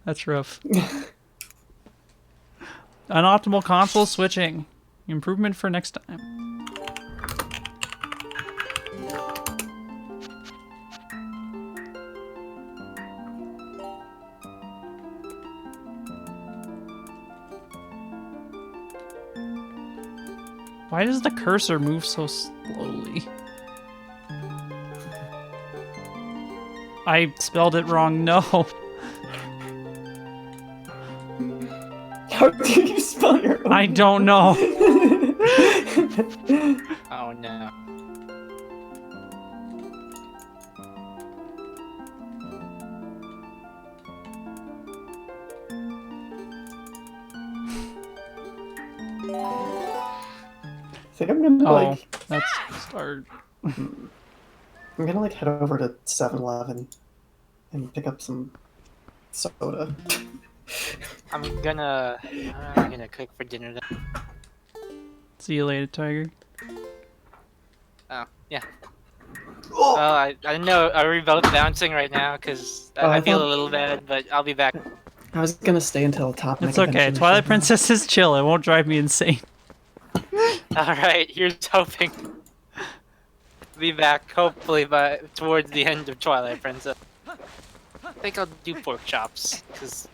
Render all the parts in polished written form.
That's rough. Unoptimal console switching. Improvement for next time. Why does the cursor move so slowly? I spelled it wrong. No. How do you spell your own? I don't know. Oh no. I think I'm gonna like. That's start. I'm gonna like head over to 7-Eleven and pick up some soda. I'm gonna cook for dinner then. See you later, Tiger. Oh, yeah. Oh, I don't know. Are we both bouncing right now? Because I feel a little bad, but I'll be back. I was gonna stay until top. It's okay. Twilight Princess is chill. It won't drive me insane. Alright, here's hoping. Be back, hopefully, towards the end of Twilight Princess. I think I'll do pork chops, because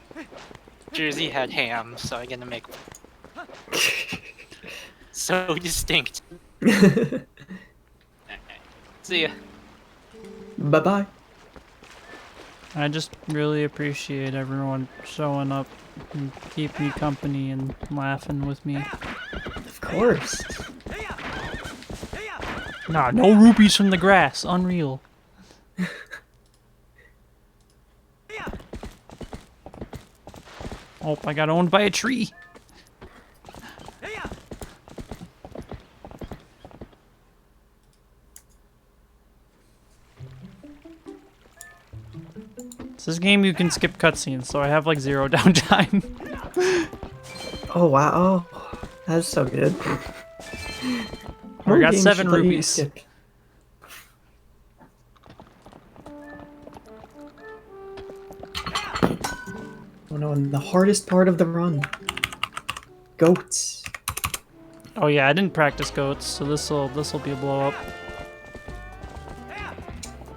Jersey had ham, so I'm gonna make so distinct. Okay. See ya. Bye-bye. I just really appreciate everyone showing up and keeping me company and laughing with me. Of course. Nah, no rupees from the grass. Unreal. Oh, I got owned by a tree. This game you can skip cutscenes, so I have like 0 downtime. Oh wow, that's so good. I got 7 rupees. Oh no, and the hardest part of the run. Goats. Oh yeah, I didn't practice goats, so this'll be a blow up.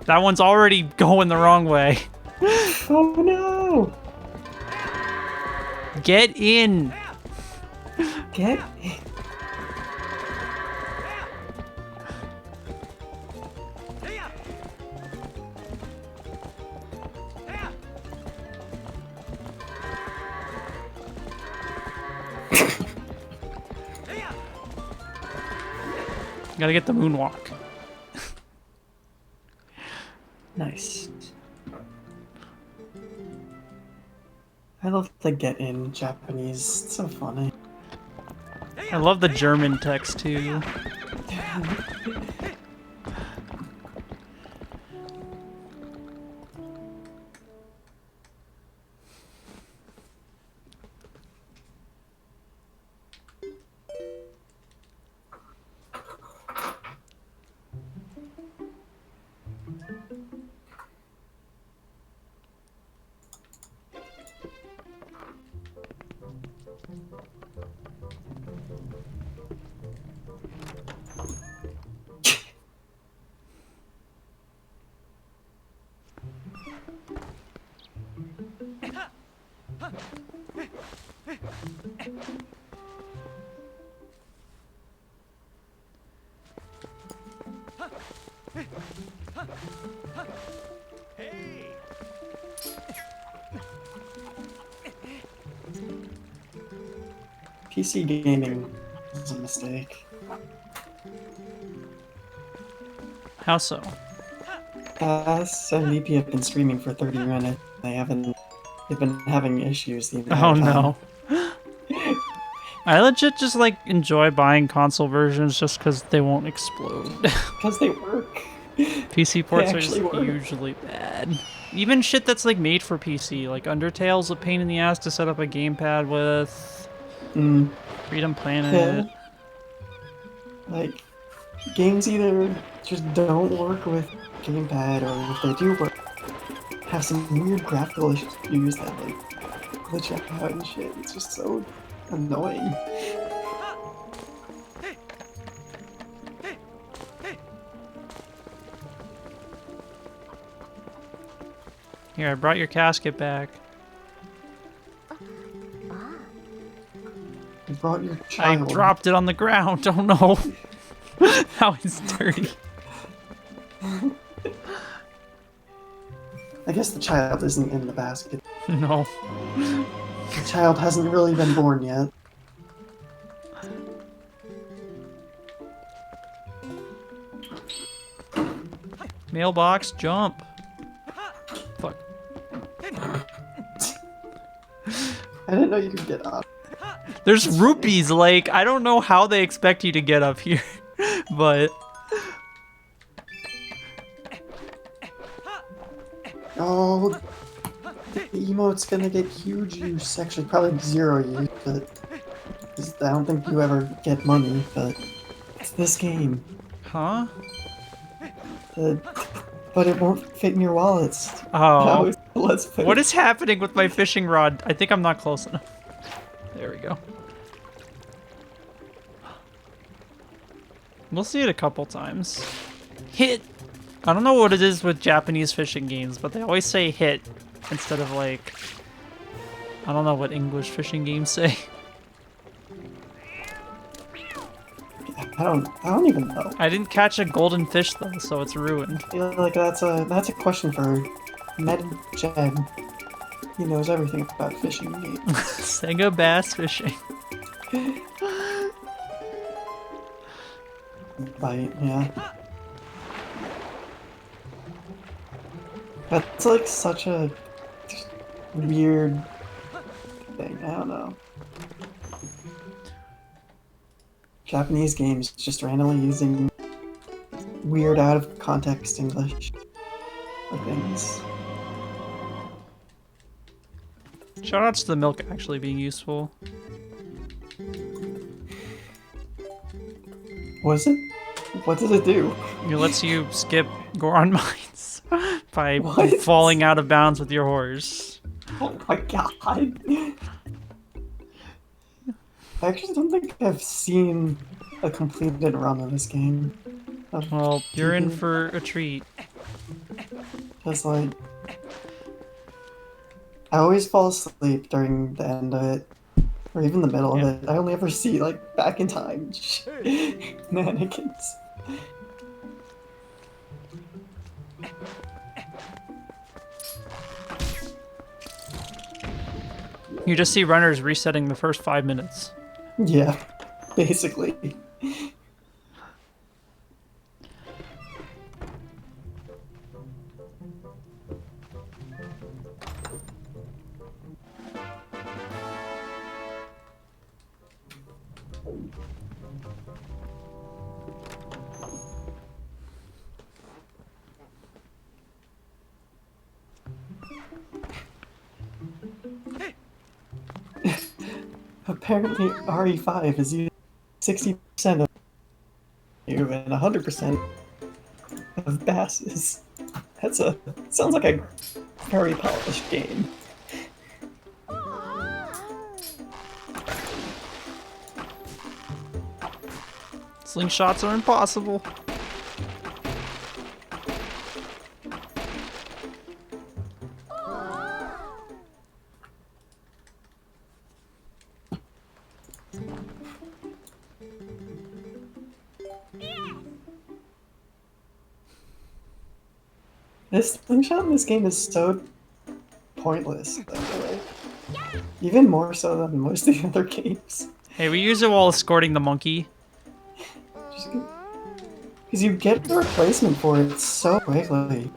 That one's already going the wrong way. Oh no! Get in! Get in. Gotta get the moonwalk. Nice. I love the get in Japanese. It's so funny. I love the German text too. PC gaming is a mistake. How so? MVP have been streaming for 30 minutes. They've been having issues the entire Oh time. no. I legit just like enjoy buying console versions just because they won't explode. Because they work. PC ports are just actually work. usually bad. Even shit that's like made for PC, like Undertale's a pain in the ass to set up a gamepad with. Freedom Planet. Yeah. Like, games either just don't work with gamepad, or if they do work, have some weird graphical issues that like glitch out and shit. It's just so annoying. Here, I brought your casket back. You brought your I child. dropped it on the ground. Oh no. How it's dirty. I guess the child isn't in the basket. No. The child hasn't really been born yet. Mailbox, jump. Fuck. I didn't know you could get up. There's rupees, like, I don't know how they expect you to get up here, but... Oh, the emote's gonna get huge use. Actually, probably 0 use, but 'cause I don't think you ever get money. But it's this game. Huh? But it won't fit in your wallets. Oh. Let's put What it- is happening with my fishing rod? I think I'm not close enough. There we go. We'll see it a couple times. Hit! I don't know what it is with Japanese fishing games, but they always say hit instead of like... I don't know what English fishing games say. I don't even know. I didn't catch a golden fish though, so it's ruined. I feel like that's a question for Med Jed. He knows everything about fishing games. Sega bass fishing. Bite, yeah. That's like such a weird thing. I don't know. Japanese games just randomly using weird out of context English for things. Shoutouts to the milk actually being useful. Was it? What did it do? It lets you skip Goron mines by What? falling out of bounds with your horse. Oh my god. I actually don't think I've seen a completed run of this game. Well, you're in for a treat. Just like... I always fall asleep during the end of it. Or even the middle of it. I only ever see, like, back in time mannequins. You just see runners resetting the first 5 minutes. Yeah, basically. Apparently RE5 is using 60% of you and 100% of basses. Sounds like a very polished game. Slingshots are impossible. This slingshot in this game is so pointless, by the way. Even more so than most of the other games. Hey, we use it while escorting the monkey. Because you get a replacement for it so quickly.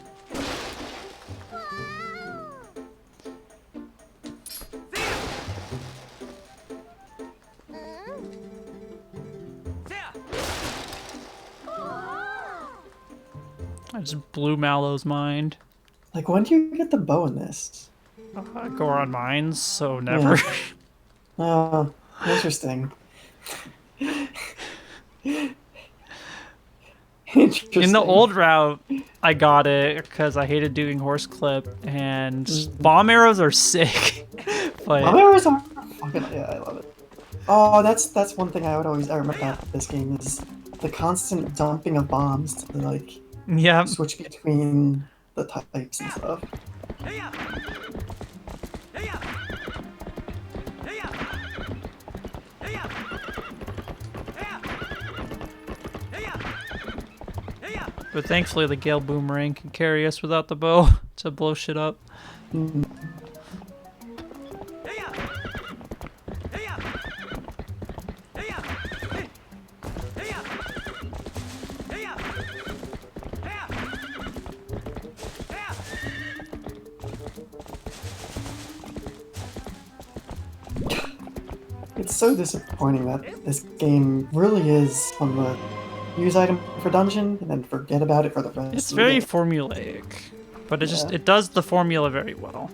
I just blew Mallow's mind. Like, when do you get the bow in this? Goron mines, so never. Yeah. Oh, interesting. Interesting. In the old route, I got it because I hated doing horse clip, and bomb arrows are sick. But Bomb arrows are fucking, yeah, I love it. Oh, that's one thing I remember about this game is the constant dumping of bombs to like yeah, switch between the types and stuff. but thankfully the Gale Boomerang can carry us without the bow to blow shit up. Mm. It's so disappointing that this game really is on the use item for dungeon and then forget about it for the rest It's of the very game. formulaic, but it Yeah. it does the formula very well.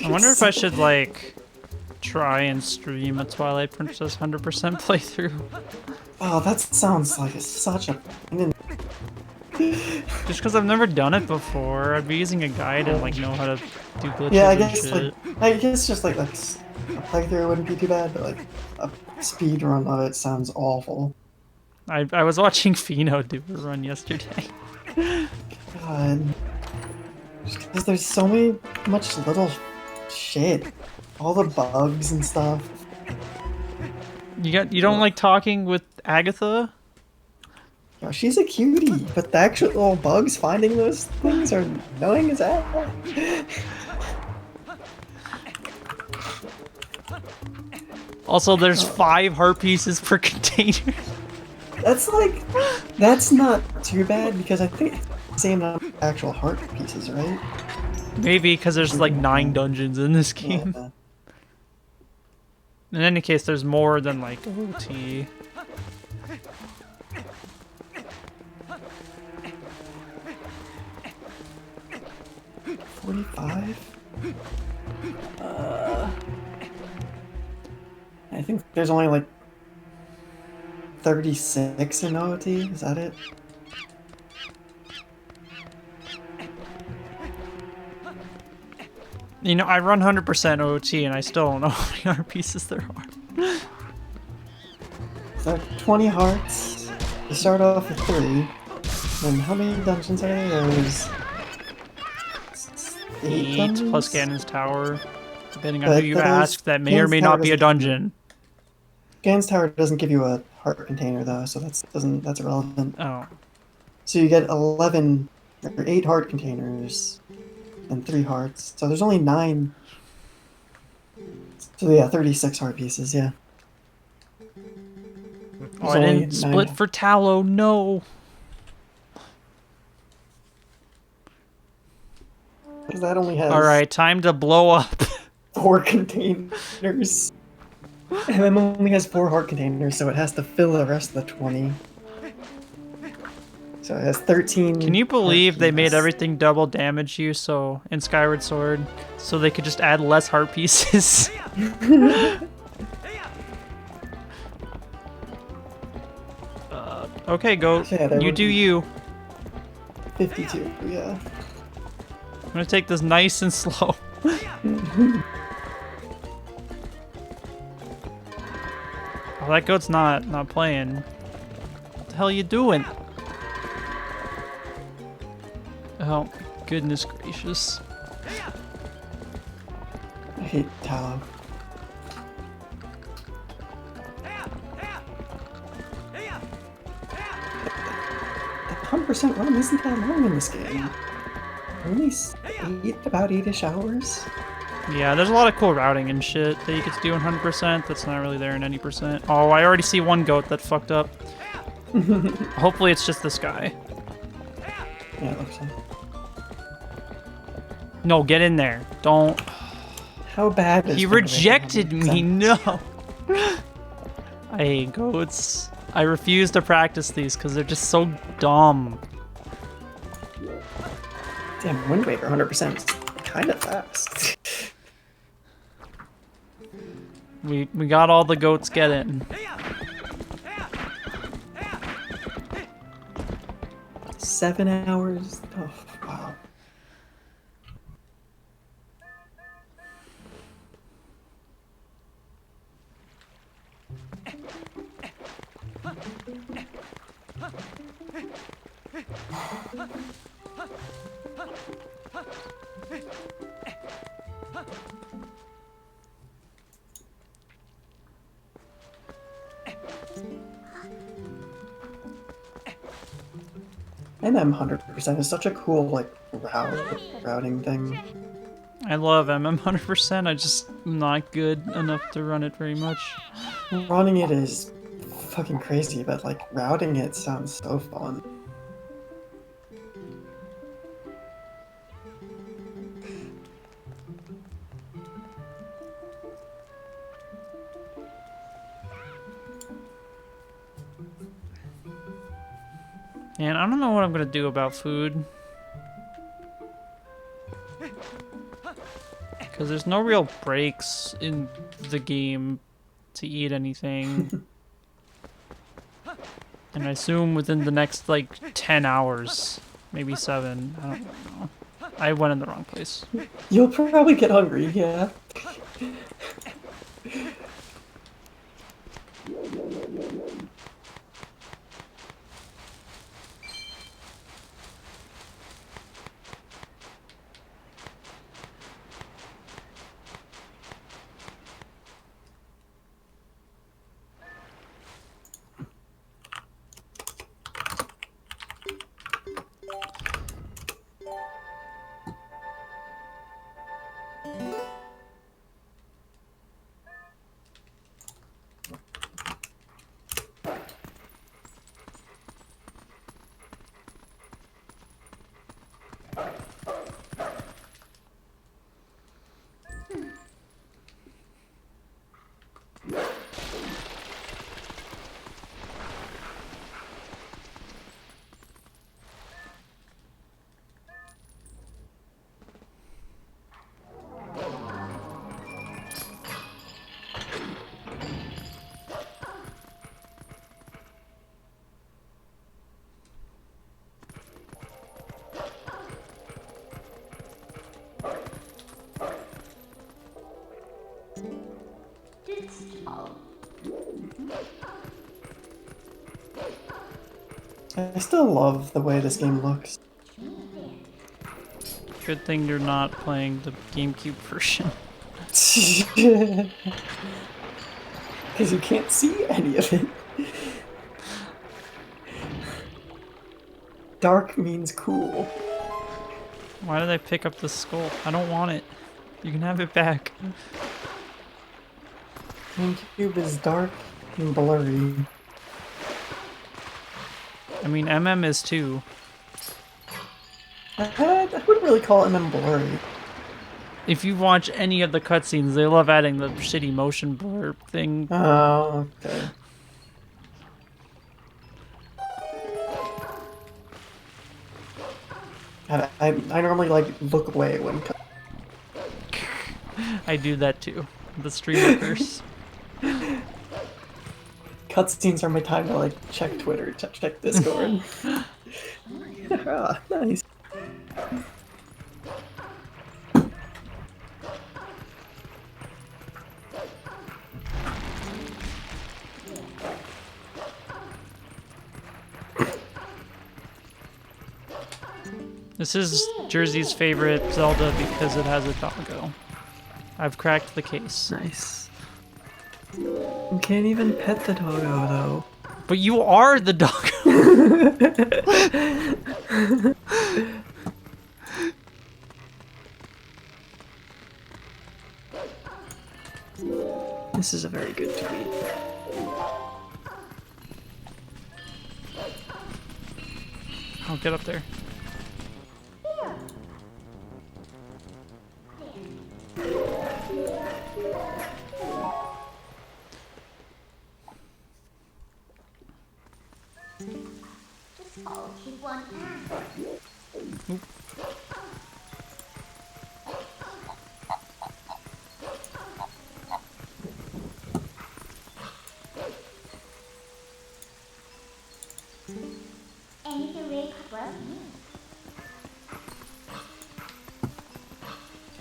I wonder if I should like try and stream a Twilight Princess 100% playthrough. Oh, that sounds like such a... Just because I've never done it before, I'd be using a guide and like know how to do glitches Yeah, I and guess shit. I guess just like a playthrough wouldn't be too bad, but like a speed run of it sounds awful. I was watching Fino do a run yesterday. God, because there's so much little shit, all the bugs and stuff. You don't like talking with Agatha? You know, she's a cutie, but the actual little bugs finding those things are annoying as hell. Also, there's 5 heart pieces per container. That's not too bad because I think it's the same number of actual heart pieces, right? Maybe because there's like 9 dungeons in this game. Yeah. In any case, there's more than like OT. $45? I think there's only like 36 in OT, is that it? You know, I run 100% OT and I still don't know how many heart pieces there are. So 20 hearts, you start off with 3, then how many dungeons are there? There's 8 dungeons? Plus Ganon's Tower. Depending on But who you those- ask, that may or may Ganon's Tower not be a doesn't- dungeon. Ganon's Tower doesn't give you a heart container though, so that's irrelevant. Oh. So you get 11 or 8 heart containers and 3 hearts. So there's only 9. So yeah, 36 heart pieces, yeah. Oh, I didn't split for tallow, no. Because that only has Alright, time to blow up. 4 containers. And then only has 4 heart containers, so it has to fill the rest of the 20. So it has 13. Can you believe heart they made pieces. everything double damage you so in Skyward Sword so they could just add less heart pieces? Okay, go. Yeah, there you would do be- you. 52, yeah. I'm gonna take this nice and slow. Oh, that goat's not playing. What the hell are you doing? Oh, goodness gracious. I hate tallow. The pump 100% run isn't that long in this game. Only about 8-ish hours. Yeah, there's a lot of cool routing and shit that you get to do in 100% that's not really there in any percent. Oh, I already see one goat that fucked up. Hopefully it's just this guy. Yeah, it looks so. No, get in there. Don't. How bad is He rejected me, no! I hate goats. I refuse to practice these because they're just so dumb. Damn, Wind Waker 100% is kind of fast. We got all the goats get in. 7 hours? Oh, wow. MM 100% is such a cool, like, routing thing. I love MM 100%, I just am not good enough to run it very much. Running it is fucking crazy, but, like, routing it sounds so fun. And I don't know what I'm gonna do about food. Because there's no real breaks in the game to eat anything. And I assume within the next, like, 10 hours. Maybe 7. I don't know. I went in the wrong place. You'll probably get hungry, yeah. I still love the way this game looks. Good thing you're not playing the GameCube version. Because you can't see any of it. Dark means cool. Why did I pick up the skull? I don't want it. You can have it back. GameCube is dark and blurry. I mean, MM is too. I wouldn't really call MM blurry. If you watch any of the cutscenes, they love adding the shitty motion blur thing. Oh, okay. I normally like look away when I do that too. The streamer curse. cutscenes are my time to like check Twitter, check Discord. Ah, nice. This is Jersey's favorite Zelda because it has a doggo. I've cracked the case. Nice. You can't even pet the doggo though. But you are the doggo. This is a very good tweet. I'll get up there. Oop.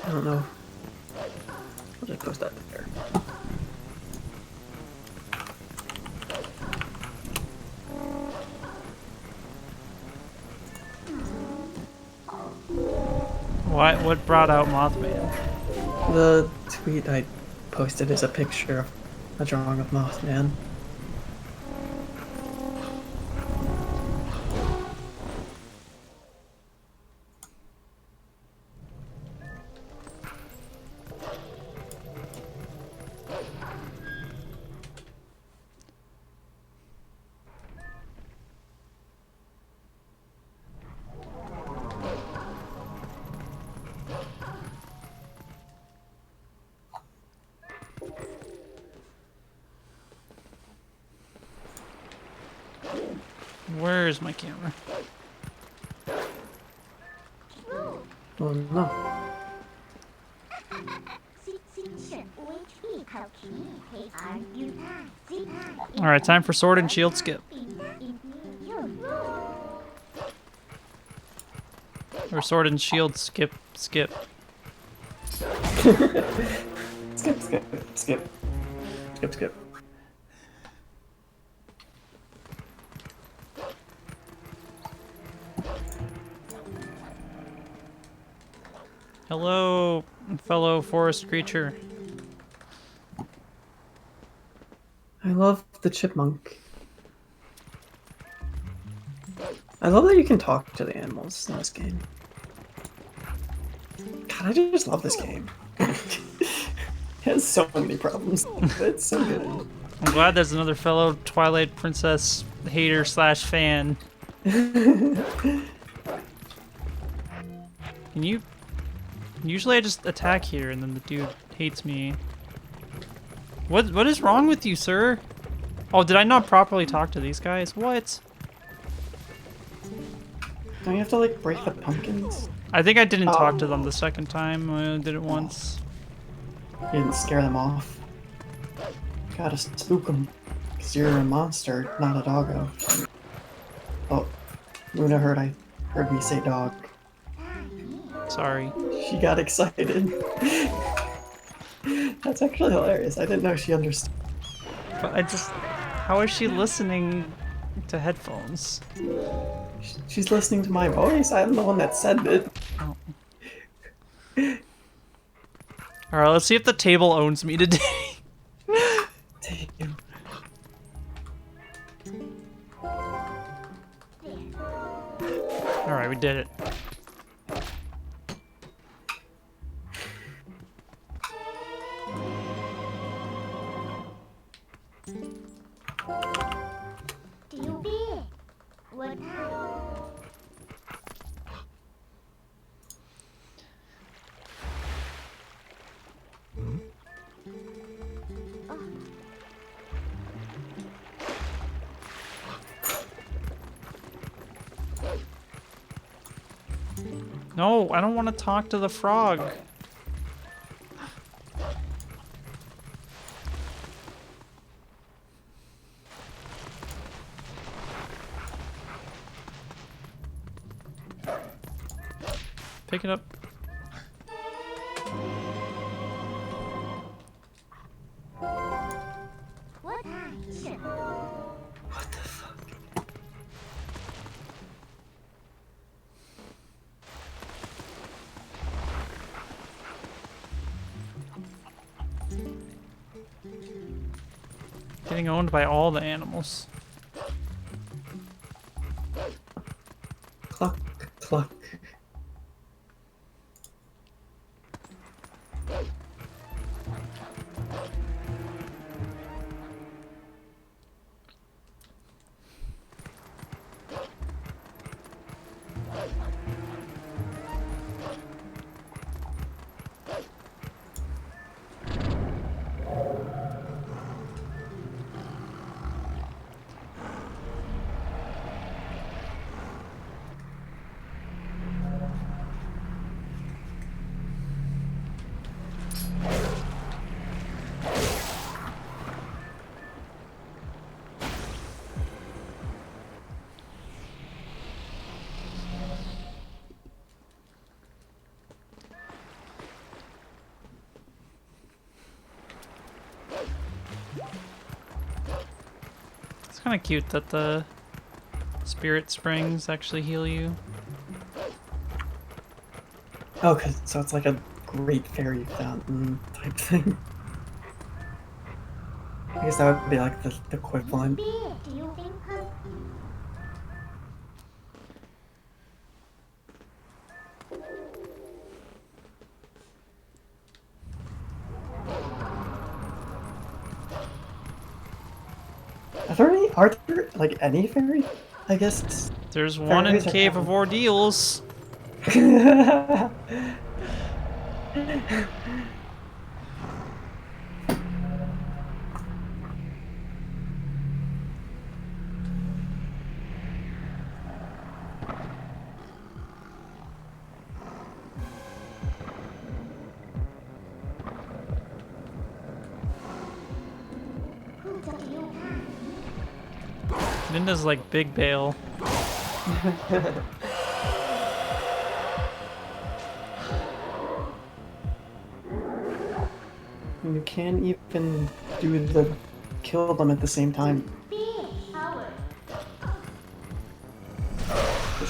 I don't know. I'll just post that there. What brought out Mothman? The tweet I posted is a picture of a drawing of Mothman. Where's my camera? Oh no. Alright, time for sword and shield skip. Or sword and shield skip. Skip, skip, skip. Skip, skip. Hello, fellow forest creature. I love the chipmunk. I love that you can talk to the animals in this game. God, I just love this game. It has so many problems, but it's so good. I'm glad there's another fellow Twilight Princess hater slash fan. Can you... Usually I just attack here and then the dude hates me. What is wrong with you, sir? Oh, did I not properly talk to these guys? What? Don't you have to, like, break the pumpkins? I think I didn't talk to them the second time. I did it once. You didn't scare them off. Gotta spook them. Because you're a monster, not a doggo. Oh, Luna heard me say dog. Sorry. She got excited. That's actually hilarious. I didn't know she understood. But I just... How is she listening to headphones? She's listening to my voice. I'm the one that said it. Oh. Alright, let's see if the table owns me today. Damn. Alright, we did it. No, I don't want to talk to the frog. Pick it up. What the fuck? Getting owned by all the animals. It's kind of cute that the spirit springs actually heal you. Oh, so it's like a great fairy fountain type thing. I guess that would be like the equivalent. Are there like any fairy? I guess There's one in fairies are Cave of common. Ordeals. Linda's like Big Bale. You can't even do the kill them at the same time.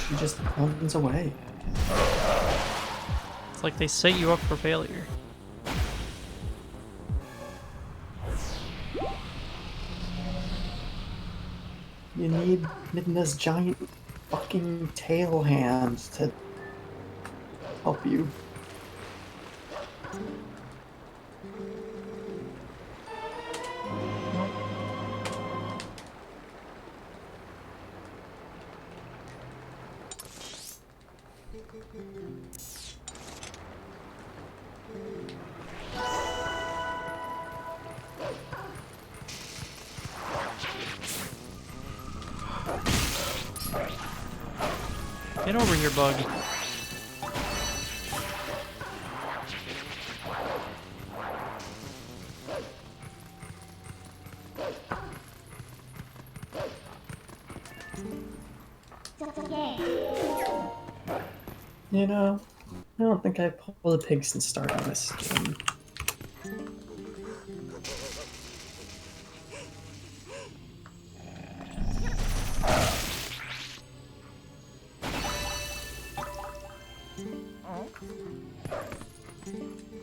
She just runs away. It's like they set you up for failure. You need Midna's giant fucking tail hands to help you. Get over here, bug. You know, I don't think I pulled the pig since starting this game.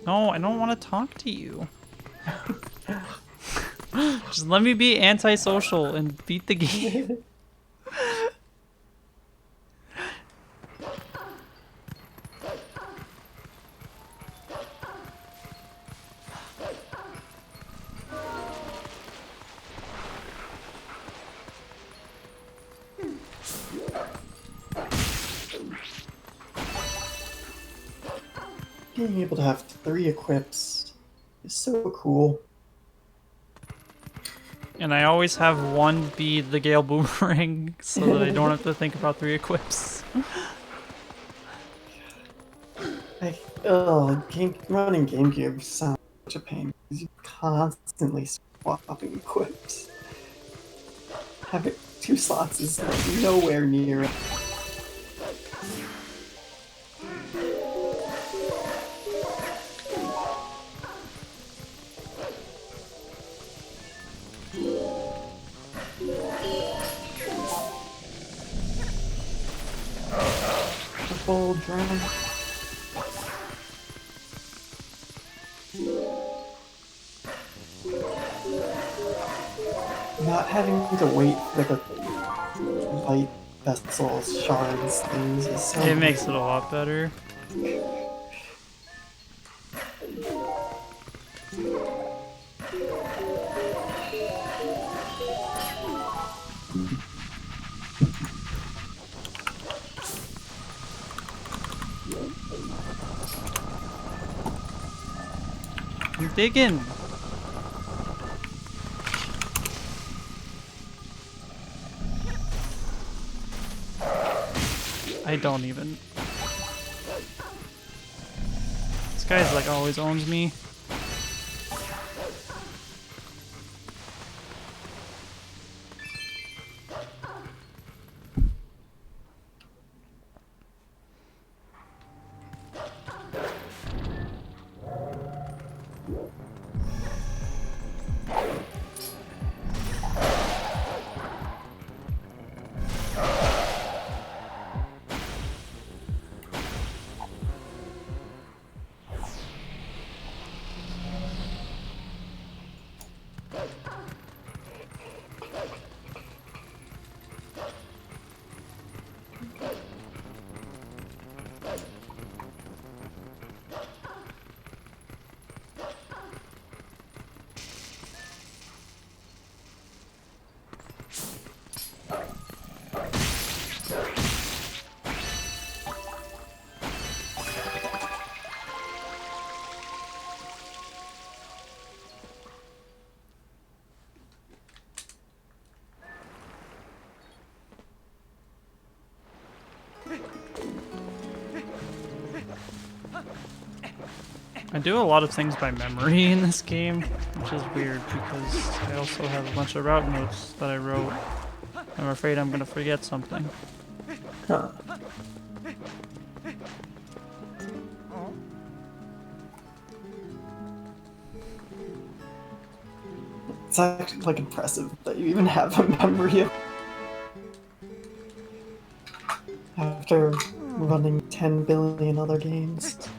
No, I don't want to talk to you. Just let me be antisocial and beat the game. Being able to have 3 equips is so cool. And I always have one be the Gale Boomerang so that I don't have to think about 3 equips. Running GameCube sounds such a pain because you constantly swapping equips. Having 2 slots is nowhere near it. Purple drum. Not having to wait for the light vessels, shards, things is so It makes it a lot better. I'm digging. I don't even. This guy's like always owns me. I do a lot of things by memory in this game, which is weird because I also have a bunch of route notes that I wrote. I'm afraid I'm gonna forget something. Huh. It's actually like impressive that you even have a memory of after running 10 billion other games.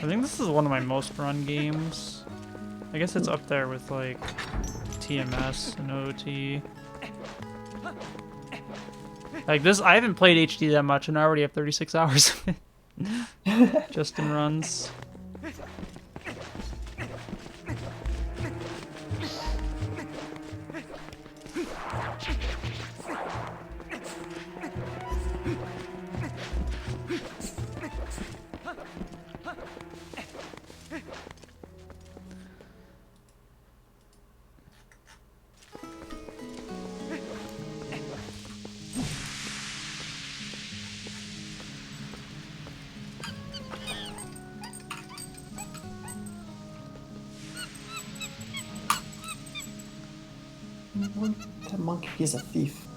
I think this is one of my most run games. I guess it's up there with like TMS and OT. Like this, I haven't played HD that much and I already have 36 hours of it. Just in runs. That monkey is a thief.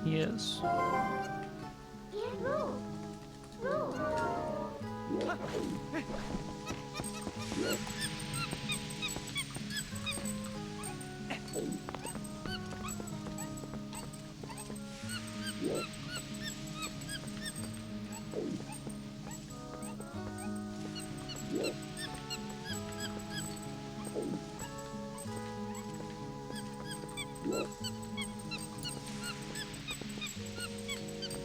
He is.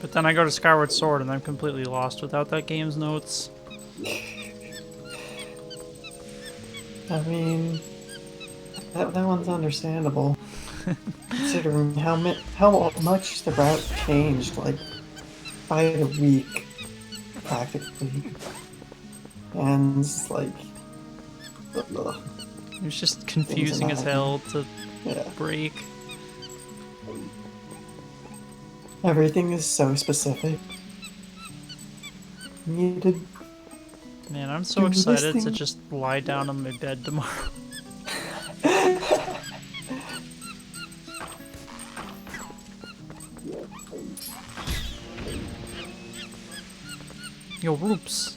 But then I go to Skyward Sword and I'm completely lost without that game's notes. I mean, that one's understandable. Considering how much the route changed, like, by a week, practically. And it's like... ugh. It was just confusing as hell to Yeah. break. Everything is so specific. Needed. Man, I'm so Do this excited to thing. just lie down on my bed tomorrow. Yo, Roops.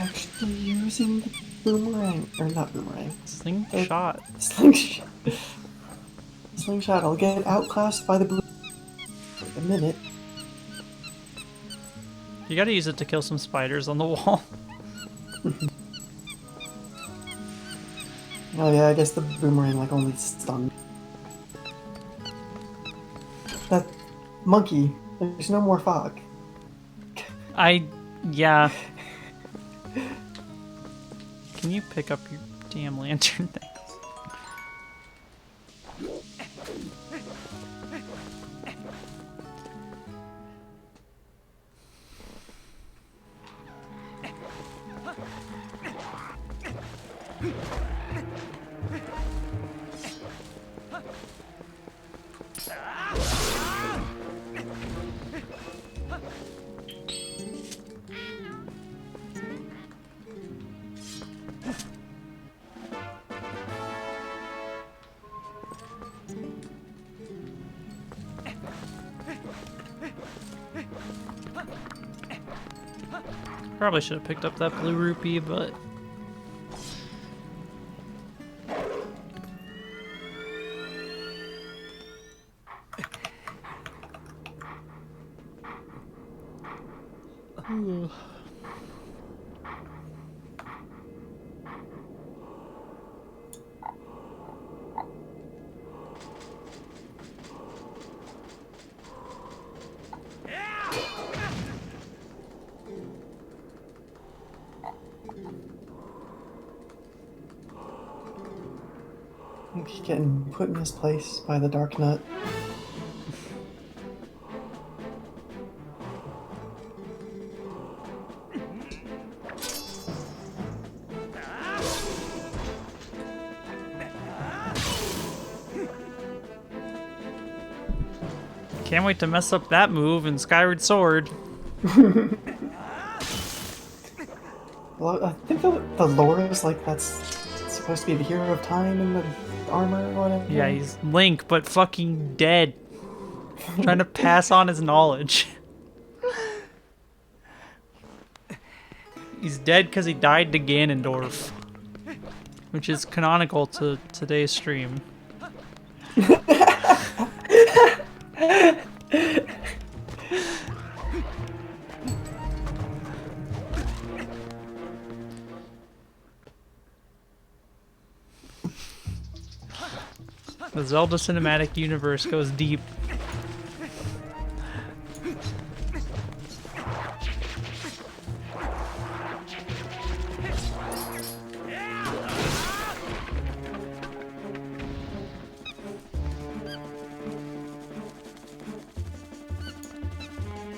Actually using the boomerang, or not boomerang, Slingshot. slingshot. Slingshot, I'll get outclassed by the blue. Wait a minute. You gotta use it to kill some spiders on the wall. Oh yeah, I guess the boomerang like only stunned. That monkey, there's no more fog. Yeah. Can you pick up your damn lantern things? Probably should have picked up that blue rupee, but He's getting put in his place by the Dark Nut. Can't wait to mess up that move in Skyward Sword. Well, I think the lore is like that's supposed to be the hero of time in the armor or whatever. Yeah, he's Link, but fucking dead. Trying to pass on his knowledge. He's dead because he died to Ganondorf. Which is canonical to today's stream. The Zelda cinematic universe goes deep.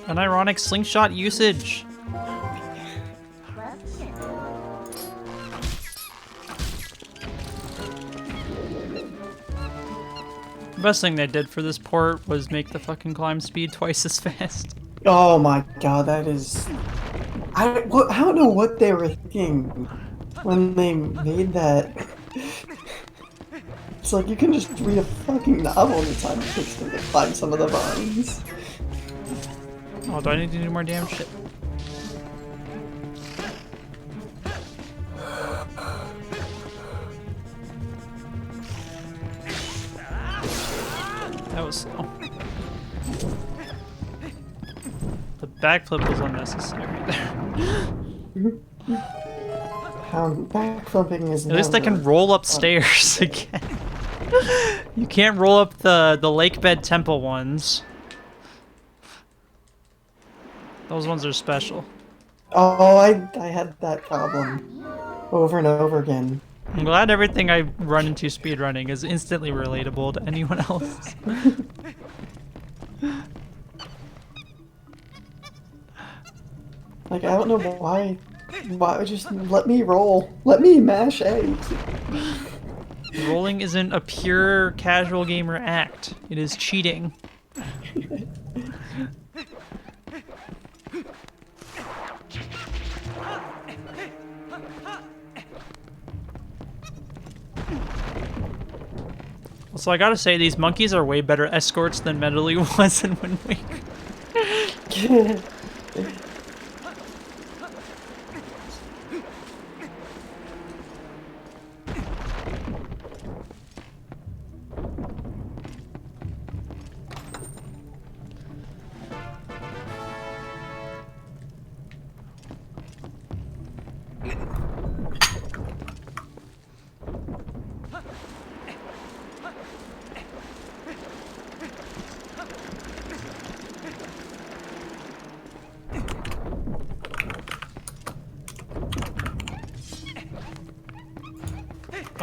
An ironic slingshot usage. The best thing they did for this port was make the fucking climb speed twice as fast. Oh my god, that is. I don't know what they were thinking when they made that. It's like you can just read a fucking novel in the time it takes to climb some of the vines. Oh, do I need to do more damn shit? That was slow. The backflip was unnecessary there. Backflipping is. At least I can roll upstairs again. You can't roll up the lake bed temple ones. Those ones are special. Oh, I had that problem over and over again. I'm glad everything I run into speedrunning is instantly relatable to anyone else. Like, I don't know why just let me roll. Let me mash A. Rolling isn't a pure casual gamer act. It is cheating. So I gotta say, these monkeys are way better escorts than Medley was in Wind Waker.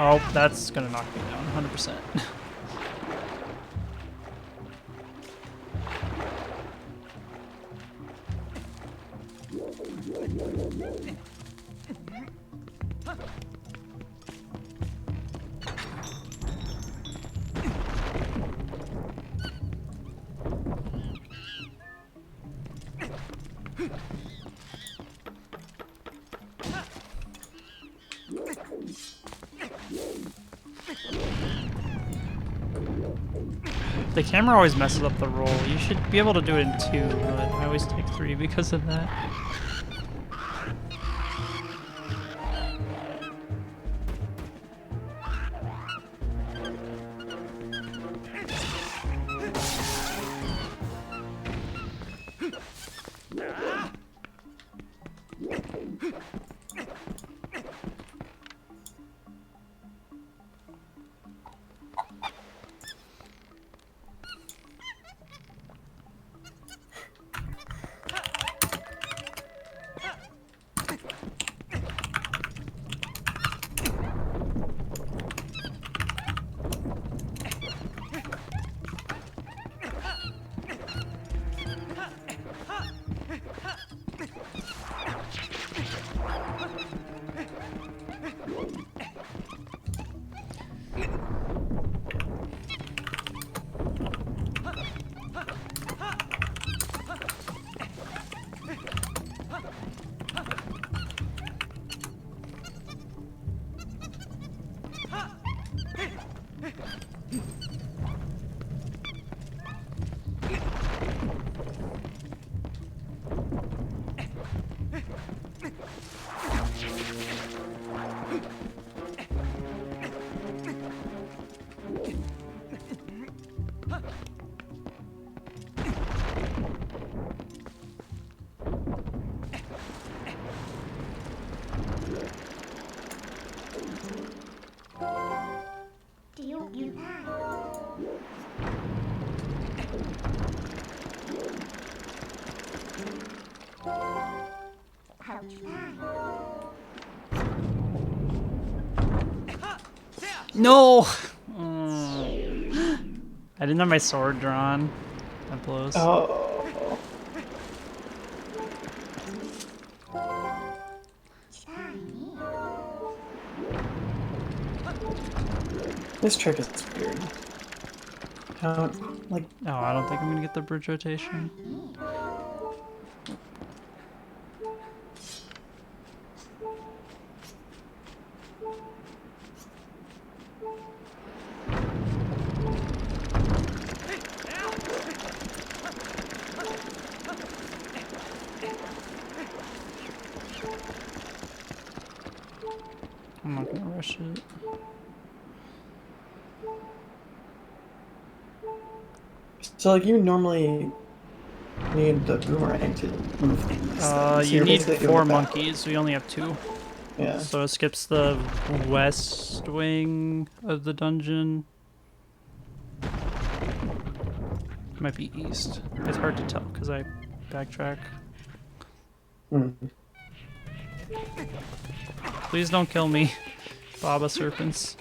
Oh, that's gonna knock me down, 100%. The camera always messes up the roll. You should be able to do it in 2, but I always take 3 because of that. No! Mm. I didn't have my sword drawn. That blows. Oh. This trick is weird. Like, No, I don't think I'm gonna get the bridge rotation. I'm not gonna rush it. so like you normally need the boomerang to move things. So You you're need basically doing 4 it back. monkeys. We only have 2. Yeah. So it skips the west wing of the dungeon. Might be east. It's hard to tell because I backtrack. Hmm. Please don't kill me, Baba serpents.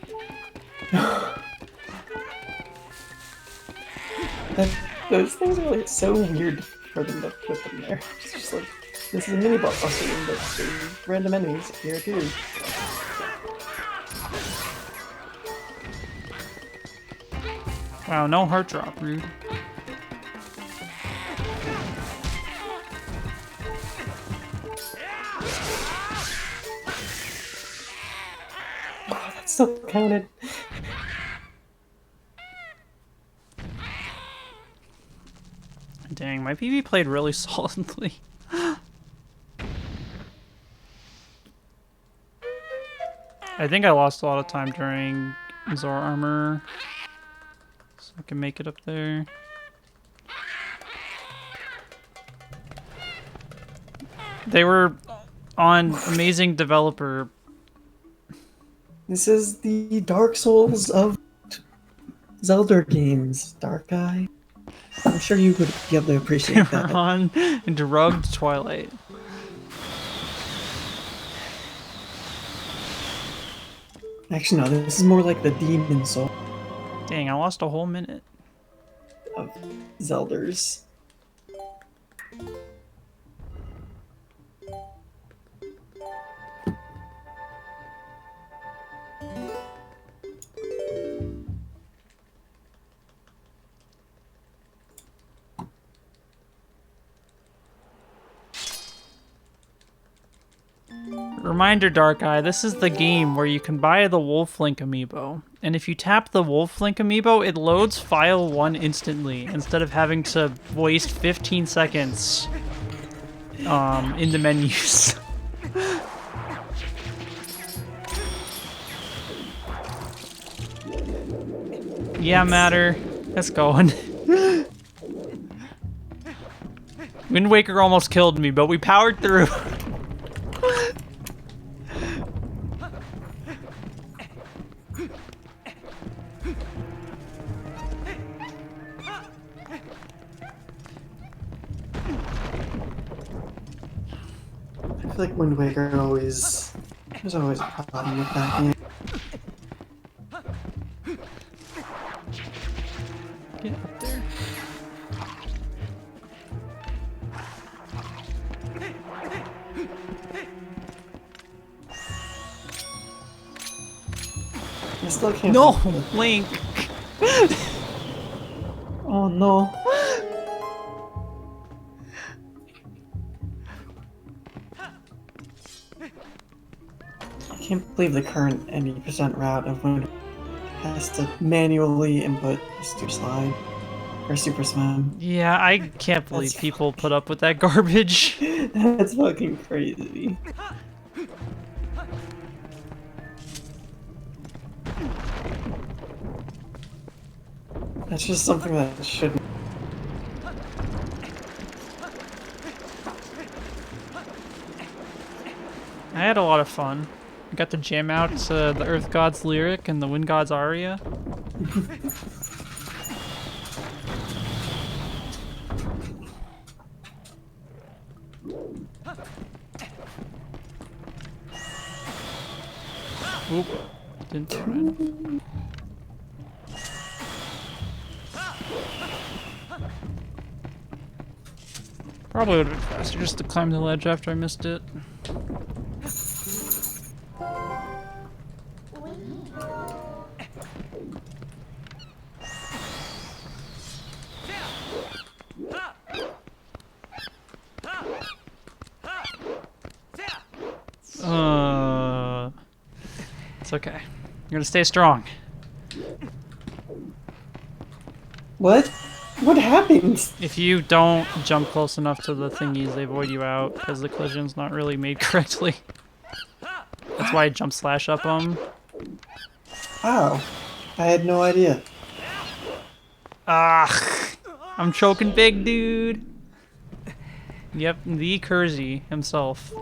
Those things are like so weird for them to put them there. It's just like, this is a mini boss room, but there's random enemies here too. Wow, no heart drop, rude. Oh, that still counted. Dang, my PV played really solidly. I think I lost a lot of time during Zora Armor, so I can make it up there. They were on Amazing Developer. This is the Dark Souls of Zelda games, Dark Eye. I'm sure you would be able to They appreciate were that. on Drugged Twilight. Actually, no, this is more like the Demon Soul Dang, I lost a whole minute. of Zelders. Reminder, Dark Eye, this is the game where you can buy the Wolf Link amiibo. And if you tap the Wolf Link amiibo, it loads file 1 instantly, instead of having to waste 15 seconds in the menus. Yeah, Matter. Let's go. Wind Waker almost killed me, but we powered through. I feel like Wind Waker always... There's always a problem with that game. Get up there. I still can't... No, Link. Oh no. I can't believe the current 80% route of Wind has to manually input a super slide or super swim. Yeah, I can't believe That's people put up with that garbage. That's fucking crazy. That's just something that shouldn't. I had a lot of fun. I got to jam out to the Earth God's lyric and the Wind God's aria. Oop, didn't throw it. Probably would have been faster just to climb the ledge after I missed it. It's okay. You're gonna stay strong. What? What happens? If you don't jump close enough to the thingies, they void you out because the collision's not really made correctly. That's why I jump slash up them. Wow. I had no idea. Ah, I'm choking big, dude. Yep, the Kersey himself.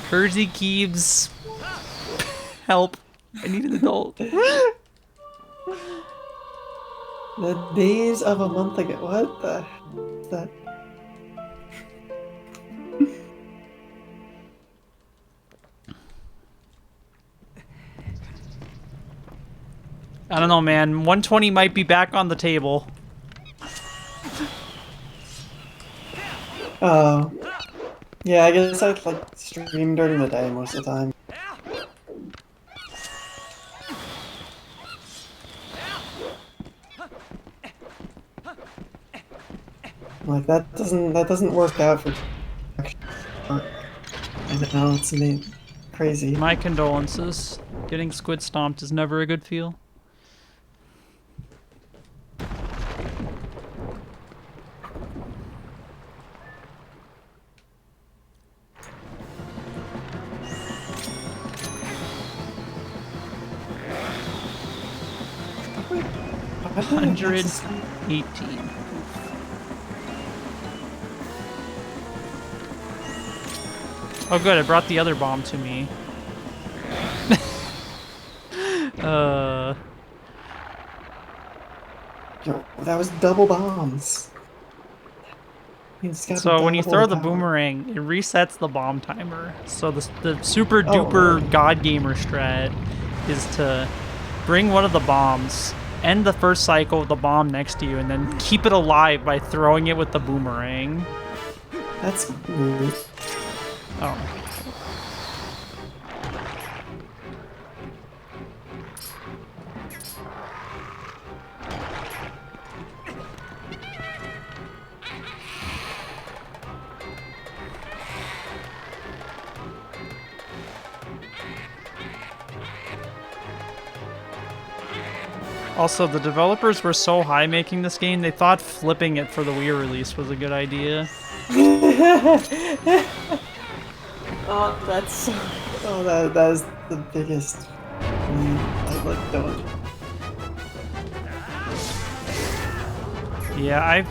Kersey Keebs. Help. I need an adult. The days of a month ago. What the? That. I don't know, man. 120 might be back on the table. Oh. Yeah, I guess I'd like stream during the day most of the time. Like that doesn't work out for. I know it's crazy. My condolences. Getting squid stomped is never a good feel. I don't know, 118. Oh good, it brought the other bomb to me. Yo, that was double bombs. So when you throw the boomerang, it resets the bomb timer. So the super duper right. god gamer strat is to bring one of the bombs, end the first cycle with the bomb next to you, and then keep it alive by throwing it with the boomerang. That's weird. Oh. Also, the developers were so high making this game, they thought flipping it for the Wii release was a good idea. Oh, that's so... Oh, that is the biggest... I like doing. Yeah, I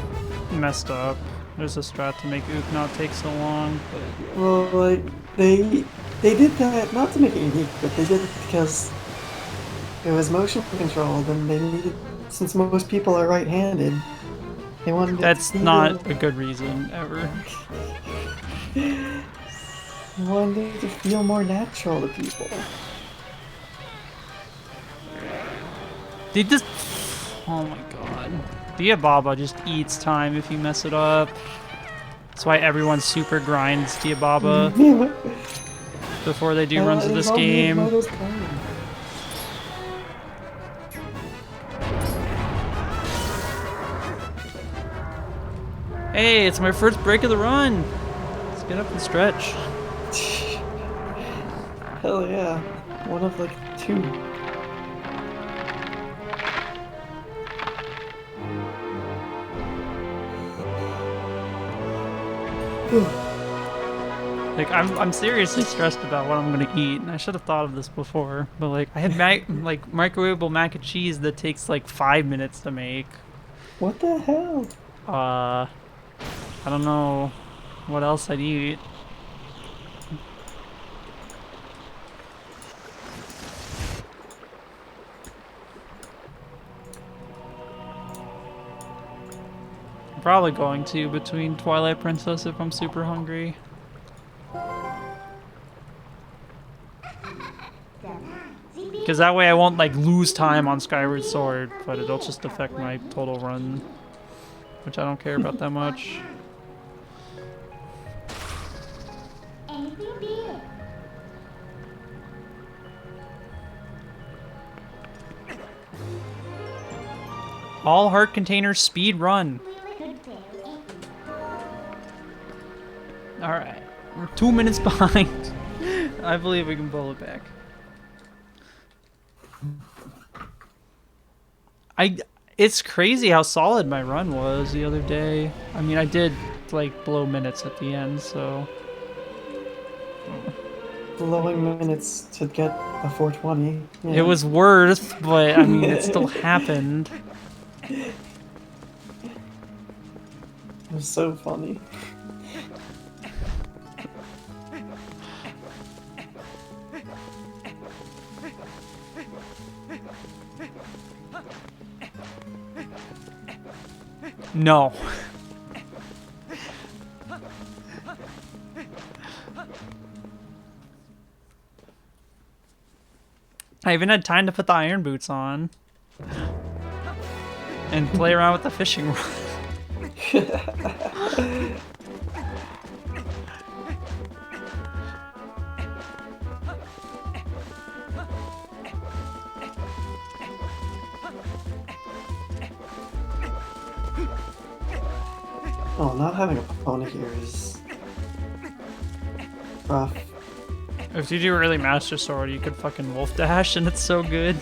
messed up. There's a strat to make Ook not take so long, but... Well, like, they did that, not to make it unique, but they did it because it was motion controlled, and they needed, since most people are right-handed, they wanted That's it to not a good reason, ever. They wanted it to feel more natural to people. They just... Oh my god. Diababa just eats time if you mess it up. That's why everyone super grinds Diababa before they do runs of this game. Hey, it's my first break of the run! Let's get up and stretch. Hell yeah. One of like two. Like, I'm seriously stressed about what I'm gonna eat, and I should have thought of this before. But like, I had like microwavable mac and cheese that takes like 5 minutes to make. What the hell? I don't know what else I'd eat. I'm probably going to between Twilight Princess if I'm super hungry. Because that way I won't like lose time on Skyward Sword, but it'll just affect my total run, which I don't care about that much. All heart containers speed run. Alright, we're 2 minutes behind. I believe we can pull it back. It's crazy how solid my run was the other day. I mean, I did like blow minutes at the end, so Blowing minutes to get a 420. Yeah. it was worth, but I mean, it still happened. It was so funny. No. I even had time to put the iron boots on and play around with the fishing rod. Oh, not having a pony here is rough. If you do really Master Sword, you could fucking wolf dash, and it's so good.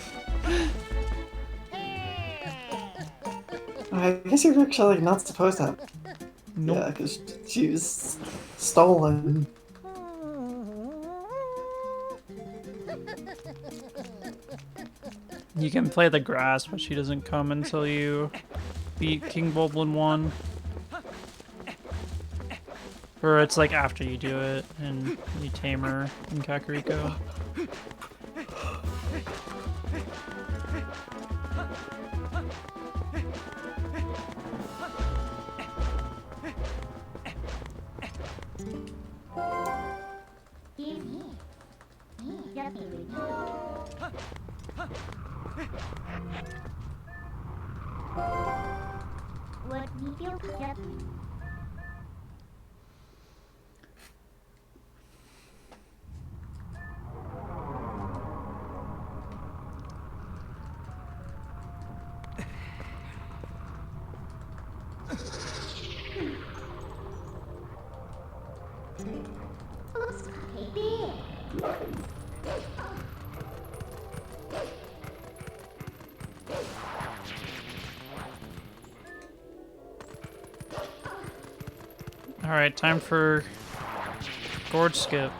I guess you're actually like, not supposed to have. Nope. Yeah, because she was stolen. You can play the grass, but she doesn't come until you beat King Bulblin 1. Or it's like after you do it, and you tame her in Kakariko. Alright, time for Gorge Skip.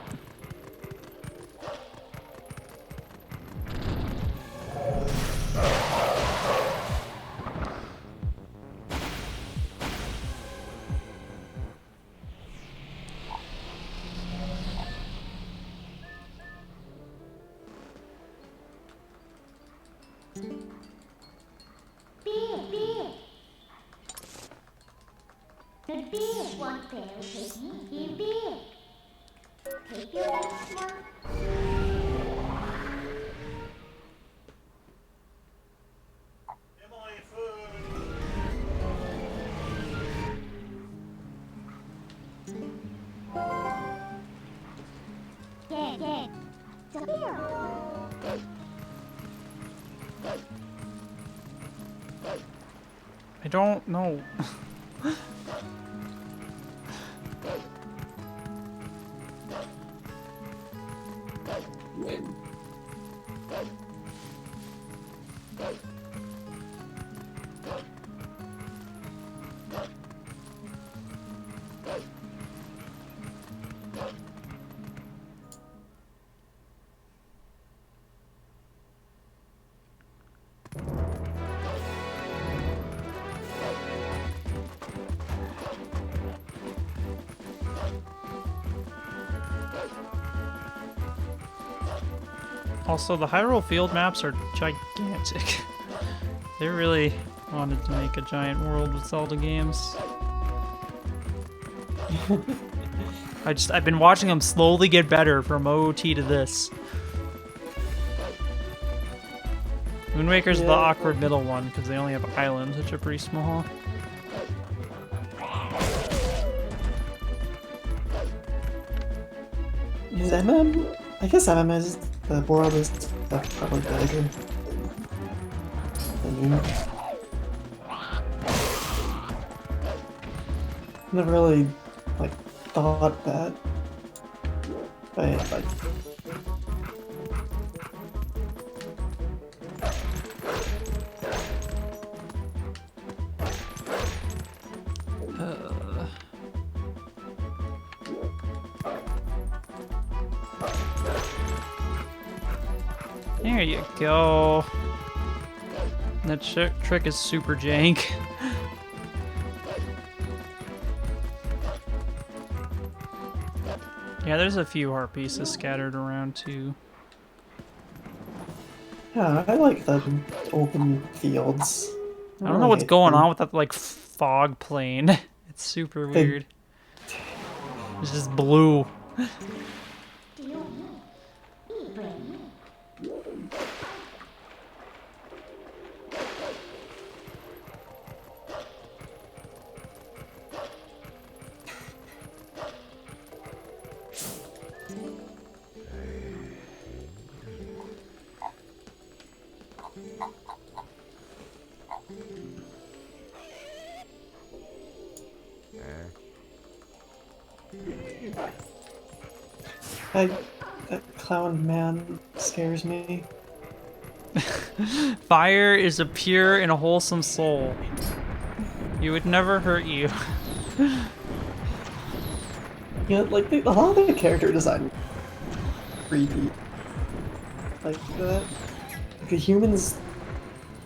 I don't know. Also, the Hyrule Field maps are gigantic. They really wanted to make a giant world with Zelda games. I've been watching them slowly get better from OOT to this. Wind Waker's the awkward middle one because they only have islands, which are pretty small. Is MM? I guess MM is the world is probably bigger. Than you. Never really like thought that, but like. There you go. That trick is super jank. Yeah, there's a few heart pieces scattered around too. Yeah, I like the open fields. I don't know what's going on with that like fog plane. It's super weird. It's just blue. That clown man scares me. Fire is a pure and a wholesome soul. You would never hurt you. Yeah, like a lot of the character design creepy. Like the humans,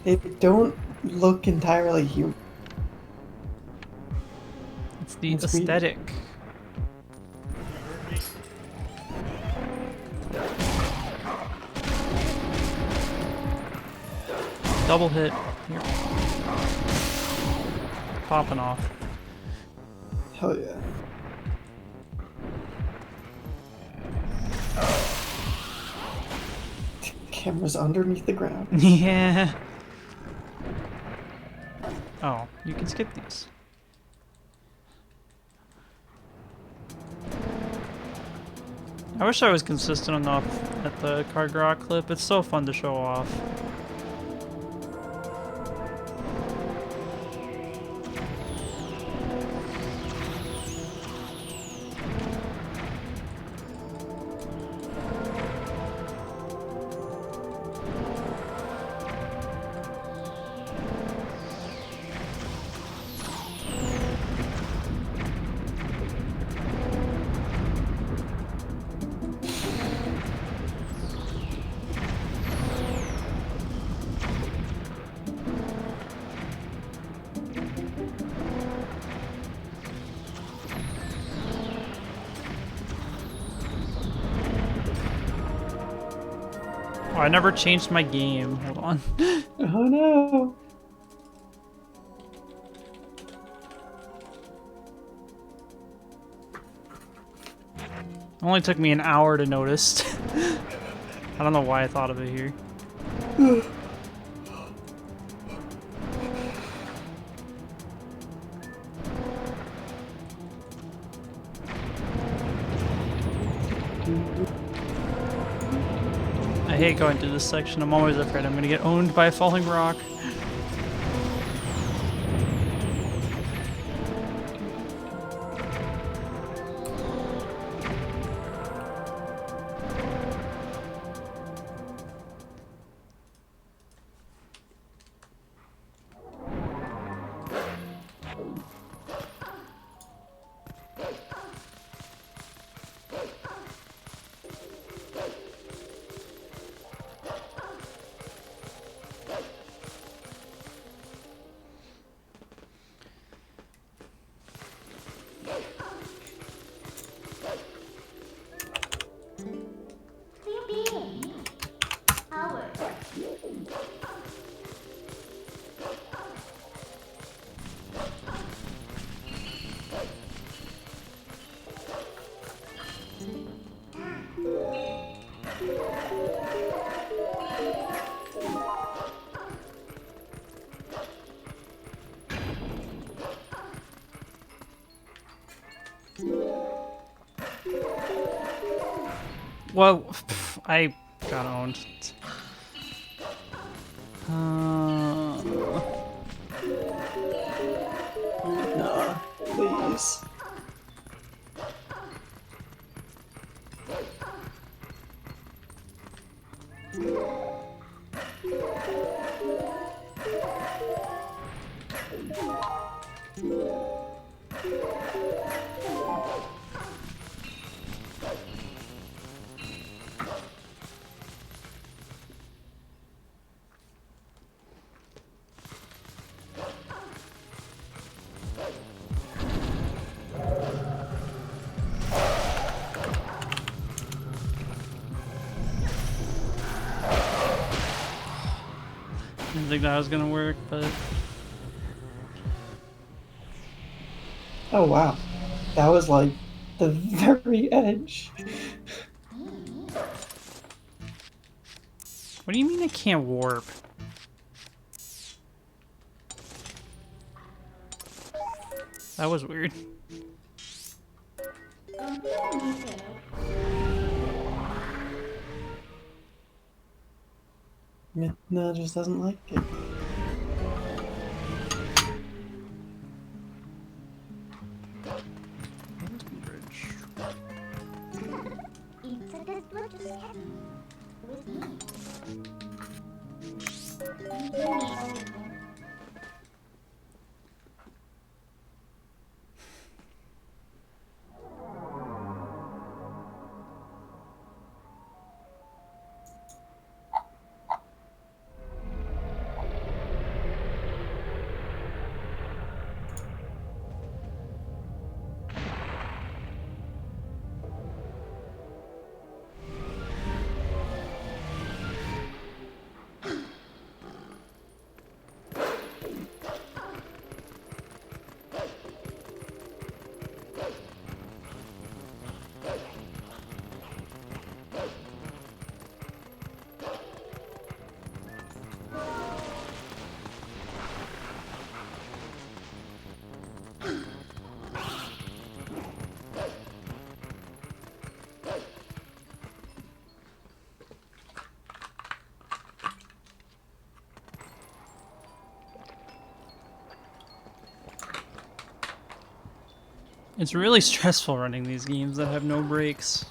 they don't look entirely human. It's the It's aesthetic. Double hit. Here. Popping off. Hell yeah. Camera's underneath the ground. Yeah. Oh, you can skip these. I wish I was consistent enough at the card rock clip. It's so fun to show off. Oh, I never changed my game. Hold on. Oh no! It only took me an hour to notice. I don't know why I thought of it here. I hate going through this section. I'm always afraid I'm gonna get owned by a falling rock. Well, I got owned. Nah, please. Didn't think that was gonna work, but Oh wow, that was like the very edge. what do you mean I can't warp? That was weird. No, just doesn't like it. It's really stressful running these games that have no breaks.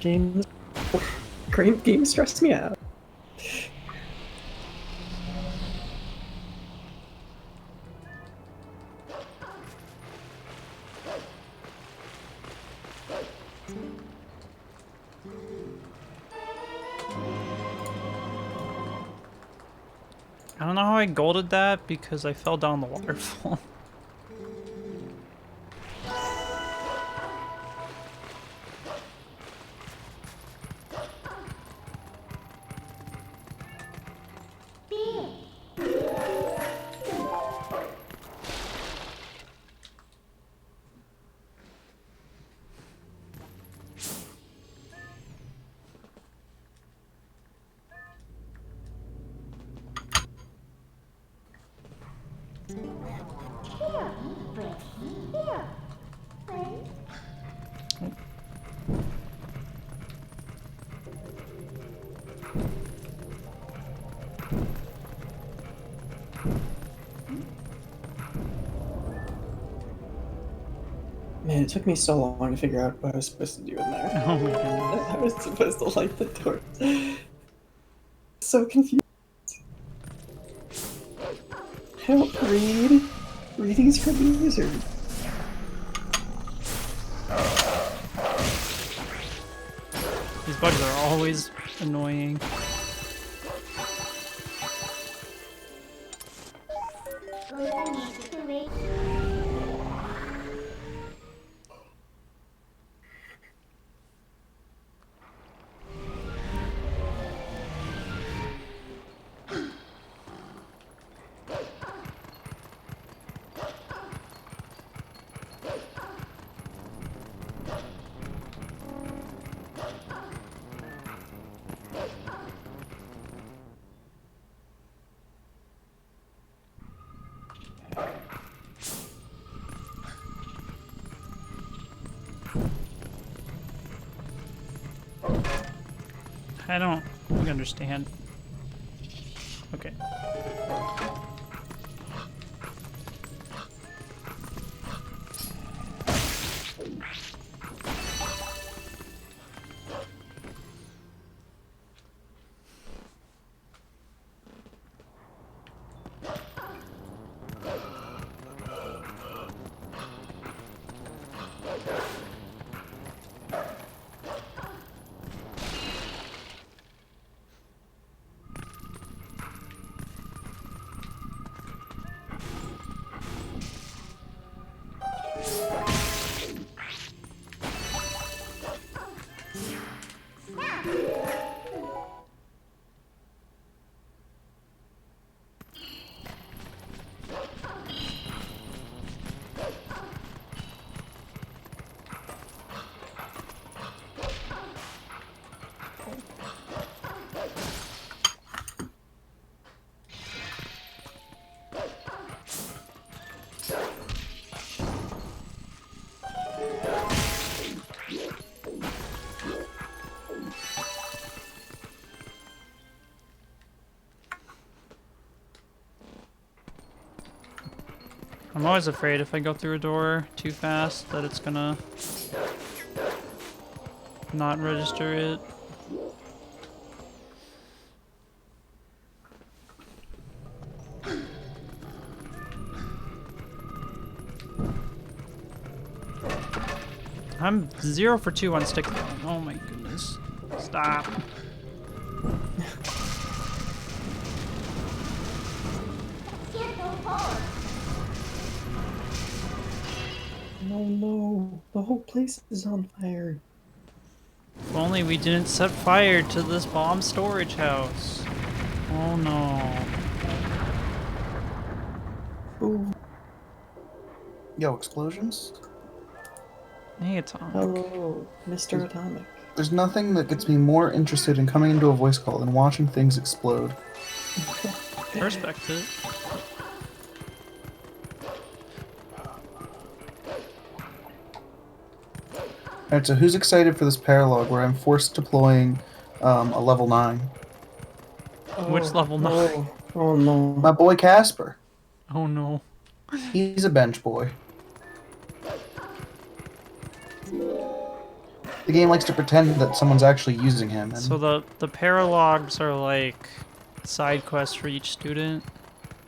Game stressed me out. I don't know how I golded that because I fell down the waterfall. Man, it took me so long to figure out what I was supposed to do in there. Oh my goodness. I was supposed to light the torch. So confused. I don't read. Readings for losers. These bugs are always annoying. I don't understand. Okay. I'm always afraid if I go through a door too fast that it's gonna not register it. I'm 0 for 2 on stick. Oh my goodness. Stop. No, no, the whole place is on fire. If only we didn't set fire to this bomb storage house. Oh no. Ooh, Yo, explosions? Hey, Atomic. hello, Mr. Atomic. There's nothing that gets me more interested in coming into a voice call than watching things explode. I respect it. Alright, so who's excited for this paralogue where I'm forced deploying a level 9? Which level 9? Oh, oh no. My boy Casper. Oh no. He's a bench boy. The game likes to pretend that someone's actually using him. And So the paralogs are like side quests for each student.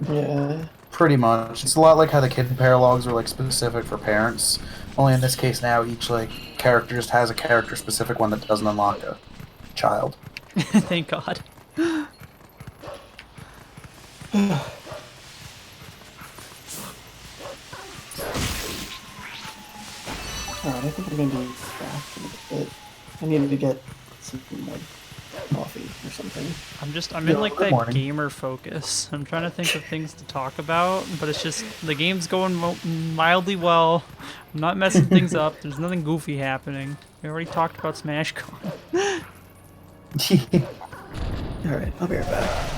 Yeah. pretty much. It's a lot like how the kid paralogs are like specific for parents. Only in this case now each like character just has a character specific one that doesn't unlock a child. Thank God. Alright, I think I'm gonna do craft in a bit. I needed to get some like coffee or something. I'm in like good that morning. gamer focus. I'm trying to think of things to talk about, but it's just the game's going mildly well. I'm not messing things up. There's nothing goofy happening. We already talked about SmashCon. Alright, I'll be right back.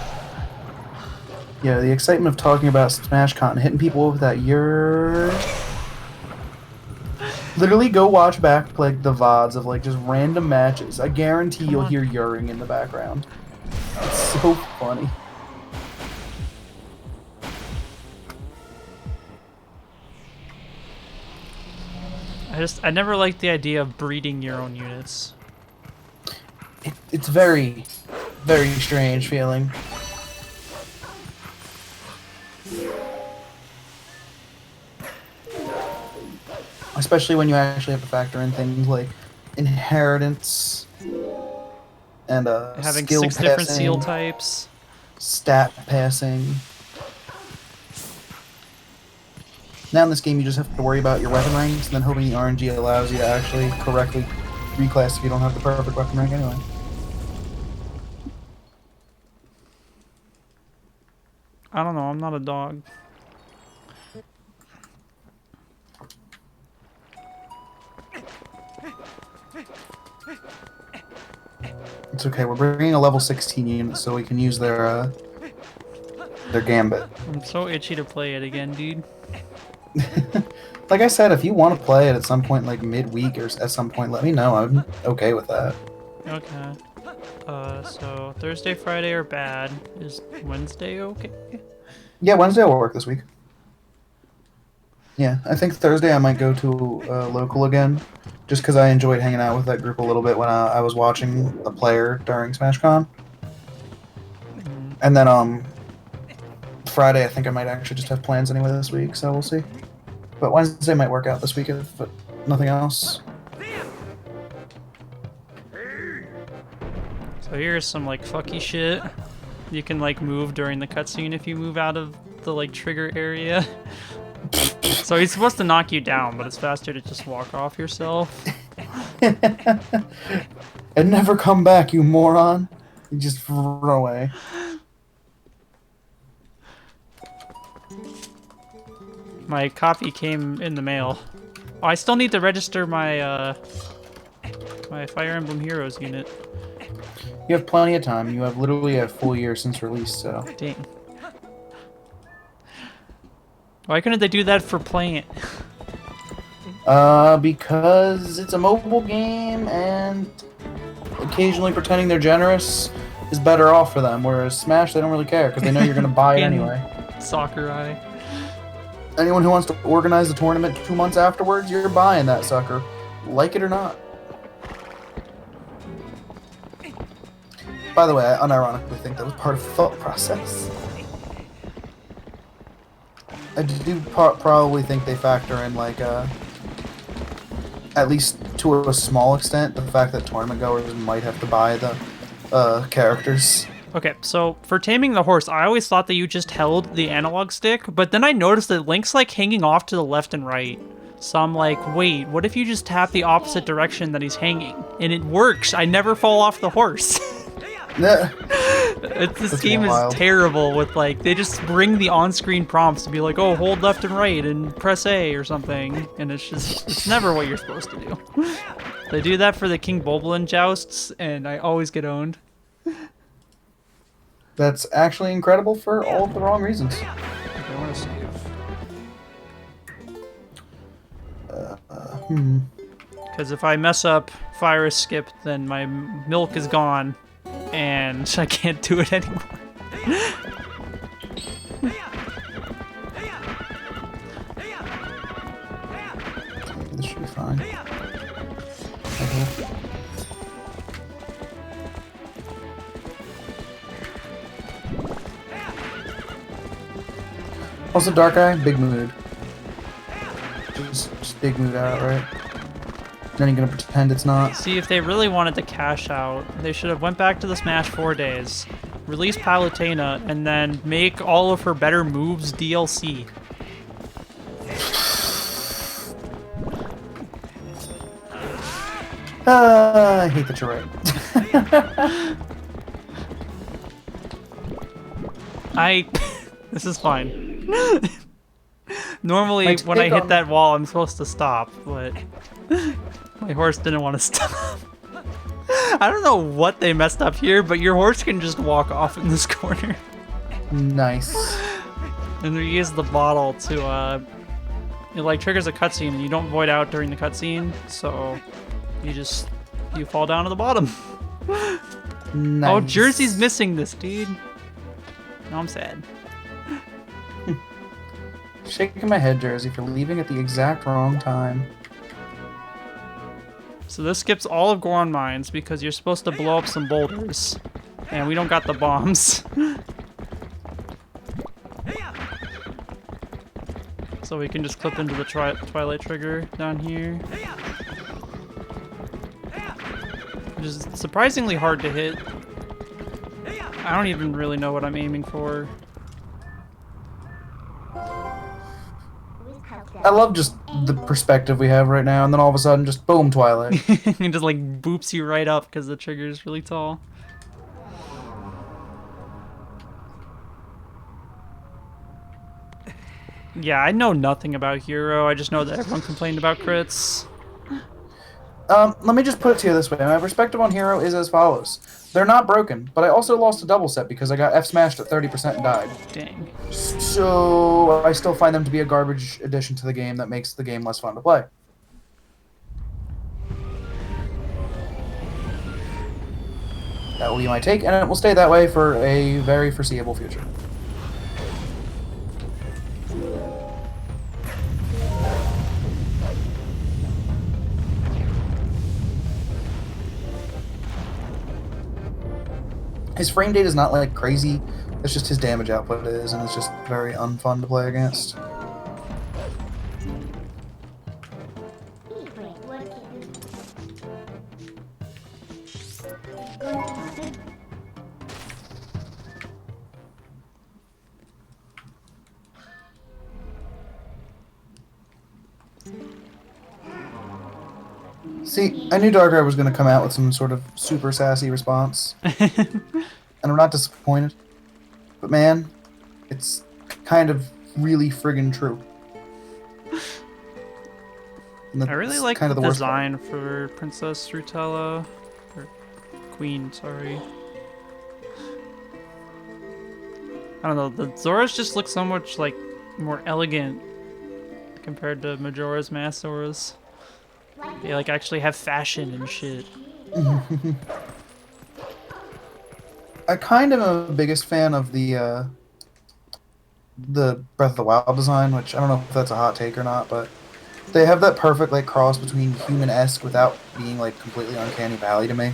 Yeah, the excitement of talking about SmashCon and hitting people with that you're literally go watch back like the VODs of like just random matches. I guarantee you'll hear yurring in the background. It's so funny. I never liked the idea of breeding your own units. It's very, very strange feeling. Especially when you actually have to factor in things like inheritance and Having skill 6 different passing, seal types. stat passing. Now in this game, you just have to worry about your weapon ranks and then hoping the RNG allows you to actually correctly reclass if you don't have the perfect weapon rank anyway. I don't know, I'm not a dog. It's okay, we're bringing a level 16 unit so we can use their gambit. I'm so itchy to play it again, dude. Like I said, if you want to play it at some point, like midweek or at some point, let me know. I'm okay with that. Okay. So Thursday, Friday are bad. Is Wednesday okay? Yeah, Wednesday will work this week. Yeah, I think Thursday I might go to local again, just because I enjoyed hanging out with that group a little bit when I was watching the player during SmashCon. And then Friday I think I might actually just have plans anyway this week, so we'll see. But Wednesday might work out this week, but nothing else. So here's some like fucky shit. You can like move during the cutscene if you move out of the like trigger area. So he's supposed to knock you down, but it's faster to just walk off yourself. And never come back, you moron. You just run away. My copy came in the mail. Oh, I still need to register my my Fire Emblem Heroes unit. You have plenty of time. You have literally a full year since release, so. Dang. Why couldn't they do that for Plant? Because it's a mobile game and occasionally pretending they're generous is better off for them, whereas Smash, they don't really care because they know you're going to buy it anyway. Sakurai. Anyone who wants to organize the tournament 2 months afterwards, you're buying that sucker, like it or not. By the way, I unironically think that was part of the thought process. I do probably think they factor in, like, at least to a small extent, the fact that tournament goers might have to buy the characters. Okay, so for taming the horse, I always thought that you just held the analog stick, but then I noticed that Link's like hanging off to the left and right. So I'm like, wait, what if you just tap the opposite direction that he's hanging? And it works. I never fall off the horse. This game is terrible with like, they just bring the on-screen prompts to be like, oh, hold left and right and press A or something. And it's just, it's never what you're supposed to do. They do that for the King Bulblin jousts and I always get owned. That's actually incredible for all of the wrong reasons. I want to save. Because if I mess up Fire Skip, then my milk is gone, and I can't do it anymore. This should be fine. Okay. Also, Dark Eye, big mood. Just big mood outright. Then you're gonna pretend it's not. See, if they really wanted to cash out, they should have went back to the Smash 4 days, release Palutena, and then make all of her better moves DLC. I hate that you're right. This is fine. Normally, Like, when I hit that wall, I'm supposed to stop, but my horse didn't want to stop. I don't know what they messed up here, but your horse can just walk off in this corner. Nice. And we use the bottle to, it like triggers a cutscene, and you don't void out during the cutscene, so you fall down to the bottom. Nice. Oh, Jersey's missing this, dude. Now I'm sad. Shaking my head, Jersey, for leaving at the exact wrong time. So this skips all of Goron Mines because you're supposed to blow up some boulders. And we don't got the bombs. So we can just clip into the Twilight trigger down here. Which is surprisingly hard to hit. I don't even really know what I'm aiming for. I love just the perspective we have right now, and then all of a sudden, just boom, Twilight. It just like boops you right up because the trigger is really tall. Yeah, I know nothing about Hero. I just know that everyone complained about crits. Let me just put it to you this way. My perspective on Hero is as follows. They're not broken, but I also lost a double set because I got F-smashed at 30% and died. Dang. So I still find them to be a garbage addition to the game that makes the game less fun to play. That will be my take, and it will stay that way for a very foreseeable future. His frame rate is not like crazy, it's just his damage output is, and it's just very unfun to play against. See, I knew Darkrai was going to come out with some sort of super sassy response. And I'm not disappointed. But man, it's kind of really friggin' true. I really like the design for Princess Rutella. Or Queen, sorry. I don't know, the Zoras just look so much like more elegant compared to Majora's Mask Zoras. They like actually have fashion and shit. I kind of am a biggest fan of the Breath of the Wild design, which I don't know if that's a hot take or not, but they have that perfect like cross between human-esque without being like completely uncanny valley to me.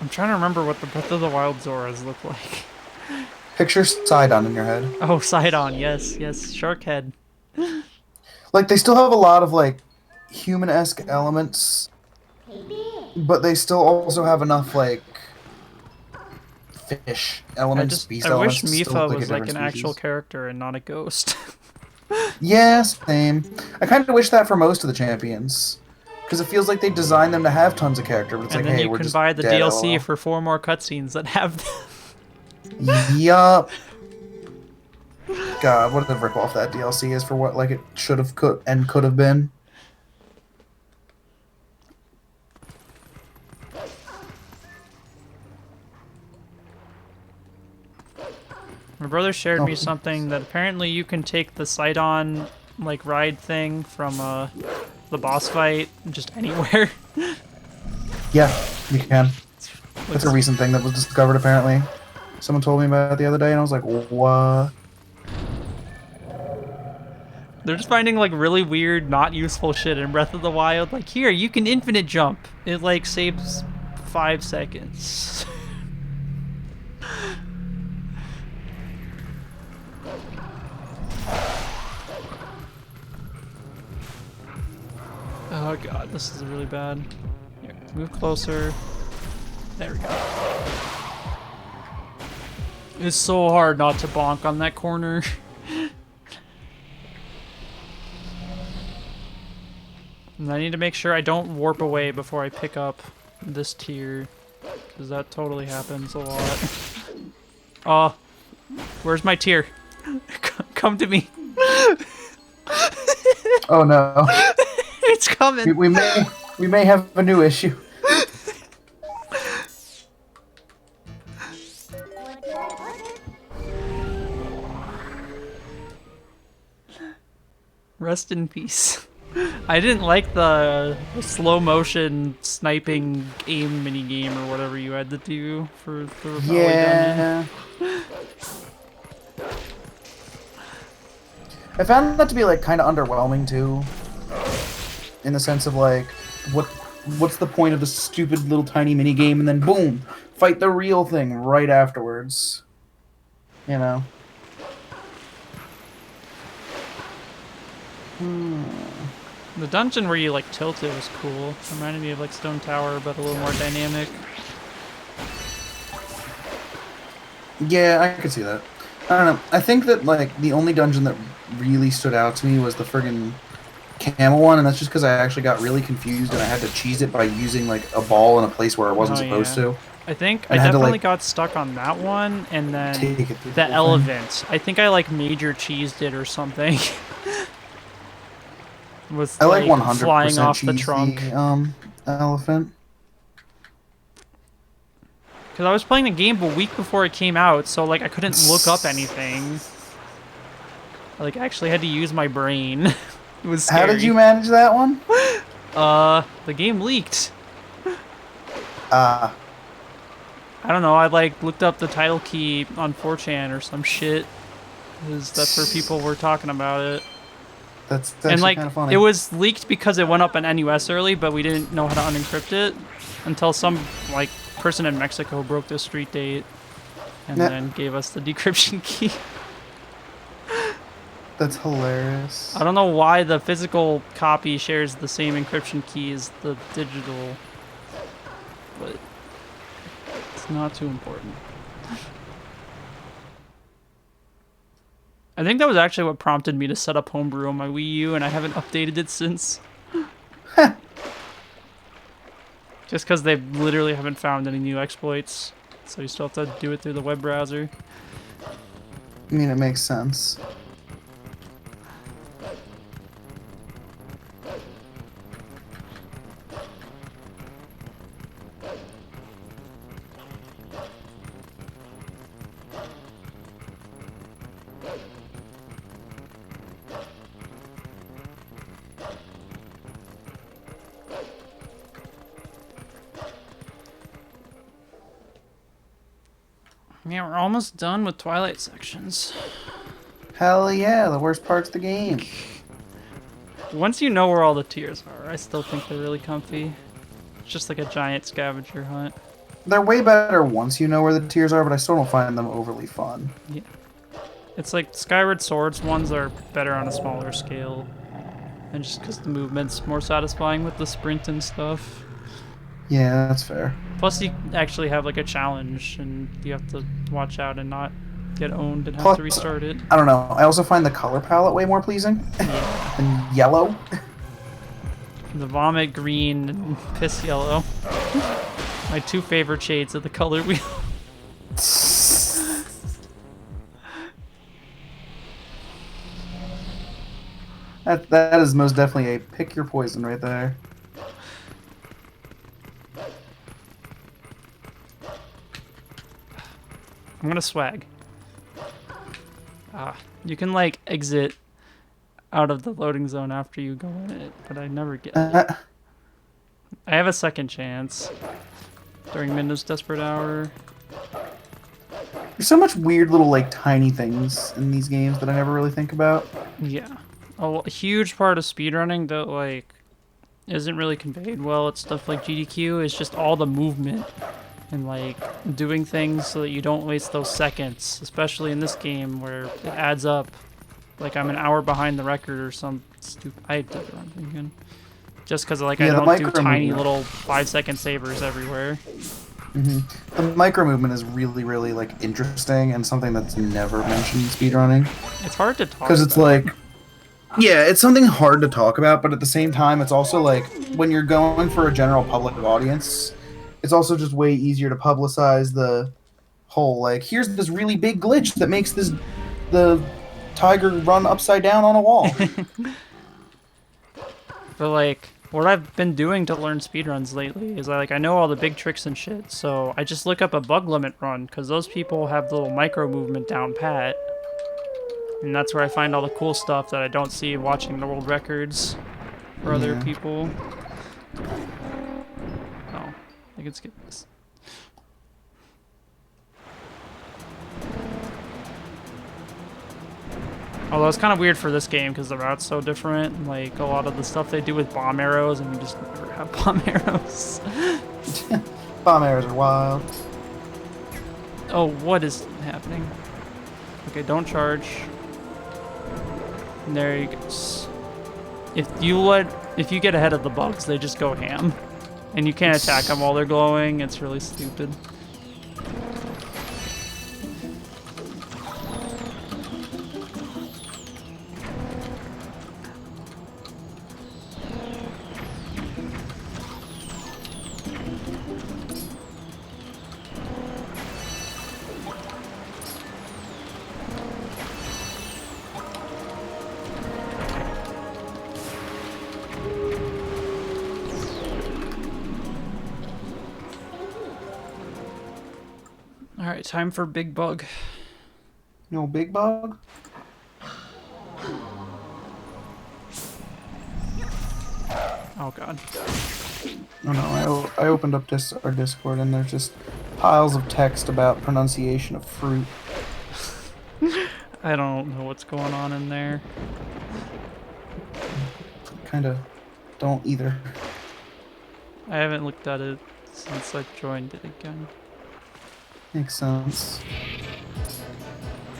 I'm trying to remember what the Breath of the Wild Zoras look like. Picture Sidon in your head. Oh, Sidon, yes, yes, Shark Head. Like, they still have a lot of, like, human-esque elements, but they still also have enough, like, fish elements, beast I elements. wish to still Mifa look was a like an different actual species. character and not a ghost. Yeah, same. I kind of wish that for most of the champions. Because it feels like they designed them to have tons of character, but it's And like, then hey, you we're can just buy the dead, DLC LOL. for 4 more cutscenes that have them. Yup. God, what a ripoff that DLC is for what like it should have could have been. My brother shared Oh. me something that apparently you can take the Sidon like ride thing from the boss fight just anywhere. Yeah, you can. That's a recent thing that was discovered apparently. Someone told me about it the other day and I was like, what? They're just finding like really weird, not useful shit in Breath of the Wild. Like here, you can infinite jump. It like saves 5 seconds. Oh god, this is really bad. Here, move closer. There we go. It's so hard not to bonk on that corner. And I need to make sure I don't warp away before I pick up this tier, because that totally happens a lot. Oh, where's my tier? Come to me. Oh no. It's coming. we may have a new issue. Rest in peace. I didn't like the slow motion sniping aim mini game or whatever you had to do for the Valley Dungeon. Yeah. I found that to be like kind of underwhelming too, in the sense of like, what's the point of the stupid little tiny mini game and then boom, fight the real thing right afterwards, you know? The dungeon where you like tilt it was cool. Reminded me of like Stone Tower, but a little more dynamic. Yeah, I could see that. I don't know. I think that like the only dungeon that really stood out to me was the friggin' camel one, and that's just because I actually got really confused and I had to cheese it by using like a ball in a place where I wasn't supposed to. I think And I I had to, definitely like, got stuck on that one, and then Take it through the whole thing. elephant. I think I like major cheesed it or something. Was I like 100% flying off the cheese trunk. the elephant. Because I was playing the game a week before it came out, so like I couldn't look up anything. I like actually had to use my brain. It was scary. How did you manage that one? The game leaked. I don't know. I like looked up the title key on 4chan or some shit. Because that's where people were talking about it. That's And actually like, kind of funny. it was leaked because it went up in NUS early, but we didn't know how to unencrypt it until some like person in Mexico broke the street date and then gave us the decryption key. That's hilarious. I don't know why the physical copy shares the same encryption key as the digital, but it's not too important. I think that was actually what prompted me to set up Homebrew on my Wii U, and I haven't updated it since. Just because they literally haven't found any new exploits, so you still have to do it through the web browser. I mean, it makes sense. Yeah, we're almost done with Twilight sections. Hell yeah, the worst parts of the game. Once you know where all the tiers are, I still think they're really comfy. It's just like a giant scavenger hunt. They're way better once you know where the tiers are, but I still don't find them overly fun. Yeah. It's like Skyward Sword's ones are better on a smaller scale. And just because the movement's more satisfying with the sprint and stuff. Yeah, that's fair. Plus, you actually have like a challenge, and you have to watch out and not get owned and have Plus, to restart it. I don't know. I also find the color palette way more pleasing than yellow. The vomit green and piss yellow. My two favorite shades of the color wheel. That is most definitely a pick your poison right there. I'm gonna swag. You can like exit out of the loading zone after you go in it, but I never get it. I have a second chance during Mindo's Desperate Hour. There's so much weird little like tiny things in these games that I never really think about. Yeah. A huge part of speedrunning that like isn't really conveyed well at stuff like GDQ is just all the movement and like doing things so that you don't waste those seconds, especially in this game where it adds up. Like I'm an hour behind the record or some stupid. I did it wrong again. Just because like I don't do tiny little 5-second savers everywhere. The micro movement is really, really like interesting and something that's never mentioned in speedrunning. It's hard to talk about. Because it's like, yeah, it's something hard to talk about, but at the same time, it's also like when you're going for a general public audience, it's also just way easier to publicize the whole like, here's this really big glitch that makes the tiger run upside down on a wall. But like, what I've been doing to learn speedruns lately is I know all the big tricks and shit, so I just look up a bug limit run, because those people have the little micro movement down pat. And that's where I find all the cool stuff that I don't see watching the world records for other people. Oh, I can skip this. Although it's kind of weird for this game because the route's so different. Like a lot of the stuff they do with bomb arrows, and we just never have bomb arrows. Bomb arrows are wild. Oh, what is happening? Okay, don't charge. And there he goes. If you get ahead of the bugs, they just go ham, and you can't attack them while they're glowing. It's really stupid. Alright, time for Big Bug. No big bug? Oh god. Oh no, I opened up our Discord and there's just piles of text about pronunciation of fruit. I don't know what's going on in there. Kinda don't either. I haven't looked at it since I joined it again. Makes sense.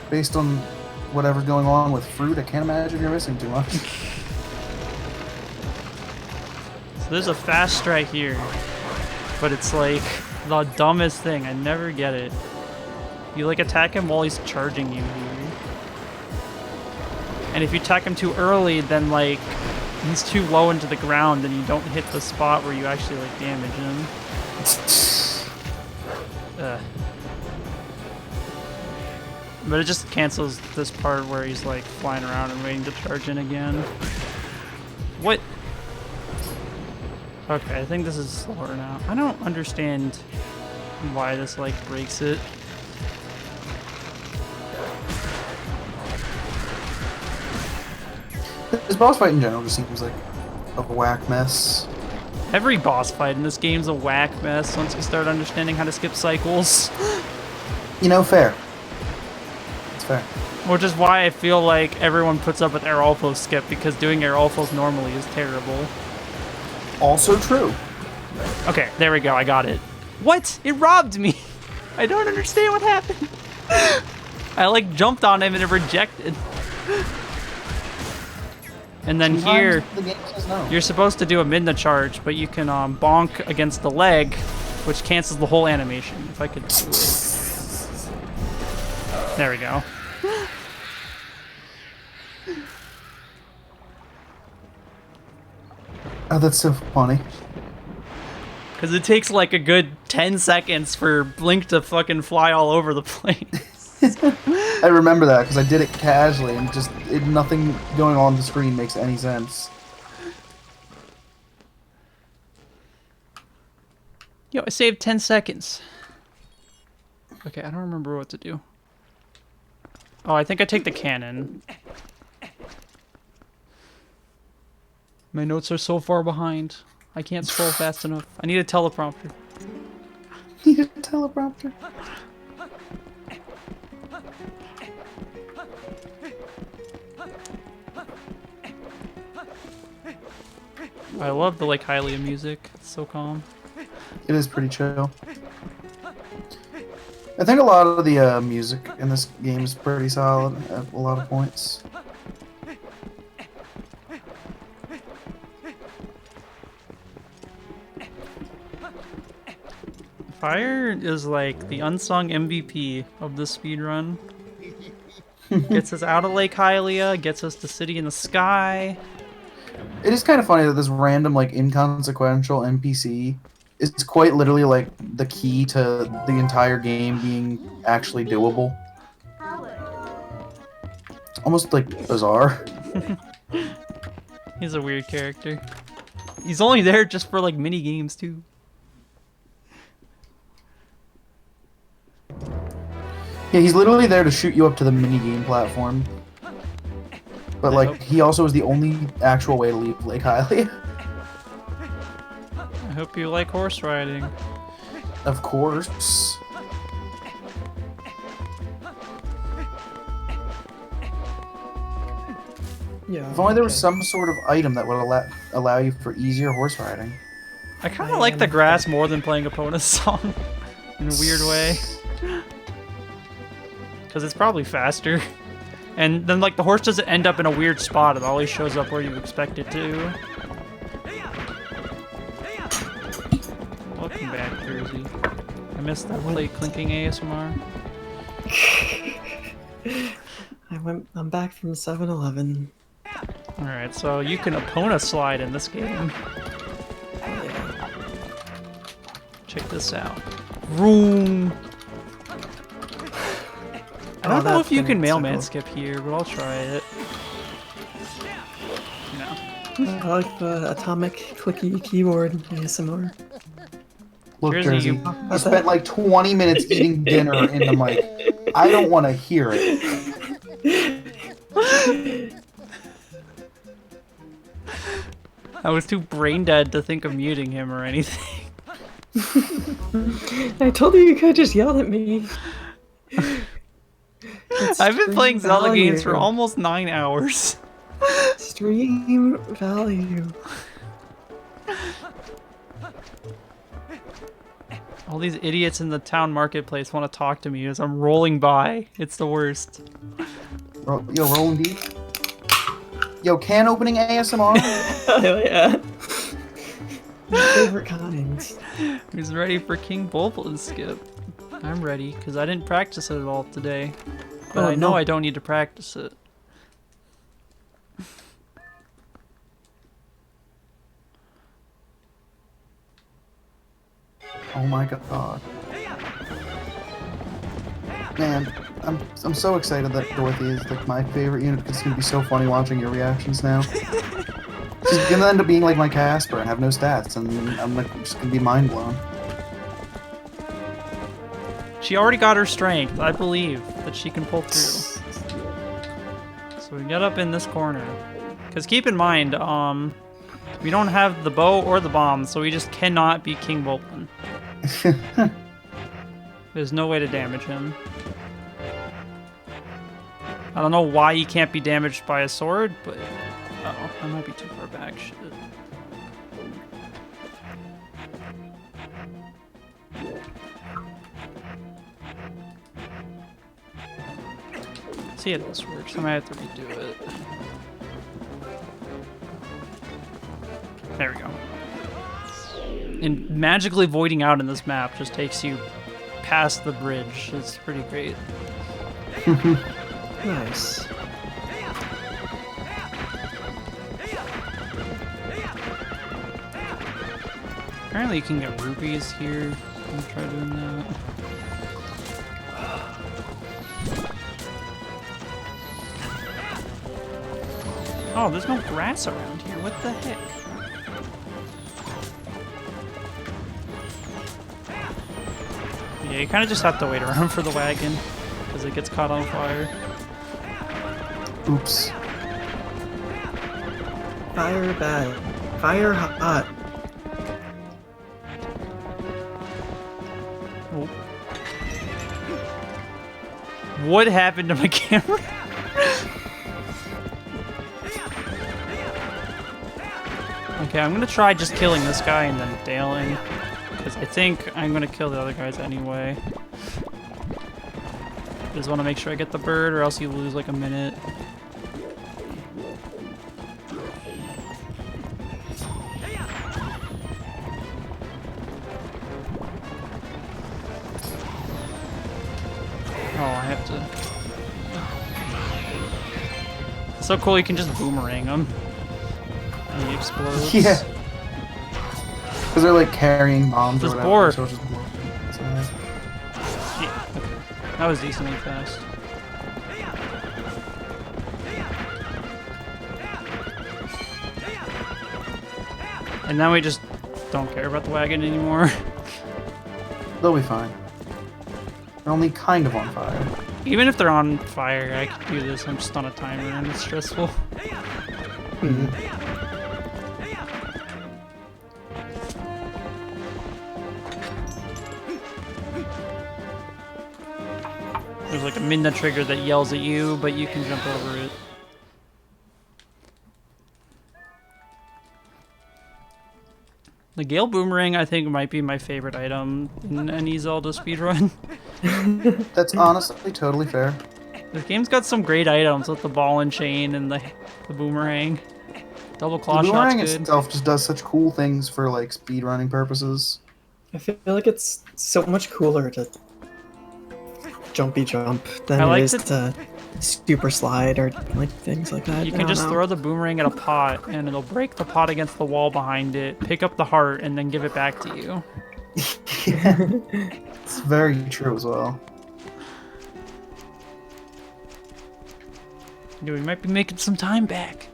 Based on whatever's going on with fruit, I can't imagine you're missing too much. So there's a fast right here, but it's like the dumbest thing. I never get it. You like attack him while he's charging you here. And if you attack him too early, then like he's too low into the ground and you don't hit the spot where you actually like damage him. But it just cancels this part where he's like flying around and waiting to charge in again. What? Okay, I think this is slower now. I don't understand why this like breaks it. This boss fight in general just seems like a whack mess. Every boss fight in this game's a whack mess once you start understanding how to skip cycles. You know, fair. It's fair. Which is why I feel like everyone puts up with Air Alpha skip, because doing Air Alphas normally is terrible. Also true. Okay, there we go, I got it. What? It robbed me! I don't understand what happened. I like jumped on him and it rejected. And then Sometimes here, the game says no. you're supposed to do a midna charge, but you can bonk against the leg, which cancels the whole animation. If I could do it. There we go. Oh, that's so funny. Because it takes like a good 10 seconds for Blink to fucking fly all over the place. I remember that because I did it casually and just nothing going on the screen makes any sense. Yo, I saved 10 seconds. Okay, I don't remember what to do. Oh, I think I take the cannon. My notes are so far behind. I can't scroll fast enough. I need a teleprompter. Need a teleprompter. I love the like Hylia music. It's so calm. It is pretty chill. I think a lot of the music in this game is pretty solid at a lot of points. Fire is like the unsung MVP of this speedrun. Gets us out of Lake Hylia, gets us to City in the Sky. It is kind of funny that this random, like, inconsequential NPC is quite literally, like, the key to the entire game being actually doable. Almost, like, bizarre. He's a weird character. He's only there just for like mini games too. Yeah, he's literally there to shoot you up to the minigame platform. But, like, he also is the only actual way to leave Lake Hylia. I hope you like horse riding. Of course. Yeah. If only there was some sort of item that would allow you for easier horse riding. I kind of like the grass more than playing Epona's song in a weird way. Because it's probably faster. And then like the horse doesn't end up in a weird spot. It always shows up where you expect it to. Welcome back, Jersey. I missed that plate clinking ASMR. I'm back from 7-Eleven. Alright, so you can Epona slide in this game. Yeah. Check this out. Vroom! I don't know if you can mailman skip here, but I'll try it. No. I like the atomic clicky keyboard ASMR. Look, Jersey, Jersey, you- you spent like 20 minutes eating dinner in the mic. I don't want to hear it. I was too brain dead to think of muting him or anything. I told you could just yell at me. I've been playing Zelda games for value. almost 9 hours. Stream value. All these idiots in the town marketplace want to talk to me as I'm rolling by. It's the worst. Yo, rolling deep. Yo, can opening ASMR? Hell yeah. My favorite kinds. Who's ready for King Bulbul skip? I'm ready, because I didn't practice it at all today. But Oh, I know no. I don't need to practice it. Oh my god. Man, I'm so excited that Dorothy is like my favorite unit because it's gonna be so funny watching your reactions now. She's gonna end up being like my Casper and have no stats, and I'm like just gonna be mind blown. She already got her strength. I believe that she can pull through. So we get up in this corner. Because keep in mind, we don't have the bow or the bomb, so we just cannot be King Bulbul. There's no way to damage him. I don't know why he can't be damaged by a sword, but... Uh-oh, I might be too far back. Shit. See if this works. I might have to redo it. There we go. And magically voiding out in this map just takes you past the bridge. It's pretty great. Nice. Apparently you can get rupees here. I'll try doing that. Oh, there's no grass around here. What the heck? Yeah, you kind of just have to wait around for the wagon because it gets caught on fire. Oops. Fire bad. Fire hot. Oh. What happened to my camera? Okay, I'm gonna try just killing this guy and then dailing. Because I think I'm gonna kill the other guys anyway. Just want to make sure I get the bird, or else you lose like a minute. Oh, I have to. It's so cool, you can just boomerang them. And he explodes. Yeah. Because they're like carrying bombs This or boar. whatever. So it's just so, Yeah, okay. That was decently fast. And now we just don't care about the wagon anymore. they'll be fine. They're only kind of on fire. Even if they're on fire, I could do this. I'm just on a timer and it's stressful. There's like a midnight trigger that yells at you, but you can jump over it. The Gale Boomerang, I think, might be my favorite item in any Zelda speedrun. That's honestly totally fair. This game's got some great items with the ball and chain and the boomerang. Double claw The shot's boomerang good. itself just does such cool things for like speedrunning purposes. I feel like it's so much cooler to jumpy jump than I it like is to- to super slide or like things like that. You I can don't just know. throw the boomerang at a pot and it'll break the pot against the wall behind it, pick up the heart, and then give it back to you. Yeah. It's very true as well. Dude, we might be making some time back.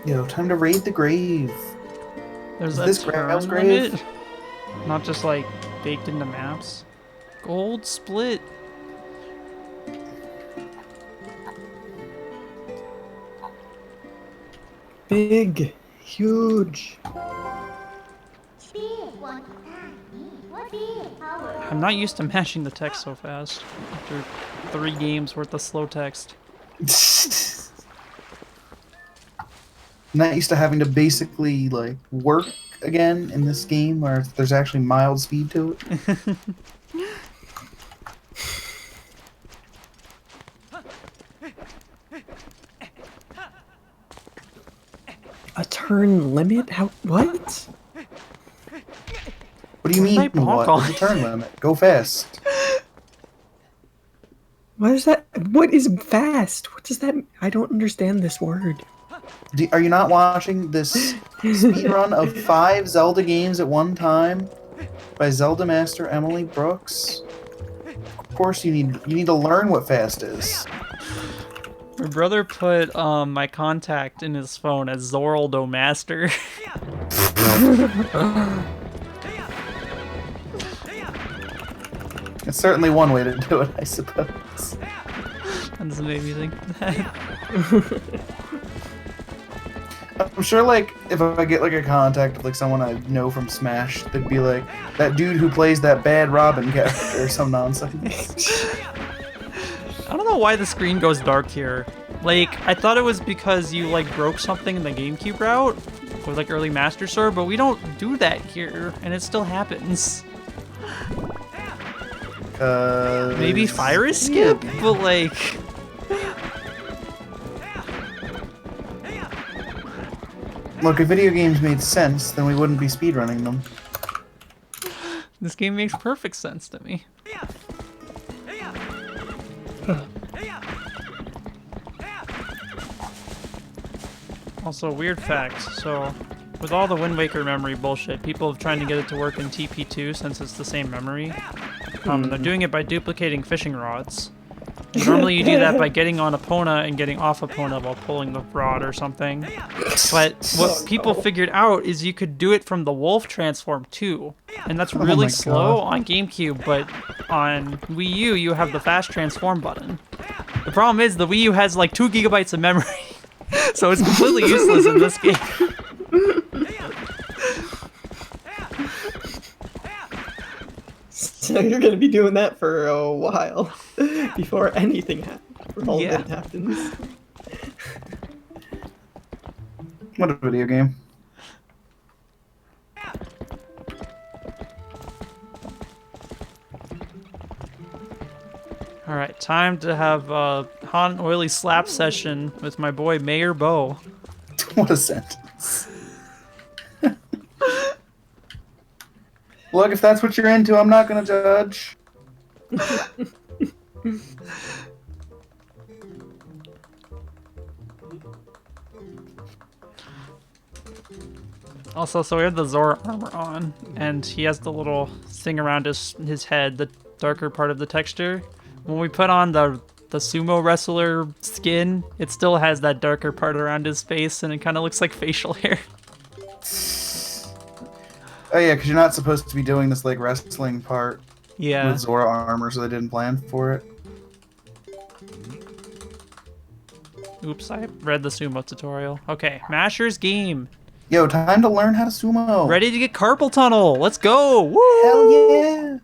Yo, time to raid the grave. There's Is a this turn Grail's grave? limit, not just like baked into maps. Gold split. Big, huge. I'm not used to mashing the text so fast after 3 games worth of slow text. I'm not used to having to basically like work again in this game where there's actually mild speed to it. A turn limit? How? What? What do you mean? What did I bonk What? on? What's the turn limit? Go fast. What is that? What is fast? What does that? I don't understand this word. Are you not watching this speedrun of 5 Zelda games at one time by Zelda master Emily Brooks? Of course, you need to learn what fast is. My brother put my contact in his phone as Zoraldo Master. It's certainly one way to do it, I suppose. That doesn't make me think of that. I'm sure, like, if I get like a contact with like someone I know from Smash, they'd be like, that dude who plays that bad Robin character or some nonsense. I don't know why the screen goes dark here. Like, I thought it was because you like broke something in the GameCube route with like early Master Sword, but we don't do that here, and it still happens. Maybe fire escape, but like. Look, if video games made sense, then we wouldn't be speedrunning them. This game makes perfect sense to me. Also, weird fact, so with all the Wind Waker memory bullshit, people have tried to get it to work in TP2 since it's the same memory. They're doing it by duplicating fishing rods. And normally you do that by getting on Epona and getting off Epona while pulling the rod or something. But what people figured out is you could do it from the wolf transform too. And that's really slow on GameCube, but on Wii U you have the fast transform button. The problem is the Wii U has like 2 gigabytes of memory. So it's completely useless in this game. So you're gonna be doing that for a while before anything happens. What a video game. Alright, time to have a hot and oily slap session with my boy Mayor Bo. What a sentence. Look, if that's what you're into, I'm not gonna judge. Also, so we have the Zora armor on, and he has the little thing around his head, the darker part of the texture. When we put on the sumo wrestler skin, it still has that darker part around his face, and it kind of looks like facial hair. Oh yeah, because you're not supposed to be doing this like wrestling part with Zora armor, so they didn't plan for it. Oops, I read the sumo tutorial. Okay, Masher's game. Yo, time to learn how to sumo. Ready to get carpal tunnel. Let's go. Woo! Hell yeah!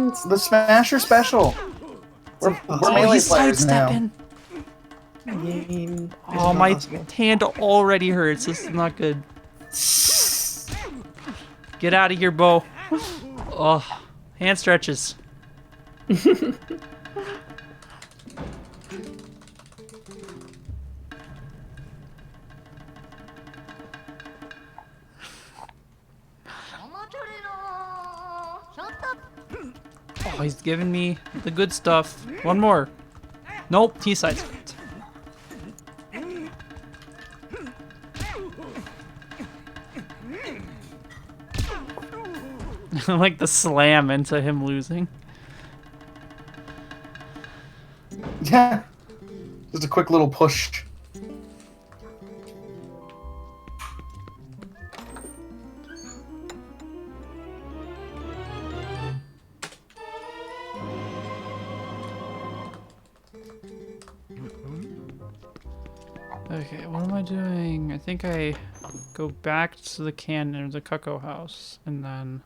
It's the Smasher special. We're melee he's players now. sidestepping. Game. Oh, my hand already hurts. This is not good. Get out of here, Bo. Oh, hand stretches. Oh, he's giving me the good stuff. One more. Nope, he sidestepped. I like the slam into him losing. Yeah. Just a quick little push. Okay, what am I doing? I think I go back to the cannon, the Cuckoo house, and then...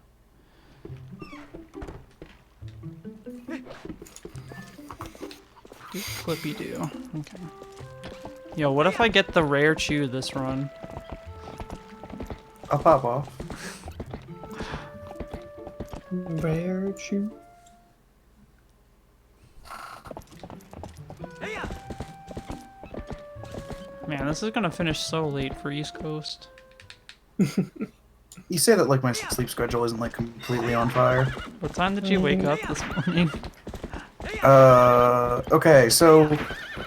Do Clippy do. Okay. Yo, what if I get the rare chew this run? I'll pop off. Rare chew. Man, this is gonna finish so late for East Coast. You say that like my sleep schedule isn't like completely on fire. What time did you wake up this morning? Okay, so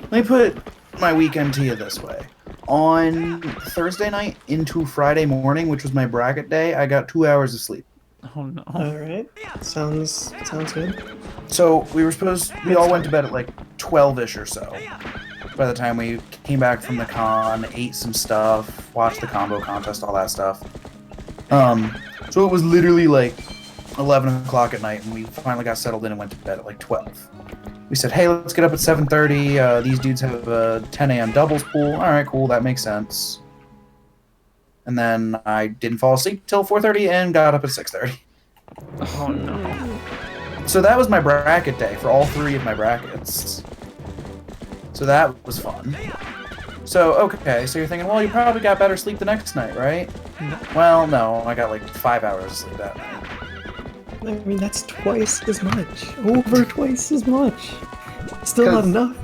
let me put my weekend to you this way. On Thursday night into Friday morning, which was my bracket day, I got 2 hours of sleep. Oh no. Alright. Sounds good. So we all went to bed at like 12-ish or so. By the time we came back from the con, ate some stuff, watched the combo contest, all that stuff. So it was literally like 11 o'clock at night, and we finally got settled in and went to bed at like 12. We said, hey, let's get up at 7:30. These dudes have a 10 a.m. doubles pool. All right, cool, that makes sense. And then I didn't fall asleep till 4:30 and got up at 6:30. Oh no. So that was my bracket day for all 3 of my brackets. So that was fun. So, okay, so you're thinking, well, you probably got better sleep the next night, right? No. Well, no, I got like 5 hours of sleep that night. I mean, that's twice as much. Over twice as much. Still not enough.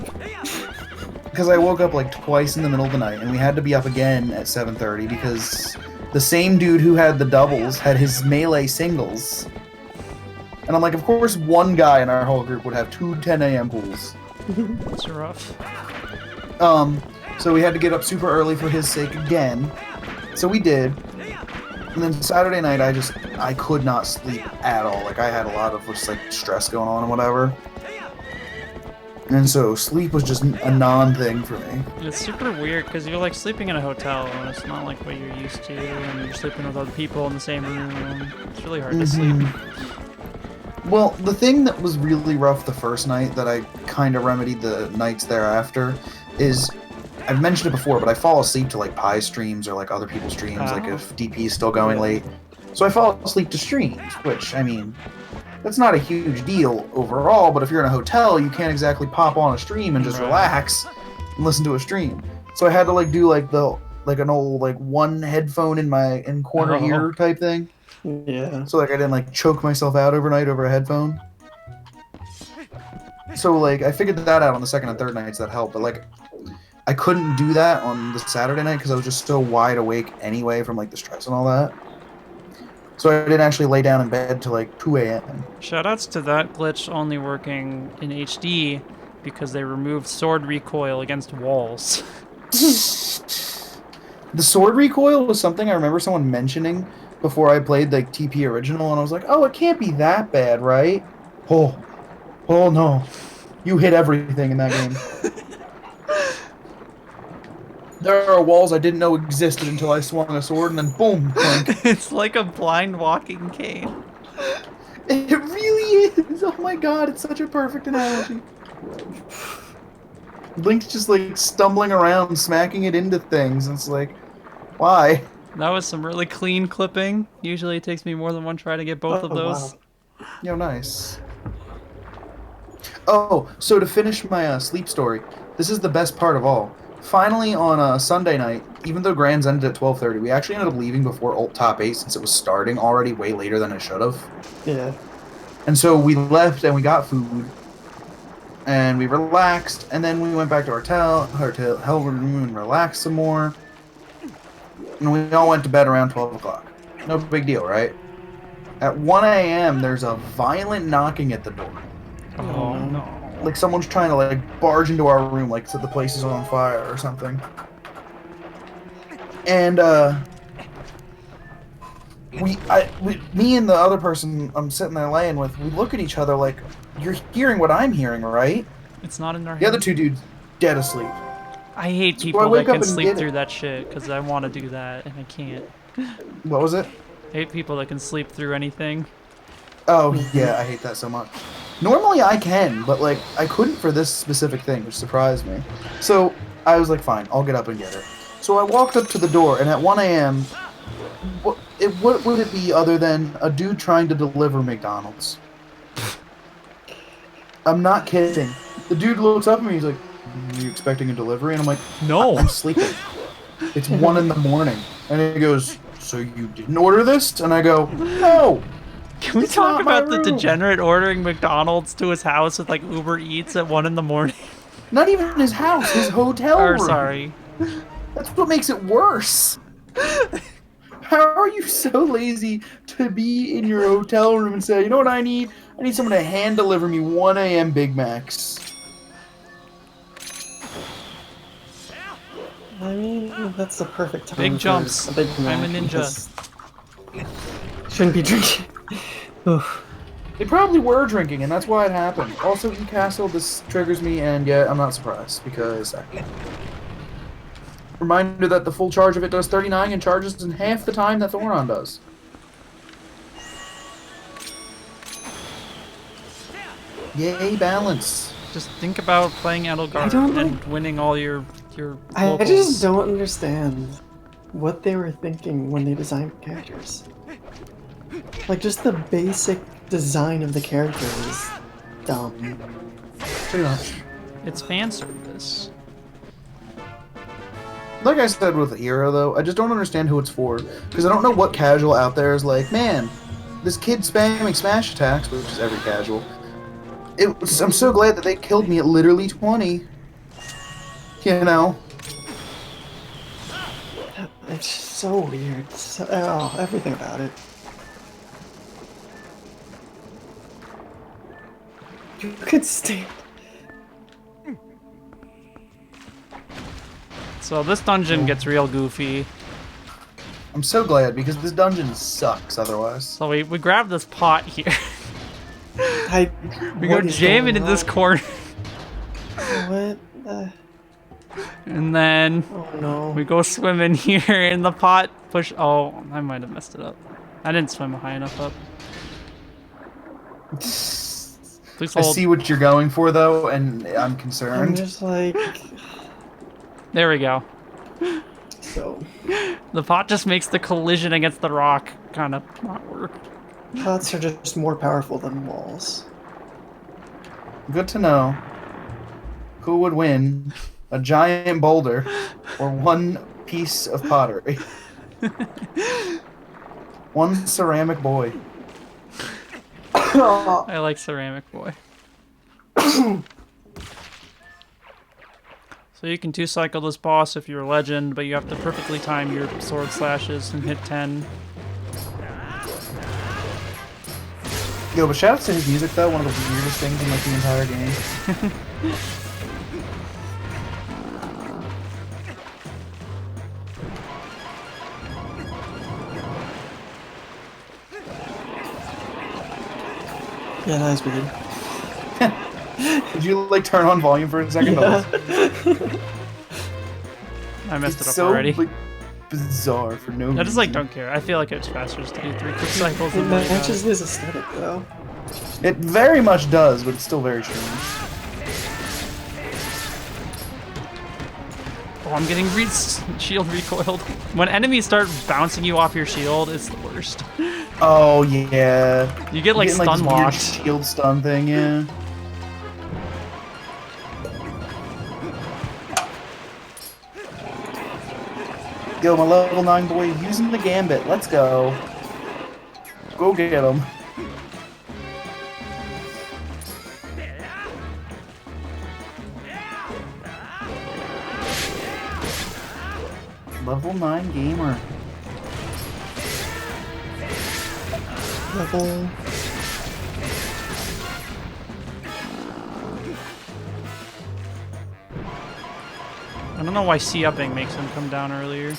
Because I woke up like twice in the middle of the night, and we had to be up again at 7:30 because the same dude who had the doubles had his melee singles. And I'm like, of course one guy in our whole group would have 2 10 a.m. pools. That's rough. So we had to get up super early for his sake again. So we did. And then Saturday night, I could not sleep at all. Like, I had a lot of just, like, stress going on and whatever. And so sleep was just a non-thing for me. It's super weird because you're like sleeping in a hotel and it's not like what you're used to, and you're sleeping with other people in the same room. It's really hard to sleep. Well, the thing that was really rough the first night that I kind of remedied the nights thereafter is, I've mentioned it before, but I fall asleep to like Pi streams or like other people's streams, like if DP is still going late. So I fall asleep to streams, which, I mean, that's not a huge deal overall, but if you're in a hotel, you can't exactly pop on a stream and just relax and listen to a stream. So I had to like do like an old like one headphone in corner ear type thing. Yeah. So like I didn't like choke myself out overnight over a headphone. So like I figured that out on the second and third nights, that helped, but like I couldn't do that on the Saturday night because I was just so wide awake anyway from like the stress and all that. So I didn't actually lay down in bed till like 2 a.m. Shoutouts to that glitch only working in HD because they removed sword recoil against walls. The sword recoil was something I remember someone mentioning before I played like TP original, and I was like, oh, it can't be that bad, right? Oh no. You hit everything in that game. There are walls I didn't know existed until I swung a sword, and then boom, clink. It's like a blind walking cane. It really is! Oh my god, it's such a perfect analogy. Link's just like stumbling around, smacking it into things, and it's like, why? That was some really clean clipping. Usually it takes me more than one try to get both of those. Wow. Yo, nice. Oh, so to finish my sleep story, this is the best part of all. Finally, on a Sunday night, even though Grands ended at 12:30, we actually ended up leaving before oot+m++t+w+p+ss since it was starting already way later than it should have. Yeah. And so we left and we got food, and we relaxed, and then we went back to our hotel room and relaxed some more. And we all went to bed around 12 o'clock. No big deal, right? At 1 a.m., there's a violent knocking at the door. Oh no. Like someone's trying to like barge into our room, like so the place is on fire or something. And me and the other person I'm sitting there laying with, we look at each other like, you're hearing what I'm hearing, right? It's not in our The head. other two dudes dead asleep. I hate So people I that wake up can and sleep get it. through that shit because I want to do that and I can't. What was it? I hate people that can sleep through anything. Oh yeah, I hate that so much. Normally I can, but like I couldn't for this specific thing, which surprised me. So I was like, fine, I'll get up and get her. So I walked up to the door, and at 1 a.m., what would it be other than a dude trying to deliver McDonald's? I'm not kidding. The dude looks up at me, he's like, "Are you expecting a delivery?" And I'm like, No. I'm sleeping. It's 1 in the morning. And he goes, "So you didn't order this?" And I go, "No." Can we It's talk not my about the room. degenerate ordering McDonald's to his house with like Uber Eats at 1 in the morning? Not even his house, his hotel Or room. sorry. That's what makes it worse. How are you so lazy to be in your hotel room and say, "You know what I need? I need someone to hand deliver me 1 a.m. Big Macs." I mean, that's the perfect time. Big for jumps. A Big Mac I'm a ninja. because Shouldn't be drinking. Oof. They probably were drinking, and that's why it happened. Also, E-Castle, this triggers me, and yeah, I'm not surprised, because... Reminder that the full charge of it does 39 and charges in half the time that Thoron does. Yay, balance. Just think about playing Edelgard don't and winning all your I locals. just don't understand what they were thinking when they designed characters. Like, just the basic design of the character is dumb. Pretty much. It's fan service. Like I said with the hero, though, I just don't understand who it's for. Because I don't know what casual out there is like, man, this kid spamming smash attacks, which is every casual. I'm so glad that they killed me at literally 20. You know? It's so weird. Everything about it. You could stand. So this dungeon gets real goofy. I'm so glad, because this dungeon sucks otherwise. So we grab this pot here. We go What is jam it going in this on? corner. What? And then Oh no. we go swim in here in the pot. Push. Oh, I might have messed it up. I didn't swim high enough up. Please I hold. see what you're going for, though, and I'm I'm concerned. just like, There we go. so. The pot just makes the collision against the rock kind of not work. Pots are just more powerful than walls. Good to know. Who would win? A giant boulder or one piece of pottery? One ceramic boy. I like ceramic boy. So you can 2-cycle this boss if you're a legend, but you have to perfectly time your sword slashes and hit 10. Yo, but shout out to his music, though. One of the weirdest things in like the entire game. Yeah, that is weird. Did you like turn on volume for a second? Yeah. I messed it It's up so already. like, bizarre for no reason. I just like don't care. I feel like it's faster just to do 3 quick cycles It than really matches does. his aesthetic, though. It very much does, but it's still very strange. Oh, I'm getting shield recoiled. When enemies start bouncing you off your shield, it's the worst. Oh yeah. You get like Getting, stun this weird locked. shield stun thing, yeah. Yo, my level 9 boy using the gambit. Let's go. Go get him. Level 9 gamer. Level. I don't know why C-upping makes him come down earlier.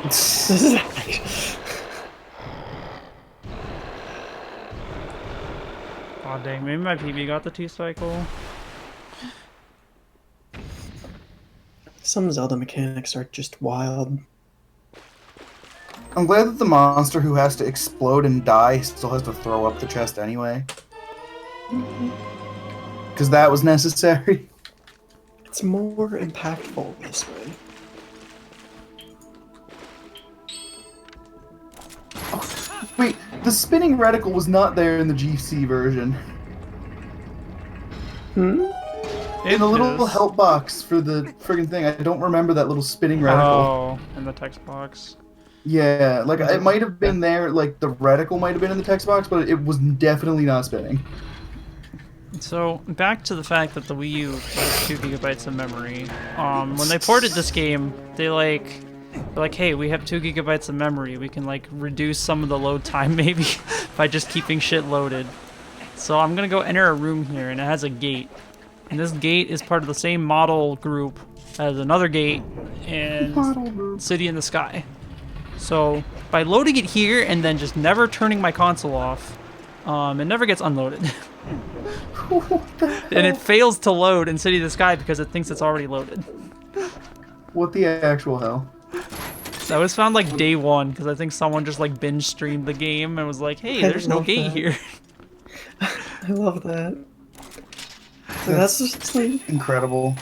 This is Aw dang, maybe my PB got the 2-cycle. Some Zelda mechanics are just wild. I'm glad that the monster who has to explode and die still has to throw up the chest anyway. Because that was necessary. It's more impactful this way. Wait, the spinning reticle was not there in the GC version. In the little is. help box for the friggin' thing, I don't remember that little spinning reticle. Oh, in the text box. Yeah, like it might have been there, like the reticle might have been in the text box, but it was definitely not spinning. So, back to the fact that the Wii U has 2 gigabytes of memory. When they ported this game, they're like, hey, we have 2 gigabytes of memory. We can, like, reduce some of the load time, maybe, by just keeping shit loaded. So I'm gonna go enter a room here, and it has a gate. And this gate is part of the same model group as another gate in City in the Sky. So, by loading it here and then just never turning my console off, it never gets unloaded. And it fails to load in City of the Sky because it thinks it's already loaded. What the actual hell? That was found like day 1 because I think someone just like binge streamed the game and was like, hey, there's no gate here. I love that. So that's just like incredible.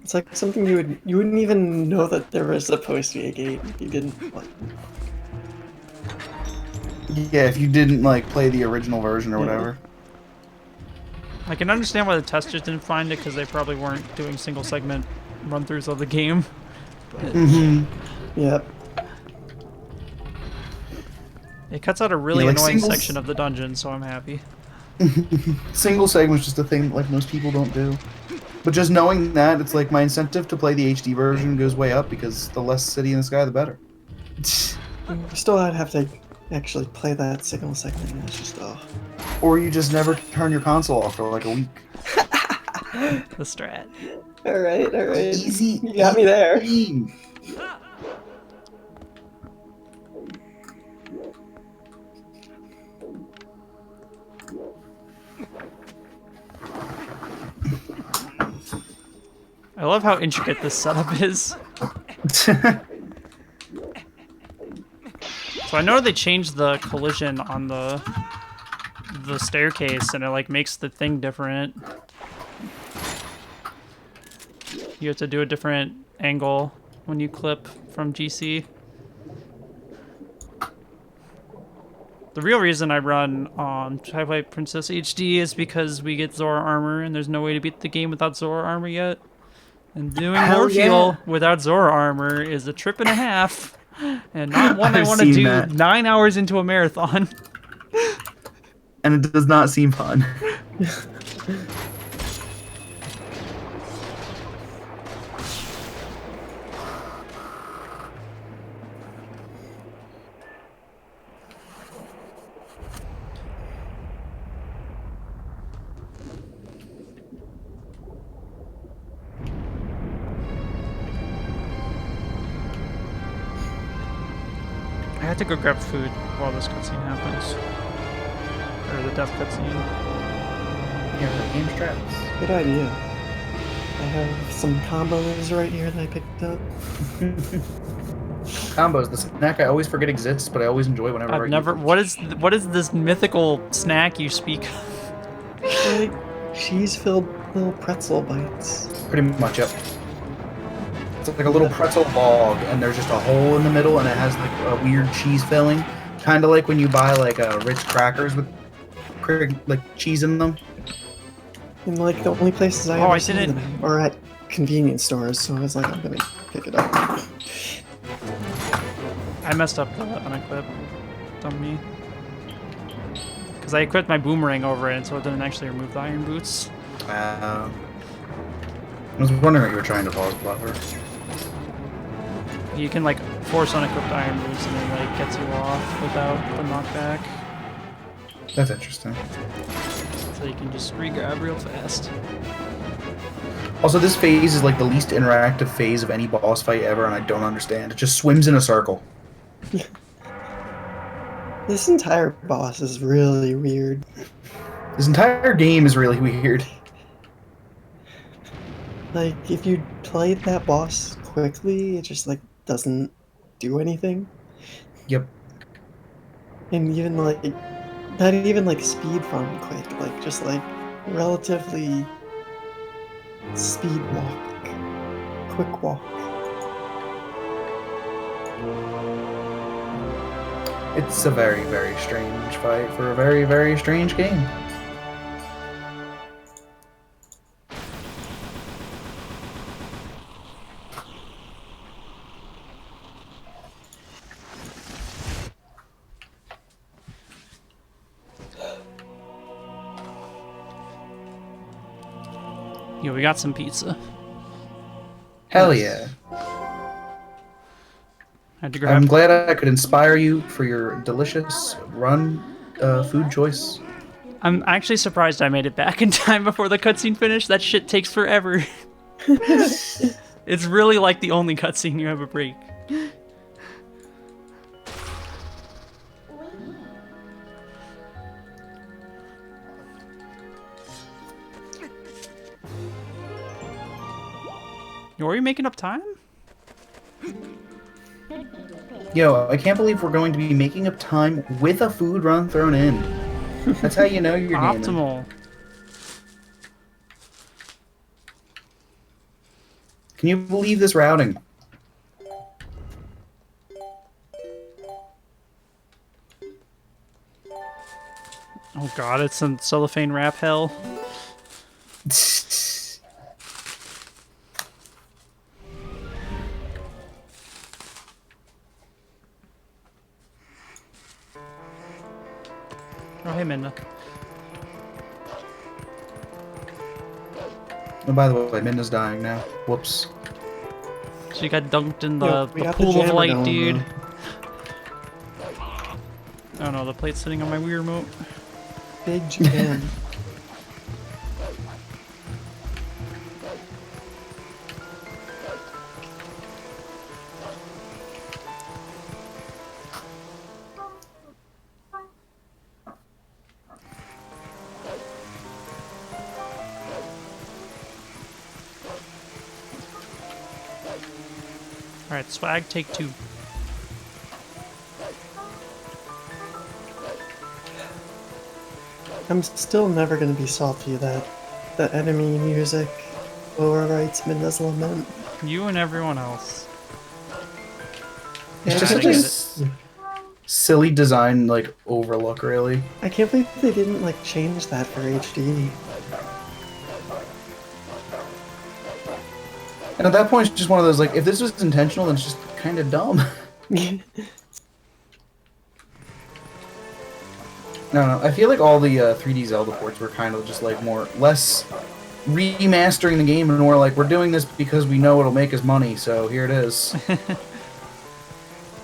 It's like something you wouldn't even know that there was supposed to be a gate if you didn't like. Yeah, if you didn't like play the original version or whatever. I can understand why the testers didn't find it because they probably weren't doing single segment run-throughs of the game. Yep. It cuts out a really like annoying singles... section of the dungeon, so I'm happy. Single segment's just a thing like most people don't do. But just knowing that, it's like my incentive to play the HD version goes way up because the less City in the Sky, the better. You still have to actually play that single segment, and it's just Or you just never turn your console off for like a week. The strat. Alright. Easy. You got me there. I love how intricate this setup is. So I know they changed the collision on the staircase, and it like makes the thing different. You have to do a different angle when you clip from GC. The real reason I run Twilight Princess HD is because we get Zora armor, and there's no way to beat the game without Zora armor yet. And doing Morpheal without Zora armor is a trip and a half, and not one I want to do 9 hours into a marathon. And it does not seem fun. I had to go grab food while this cutscene happens. Or the death cutscene. Yeah, game straps. Good idea. I have some combos right here that I picked up. Combos, the snack I always forget exists, but I always enjoy whenever I I've never. What is this mythical snack you speak of? Like cheese-filled little pretzel bites. Pretty much, yep. It's like a little pretzel log, and there's just a hole in the middle, and it has like a weird cheese filling, kind of like when you buy like Ritz crackers with like cheese in them. And like the only places I see them are at convenience stores, so I was like, I'm gonna pick it up. I messed up the unequip. Dumb me. Because I equipped my boomerang over it, so it didn't actually remove the iron boots. I was wondering what you were trying to pause, Buffer. You can like force unequipped iron boots and it like gets you off without the knockback. That's interesting. So you can just re-grab real fast. Also, this phase is like the least interactive phase of any boss fight ever, and I don't understand. It just swims in a circle. This entire boss is really weird. This entire game is really weird. Like, if you play that boss quickly, it just like doesn't do anything. Yep. And even like, not even like speed run quick, like just like relatively Speed walk. Quick walk. It's a very, very strange fight for a very, very strange game. Yo, we got some pizza. Hell Nice. yeah. Had to grab. I'm glad I could inspire you for your delicious food choice. I'm actually surprised I made it back in time before the cutscene finished. That shit takes forever. It's really like the only cutscene you have a break. Yo, are you making up time? Yo, I can't believe we're going to be making up time with a food run thrown in. That's how you know you're gaming. Optimal. Can you believe this routing? Oh god, it's some cellophane wrap hell. Oh, hey, Minna. Oh, by the way, Minna's dying now. Whoops. She got dunked in Yo, the, we the got the pool of jammer light, going, dude. though. Oh no, the plate's sitting on my Wii remote. Big Japan. Alright, swag, take 2. I'm still never gonna be salty that the enemy music overwrites Midna's Lament. You and everyone else. Yeah, It's I just can't such a believe- silly design, like, overlook, really. I can't believe they didn't like change that for HD. And at that point, it's just one of those, like, if this was intentional, then it's just kind of dumb. I don't know. I feel like all the 3D Zelda ports were kind of just, like, less remastering the game and more like, we're doing this because we know it'll make us money, so here it is.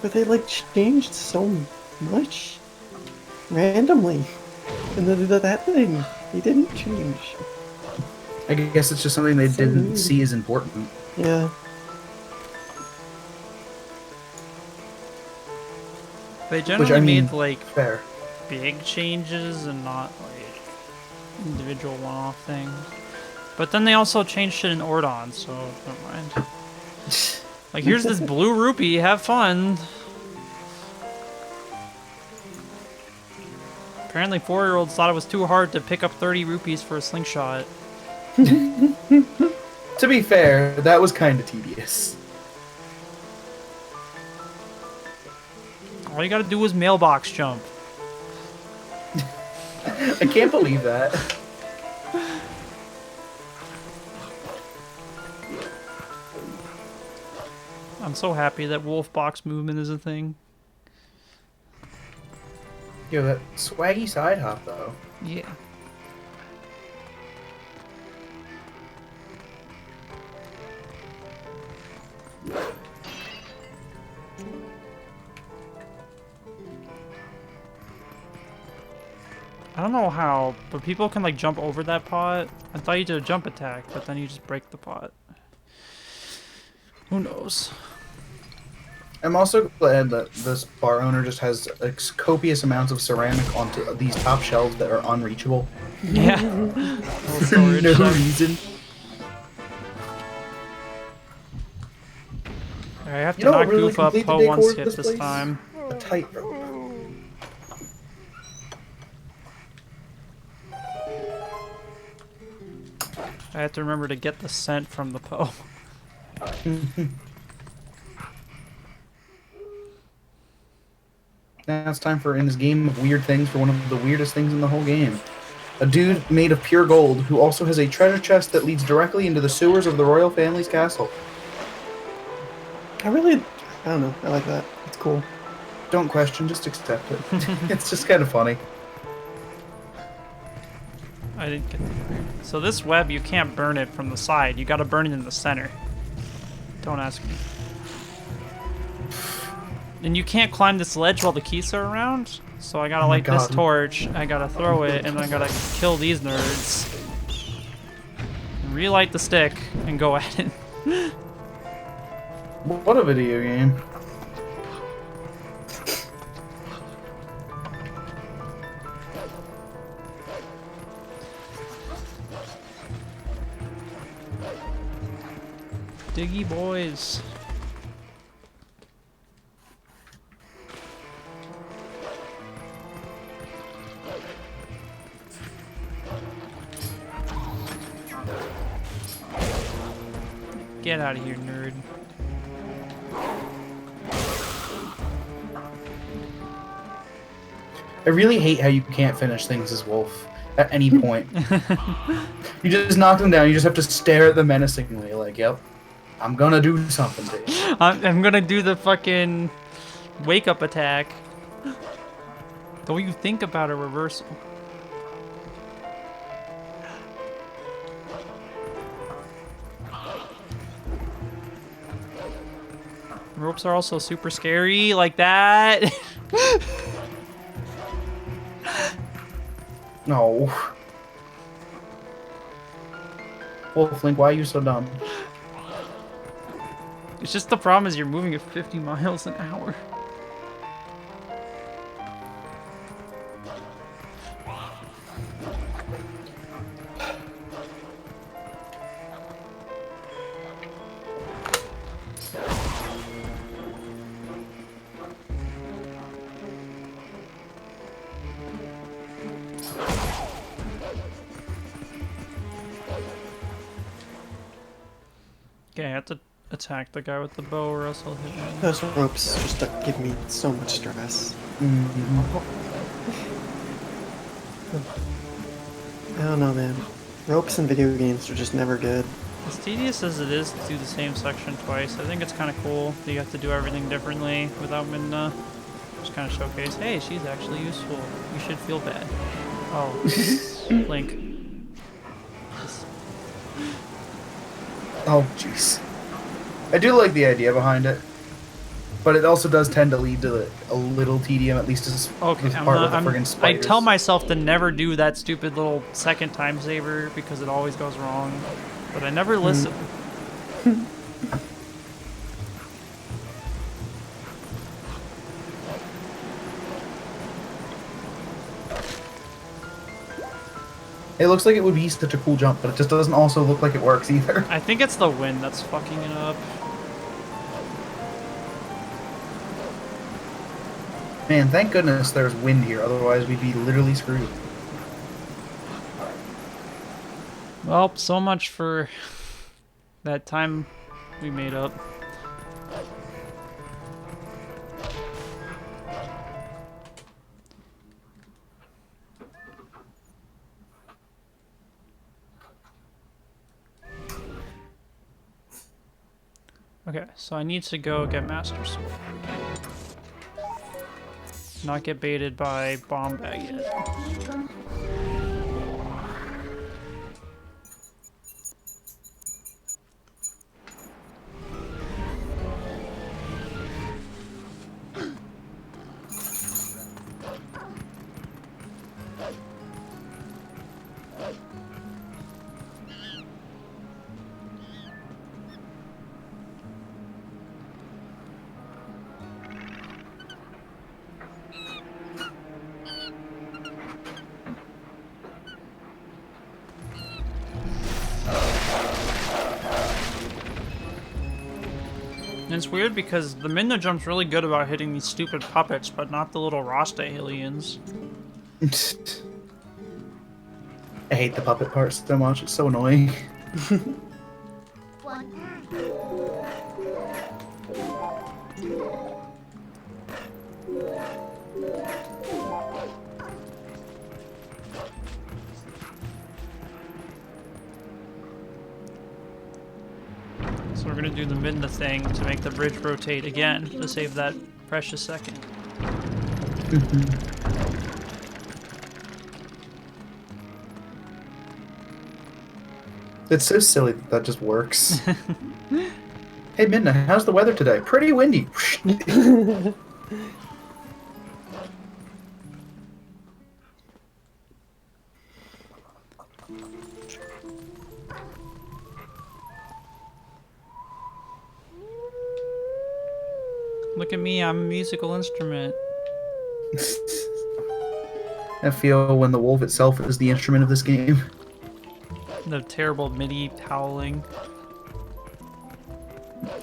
But they like changed so much randomly, and that thing they didn't change. I guess it's just something they So didn't weird. see as important. Yeah, They generally I mean, made like Fair. big changes and not like individual one-off things. But then they also changed shit in Ordon, so never mind. Like, here's this blue rupee, have fun. Apparently 4-year-olds thought it was too hard to pick up 30 rupees for a slingshot. To be fair, that was kind of tedious. All you gotta do is mailbox jump. I can't believe that. I'm so happy that wolf box movement is a thing. Yo, that swaggy side hop, though. Yeah. I don't know how, but people can like jump over that pot. I thought you did a jump attack, but then you just break the pot. Who knows? I'm also glad that this bar owner just has copious amounts of ceramic onto these top shelves that are unreachable. Yeah. For Storage no shelf. reason. I have to You know not what really goof up complete the Poe decor one of skip this this place? time. A tightrope. I have to remember to get the scent from the Poe. Now it's time for in this game of weird things for one of the weirdest things in the whole game. A dude made of pure gold who also has a treasure chest that leads directly into the sewers of the royal family's castle. I don't know. I like that. It's cool. Don't question, just accept it. It's just kind of funny. I didn't get the... So this web, you can't burn it from the side. You gotta burn it in the center. Don't ask me. And you can't climb this ledge while the keys are around. So I gotta light this torch, I gotta throw it, and I gotta kill these nerds. Relight the stick, and go at it. What a video game. Diggy boys. Get out of here, nerd. I really hate how you can't finish things as Wolf at any point. You just knock them down, you just have to stare at them menacingly, like, yep, I'm gonna do something to you. I'm gonna do the fucking wake-up attack. Don't you think about a reversal. Ropes are also super scary, like that. No. Wolf Link, why are you so dumb? It's just the problem is you're moving at 50 miles an hour. Okay, I have to attack the guy with the bow or else I'll hit him. Those ropes just give me so much stress. I don't know, man. Ropes in video games are just never good. As tedious as it is to do the same section twice, I think it's kind of cool that you have to do everything differently without Midna. Just kind of showcase, hey, she's actually useful. You should feel bad. Oh, Link. Oh, jeez. I do like the idea behind it, but it also does tend to lead to a little tedium, at least as Okay, part with the friggin' I spiders. tell myself to never do that stupid little second time saver because it always goes wrong, but I never listen. It looks like it would be such a cool jump, but it just doesn't also look like it works either. I think it's the wind that's fucking it up. Man, thank goodness there's wind here, otherwise we'd be literally screwed. Well, so much for that time we made up. Okay, so I need to go get Master Sword. Not get baited by Bomb Bag yet. And it's weird because the Midna jump's really good about hitting these stupid puppets, but not the little Rasta aliens. I hate the puppet part so much, it's so annoying. So we're gonna do the Midna thing to make the bridge rotate again to save that precious second. It's so silly that that just works. Hey, Midna, how's the weather today? Pretty windy. Look at me, I'm a musical instrument. I feel when the wolf itself is the instrument of this game. The terrible MIDI howling.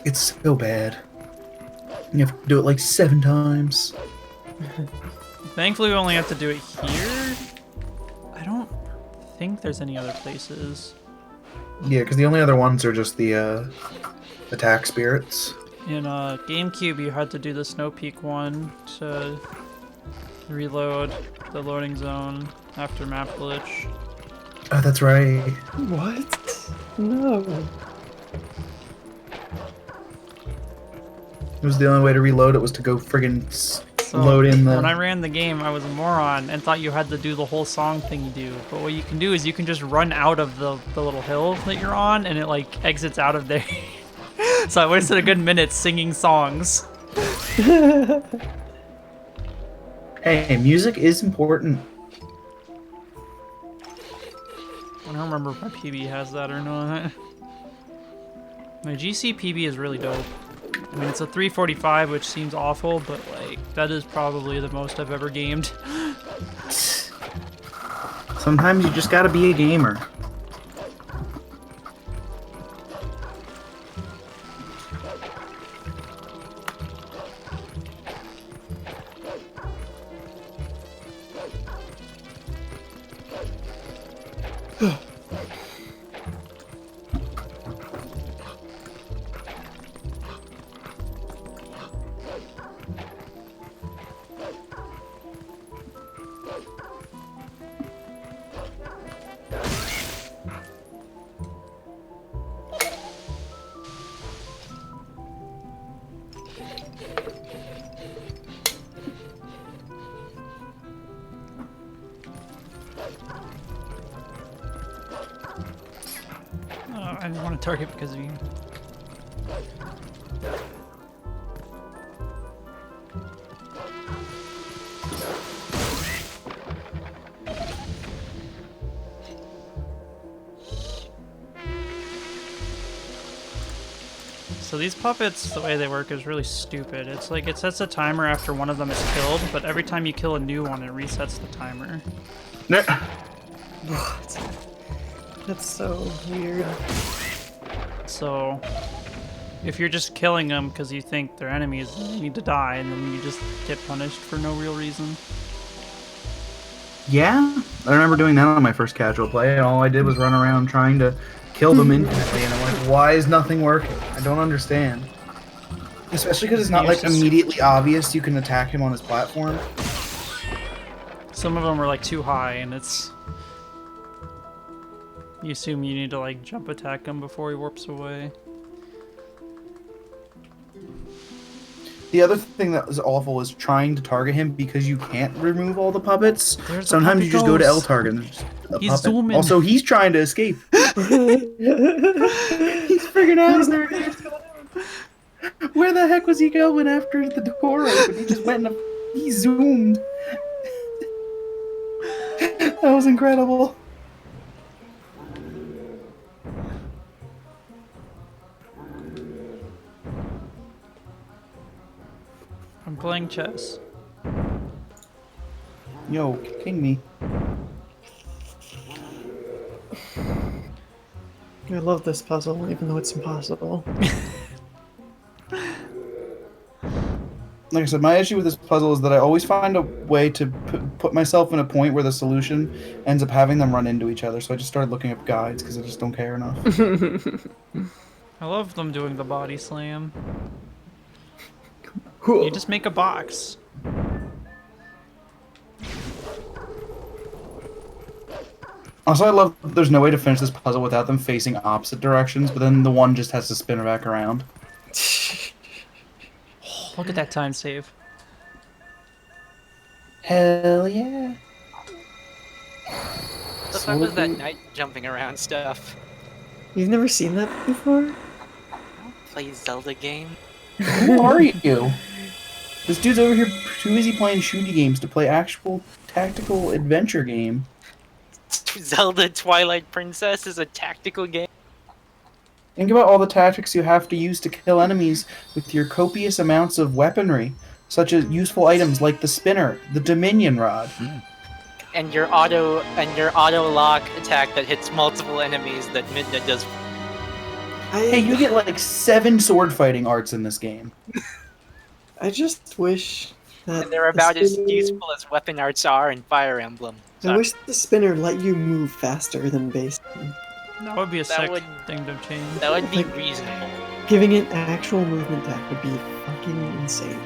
It's so bad. You have to do it like 7 times. Thankfully we only have to do it here. I don't think there's any other places. Yeah, because the only other ones are just the attack spirits. In GameCube, you had to do the Snow Peak one to reload the loading zone after map glitch. Oh, that's right. What? No. It was the only way to reload it was to go friggin' So load in the... when I ran the game, I was a moron and thought you had to do the whole song thing you do. But what you can do is you can just run out of the little hill that you're on and it like exits out of there. So I wasted a good minute singing songs. Hey, music is important. I don't remember if my PB has that or not. My GC PB is really dope. I mean, it's a 345, which seems awful, but like that is probably the most I've ever gamed. Sometimes you just gotta be a gamer. I didn't want to target because of you. So these puppets, the way they work is really stupid. It's like it sets a timer after one of them is killed, but every time you kill a new one, it resets the timer. What? That's so weird. So if you're just killing them because you think they're enemies, they need to die, and then you just get punished for no real reason. Yeah, I remember doing that on my first casual play, and all I did was run around trying to kill them infinitely, and I'm like, why is nothing working? I don't understand. Especially because it's not like immediately obvious you can attack him on his platform. Some of them are like too high, and it's... You assume you need to like jump attack him before he warps away. The other thing that was awful is trying to target him because you can't remove all the puppets. There's Sometimes you just go to L target and there's just a He's puppet. zooming. Also, he's trying to escape. He's figuring out there. Where the heck was he going after the door opened? He just went and he zoomed. That was incredible. I'm playing chess. Yo, king me. I love this puzzle, even though it's impossible. Like, like I said, my issue with this puzzle is that I always find a way to put myself in a point where the solution ends up having them run into each other. So I just started looking up guides because I just don't care enough. I love them doing the body slam. Cool. You just make a box. Also, I love that there's no way to finish this puzzle without them facing opposite directions, but then the one just has to spin back around. Look at that time save. Hell yeah. The fuck was that knight jumping around stuff? You've never seen that before? Play Zelda game? Who are you? This dude's over here too busy playing shooty games to play actual tactical adventure game. Zelda Twilight Princess is a tactical game. Think about all the tactics you have to use to kill enemies with your copious amounts of weaponry, such as useful items like the spinner, the Dominion Rod. And your auto lock attack that hits multiple enemies that Midna does. Hey, you get like 7 sword fighting arts in this game. I just wish that And they're about the as spinner- useful as weapon arts are in Fire Emblem. I wish the spinner let you move faster than base. That would be a That sick would- thing to change. That would be reasonable. Giving it actual movement back would be fucking insane.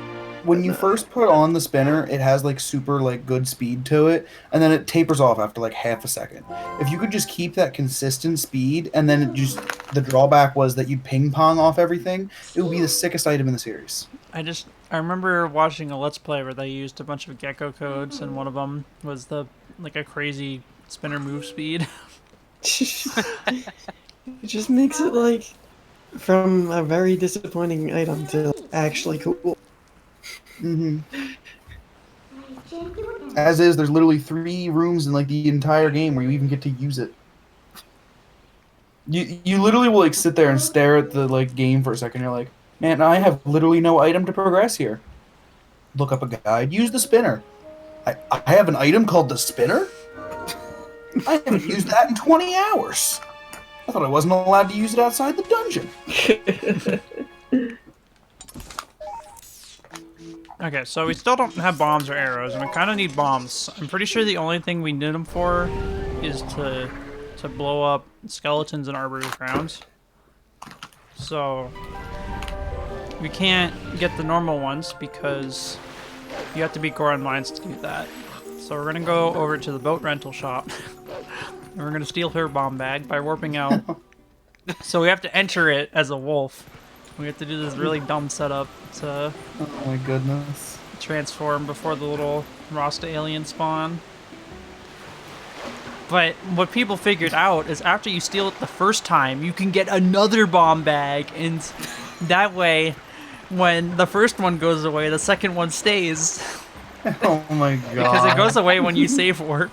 When you first put on the spinner, it has like super like good speed to it, and then it tapers off after like half a second. If you could just keep that consistent speed, and then it just the drawback was that you'd ping pong off everything, it would be the sickest item in the series. I remember watching a Let's Play where they used a bunch of gecko codes, and one of them was like a crazy spinner move speed. It just makes it like from a very disappointing item to actually cool. Mm-hmm. As is, there's literally 3 rooms in like the entire game where you even get to use it. You literally will like sit there and stare at the like game for a second. You're like, man, I have literally no item to progress here. Look up a guide. Use the spinner. I have an item called the spinner? I haven't used that in 20 hours. I thought I wasn't allowed to use it outside the dungeon. Okay, so we still don't have bombs or arrows, and we kind of need bombs. I'm pretty sure the only thing we need them for is to blow up skeletons in Arbiter's Grounds. So we can't get the normal ones because you have to be Goron Mines to do that. So we're gonna go over to the boat rental shop, and we're gonna steal her bomb bag by warping out. So we have to enter it as a wolf. We have to do this really dumb setup to Oh my goodness. transform before the little Rasta alien spawn. But what people figured out is after you steal it the first time, you can get another bomb bag, and that way, when the first one goes away, the second one stays. Oh my god. Because it goes away when you save warp.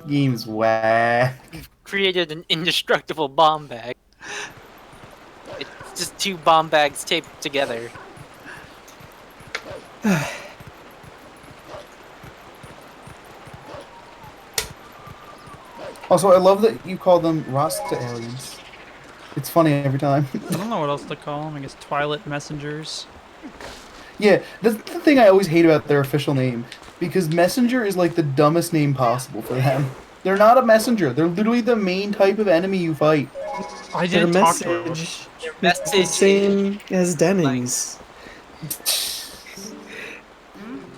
Game's whack. Created an indestructible bomb bag. It's just 2 bomb bags taped together. Also, I love that you call them Rasta aliens. It's funny every time. I don't know what else to call them. I guess Twilight Messengers. Yeah, that's the thing I always hate about their official name. Because Messenger is like the dumbest name possible for them. They're not a messenger. They're literally the main type of enemy you fight. I Their didn't talk to her. message Their is the message same as Denning's.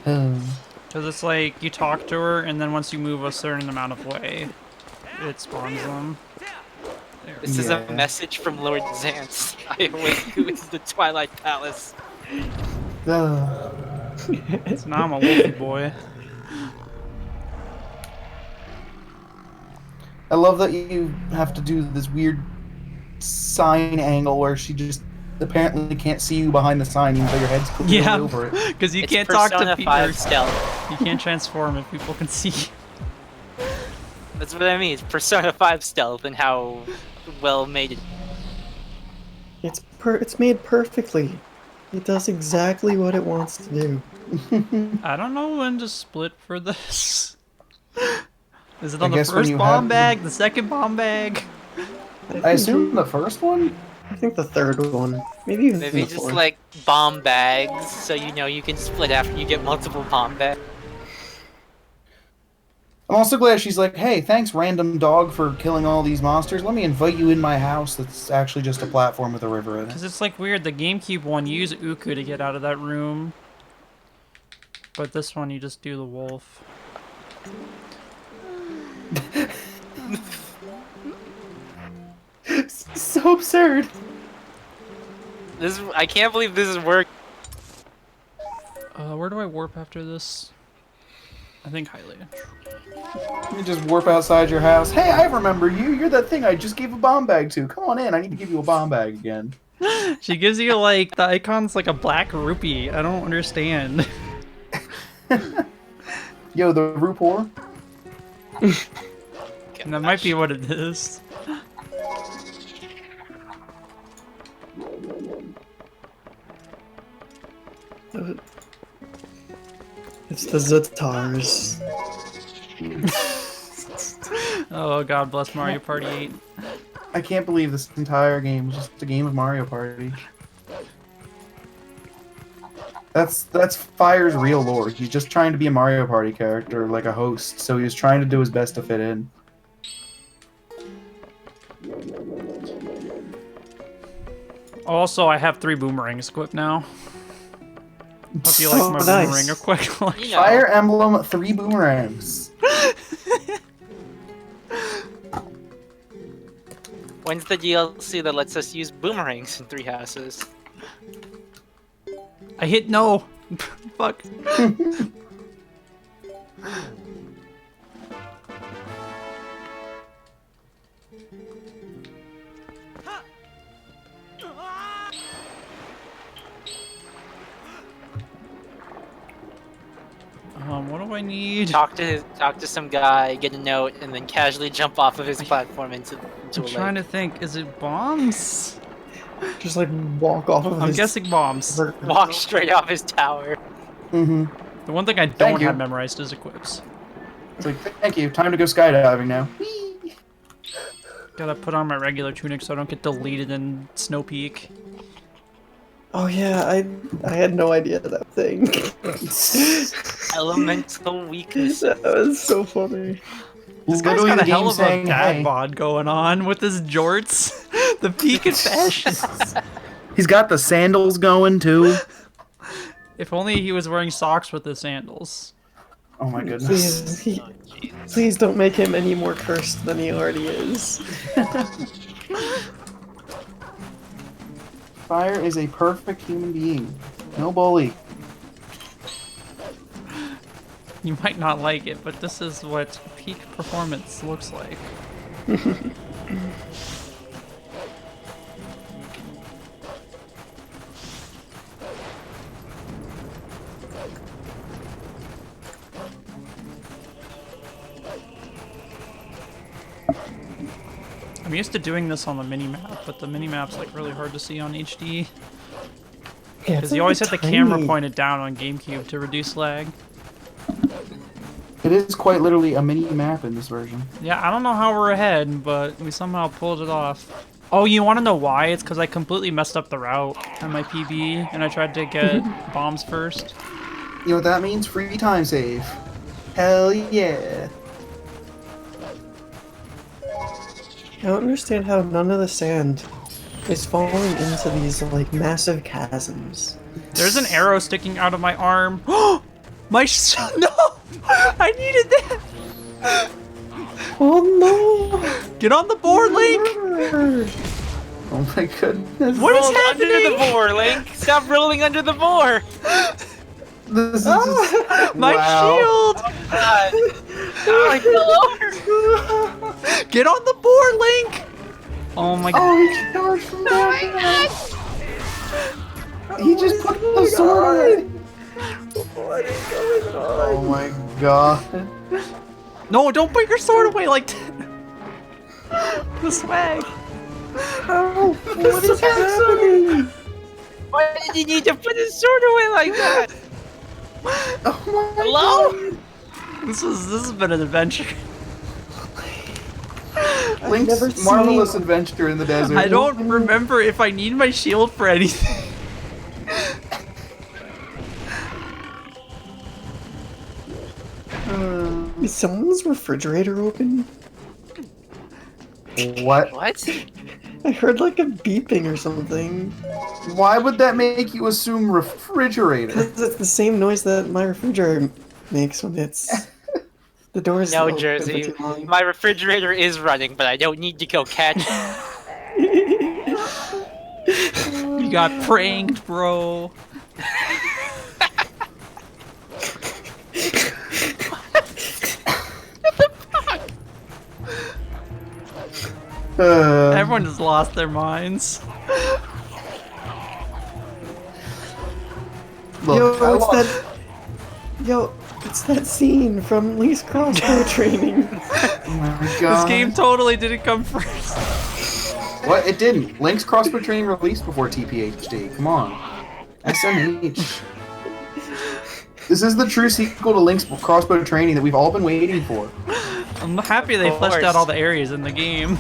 Because it's like you talk to her, and then once you move a certain amount of way, it spawns them. This is a Yeah. message from Lord Xanth. I await who is the Twilight Palace. Ugh. So now I'm a wolfy boy. I love that you have to do this weird sign angle where she just apparently can't see you behind the sign even though your head's clearly Yeah, over it. because you It's can't talk Persona to people. 5 stealth. You can't transform if people can see. That's what I mean. It's Persona 5 stealth and how well made it. It's made perfectly. It does exactly what it wants to do. I don't know when to split for this. Is it on I the guess when first you bomb have bag, the second bomb bag? I assume the first one? I think the third one. Maybe even Maybe the just fourth. like bomb bags, so you know you can split after you get multiple bomb bags. I'm also glad she's like, hey, thanks, random dog, for killing all these monsters. Let me invite you in my house that's actually just a platform with a river in it. Because it's like weird, the GameCube one, you use Uku to get out of that room. But this one, you just do the wolf. So absurd. I can't believe this is work. Where do I warp after this? I think highly. You just warp outside your house. Hey, I remember you. You're that thing I just gave a bomb bag to. Come on in. I need to give you a bomb bag again. She gives you like, the icon's like a black rupee. I don't understand. Yo, the root whore. And that might be what it is. It's the Zatars. Oh, God bless Mario Party 8. I can't believe this entire game is just a game of Mario Party. That's Fire's real lore. He's just trying to be a Mario Party character, like a host, so he was trying to do his best to fit in. Also, I have 3 boomerangs equipped now. Hope you like Oh, my nice. boomerang equipped. You know. Fire Emblem 3 boomerangs. When's the DLC that lets us use boomerangs in 3 houses? I hit no. Fuck. What do I need? Talk to some guy, get a note, and then casually jump off of his platform into I'm a trying lake. to think. Is it bombs? Just like walk off of I'm his... guessing bombs. Walk straight off his tower. Mm-hmm. The one thing I Thank don't you. have memorized is equips. It's like, thank you. Time to go skydiving now. Gotta put on my regular tunic so I don't get deleted in Snow Peak. Oh yeah, I had no idea that thing. Elemental weakness. That was so funny. This guy's Literally got a the hell game of a saying, dad hey. bod going on with his jorts. The peak in fashion. He's got the sandals going too. If only he was wearing socks with his sandals. Oh my goodness. Please don't make him any more cursed than he already is. Fire is a perfect human being. No bully. You might not like it, but this is what peak performance looks like. I'm used to doing this on the mini-map, but the mini-map's like really hard to see on HD. Yeah, Because you always have the camera pointed down on GameCube to reduce lag. It is quite literally a mini map in this version. Yeah, I don't know how we're ahead, but we somehow pulled it off. Oh, you want to know why? It's because I completely messed up the route on my PB, and I tried to get bombs first. You know what that means? Free time save. Hell yeah. I don't understand how none of the sand is falling into these like massive chasms. There's an arrow sticking out of my arm. My no! I needed that! Oh no! Get on the board, Link! Oh my goodness. What is Roll under the happening? boar, Link! Stop rolling under the boar! This is just, My wow. shield! God. Oh, I fell over! Get on the board, Link! Oh my god. Oh, he charged from back. He just put the sword away. What is going on? Oh my god. No, don't put your sword away like that. The swag. How? What is happening? Why did you need to put his sword away like that? Oh my Hello? This has been an adventure. Link's never marvelous seen- adventure in the desert. I don't remember if I need my shield for anything. Is someone's refrigerator open? What? What? I heard like a beeping or something. Why would that make you assume refrigerator? Because it's the same noise that my refrigerator makes when it's the doors No, open for Jersey. too long. My refrigerator is running, but I don't need to go catch it. You got pranked, bro. Everyone has lost their minds. Look, It's that scene from Link's crossbow training. Oh my This God. game totally didn't come first. What? It didn't. Link's crossbow training released before TPHD. Come on. SMH. This is the true sequel to Link's crossbow training that we've all been waiting for. I'm happy they Of fleshed out course. all the areas in the game.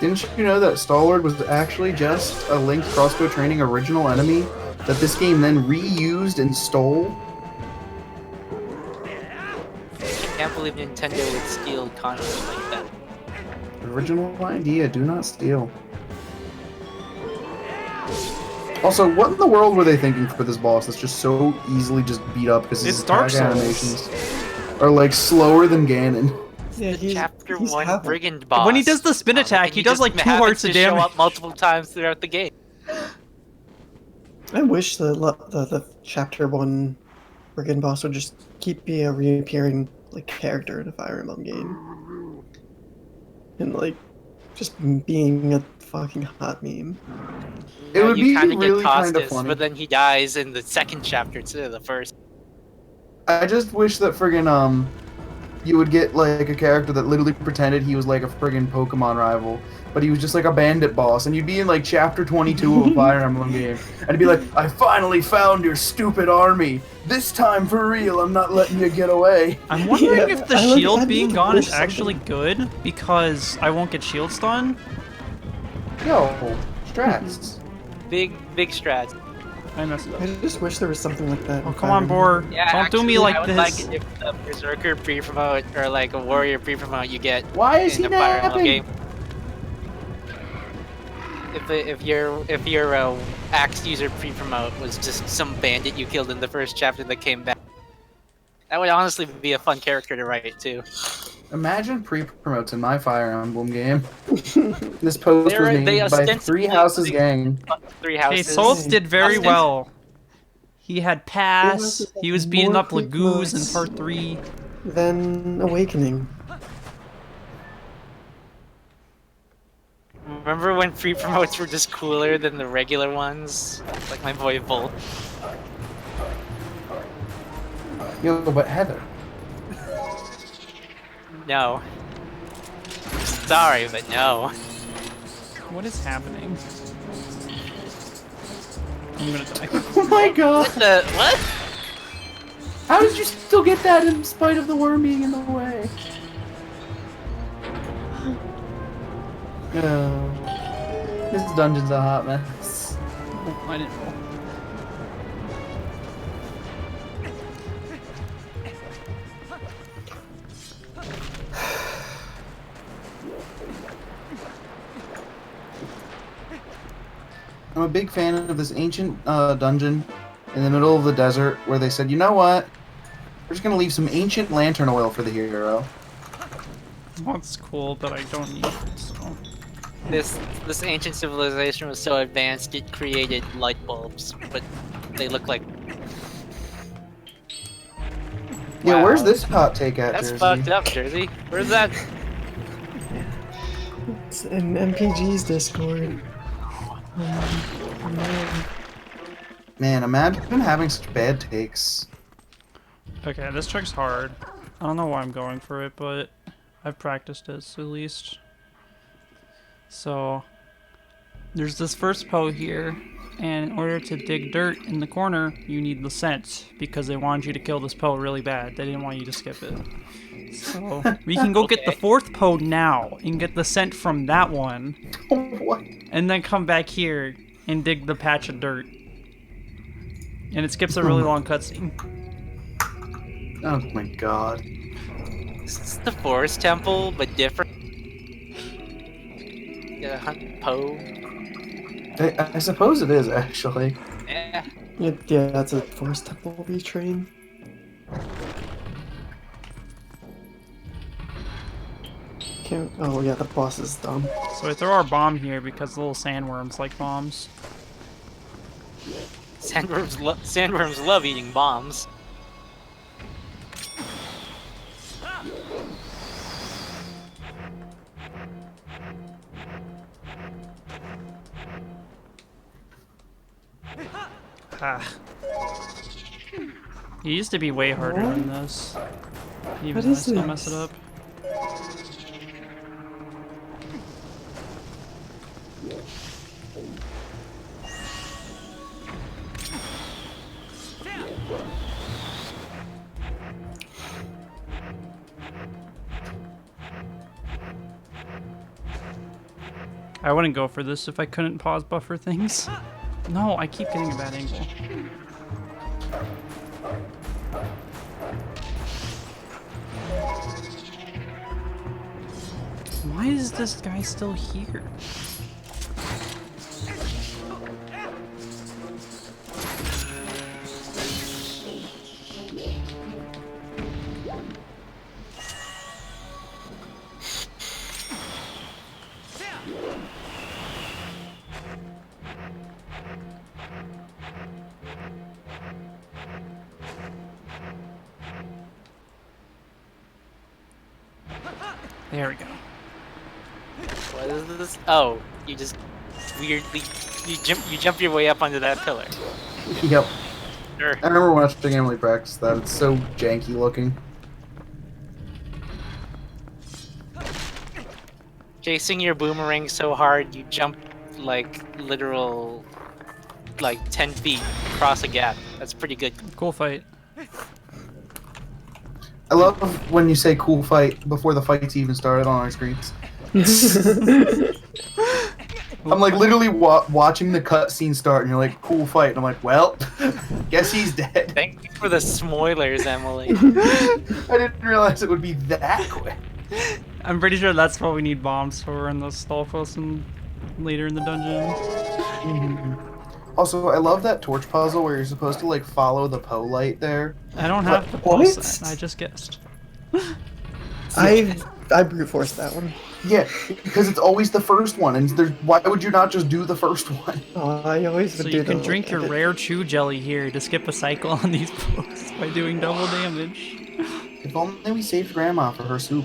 Didn't you know that Stalwart was actually just a Link's crossbow training original enemy that this game then reused and stole? Can't believe Nintendo would steal content like that. Original idea, do not steal. Also, what in the world were they thinking for this boss that's just so easily just beat up because his It's Dark attack Souls. animations are like slower than Ganon? Yeah, Chapter he's 1 Havoc. Brigand boss. When he does the spin attack, and he you does just like 2 happens hearts to of show damage. up multiple times throughout the game. I wish the chapter 1 Brigand boss would just keep be a reappearing like character in a Fire Emblem game. And like just being a fucking hot meme. It would you be kinda really get kind of Costas, funny. but then he dies in the second chapter instead of the first. I just wish that friggin' you would get like a character that literally pretended he was like a friggin' Pokemon rival, but he was just like a bandit boss, and you'd be in like chapter 22 of a Fire Emblem game, and it'd be like, I finally found your stupid army. This time for real, I'm not letting you get away. I'm wondering Yeah, if the I like- shield I'd being like to gone is wish actually good because I won't get shield stun. Yo, strats. Big strats. I messed up. I just wish there was something like that. Oh, in come Fire on, Emblem. Boar. Yeah, Don't do me actually, like I would this. like it if the Berserker pre-promote or like a Warrior pre-promote you get Why is in he the Fire Emblem napping? game. If your axe user pre-promote was just some bandit you killed in the first chapter that came back, that would honestly be a fun character to write too. Imagine pre-promotes in my Fire Emblem game. This post was They made by ostensibly- Three Houses Gang. Three Okay, houses. Solth did very Austin. well. He had pass. Houses He was have beating more up Lagoos in pre-promotes. part 3. Then Awakening. Remember when pre-promotes were just cooler than the regular ones? Like my boy Volt. Yo, but Heather. No. Sorry, but no. What is happening? I'm gonna die. Oh my god! What the what? How did you still get that in spite of the worm being in the way? No. This dungeon's a hot mess. Oh, I didn't roll. I'm a big fan of this ancient dungeon in the middle of the desert where they said, you know what? We're just gonna leave some ancient lantern oil for the hero. That's cool, but I don't need it, so. This ancient civilization was so advanced it created light bulbs, but they look like Yeah, Wow. where's this hot take at, that's Jersey? fucked up, Jersey. Where's that? It's in MPG's Discord. Man, imagine having such bad takes. Okay, this trick's hard. I don't know why I'm going for it, but I've practiced it at least. So, there's this first Poe here, And in order to dig dirt in the corner, you need the scent, because they wanted you to kill this Poe really bad. They didn't want you to skip it. So we can go get the 4th Poe now and get the scent from that one, What? and then come back here and dig the patch of dirt. And it skips a really long cutscene. Oh my god. This is the forest temple, but different. Yeah, hunt Poe. I suppose it is, actually. Yeah. Yeah, that's a forest temple retrain. Can't. Oh yeah, the boss is dumb. So we throw our bomb here because the little sandworms like bombs. Sandworms love eating bombs. Ah. It used to be way harder than this. Even What though I is still mess it this? up. I wouldn't go for this if I couldn't pause buffer things. No, I keep getting a bad angle. Why is this guy still here? There we go. What is this? Oh, you just weirdly you jump your way up onto that pillar. Yep. Sure. I remember watching Emily practice that. It's so janky looking. Chasing your boomerang so hard you jump like literal like 10 feet across a gap. That's pretty good. Cool fight. I love when you say cool fight before the fight's even started on our screens. I'm like literally watching the cutscene start and you're like, cool fight. And I'm like, well, guess he's dead. Thank you for the spoilers, Emily. I didn't realize it would be that quick. I'm pretty sure that's what we need bombs for in the stall posts and later in the dungeon. Also, I love that torch puzzle where you're supposed to like follow the Poe light there. I don't have to What? post that. I just guessed. I brute forced that one. Yeah, because it's always the first one, and why would you not just do the first one? I always would So do you can the- drink your rare chew jelly here to skip a cycle on these posts by doing double damage. If only we saved Grandma for her soup.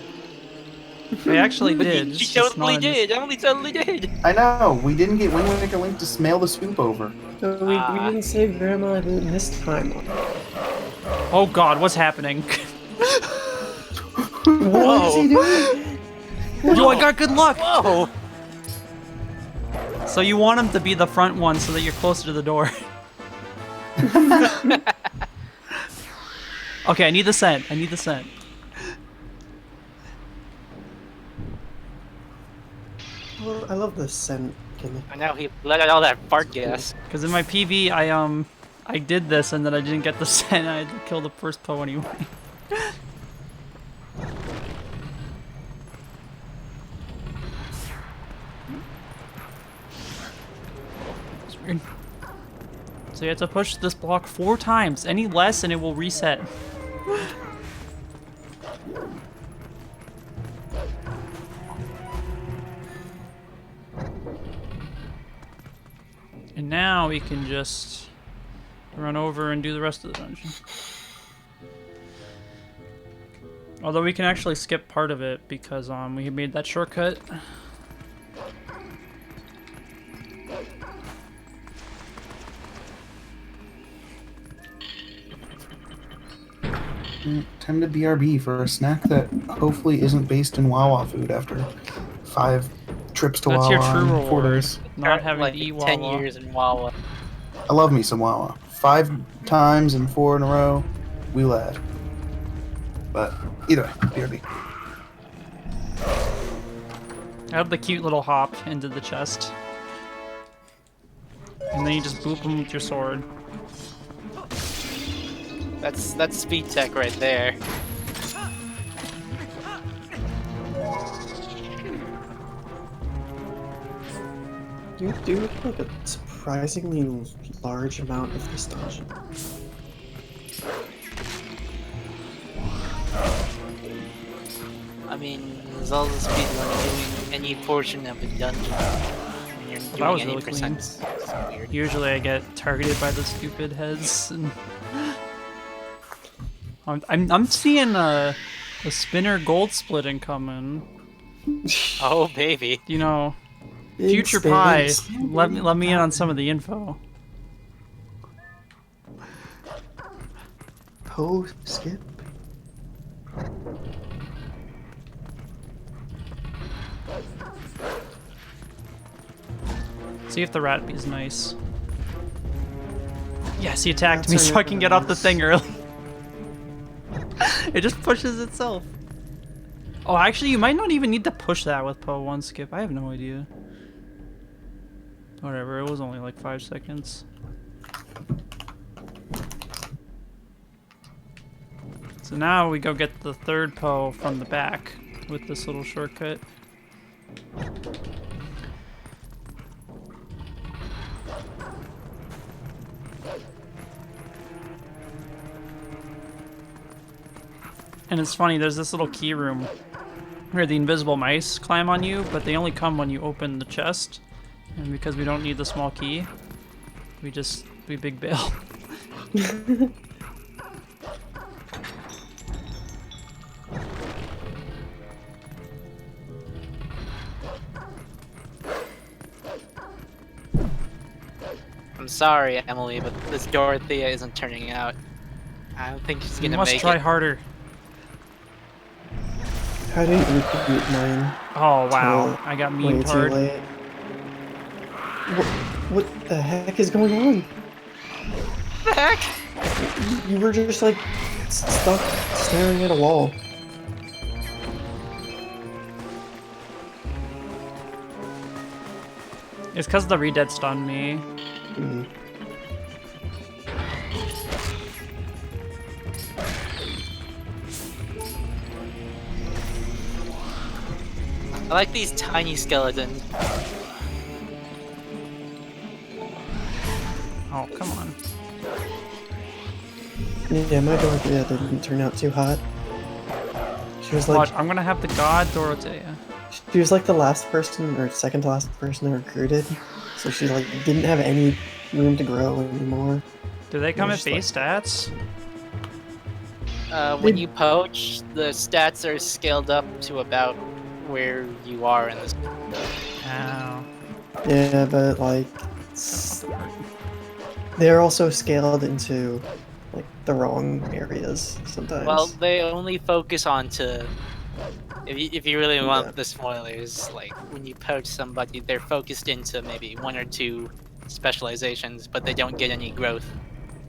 I actually did. She it's just totally not in did. Emily totally did. I know, we didn't get Wind Waker Link to smell the soup over. No, we didn't save Grandma this time. Oh god, what's happening? What is he doing? Yo, I got good luck! Whoa! So you want him to be the front one so that you're closer to the door. Okay, I need the scent. I need the scent. I love the scent gimmick. And now he let out all that fart gas. Because in my PV, I did this and then I didn't get the scent. I had to kill the first Poe anyway. It's weird. So you have to push this block 4 times. Any less and it will reset. And now we can just run over and do the rest of the dungeon. Although we can actually skip part of it because we made that shortcut. Time to BRB for a snack that hopefully isn't based in Wawa food after 5 trips to That's Wawa your true in 4 reward. days. Not having like to eat 10 Wawa. years in Wawa. I love me some Wawa. 5 times and 4 in a row, we lad. But either way, BRB. I have the cute little hop into the chest. And then you just boop them with your sword. That's speed tech right there. You do like a surprisingly large amount of this dungeon. I mean, Zelda speedrun doing any portion of a dungeon. And you're doing That was any really clean. percent. It's weird. Usually I get targeted by the stupid heads. And I'm seeing a spinner gold splitting coming. Oh baby. You know, Big Future spin, Pie, spin, let me in on some of the info. Skip. See if the rat bee's nice. Yes, he attacked Rats me are so I can get off the nice. thing early. It just pushes itself. Oh, actually, you might not even need to push that with Po1 skip. I have no idea. Whatever, it was only like 5 seconds. So now we go get the third Po from the back with this little shortcut. And it's funny, there's this little key room where the invisible mice climb on you, but they only come when you open the chest. And because we don't need the small key, we big bail. I'm sorry, Emily, but this Dorothea isn't turning out. I don't think she's You gonna must make try it. harder. I didn't repeat mine. Oh wow, Till I got way memed too hard. late. What the heck is going on? What the heck? You were just like stuck staring at a wall. It's because the redead stunned me. Mm. I like these tiny skeletons. Oh, come on. Yeah, my Dorothea didn't turn out too hot. She was like, Watch, I'm gonna have the god Dorothea. she was like the last person or second to last person recruited, so she like didn't have any room to grow anymore. Do they come at just base stats? When you poach, the stats are scaled up to about where you are in this. Ow. Yeah, but like they're also scaled into like the wrong areas sometimes. Well, they only focus on to. If you really want the spoilers, like when you poach somebody, they're focused into maybe 1 or 2 specializations, but they don't get any growth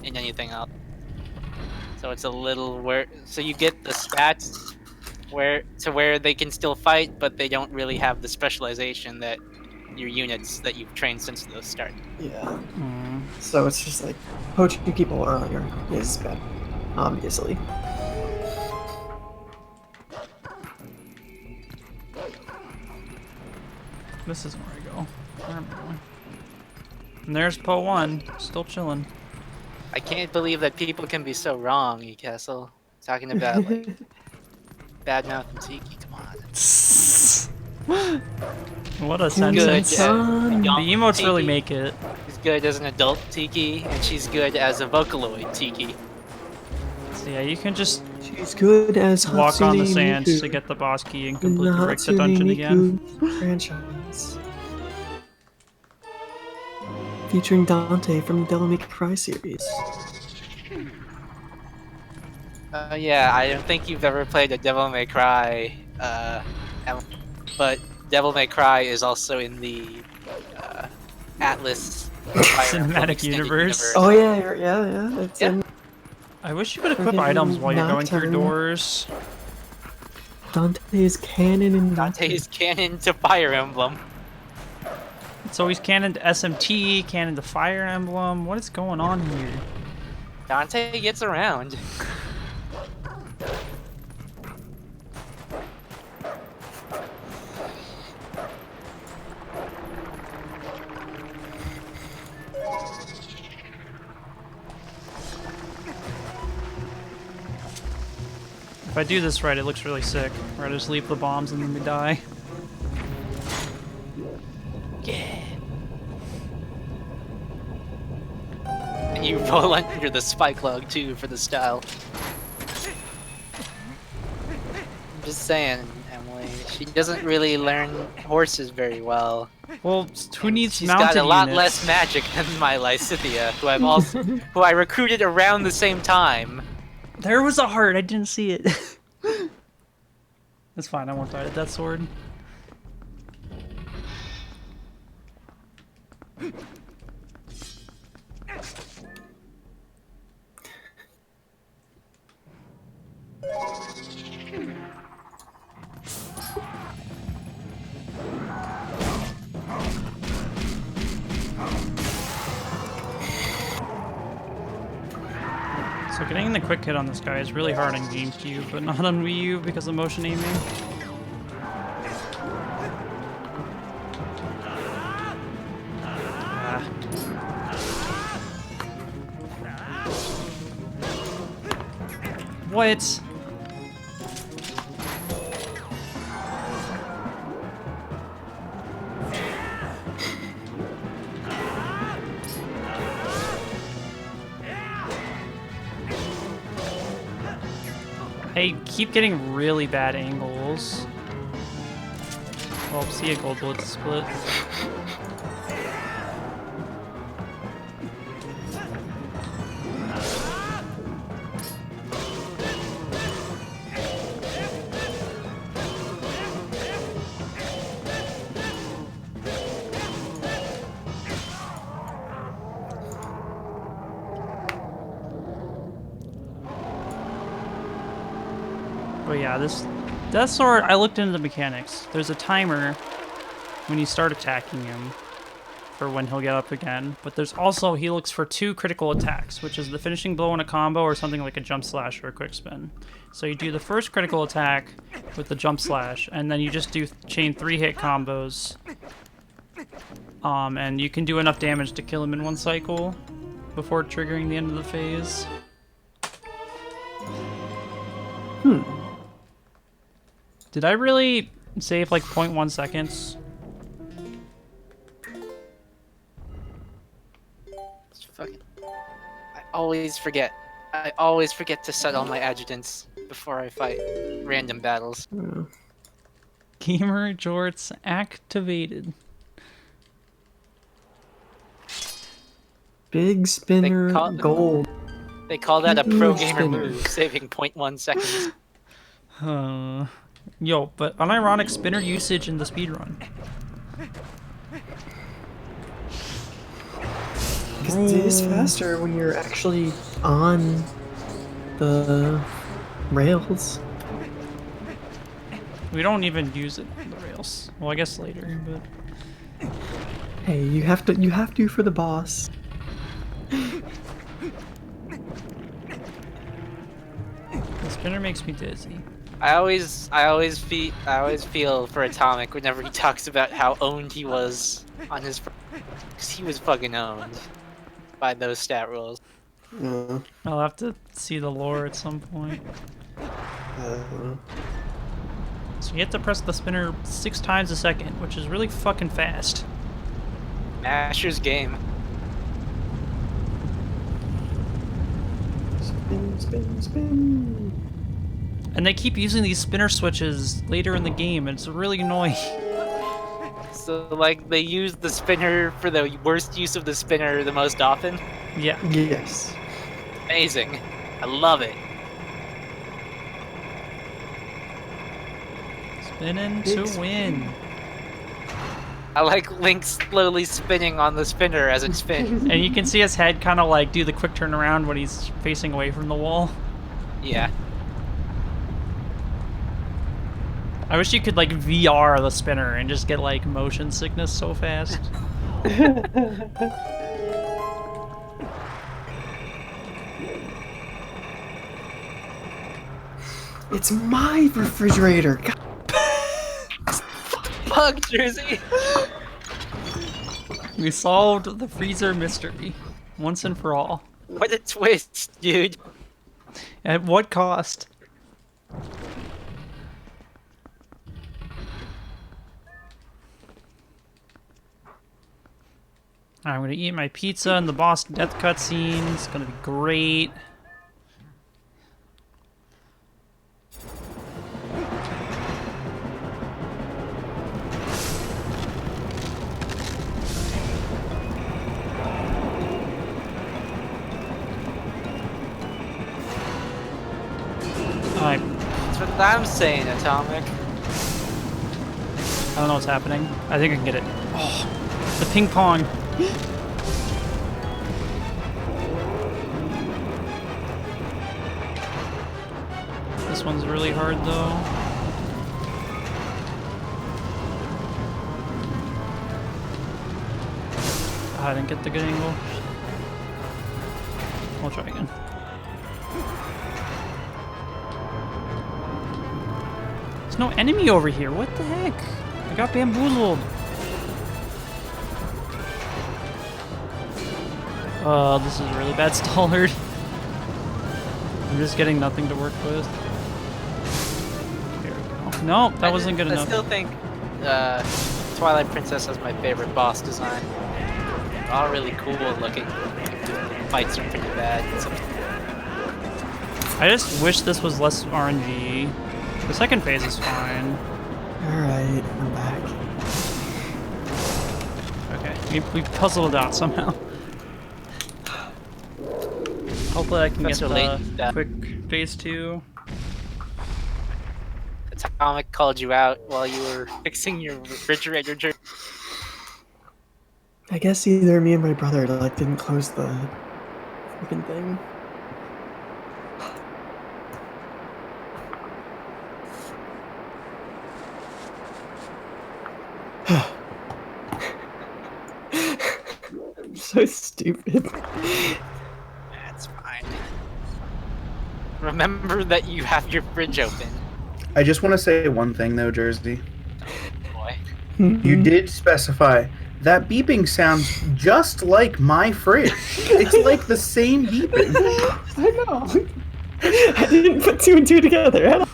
in anything else. So it's a little so you get the stats where they can still fight, but they don't really have the specialization that your units that you've trained since the start. yeah. Mm. So it's just like poaching people earlier is bad, obviously. This isn't where I go. Where am I going? And there's Po1, still chilling. I can't believe that people can be so wrong, Castle. Talking about like bad mouth and Tiki. Come on. What a Good. sentence. The Son. emotes really make it. She's good as an adult Tiki, and she's good as a Vocaloid Tiki. So yeah, you can just She's good as walk on the Hatsune sands Miku to get the boss key and in completely break the dungeon Hatsune again. Miku franchise. Featuring Dante from the Devil May Cry series. Yeah, I don't think you've ever played a Devil May Cry, but Devil May Cry is also in the Atlas Fire Emblem Cinematic Extended universe. Oh yeah, yeah. It's Yeah. in I wish you could equip Freaking items while you're going through Nocturne. doors. Dante's canon and Dante's canon to Fire Emblem. It's always canon to SMT, canon to Fire Emblem. What is going on here? Dante gets around. If I do this right, it looks really sick. Where I just leave the bombs and then we die. Yeah. And you roll under the spike log too for the style. I'm just saying, Emily, she doesn't really learn horses very well. Well, who needs She's mounted got a lot units? less magic than my Lysithea, who I recruited around the same time. There was a heart, I didn't see it. That's fine, I won't die to that sword. So getting the quick hit on this guy is really hard on GameCube, but not on Wii U because of motion aiming. Ah. What? I keep getting really bad angles. Well, see a gold bullet split. But yeah, this Death Sword, I looked into the mechanics. There's a timer when you start attacking him for when he'll get up again. But there's also, he looks for 2 critical attacks, which is the finishing blow in a combo or something like a jump slash or a quick spin. So you do the first critical attack with the jump slash, and then you just do chain 3 hit combos. And you can do enough damage to kill him in 1 cycle before triggering the end of the phase. Did I really save like 0.1 seconds? It's fucking... I always forget. I always forget to set all my adjutants before I fight random battles. Gamer jorts activated. Big spinner call- gold. They call that a pro Huge gamer spinners. move, saving 0.1 seconds. Yo, but unironic spinner usage in the speedrun. Because it is faster when you're actually on the rails. We don't even use it on the rails. Well, I guess later, but Hey, you have to for the boss. the spinner makes me dizzy. I always feel for Atomic whenever he talks about how owned he was on his, because he was fucking owned by those stat rules. I'll have to see the lore at some point. So you have to press the spinner 6 times a second, which is really fucking fast. Masher's game. Spin, spin, spin. And they keep using these spinner switches later in the game, and it's really annoying. So like they use the spinner for the worst use of the spinner the most often. Yeah. Yes. Amazing. I love it. Spinning to win. I like Link slowly spinning on the spinner as it spins. And you can see his head kind of like do the quick turn around when he's facing away from the wall. Yeah. I wish you could like VR the spinner and just get like motion sickness so fast. It's my refrigerator. God. Bug Jersey! We solved the freezer mystery once and for all. What a twist, dude. At what cost? I'm gonna eat my pizza in the boss death cutscene. It's gonna be great. That's what I'm saying, Atomic. I don't know what's happening. I think I can get it. Oh, the ping pong. This one's really hard though. I didn't get the good angle. I'll try again. There's no enemy over here. What the heck? I got bamboozled. This is really bad stallard. I'm just getting nothing to work with. Here we go. No, that wasn't good enough. I still think Twilight Princess is my favorite boss design. They're all really cool looking. The fights are pretty bad. I just wish this was less RNG. The second phase is fine. Alright, I'm back. Okay, we puzzled it out somehow. Hopefully I can Professor get Layton's the death. quick phase 2. Atomic called you out while you were fixing your refrigerator. I guess either me and my brother like didn't close the freaking thing. I'm so stupid. That's fine. Remember that you have your fridge open, I just want to say one thing though, Jersey. boy. You did specify that beeping sounds just like my fridge. It's like the same beeping. I know. I didn't put two and two together.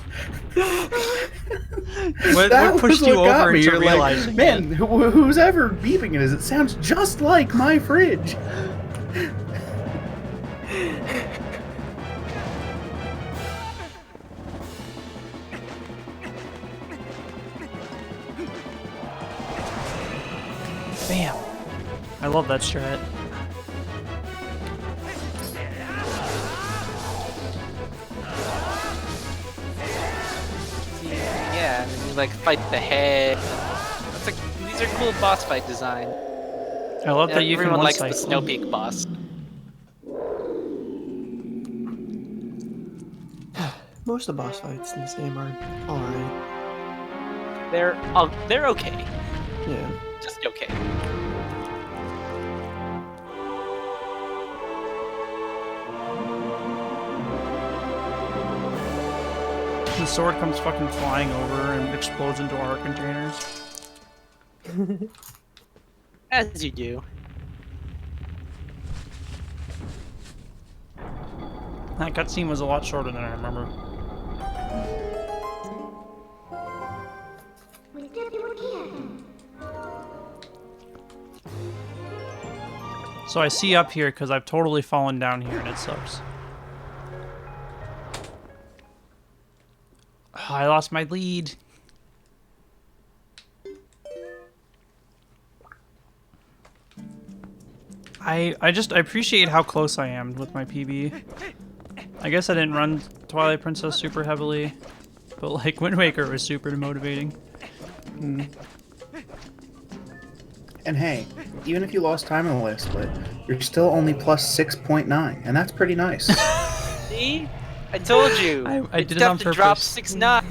What That pushed was you what got over me. into You're like, realizing man, it? who's ever beeping it is, it sounds just like my fridge. Bam! I love that strat. Yeah, and then you like fight the head. That's like, these are cool boss fight design. I love that you can Everyone one likes the cycle. Snow Peak boss. Most of the boss fights in this game are alright. They're okay. Yeah. Just okay. The sword comes fucking flying over and explodes into our containers. As you do. That cutscene was a lot shorter than I remember. So I see up here because I've totally fallen down here and it sucks. Oh, I lost my lead. I appreciate how close I am with my PB. I guess I didn't run Twilight Princess super heavily, but like Wind Waker was super motivating. And hey, even if you lost time in the last split, you're still only plus 6.9, and that's pretty nice. See? I told you. I it's did it tough on to drop purpose. 6-9.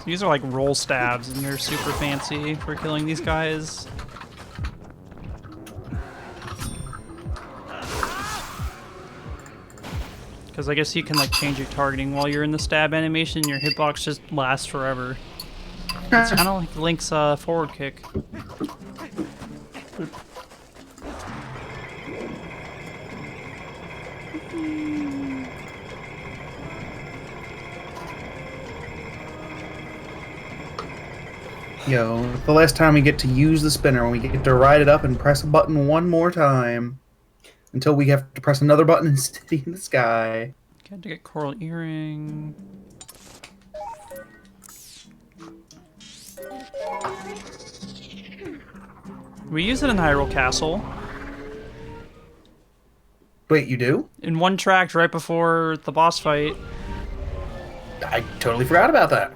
These are like roll stabs, and they're super fancy for killing these guys. Because I guess you can like change your targeting while you're in the stab animation, and your hitbox just lasts forever. It's kind of like Link's forward kick. Yo, the last time we get to use the spinner, when we get to ride it up and press a button one more time. Until we have to press another button and stay in the sky. Got to get coral earring. We use it in Hyrule Castle. Wait, you do? In one tract right before the boss fight. I totally forgot about that.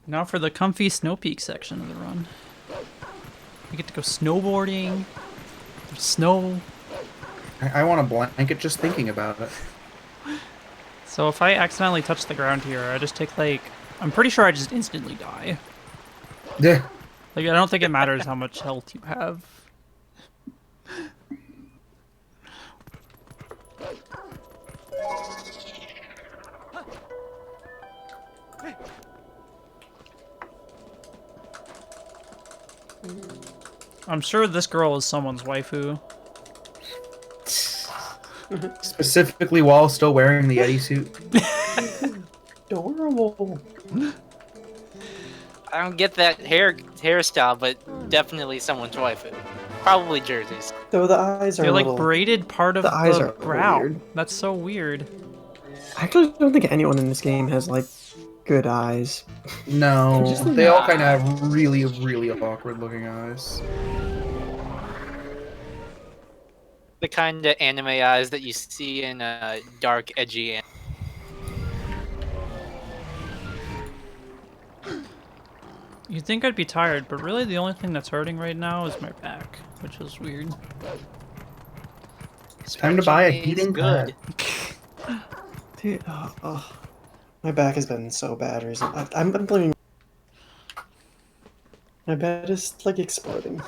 Now for the comfy Snow Peak section of the run. We get to go snowboarding. There's snow. I want a blanket just thinking about it. So if I accidentally touch the ground here, I just take like... I'm pretty sure I just instantly die. Yeah. Like, I don't think it matters how much health you have. I'm sure this girl is someone's waifu. Specifically while still wearing the Yeti suit. Adorable. I don't get that hairstyle, but definitely someone's waifu. Probably jerseys. Though the eyes are They're a like little... braided part of the eyes are the a little brow. weird. That's so weird. I actually don't think anyone in this game has, like, good eyes. No, Just they all kind of have really, really awkward looking eyes. The kind of anime eyes that you see in dark, edgy anime. You'd think I'd be tired, but really the only thing that's hurting right now is my back, which is weird. Time to buy a Stretching is heating good. pad. Dude, my back has been so bad recently. I'm blaming... My bed is, like, exploding.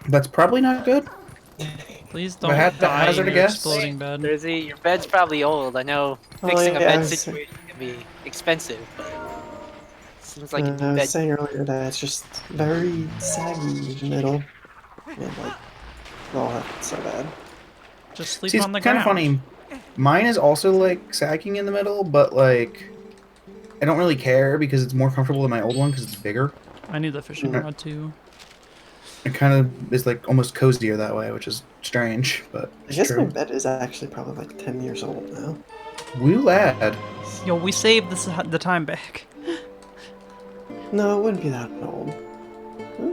That's probably not good. Please I don't had to die hazard in a your guess. exploding bed. Jersey, your bed's probably old. I know Oh, fixing a yeah, I bed was- situation can be expensive, but seems like I a was bed. saying earlier that it's just very saggy in the middle. And, like, oh, that's so bad. Just sleep See, it's on the kind ground. of funny. Mine is also like sagging in the middle, but like I don't really care because it's more comfortable than my old one because it's bigger. I need the fishing Yeah. rod too. It kind of is like almost cozier that way, which is strange, but I it's guess my true. bed is actually probably like 10 years old now. Woo lad. Yo, we saved the time back. No, it wouldn't be that old. Hmm?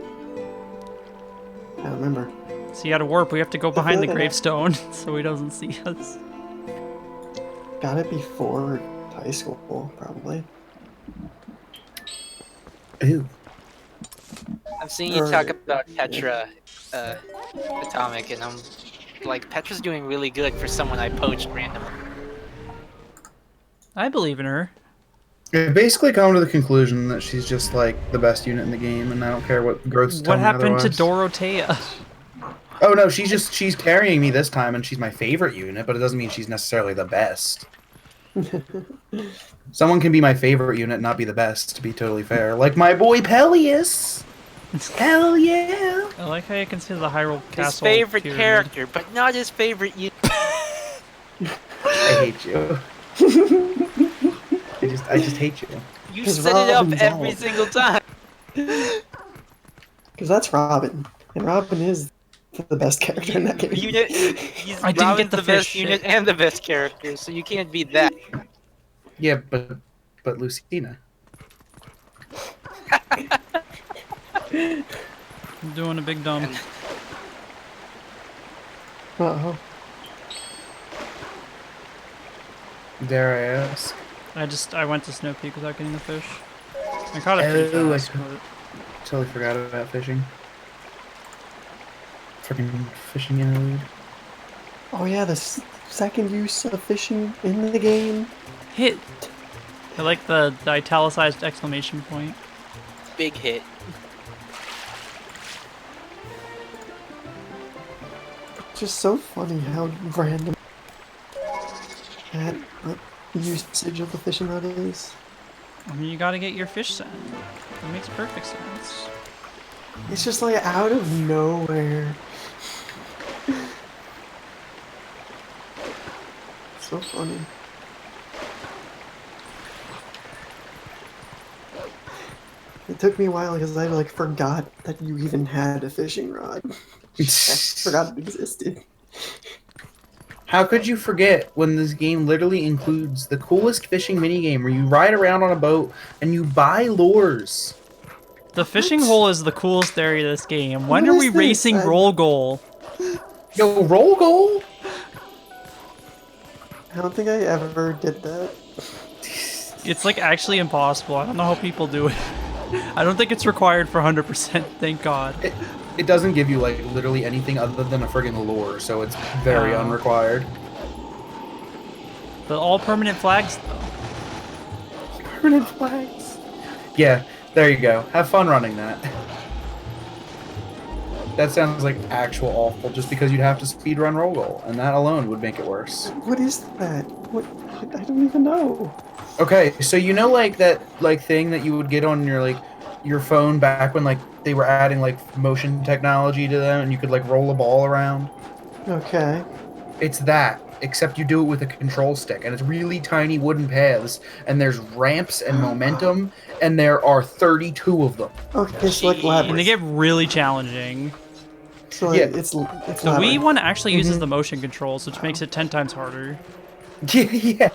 I don't remember. So you gotta warp. We have to go behind the feel like I- gravestone so he doesn't see us. Got it before high school, probably. Ooh. I've seen you talk about Petra Atomic, and I'm like, Petra's doing really good for someone I poached randomly. I believe in her. I've basically come to the conclusion that she's just like the best unit in the game, and I don't care what growths tell What me happened to otherwise. Dorothea? Oh no, she's carrying me this time, and she's my favorite unit, but it doesn't mean she's necessarily the best. Someone can be my favorite unit and not be the best, to be totally fair. Like my boy Peleus! Hell yeah! I like how you can see the Hyrule His Castle favorite pyramid. character, but not his favorite unit. I hate you. I just hate you. You 'Cause set it up Robin's every out. single time. Because that's Robin. And Robin is the best character in that game. Unit, he's I didn't Robin's get the the fish best unit shit. and the best character, so you can't beat that. Yeah, but Lucina. I'm doing a big dump. Uh-oh. Dare I ask? I went to Snow Peak without getting the fish. I caught it pretty Oh, fast, but Totally forgot about fishing. Freaking fishing interlude. Oh yeah, the second use of fishing in the game. hit. I like the italicized exclamation point. Big hit. It's just so funny how random that usage of the fishing rod is. I mean, you gotta get your fish sent. It makes perfect sense. It's just like out of nowhere. So funny. It took me a while because I like forgot that you even had a fishing rod. I forgot it existed. How could you forget when this game literally includes the coolest fishing minigame where you ride around on a boat and you buy lures? The fishing hole is the coolest area of this game. When What are is we this? racing roll goal? Yo, roll goal? I don't think I ever did that. It's like actually impossible. I don't know how people do it. I don't think it's required for 100%, thank God. It doesn't give you like literally anything other than a friggin' lure, so it's very Oh. unrequired. But all permanent flags, though. Permanent flags. Yeah, there you go. Have fun running that. That sounds like actual awful just because you'd have to speedrun roll goal, and that alone would make it worse. What is that? What? I don't even know. Okay, so you know like that like thing that you would get on your like your phone back when like they were adding like motion technology to them and you could like roll a ball around? Okay. It's that, except you do it with a control stick, and it's really tiny wooden paths, and there's ramps and momentum, and there are 32 of them. Okay, so like Jeez. And labyrinth. they get really challenging. So like, Yeah. it's The Wii labyrinth. one actually uses the motion controls, which makes it 10 times harder. Yeah,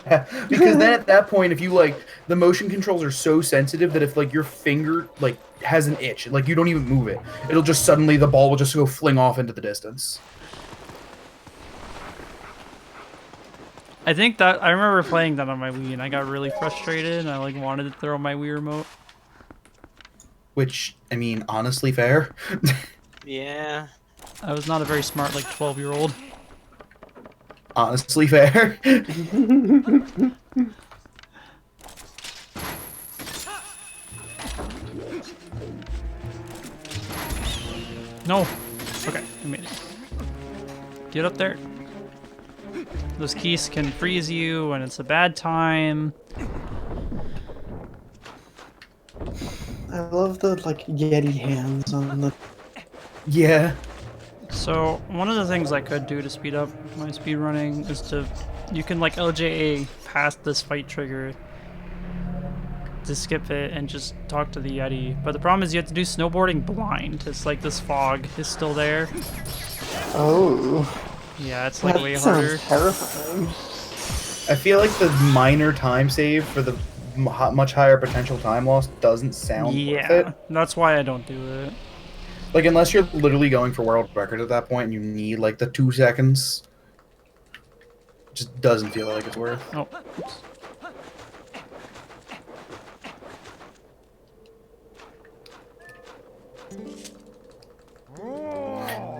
because then at that point, if you like, the motion controls are so sensitive that if like your finger like has an itch, like you don't even move it, it'll just suddenly the ball will just go fling off into the distance. I think that I remember playing that on my Wii, and I got really frustrated, and I like wanted to throw my Wii remote. Which, I mean, honestly, fair. Yeah. I was not a very smart like 12-year-old. Honestly, fair. No. Okay, I made it. Get up there. Those keys can freeze you when it's a bad time. I love the like Yeti hands on the. Yeah. So one of the things I could do to speed up my speed running is to, you can like LJA past this fight trigger to skip it and just talk to the Yeti. But the problem is you have to do snowboarding blind. It's like this fog is still there. Oh. Yeah, it's like That way sounds harder. terrifying. I feel like the minor time save for the much higher potential time loss doesn't sound worth Yeah, it. that's why I don't do it. Like, unless you're literally going for world record at that point and you need, like, the 2 seconds. It just doesn't feel like it's worth. Oh, oops.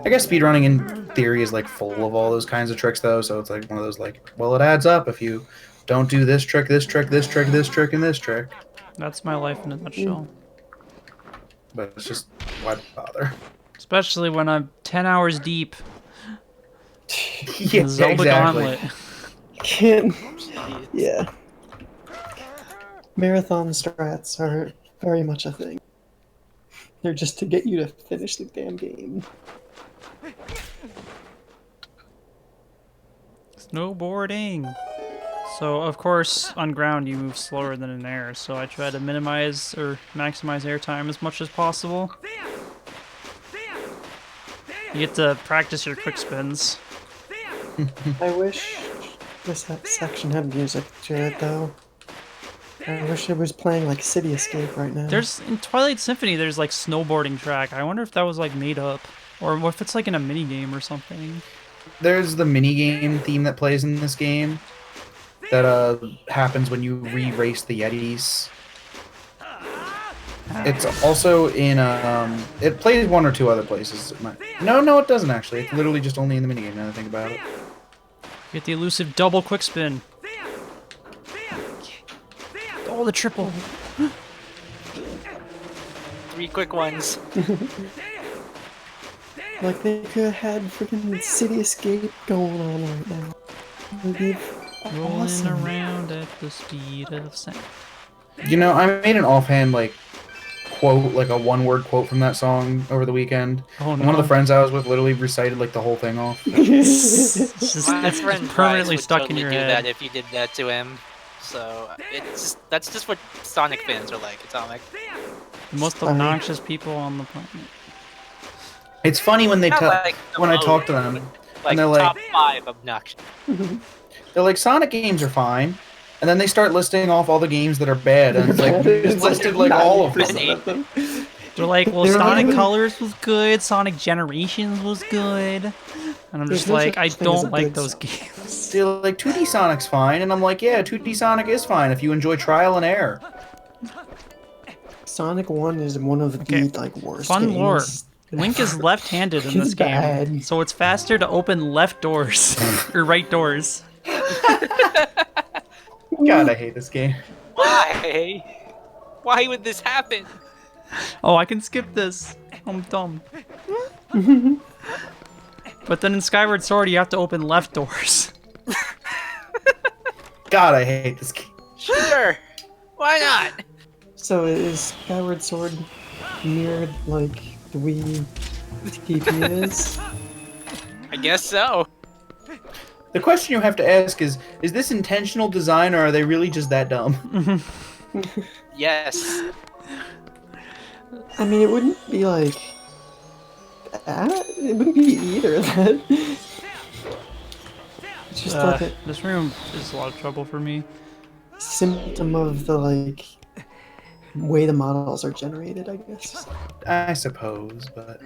I guess speedrunning in theory is, like, full of all those kinds of tricks, though, so it's, like, one of those, like, well, it adds up if you don't do this trick, this trick, this trick, this trick, and this trick. That's my life in a nutshell. But it's just, why bother? Especially when I'm 10 hours deep Yeah, in Zelda exactly. Gauntlet. Can't. Yeah. Marathon strats are very much a thing. They're just to get you to finish the damn game. Snowboarding. So, of course, on ground you move slower than in air, so I try to minimize or maximize airtime as much as possible. You get to practice your quick spins. I wish this section had music to it, though. I wish it was playing like City Escape right now. There's in Twilight Symphony. There's like snowboarding track. I wonder if that was like made up, or if it's like in a mini game or something. There's the minigame theme that plays in this game that happens when you re-race the Yetis. It's also in it plays one or two other places. No, it doesn't actually. It's literally just only in the minigame. Now that I think about it. Get the elusive double quick spin. Oh, the triple. 3 quick ones. Like they could have had freaking City Escape going on right now. It would be Rolling awesome. around at the speed of sound. You know, I made an offhand like quote, like a one-word quote from that song over the weekend. Oh And no. one of the friends I was with literally recited like the whole thing off. It's just, My it's friend permanently Bryce would stuck totally in your do head. that if you did that to him. So that's just what Sonic fans are like. Atomic. The most obnoxious people on the planet. It's funny when they Not like when I the talk to most, them, Like and they're like, top 5 obnoxious. they're like, Sonic games are fine. And then they start listing off all the games that are bad, and it's like, you just listed like all of them. 90% of them. They're like, well, They're Sonic like- Colors was good, Sonic Generations was good. And I'm just There's no like, such I thing as don't a like good those Sonic. games. They're like, 2D Sonic's fine, and I'm like, yeah, 2D Sonic is fine if you enjoy trial and error. Sonic 1 is one of Okay. the like worst Fun games. lore. Link is left-handed in He's this game, bad. so it's faster to open left doors or right doors. God, I hate this game. Why? Why would this happen? Oh, I can skip this. I'm dumb. But then in Skyward Sword, you have to open left doors. God, I hate this game. Sure. Why not? So is Skyward Sword mirrored like the Wii TP is? I guess so. The question you have to ask is this intentional design, or are they really just that dumb? Yes. I mean, it wouldn't be like that. It wouldn't be either of that. It's just like a This room is a lot of trouble for me. symptom of the like way the models are generated, I guess. I suppose, but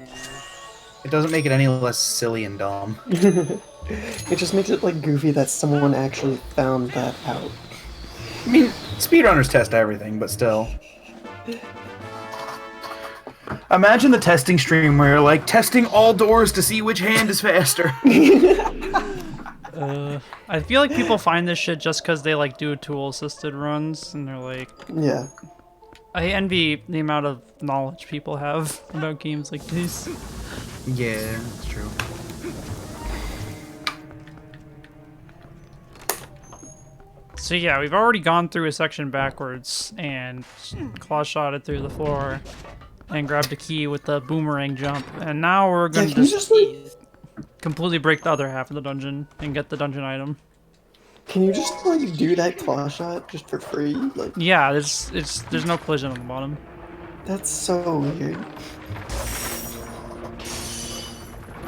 it doesn't make it any less silly and dumb. It just makes it like goofy that someone actually found that out. I mean, speedrunners test everything, but still. Imagine the testing stream where you're like testing all doors to see which hand is faster. I feel like people find this shit just because they like do tool-assisted runs, and they're like, Yeah. I envy the amount of knowledge people have about games like this. Yeah, that's true. So yeah, we've already gone through a section backwards and claw-shotted through the floor and grabbed a key with the boomerang jump, and now we're Yeah, gonna can you just just like completely break the other half of the dungeon and get the dungeon item. can you just like do that claw shot just for free? Like Yeah, there's no collision on the bottom. that's so weird.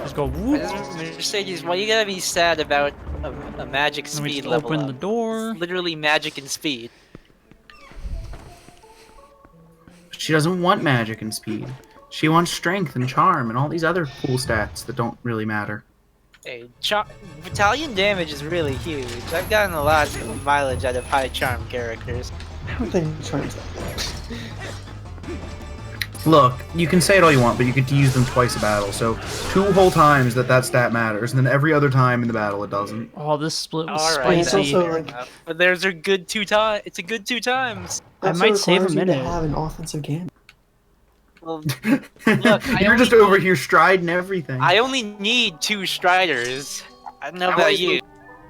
Just go whoop, Mercedes, why you gotta be sad about a magic and we speed just level open up? the door. Literally magic and speed. She doesn't want magic and speed. She wants strength and charm and all these other cool stats that don't really matter. Hey, battalion damage is really huge. I've gotten a lot of mileage out of high charm characters. I don't think Charm's that bad. Look, you can say it all you want, but you get to use them twice a battle, so 2 whole times that stat matters, and then every other time in the battle it doesn't. Oh, this split was Alright, It's spicy. also like but there's a good 2 times. It's a good 2 times. I also might save a requires you minute. to have an offensive game. Well, look, You're just over here striding everything. I only need 2 striders. I don't know about you.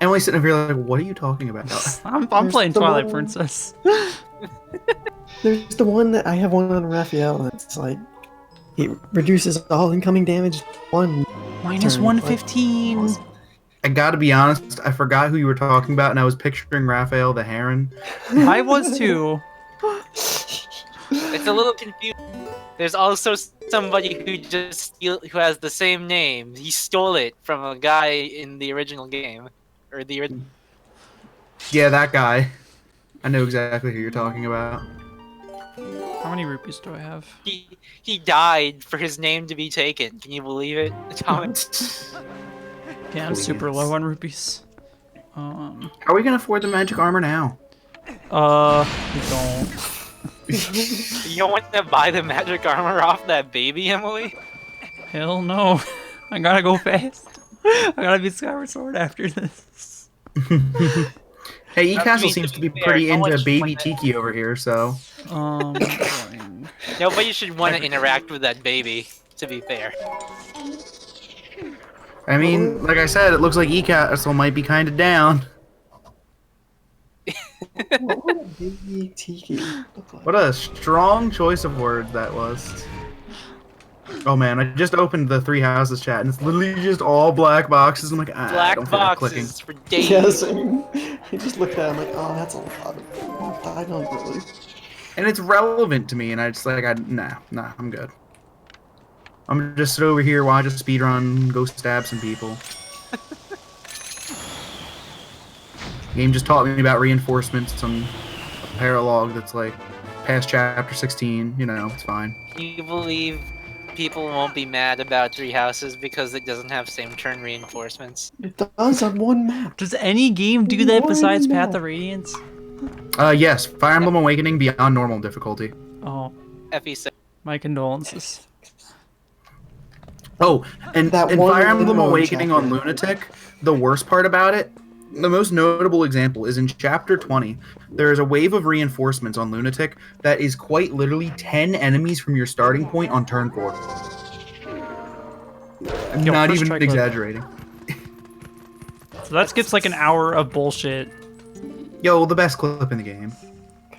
Emily's sitting over here like, what are you talking about? I'm There's playing the Twilight one- Princess. There's the one that I have one on Raphael, and it's like it reduces all incoming damage to 1. Minus turn. 115. Like, I gotta be honest, I forgot who you were talking about, and I was picturing Raphael the Heron. I was too. It's a little confusing. There's also somebody who has the same name. He stole it from a guy in the original game, or the original. Yeah, that guy. I know exactly who you're talking about. How many rupees do I have? He died for his name to be taken. Can you believe it? Atomic. Yeah, I'm super Please. low on rupees. How are we gonna afford the magic armor now? We don't. You don't want to buy the magic armor off that baby, Emily? Hell no. I gotta go fast. I gotta beat Skyward Sword after this. Hey, E I Castle mean, seems to to be be fair, pretty no one into should baby want that. Tiki over here, so. Going. Nobody should want to interact with that baby, to be fair. I mean, like I said, it looks like E Castle might be kind of down. What would a baby tiki look like? What a strong choice of words that was. Oh man, I just opened the Three Houses chat and it's literally just all black boxes. I'm like, I Black don't feel like clicking. boxes for days. Yes, I just looked at it, I'm like, oh, that's a lot of. I don't really. And it's relevant to me, and I just like, nah, I'm good. I'm just sit over here, watch a speedrun, go stab some people. Game just taught me about reinforcements on a paralog that's like past chapter 16. You know, it's fine. Can you believe people won't be mad about Three Houses because it doesn't have same turn reinforcements? It does on one map. Does any game do that Why besides not? Path of Radiance? Yes, Fire Emblem Awakening beyond normal difficulty. Oh, FE6. my condolences. Oh, and That in one Fire Emblem Limbo Awakening on chapter. Lunatic, the worst part about it, the most notable example is in Chapter 20. There is a wave of reinforcements on Lunatic that is quite literally 10 enemies from your starting point on turn 4. I'm Yo, not first even try clip. exaggerating. So that skips like an hour of bullshit. Yo, the best clip in the game.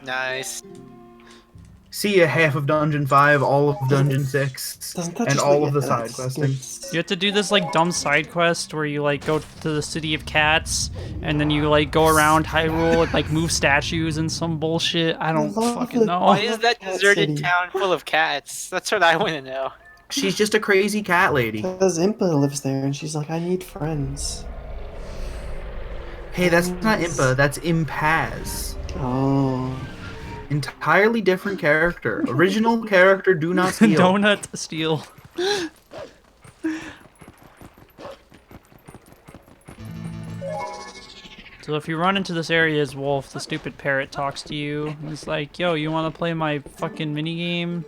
Nice. See ya, half of Dungeon 5, all of Dungeon 6, Doesn't that and just all like, of the yeah, side that's- questing. it's- You have to do this like dumb side quest where you like go to the city of cats and then you like go around Hyrule and like move statues and some bullshit. I don't love fucking it. know. Why is that Cat deserted City. town full of cats? That's what I want to know. She's just a crazy cat lady. Because Impa lives there, and she's like, I need friends. Hey, that's not Impa, that's Impaz. Oh. Entirely different character. Original character, do not steal. Donut steal. So if you run into this area as Wolf, the stupid parrot talks to you and he's like, "Yo, you want to play my fucking minigame?"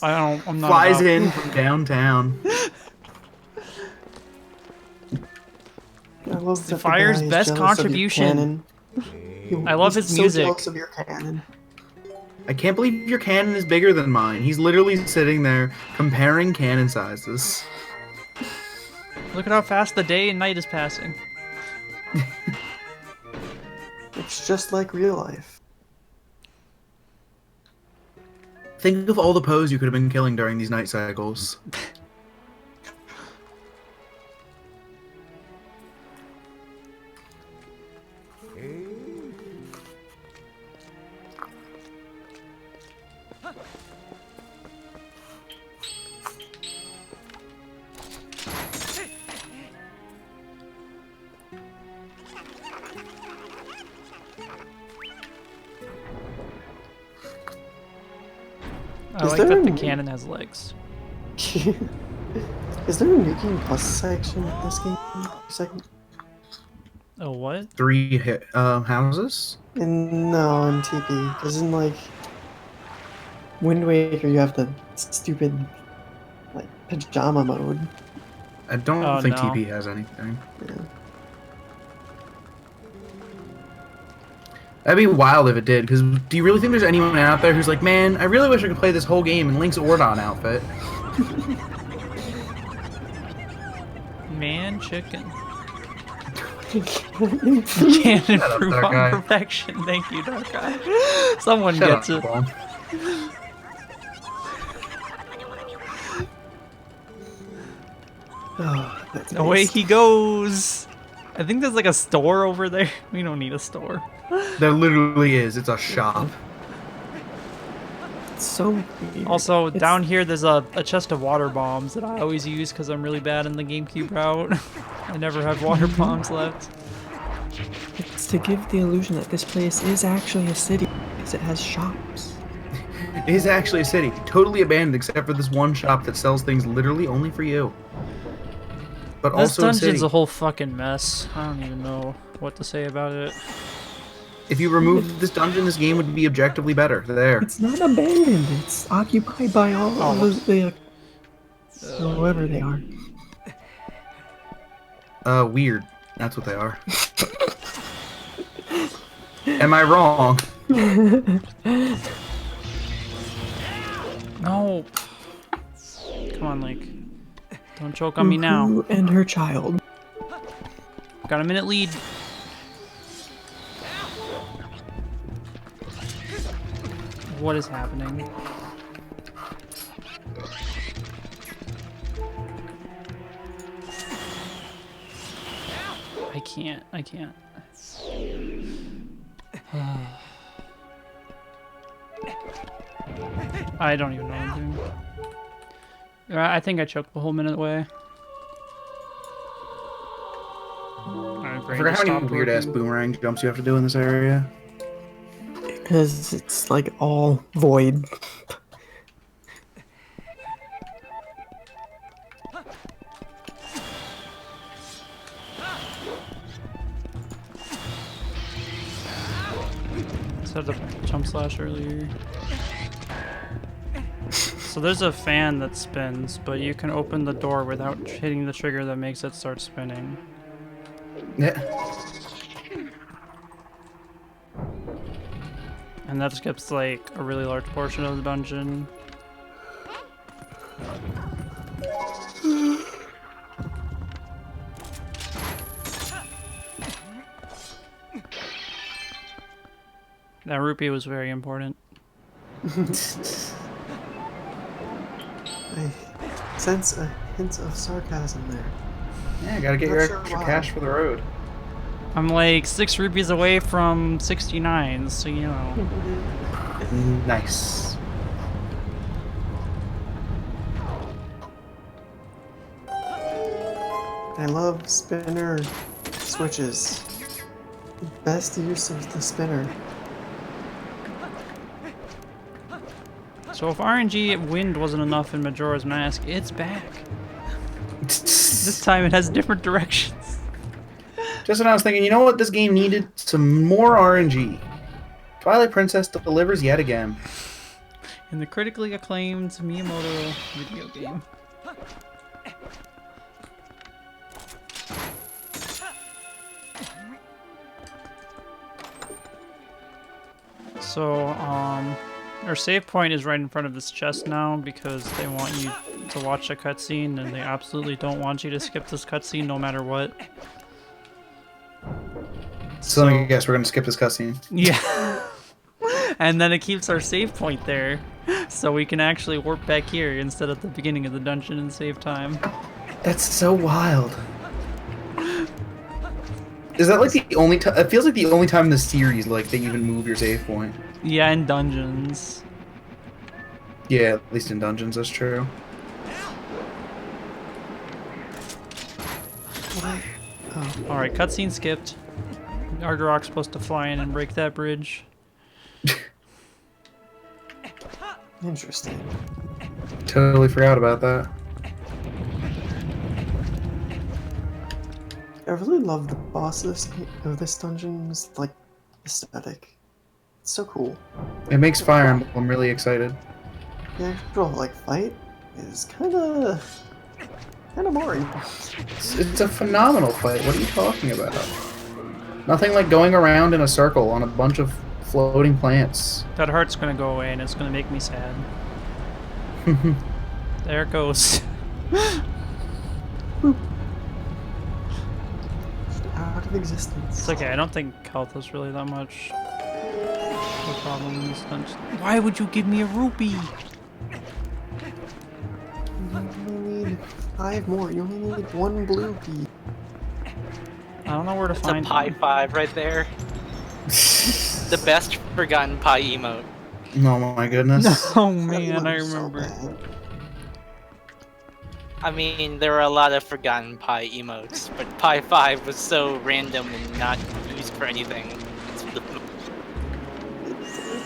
I'm not. Flies about- in from downtown. I love that the Fire's guy is best jealous of your contribution. cannon. I love He's his so music. jealous of your cannon. I can't believe your cannon is bigger than mine. He's literally sitting there comparing cannon sizes. Look at how fast the day and night is passing. It's just like real life. Think of all the Poes you could have been killing during these night cycles. I Is like there that the a- cannon has legs. Is there a New Game Plus section in this game? Second? Oh, what? 3 houses? No, in TP. Because in like Wind Waker, you have the stupid like pajama mode. I don't Oh, think no. TP has anything. Yeah. That'd be wild if it did, because do you really think there's anyone out there who's like, man, I really wish I could play this whole game in Link's Ordon outfit? Man, chicken. Cannon. Can't Shut up, improve Dark on Eye. perfection. Thank you, Dark Eye. Someone Shut gets up, it. Ball. Oh, that's Away nice. he goes. I think there's like a store over there. We don't need a store. There literally is. It's a shop. It's so weird. Also, It's- down here there's a chest of water bombs that I always use because I'm really bad in the GameCube route. I never have water bombs left. It's to give the illusion that this place is actually a city, because it has shops. It is actually a city, totally abandoned except for this one shop that sells things literally only for you. But This also a dungeon's city. a whole fucking mess. I don't even know what to say about it. If you removed this dungeon, this game would be objectively better. There. It's not abandoned. It's occupied by all of the whoever they are. Weird. That's what they are. Am I wrong? No. Come on, Link. Don't choke on me now. Uhu and her child. Got a minute lead. What is happening? I can't. I don't even know what I'm doing. I think I choked the whole minute away. I forgot how many weird-ass boomerang jumps you have to do in this area. Because it's like all void. Set the jump slash earlier. So there's a fan that spins, but you can open the door without hitting the trigger that makes it start spinning. Yeah. And that skips like a really large portion of the dungeon. That rupee was very important. I sense a hint of sarcasm there. Yeah, gotta get Not your sure extra why. cash for the road. I'm like 6 rupees away from 69, so you know. Nice. I love spinner switches. Best use of the spinner. So if RNG wind wasn't enough in Majora's Mask, it's back. This time it has different directions. Just when I was thinking, you know what? This game needed some more RNG. Twilight Princess delivers yet again. In the critically acclaimed Miyamoto video game. So, our save point is right in front of this chest now because they want you to watch a cutscene and they absolutely don't want you to skip this cutscene no matter what. So I guess we're gonna skip this cutscene. Yeah. And then it keeps our save point there, so we can actually warp back here instead of the beginning of the dungeon and save time. That's so wild. Is that like the only time? It feels like the only time in the series like they even move your save point. Yeah, in dungeons. Yeah, at least in dungeons, that's true. Alright, cutscene skipped. Argarok's supposed to fly in and break that bridge. Interesting. Totally forgot about that. I really love the boss of this dungeon's like aesthetic. It's so cool. It makes Fire Emblem really excited. The actual like fight is kind of boring. It's a phenomenal fight. What are you talking about? Nothing like going around in a circle on a bunch of floating plants. That heart's gonna go away and it's gonna make me sad. There it goes. Out of existence. It's okay, I don't think health is really that much the problem in this dungeon. Why would you give me a rupee? You only need 5 more. You only need 1 blue pea. I don't know where to It's a find pie them. 5 right there. The best forgotten pie emote. Oh my goodness. Oh man, I That was so remember. bad. I mean, there were a lot of forgotten pie emotes, but pie 5 was so random and not used for anything.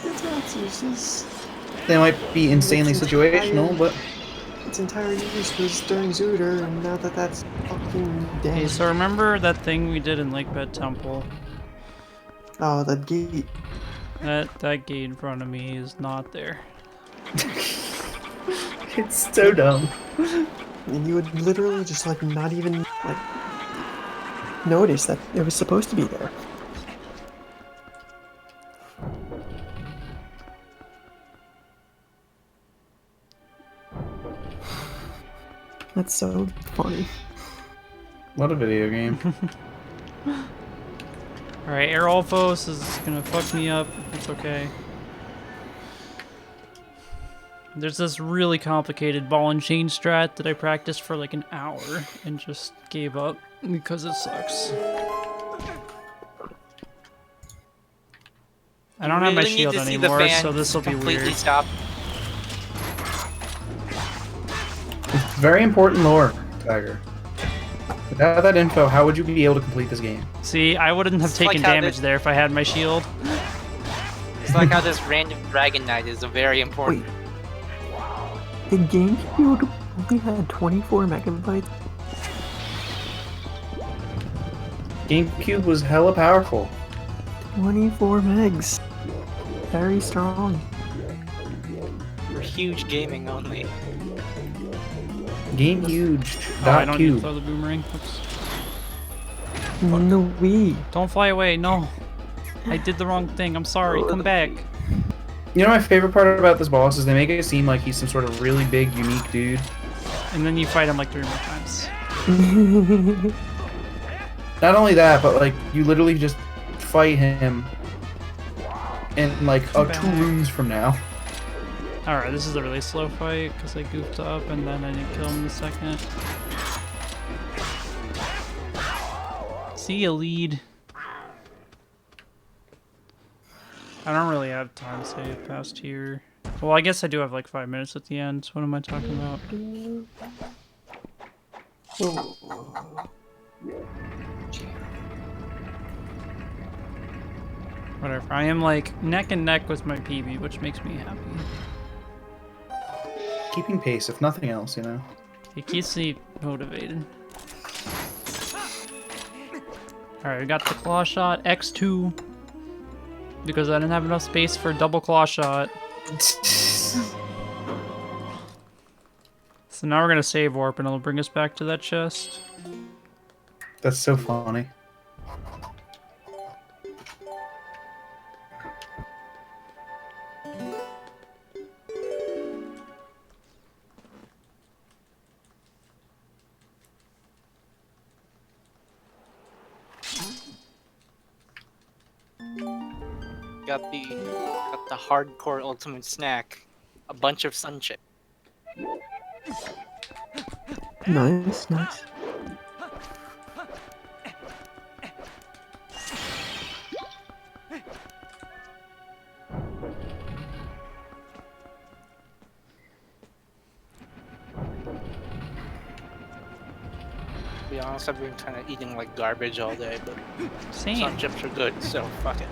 It's not useless. They might be insanely It's situational, entire- but Its entire use was during Zooter, and now that that's fucking dead. Okay, so remember that thing we did in Lakebed Temple? Oh, the gate. That gate in front of me is not there. it's so dumb. And you would literally just like not even like notice that it was supposed to be there. That's so funny. What a video game. Alright, Airolphos is gonna fuck me up. It's okay. There's this really complicated ball and chain strat that I practiced for like an hour and just gave up because it sucks. I don't have my Really need shield to see the anymore, fan so this will be completely weird. stop. It's very important lore, Tiger. Without that info, how would you be able to complete this game? See, I wouldn't have It's like taken how damage they- there if I had my shield. It's like how this random Dragon Knight is a very important. Wait. The GameCube only had 24 megabytes. GameCube was hella powerful. 24 megs. Very strong. For huge gaming only. Game huge. Oh, I don't need to Cube. throw the boomerang. Oops. No Wii. Don't fly away, no. I did the wrong thing, I'm sorry, come back. You know my favorite part about this boss is they make it seem like he's some sort of really big, unique dude. And then you fight him like 3 more times. Not only that, but like you literally just fight him in like Come 2 back. rooms from now. Alright, this is a really slow fight because I goofed up and then I didn't kill him in a second. See ya, lead. I don't really have time to save past here. Well, I guess I do have like 5 minutes at the end. What am I talking about? Whatever. I am like neck and neck with my PB, which makes me happy. Keeping pace, if nothing else, you know. It keeps me motivated. Alright, we got the claw shot, X2. Because I didn't have enough space for a double claw shot. So now we're gonna save warp and it'll bring us back to that chest. That's so funny. Got the hardcore ultimate snack. A bunch of sunshine. Nice, nice. To be honest, I've been kind of eating like garbage all day, but Same. sun chips are good, so fuck it.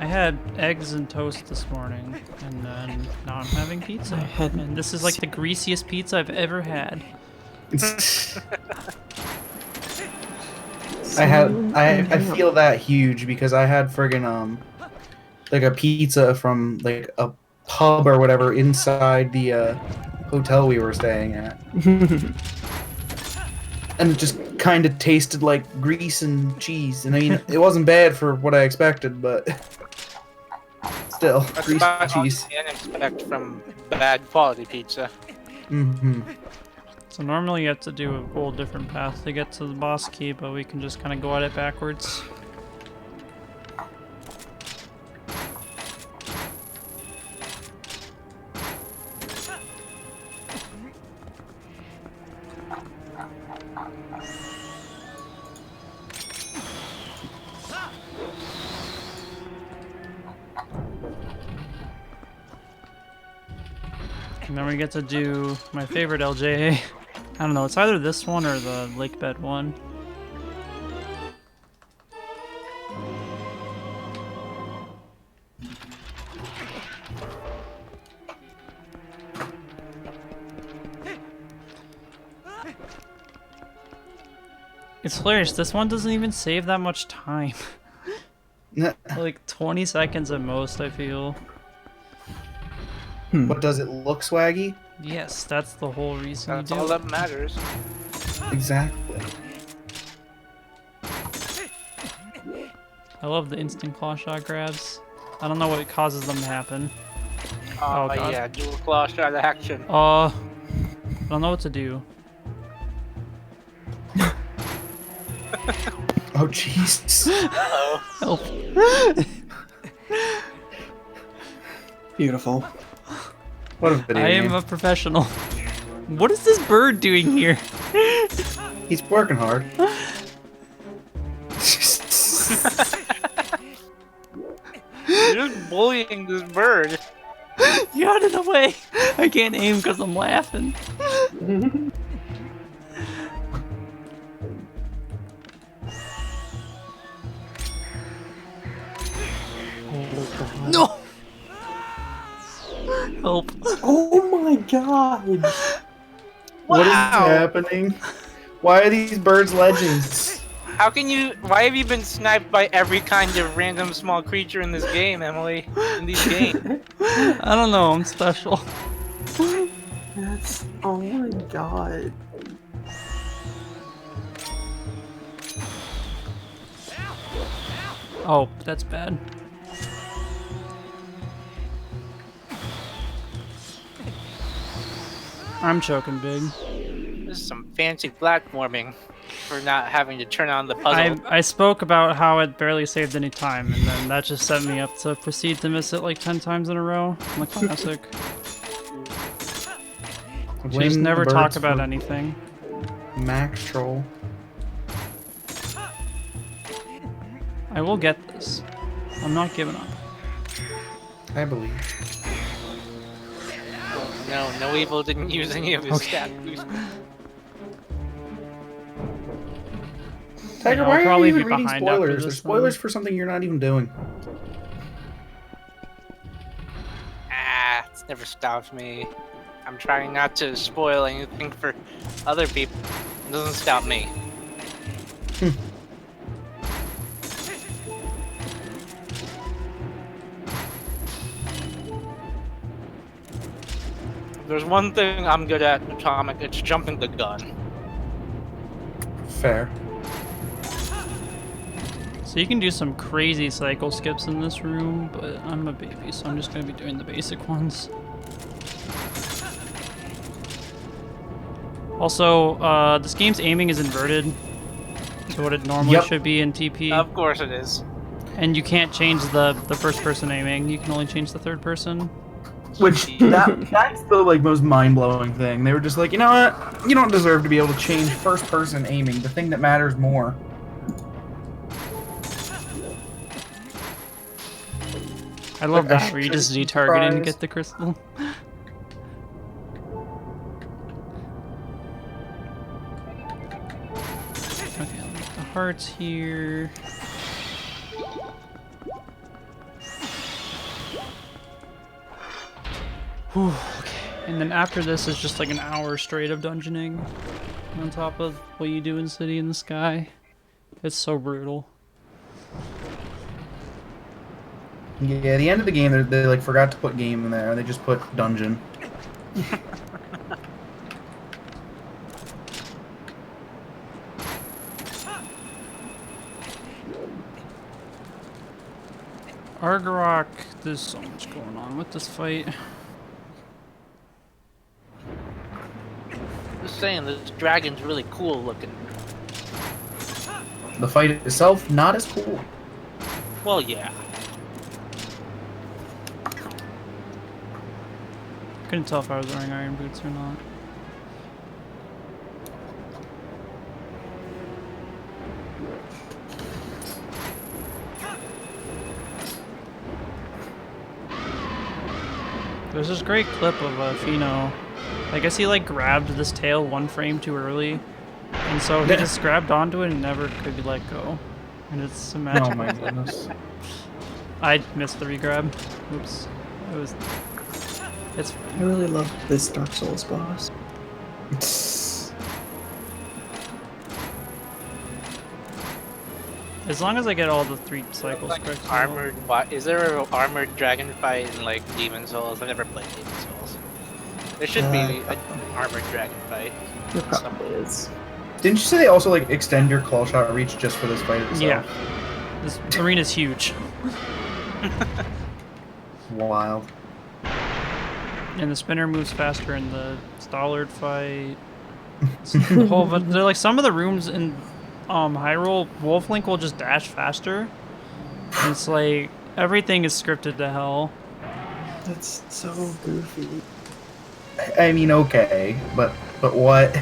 I had eggs and toast this morning, and then now I'm having pizza. I had And this is like the greasiest pizza I've ever had. I feel that huge because I had friggin' like a pizza from like a pub or whatever inside the hotel we were staying at. And it just kind of tasted like grease and cheese. And I mean, it wasn't bad for what I expected, but still, That's grease about and all you cheese. can expect from bad quality pizza. Mm-hmm. So normally you have to do a whole different path to get to the boss key, but we can just kind of go at it backwards. And then we get to do my favorite LJA. I don't know, it's either this one or the lake bed one. It's hilarious. This one doesn't even save that much time. Like 20 seconds at most, I feel. But does it look swaggy? Yes, that's the whole reason That's you do all it. that matters. Exactly. I love the instant claw shot grabs. I don't know what causes them to happen. Oh, God. yeah, dual claw shot action. I don't know what to do. Oh, jeez. Uh-oh. Help. Beautiful. What a video I am game. a professional. What is this bird doing here? He's working hard. You're just bullying this bird. Get out of the way! I can't aim because I'm laughing. No! Help. Oh my god! What is Wow. happening? Why are these birds legends? How can you? Why have you been sniped by every kind of random small creature in this game, Emily? In these games? I don't know, I'm special. That's... Oh my god. Oh, that's bad. I'm choking big. This is some fancy platforming for not having to turn on the puzzle. I spoke about how it barely saved any time, and then that just set me up to proceed to miss it like 10 times in a row. I'm a classic. Blame Just the never talk birds about for anything. Max Troll. I will get this. I'm not giving up. I believe. No evil didn't use any of his stat boost. Tiger, I'll why are probably you even be reading behind after spoilers? this There's spoilers one. for something you're not even doing. Ah, it's never stopped me. I'm trying not to spoil anything for other people. It doesn't stop me. There's one thing I'm good at, Atomic, it's jumping the gun. Fair. So you can do some crazy cycle skips in this room, but I'm a baby, so I'm just gonna be doing the basic ones. Also, this game's aiming is inverted to what it normally Yep. should be in TP. Of course it is. And you can't change the first person aiming, you can only change the third person. Which that's the like most mind-blowing thing. They were just like, you know what? You don't deserve to be able to change first-person aiming, the thing that matters more. I love Like, that, where you just shouldn't be Z-target and surprised. get the crystal. Okay, I'll make the hearts here. Whew, okay. And then after this is just like an hour straight of dungeoning on top of what you do in City in the Sky. It's so brutal. Yeah, the end of the game, they like forgot to put game in there. They just put dungeon. Argarok, there's so much going on with this fight. Just saying, this dragon's really cool looking. The fight itself, not as cool. Well, yeah. Couldn't tell if I was wearing iron boots or not. There's this great clip of Fino. I guess he like grabbed this tail one frame too early, and so he just grabbed onto it and never could be let go. And it's Oh magical. my goodness. I missed the regrab. Oops. It was. It's. I really love this Dark Souls boss. As long as I get all the 3 cycles Like correct. armored. What is there an armored dragon fight in like Demon Souls? I've never played Demon Souls. There should be an armored dragon fight. There probably is. Didn't you say they also like extend your claw shot reach just for this fight itself? Yeah. This arena's huge. Wild. And the spinner moves faster in the Stallard fight. The whole, but they're like some of the rooms in Hyrule, Wolf Link will just dash faster. And it's like everything is scripted to hell. That's so goofy. I mean, okay, but what?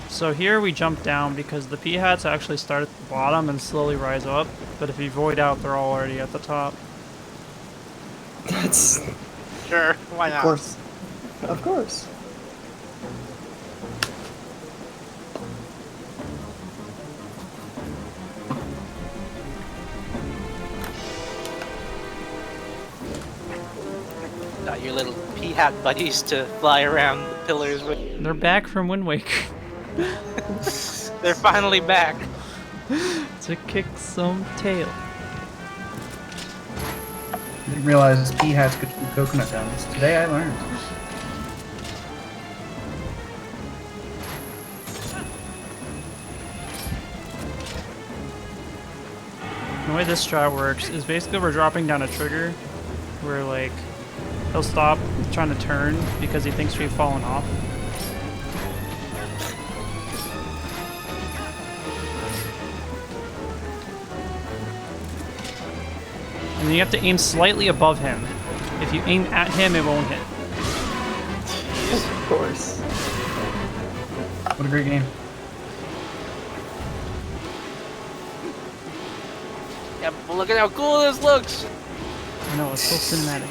So here we jump down because the P-hats actually start at the bottom and slowly rise up. But if you void out, they're all already at the top. That's Sure, why not? of course. Of course. Got your little pea-hat buddies to fly around the pillars with. They're back from Wind Waker They're finally back. to kick some tail. I didn't realize P-hats could do coconut downs. Today I learned. The way this strat works is basically we're dropping down a trigger where like he'll stop trying to turn because he thinks we've fallen off. And then you have to aim slightly above him. If you aim at him, it won't hit. Of course. What a great game. Yeah, but look at how cool this looks. I know, it's so cinematic.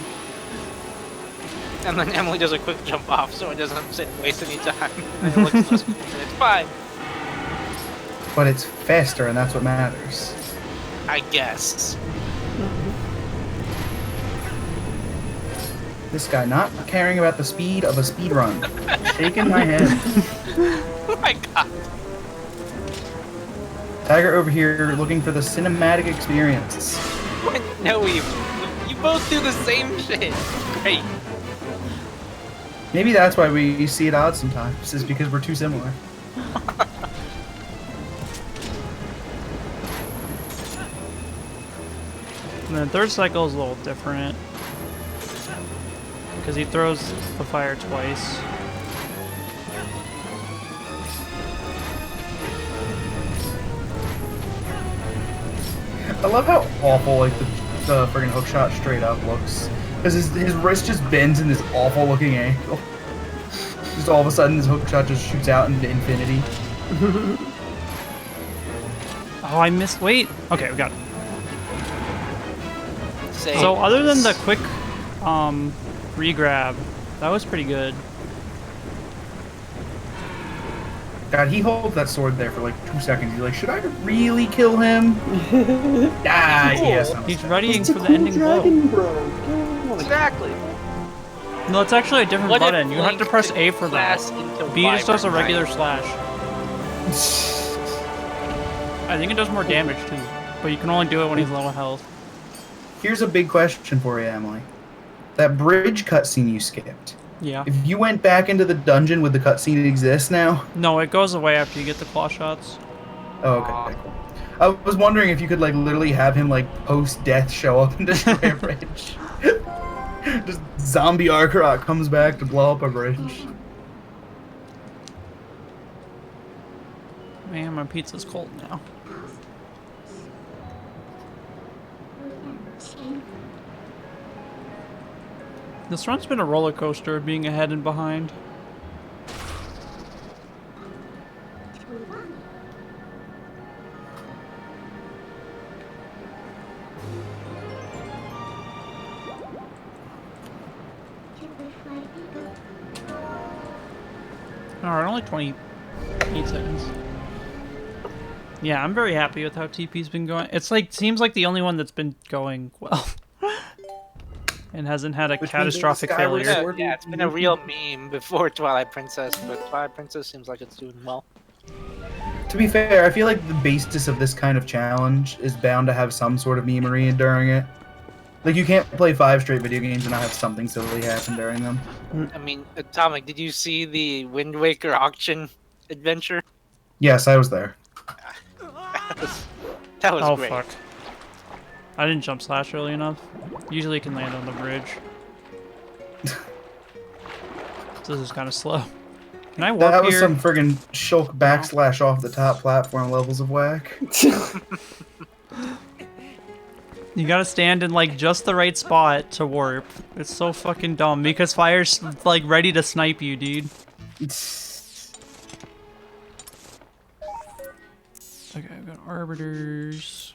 And then Emily does a quick jump off so it doesn't sit and waste any time. And it looks less cool. It's fine, But it's faster, and that's what matters. I guess. This guy not caring about the speed of a speed run. Shaking my head. Oh my god. Tiger over here looking for the cinematic experience. No, you both do the same shit. Great. Maybe that's why we see it odd sometimes, is because we're too similar. And the third cycle is a little different. Because he throws the fire twice. I love how awful like the friggin' hook shot straight up looks. Because his wrist just bends in this awful looking angle. Just all of a sudden his hook shot just shoots out into infinity. Oh, I missed. Wait. Okay, we got it. Say, So other than the quick regrab, that was pretty good. God, he holds that sword there for like 2 seconds. You're like, should I really kill him? Ah, yes. He's readying It's a for the cool ending blow. dragon, bro. exactly. No, it's actually a different What if button. You have to Link press could A for that. class into B just does a Wyvern regular Knight? slash. I think it does more damage too, but you can only do it when he's low health. Here's a big question for you, Emily. That bridge cutscene you skipped. Yeah. If you went back into the dungeon, would the cutscene exist now? No, it goes away after you get the claw shots. Oh, okay, cool. I was wondering if you could like literally have him like post-death show up and destroy a bridge. Just zombie Arkarot comes back to blow up a bridge. Man, my pizza's cold now. This run's been a roller coaster, being ahead and behind. Alright, only 28 seconds. Yeah, I'm very happy with how TP's been going. It's like seems like the only one that's been going well. And hasn't had a Which means catastrophic Skyward failure. Sword- Yeah, it's been a real meme before Twilight Princess, but Twilight Princess seems like it's doing well. To be fair, I feel like the basis of this kind of challenge is bound to have some sort of memery during it. Like, you can't play 5 straight video games and not have something silly happen during them. I mean, Atomic, did you see the Wind Waker auction adventure? Yes, I was there. That was Oh great. fuck. I didn't jump slash early enough. Usually it can land on the bridge. This is kind of slow. Can I warp That was here? some friggin' shulk backslash off the top platform levels of whack. You gotta stand in like just the right spot to warp. It's so fucking dumb because fire's like ready to snipe you, dude. Okay, I've got arbiters.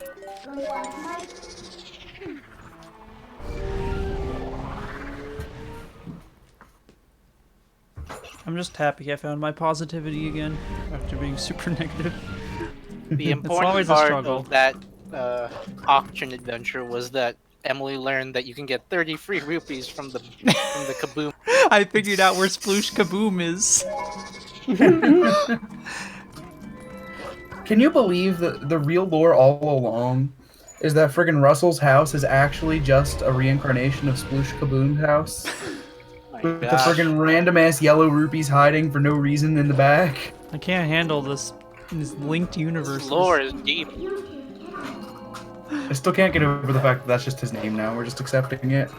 I'm just happy I found my positivity again after being super negative. The important always a part struggle. of that auction adventure was that Emily learned that you can get 30 free rupees from the kaboom. I figured out where Sploosh Kaboom is. Can you believe that the real lore all along is that friggin' Russell's house is actually just a reincarnation of Sploosh Kaboom's house? My With the gosh. friggin' random ass yellow rupees hiding for no reason in the back. I can't handle this linked universe. This lore is deep. I still can't get over the fact that that's just his name now. We're just accepting it.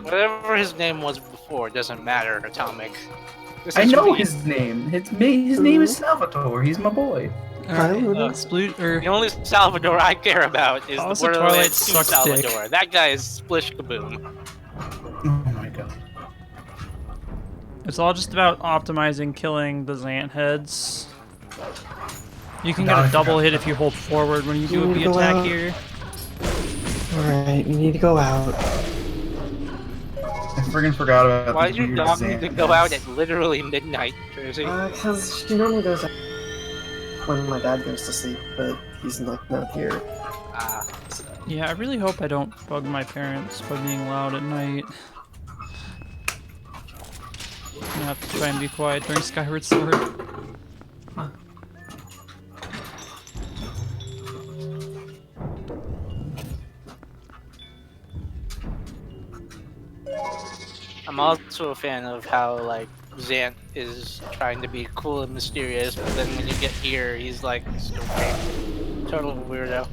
Whatever his name was before doesn't matter, Atomic. This I is know me. his name. His name is Salvatore. He's my boy. Alright, Luna. Sploosh or The only Salvador I care about is Also, the Twilight Borderlands 2 sucks dick. Salvador. That guy is Splish Kaboom. Oh my god. it's all just about optimizing killing the Zant heads. You can get a double hit if you hold forward when you do a B Go attack out. here. Alright, we need to go out. I friggin' forgot about Why these did your weird dog need to Xanax. go out at literally midnight, Jersey? Because she normally goes out when my dad goes to sleep, but he's like not here. Ah, Yeah, I really hope I don't bug my parents by being loud at night. I'm gonna have to try and be quiet during Skyward Sword. I'm also a fan of how, like, Zant is trying to be cool and mysterious, but then when you get here, he's like, stupid. Total weirdo.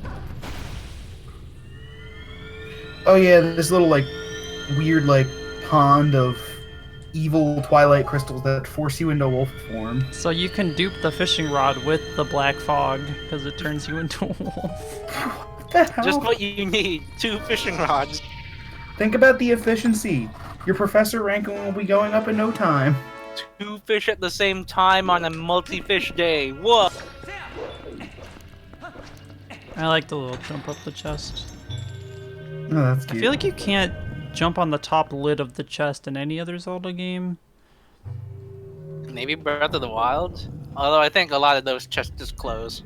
Oh yeah, this little like weird like pond of evil twilight crystals that force you into wolf form. So you can dupe the fishing rod with the black fog because it turns you into a wolf. What the hell? Just what you need. 2 fishing rods. Think about the efficiency. Your professor ranking will be going up in no time. 2 fish at the same time on a multi-fish day. What? I like the little jump up the chest. Oh, that's I cute. feel like you can't jump on the top lid of the chest in any other Zelda game. Maybe Breath of the Wild? Although I think a lot of those chests just close.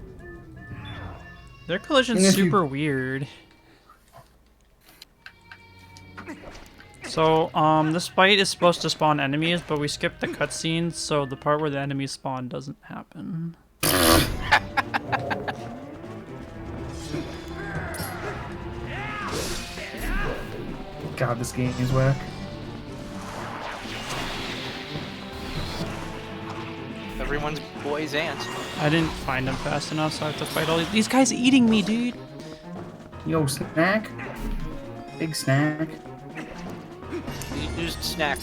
Their collision's And if you- super weird. So, this fight is supposed to spawn enemies, but we skipped the cutscenes, so the part where the enemies spawn doesn't happen. God, this game is whack. Everyone's boy's aunt. I didn't find them fast enough, so I have to fight all these guys eating me, dude! Yo, snack. Big snack. You used snack.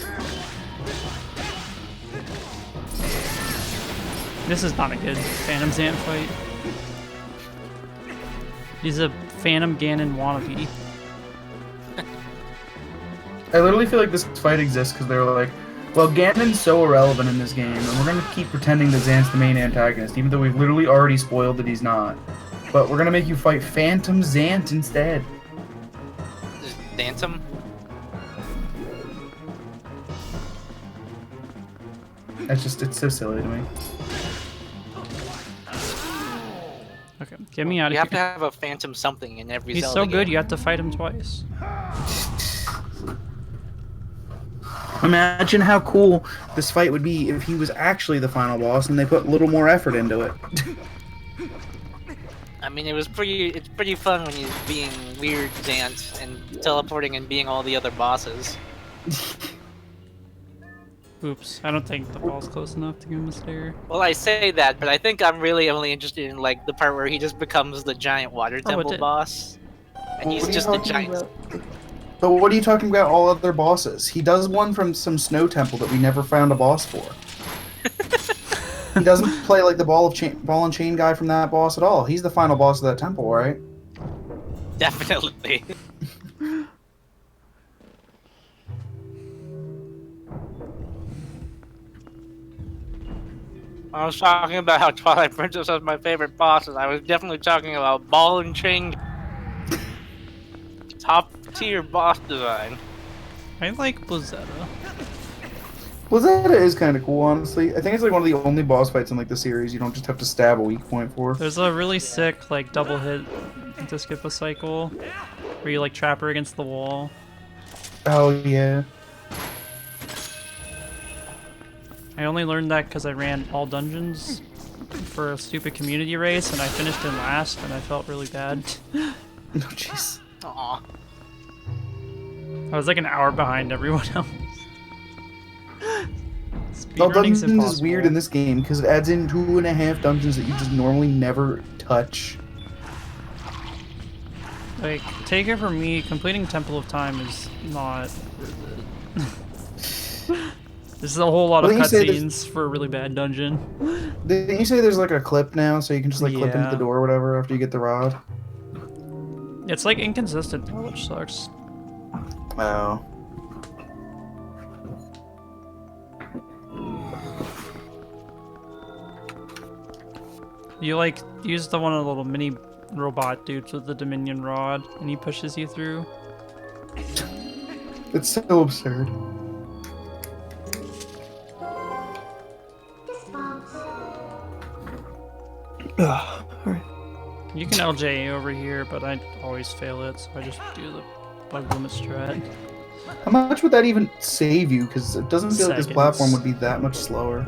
This is not a good Phantom Zant fight. He's a Phantom Ganon wannabe. I literally feel like this fight exists because they were like, well, Ganon's so irrelevant in this game, and we're gonna keep pretending that Zant's the main antagonist, even though we've literally already spoiled that he's not. But we're gonna make you fight Phantom Zant instead. Just dance him. That's just, it's so silly to me. Okay, get me out You of have to here. have a phantom something in every He's Zelda so good, game. you have to fight him twice. Imagine how cool this fight would be if he was actually the final boss and they put a little more effort into it. I mean, it's pretty fun when he's being weird Zant and teleporting and being all the other bosses. Oops, I don't think the ball's close enough to give him a stare. Well, I say that, but I think I'm really only interested in like the part where he just becomes the giant water Oh, it temple did. boss, and he's What are you just a talking giant. about? But what are you talking about all other bosses? He does one from some snow temple that we never found a boss for. He doesn't play like the ball and chain guy from that boss at all. He's the final boss of that temple, right? Definitely. I was talking about how Twilight Princess was my favorite boss, and I was definitely talking about ball and chain. Top tier boss design. I like Blizzetta. Blizzetta is kind of cool, honestly. I think it's like one of the only boss fights in like the series you don't just have to stab a weak point for. There's a really sick like double hit to skip a cycle, where you like trap her against the wall. Oh yeah. I only learned that because I ran all dungeons for a stupid community race, and I finished in last, and I felt really bad. Oh jeez. Aw. I was like an hour behind everyone else. All Speedrunning's dungeons is impossible. weird in this game because it adds in 2.5 dungeons that you just normally never touch. Like, take it from me, completing Temple of Time is not. This is a whole lot of Well, you say there's- cutscenes for a really bad dungeon. Didn't you say there's like a clip now, so you can just like clip into Yeah. the door or whatever after you get the rod? It's like inconsistent, though, which sucks. Oh. You like use the one of the little mini robot dudes with the Dominion rod, and he pushes you through. It's so absurd. Alright. You can LJ over here, but I always fail it, so I just do the bug limit strat. How much would that even save you? Because it doesn't feel like this Seconds. platform would be that much slower.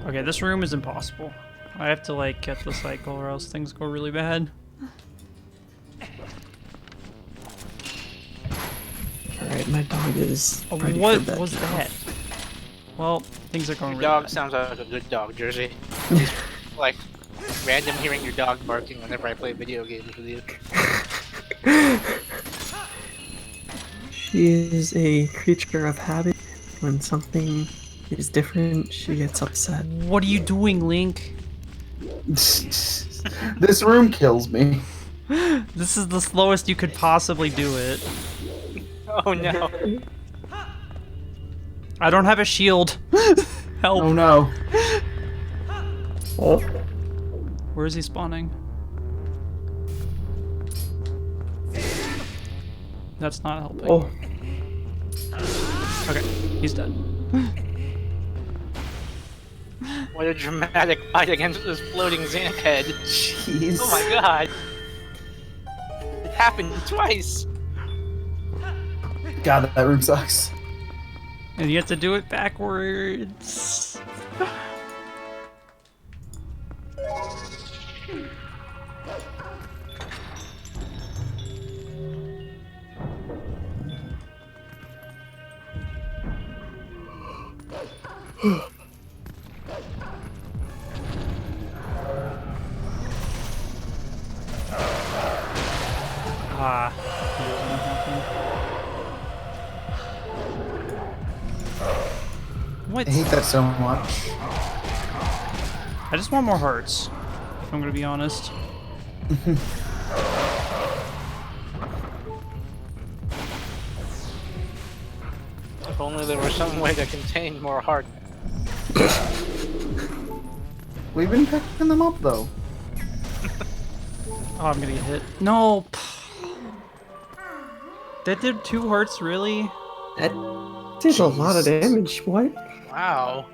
Okay, this room is impossible. I have to like get the cycle, or else things go really bad. Alright, my dog is Oh, ready what for bed was now. that? Well, things are going Your really dog bad. sounds like a good dog, Jersey. Like, random hearing your dog barking whenever I play video games with you. She is a creature of habit. When something is different, she gets upset. What are you doing, Link? This room kills me. This is the slowest you could possibly do it. Oh no. I don't have a shield. Help. Oh no. Oh, Where is he spawning? That's not helping. oh. Okay, he's dead. What a dramatic fight against this floating Xant head. Jeez. Oh my god. It happened twice. God, that room sucks. And you have to do it backwards. Ah. What? I hate that so much. I just want more hearts, if I'm gonna be honest. If only there was some way to contain more heart. We've been picking them up though. Oh, I'm gonna get hit. No! That did 2 hearts, really? That did a lot of damage. What? Wow.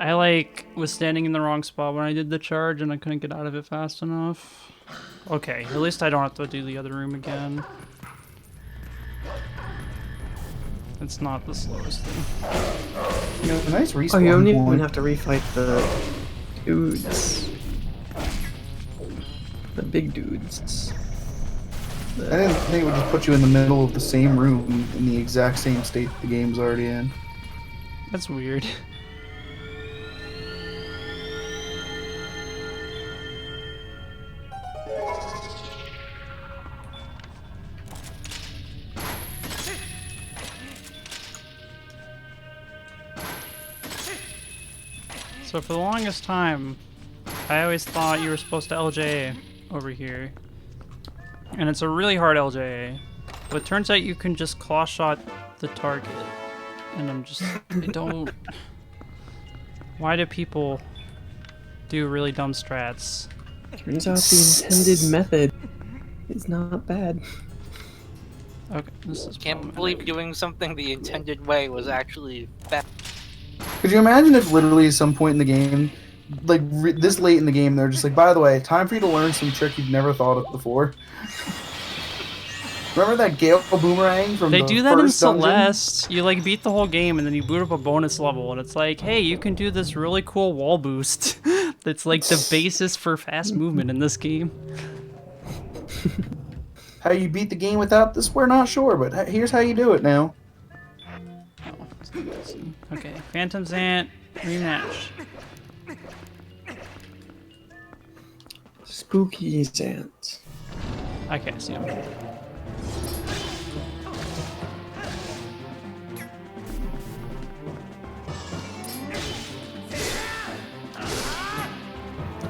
I like was standing in the wrong spot when I did the charge and I couldn't get out of it fast enough. Okay, at least I don't have to do the other room again. It's not the slowest thing. You know, nice respawn Oh, you don't point. even have to refight the dudes. The big dudes. I didn't think it would just put you in the middle of the same room in the exact same state the game's already in. That's weird. So for the longest time, I always thought you were supposed to LJ over here. And it's a really hard LJ. But it turns out you can just claw shot the target. And I'm just, I don't... Why do people do really dumb strats? Turns out the intended method is not bad. Okay, this is Can't problematic. believe doing something the intended way was actually bad. Could you imagine if literally at some point in the game, like this late in the game, they're just like, by the way, time for you to learn some trick you've never thought of before. Remember that Gale Boomerang from They the do that in first dungeon? Celeste. You like beat the whole game and then you boot up a bonus level and it's like, hey, you can do this really cool wall boost. That's like the basis for fast movement in this game. How you beat the game without this, we're not sure, but here's how you do it now. Okay, Phantom Zant, rematch. Spooky Zant. I can't see him.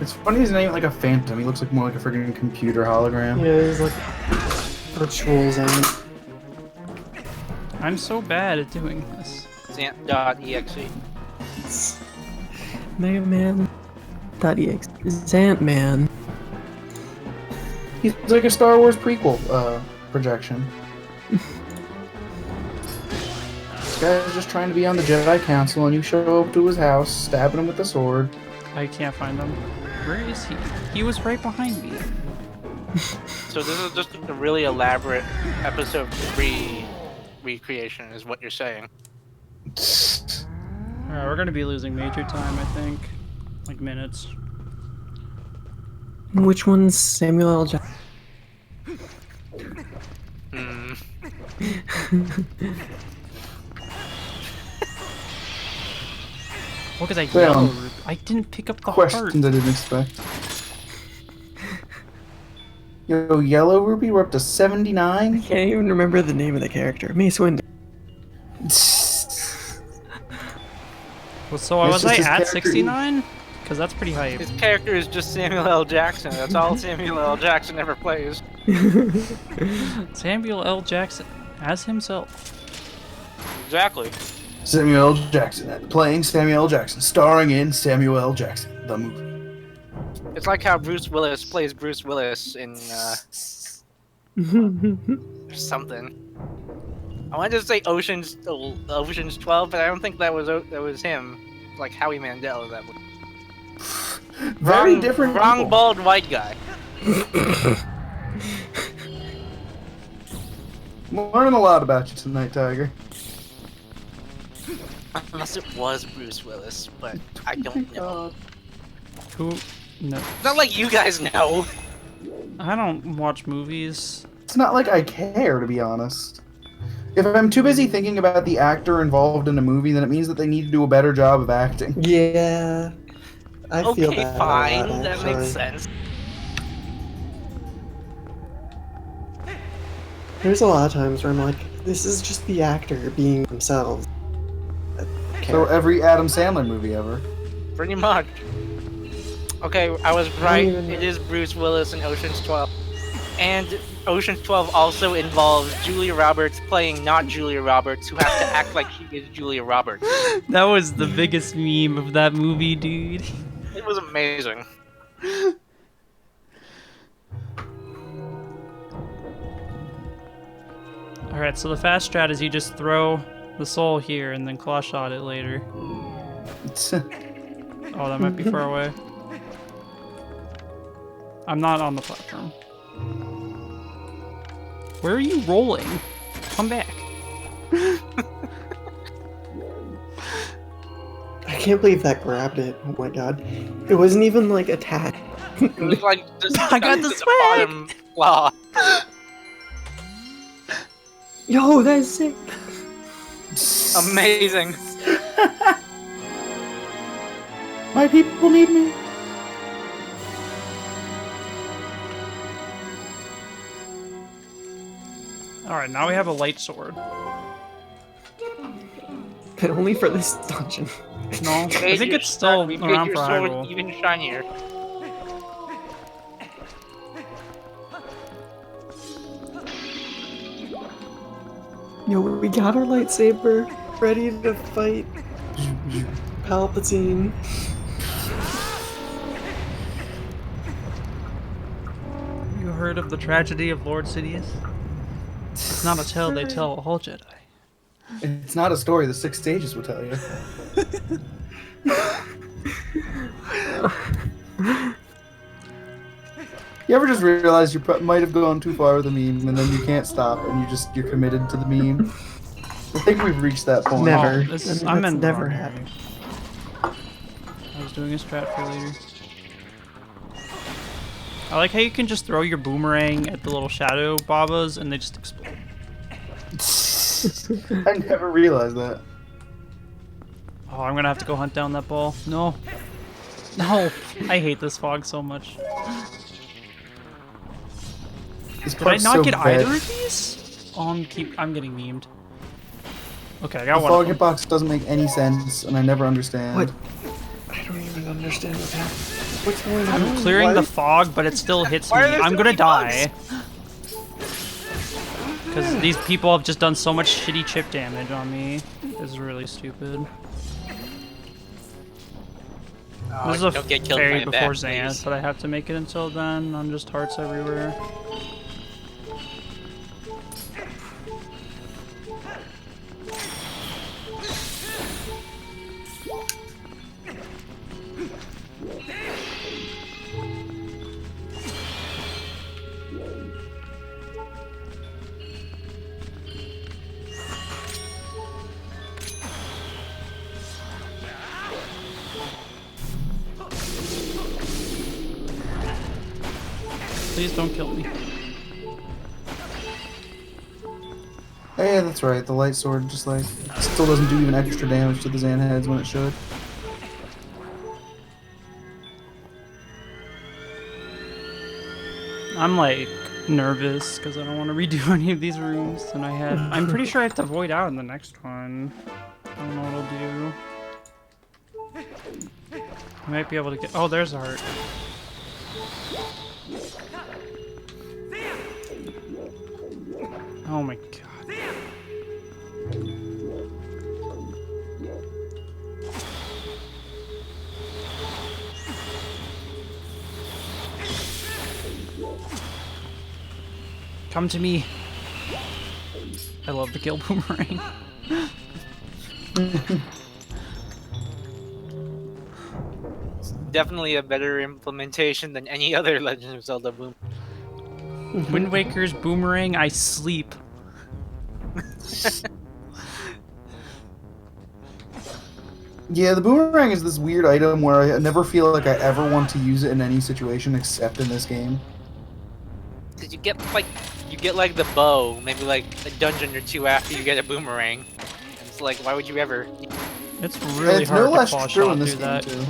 It's funny he's not even like a phantom, he looks like more like a freaking computer hologram. Yeah, he's like virtual Zant. I'm so bad at doing this. Zant.exe. Mega Man. .exe. Zant Man. He's like a Star Wars prequel projection. This guy's just trying to be on the Jedi Council and you show up to his house, stabbing him with a sword. I can't find him. Where is he? He was right behind me. So this is just a really elaborate episode 3 recreation, is what you're saying. Alright, we're gonna be losing major time, I think. Like minutes. Which one's Samuel L. Jackson? Hmm. What is I Well, yellow? I didn't pick up the Questions heart. I didn't expect. Yo, Yellow Ruby, we're up to 79? Can't even remember the name of the character. Mace Windu. Well, so It's was just I his at character. 69? Because that's pretty hype. His character is just Samuel L. Jackson. That's all Samuel L. Jackson ever plays. Samuel L. Jackson as himself. Exactly. Samuel L. Jackson, playing Samuel L. Jackson, starring in Samuel L. Jackson, the movie. It's like how Bruce Willis plays Bruce Willis in something. I wanted to say Ocean's 12, but I don't think that was him. Like Howie Mandel. That was Very different Wrong people. bald white guy. I'm learning a lot about you tonight, Tiger. Unless it was Bruce Willis, but I don't know. Who? No. It's not like you guys know. I don't watch movies. It's not like I care, to be honest. If I'm too busy thinking about the actor involved in a movie, then it means that they need to do a better job of acting. Yeah. I feel Okay, that. fine. A lot, That actually. makes sense. There's a lot of times where I'm like, this is just the actor being themselves. So every Adam Sandler movie ever. Pretty much. Okay, I was right. even know. It is Bruce Willis in Ocean's 12. And Ocean's 12 also involves Julia Roberts playing not Julia Roberts, who has to act like she is Julia Roberts. That was the biggest meme of that movie, dude. It was amazing. Alright, so the fast strat is you just throw the soul here and then claw shot it later. Oh, that might be far away. I'm not on the platform. Where are you rolling? Come back. I can't believe that grabbed it. Oh my god. It wasn't even like attack. It was like just I got the swag! bottom claw. Yo, that's sick. Amazing. My people need me. Alright, now we have a light sword. But only for this dungeon. No, I think it's still we made around your for sword Hyrule. even shinier. Yo, we got our lightsaber ready to fight Palpatine. You heard of the tragedy of Lord Sidious? It's not a tale they tell all Jedi. It's not a story the 6 stages will tell you. You ever just realize you might have gone too far with the meme, and then you can't stop, and you're committed to the meme? I think we've reached that point. Never. Oh, this, I mean, I'm that's in never wrong happened. area. I was doing a strat for later. I like how you can just throw your boomerang at the little shadow babas and they just explode. I never realized that. Oh, I'm gonna have to go hunt down that ball. No. No! I hate this fog so much. This Did I part's not so get bad. either of these? Oh, I'm getting memed. Okay, I got The one. fog hitbox doesn't make any sense, and I never understand. What? I don't even understand what's happening. What's going on? I'm clearing Why- the fog, but it still hits me. Why are there I'm so gonna many die. Because these people have just done so much shitty chip damage on me. This is really stupid. Oh, This is a don't get killed fairy by a before bat, Xanth, please. but I have to make it until then. I'm just hearts everywhere. Please don't kill me. Oh, yeah, that's right. The light sword just like still doesn't do even extra damage to the Xan heads when it should. I'm like nervous because I don't want to redo any of these rooms. And I'm pretty sure I have to void out in the next one. I don't know what I'll do. I might be able to get. Oh, there's a heart. Oh my god. Come to me. I love the kill boomerang. Definitely a better implementation than any other Legend of Zelda boom. Wind Waker's boomerang, I sleep. Yeah, the boomerang is this weird item where I never feel like I ever want to use it in any situation except in this game. Cause you get like the bow, maybe like a dungeon or two after you get a boomerang. And it's like, why would you ever? It's And really it's hard no to less claw true shot in this through game that. too.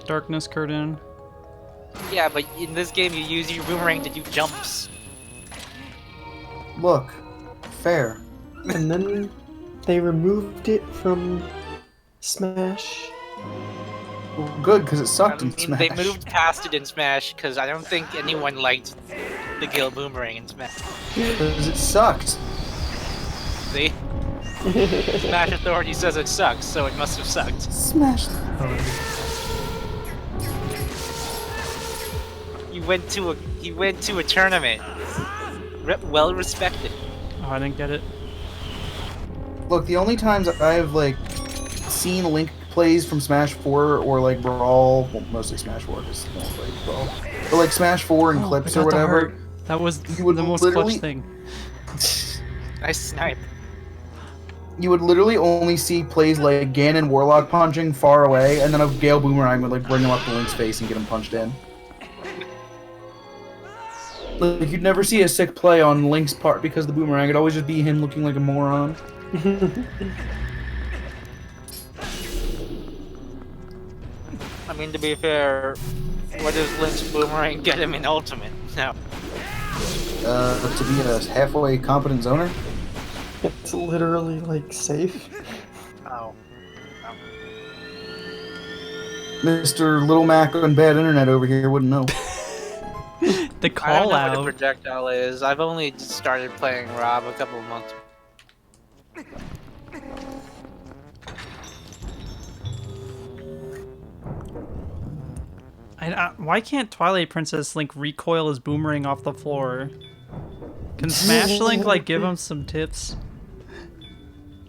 Darkness curtain. Yeah, but in this game you use your boomerang to do jumps. Look, fair. And then they removed it from Smash. Well, good, because it I sucked in mean, Smash. they moved past it in Smash because I don't think anyone liked the Gil boomerang in Smash. Because it sucked. See? Smash Authority says it sucks, so it must have sucked. Smash. He went to a tournament. Well respected. Oh, I didn't get it. Look, the only times I've like seen Link plays from Smash 4 or like Brawl, well, mostly Smash 4 because no one plays Brawl, but like Smash 4 and Oh, clips I or got the whatever. heart. That was You would the most literally- clutch thing. Nice snipe. You would literally only see plays like Ganon Warlock punching far away, and then a Gale Boomerang would like bring him up to Link's face and get him punched in. Like you'd never see a sick play on Link's part because the boomerang. It'd always just be him looking like a moron. I mean, to be fair, what does Link's boomerang get him in Ultimate? No. To be a halfway competent zoner. It's literally like safe. Oh. Mr. Little Mac on bad internet over here wouldn't know. The I don't call know what a out. projectile is. I've only just started playing Rob a couple of months. Why can't Twilight Princess Link recoil his boomerang off the floor? Can Smash Link like give him some tips?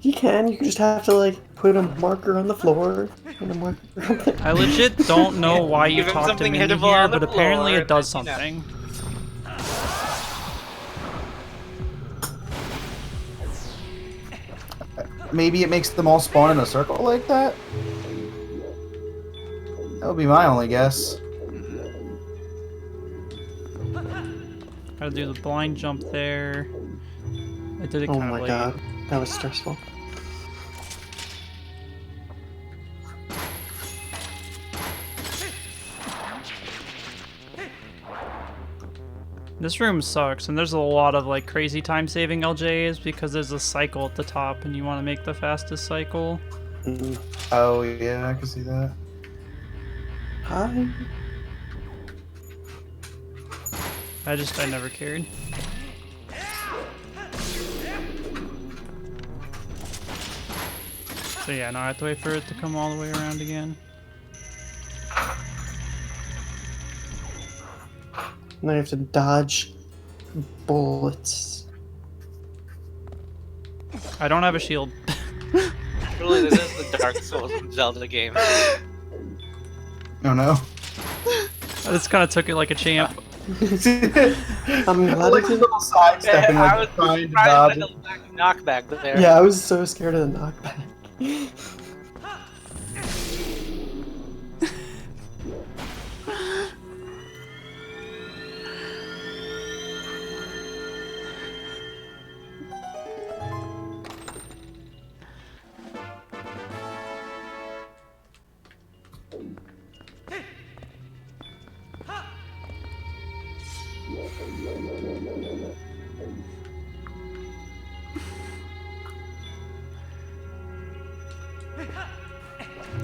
You can. You just have to like put a marker on the floor and a marker on the... I legit don't know why you Give him talked to something me hittable here, on the but apparently floor, it does and, you know. something. Maybe it makes them all spawn in a circle like that? That would be my only guess. Gotta do the blind jump there. I did it Oh kind of my late. god, that was stressful. This room sucks, and there's a lot of like crazy time-saving LJs because there's a cycle at the top, and you want to make the fastest cycle. Mm. Oh yeah, I can see that. Hi. I never cared. So yeah, now I have to wait for it to come all the way around again. And I have to dodge bullets. I don't have a shield. Really, this is the Dark Souls Zelda game. Oh no. I just kind of took it like a champ. I'm glad I Like a didn't... little sidestepping, I like was trying to surprised dodge by it. the knockback there. Yeah, I was so scared of the knockback.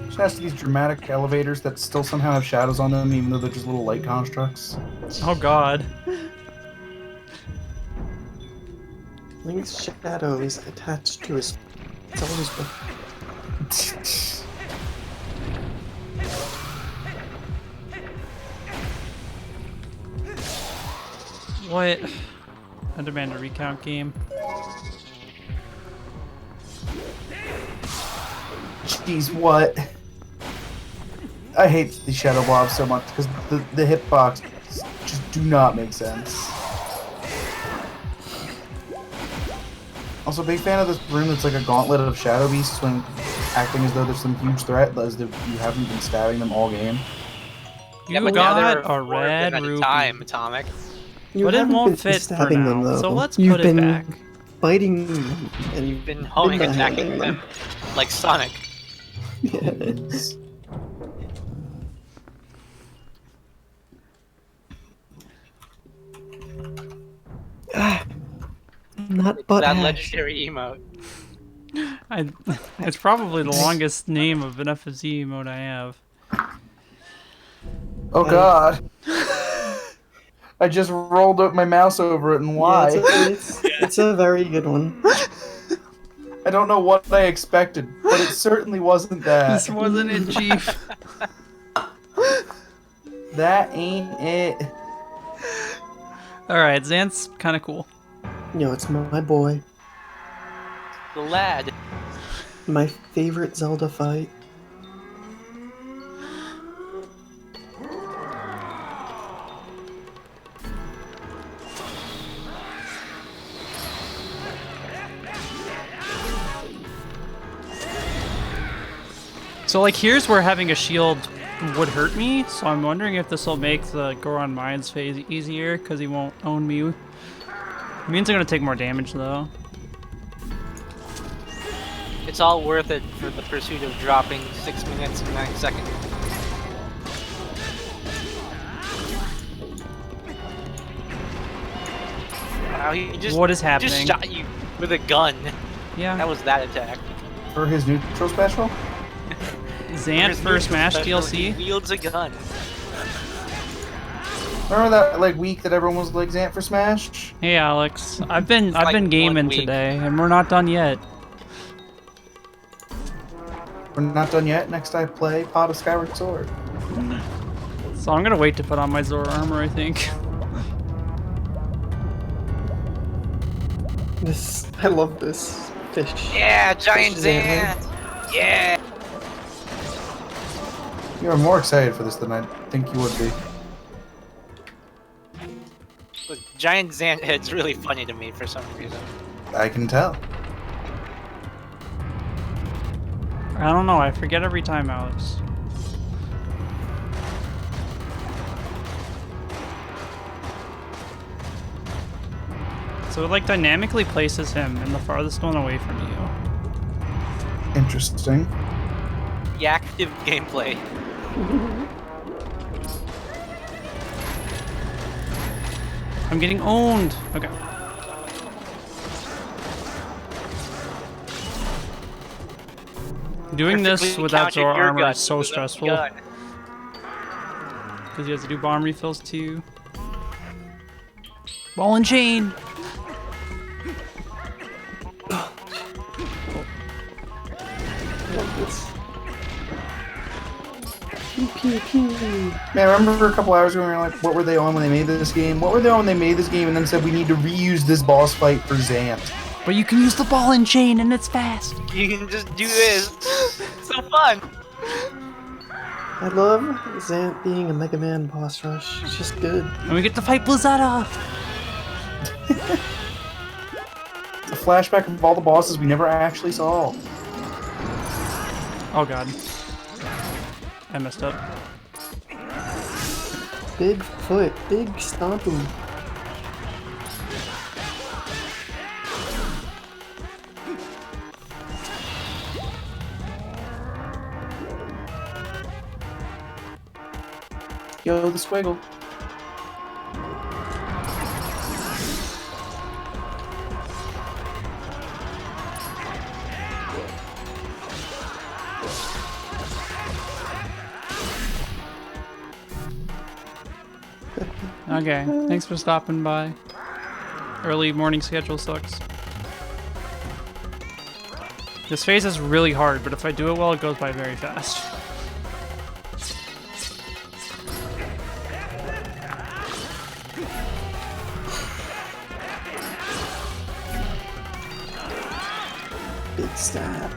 Just has these dramatic elevators that still somehow have shadows on them, even though they're just little light constructs. Oh god. Link's shadow is attached to his... It's always been... What? I demand a recount game. Jeez, what? I hate the shadow blobs so much because the hitbox just do not make sense. Also, big fan of this room that's like a gauntlet of shadow beasts when acting as though there's some huge threat, as though you haven't been stabbing them all game. You but now there got are a four of them red at a ruby. time, Atomic. You But it haven't won't been fit for stabbing them, now, though. so let's You've put it been back. biting them, and you've Been honing been attacking handling them like Sonic. Yes. Not butt That hash. legendary emote. It's probably the longest name of an FFZ emote I have. Oh god. I just rolled up my mouse over it, and why? Yeah, it's a very good one. I don't know what I expected, but it certainly wasn't that. This wasn't it, Chief. That ain't it. Alright, Xanth's kind of cool. Yo, it's my boy. The lad. My favorite Zelda fight. So like here's where having a shield would hurt me, so I'm wondering if this will make the Goron Mines phase easier, because he won't own me. It means I'm going to take more damage though. It's all worth it for the pursuit of dropping 6 minutes and 9 seconds. Wow, he just, What is just happening? shot you with a gun. Yeah. That was that attack. For his neutral special? Xant for Smash DLC? He wields a gun. Remember that like week that everyone was like Xant for Smash? Hey Alex, I've been like gaming 1 week. today, and we're not done yet. We're not done yet. Next I play Pot of Skyward Sword. So I'm gonna wait to put on my Zora armor, I think. I love this fish. Yeah, giant Fish Xant. Xant! Yeah! You are more excited for this than I think you would be. Look, giant Xant head's really funny to me for some reason. I can tell. I don't know, I forget every time, Alex. So it like dynamically places him in the farthest one away from you. Interesting. Reactive gameplay. I'm getting owned. Okay. Doing this Perfectly without counted Zora your armor gun is so with a stressful. gun. Because you have to do bomb refills too. Ball and chain! Love this. Pew pew pew. Man, I remember a couple hours ago we were like, what were they on when they made this game? What were they on when they made this game? And then said we need to reuse this boss fight for Xant. But you can use the ball and chain and it's fast. You can just do this. It's so fun. I love Xant being a Mega Man boss rush. It's just good. And we get to fight Blizzada! It's a flashback of all the bosses we never actually saw. Oh god. I messed up. Big foot, big stomp him. Yo, the squiggle. Okay, thanks for stopping by. Early morning schedule sucks. This phase is really hard, but if I do it well, it goes by very fast. Big stab.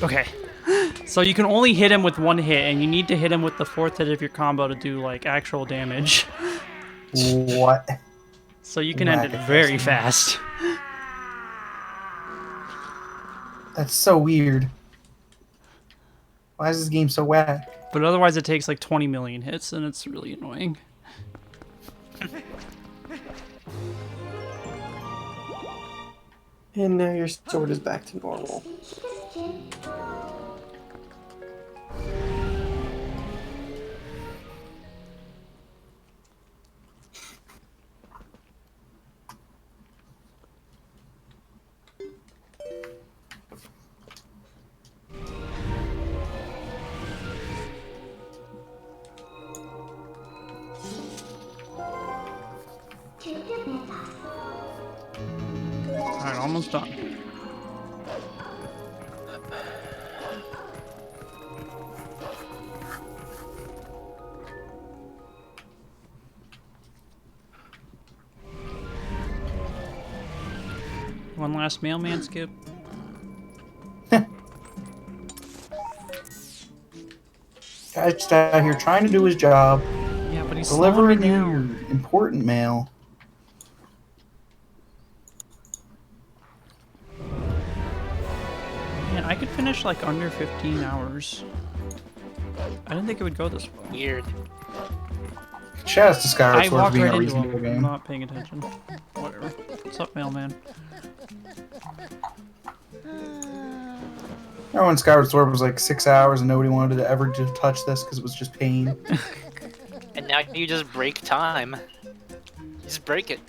Okay. So you can only hit him with one hit, and you need to hit him with the fourth hit of your combo to do, like, actual damage. What? So you can end it very fast. That's so weird. Why is this game so whack? But otherwise it takes like 20 million hits, and it's really annoying. And now your sword is back to normal. Alright, almost done. One last mailman skip. Guy's just out here trying to do his job, Yeah, but he's slowing delivering me you down. your important mail. I could finish like under 15 hours. I didn't think it would go this well. Weird. Shouts to Skyward I Sword for walked being right a into reasonable him. I'm game. not paying attention. Whatever. What's up, mailman? Remember when Skyward Sword was like 6 hours and nobody wanted to ever to touch this because it was just pain? And now you just break time. Just break it.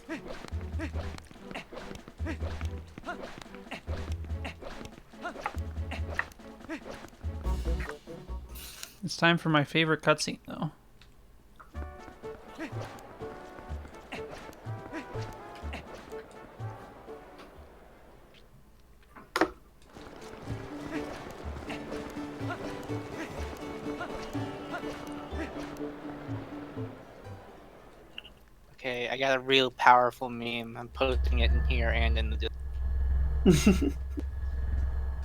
It's time for my favorite cutscene, though. Okay, I got a real powerful meme. I'm posting it in here and in the.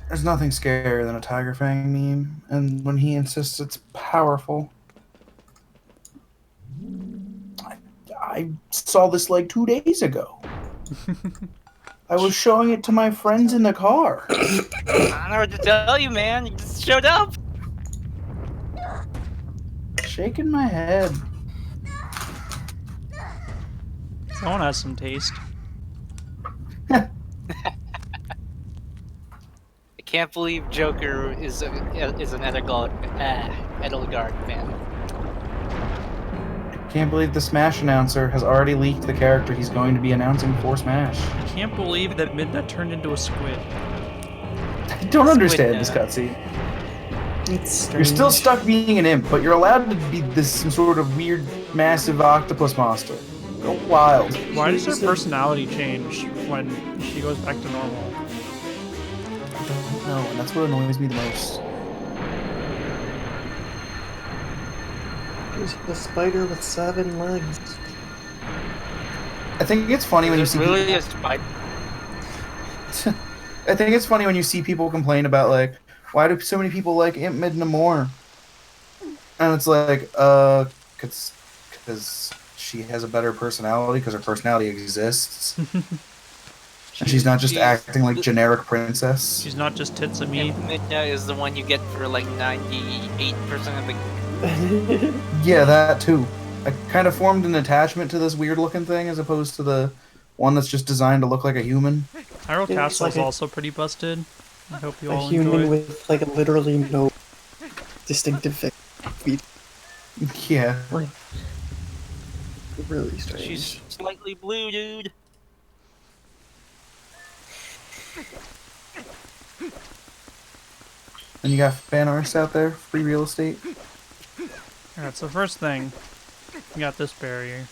There's nothing scarier than a Tiger Fang meme, and when he insists it's powerful. I saw this like 2 days ago. I was showing it to my friends in the car. I don't know what to tell you, man. You just showed up. Shaking my head. Someone has some taste. I can't believe Joker is an Edelgard fan. Can't believe the Smash announcer has already leaked the character he's going to be announcing for Smash. I can't believe that Midna turned into a squid. I don't understand this cutscene. It's strange. You're still stuck being an imp, but you're allowed to be this some sort of weird, massive octopus monster. Go wild. Why does her personality change when she goes back to normal? I don't know, and that's what annoys me the most. There's a spider with 7 legs. I think it's funny when you Is see it really people... a spider? I think it's funny when you see people complain about, like, why do so many people like Imp Midna more? And it's like, because she has a better personality, because her personality exists. And she's not just acting like generic princess. She's not just tits at me. Midna is the one you get for like 98% of the. Yeah, that too. I kind of formed an attachment to this weird-looking thing as opposed to the one that's just designed to look like a human. Hyrule Yeah, Castle it's is like also pretty busted. I hope you A all human enjoy. with like literally no distinctive feet. Yeah. Like, really strange. She's slightly blue, dude. And you got fan artists out there, free real estate. Alright, so first thing, we got this barrier.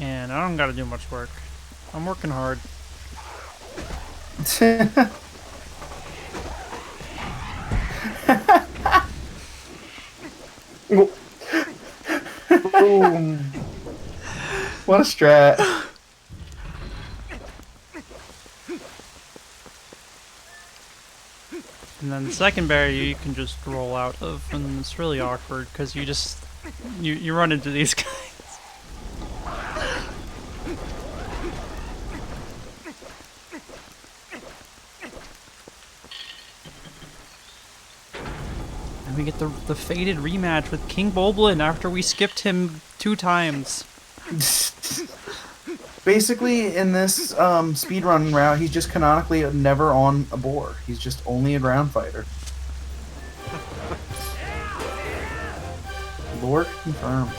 And I don't gotta do much work. I'm working hard. Boom. What a strat. And then the second barrier you can just roll out of, and it's really awkward because you run into these guys. And we get the fated rematch with King Boblin after we skipped him 2 times. Basically, in this speedrun route, he's just canonically never on a board. He's just only a ground fighter. Lord confirmed.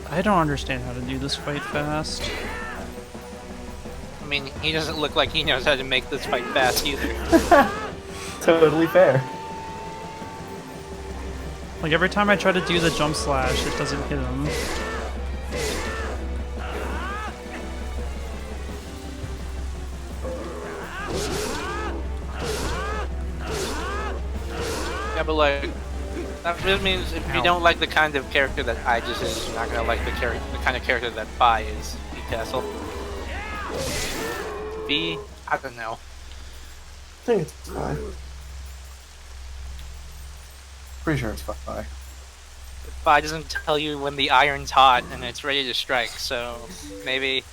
I don't understand how to do this fight fast. I mean, he doesn't look like he knows how to make this fight fast either. Totally fair. Like every time I try to do the jump slash, it doesn't hit him. Yeah, but like, that just means if you don't like the kind of character that I just is, you're not gonna like the kind of character that Fi is. B Castle. B, I don't know. I think it's fine. Pretty sure it's Fi. Fi doesn't tell you when the iron's hot and it's ready to strike, so maybe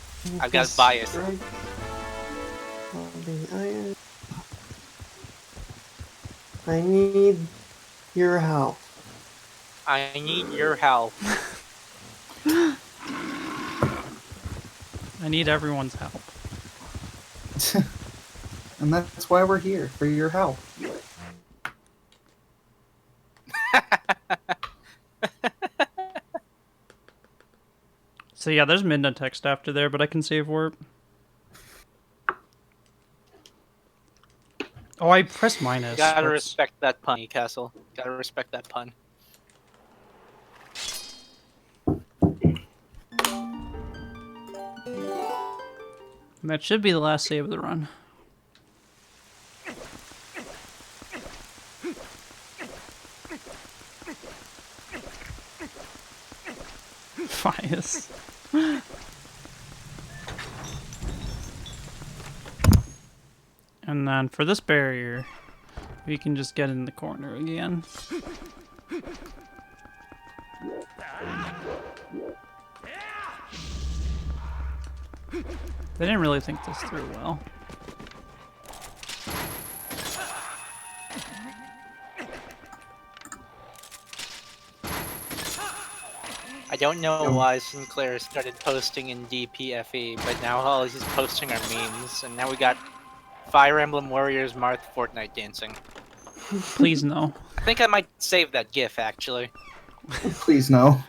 I've got bias. Strike. Welding iron. I need your help. I need your help. I need everyone's help. And that's why we're here, for your help. So yeah, there's midnight text after there, but I can save warp. Oh, I pressed minus. Gotta Whoops. respect that pun, Castle. Gotta respect that pun. That should be the last save of the run. Bias. And then for this barrier, we can just get in the corner again. They didn't really think this through well. I don't know why Sinclair started posting in DPFE, but now all he's posting are memes, and now we got Fire Emblem Warriors Marth Fortnite dancing. Please no. I think I might save that GIF actually. Please no.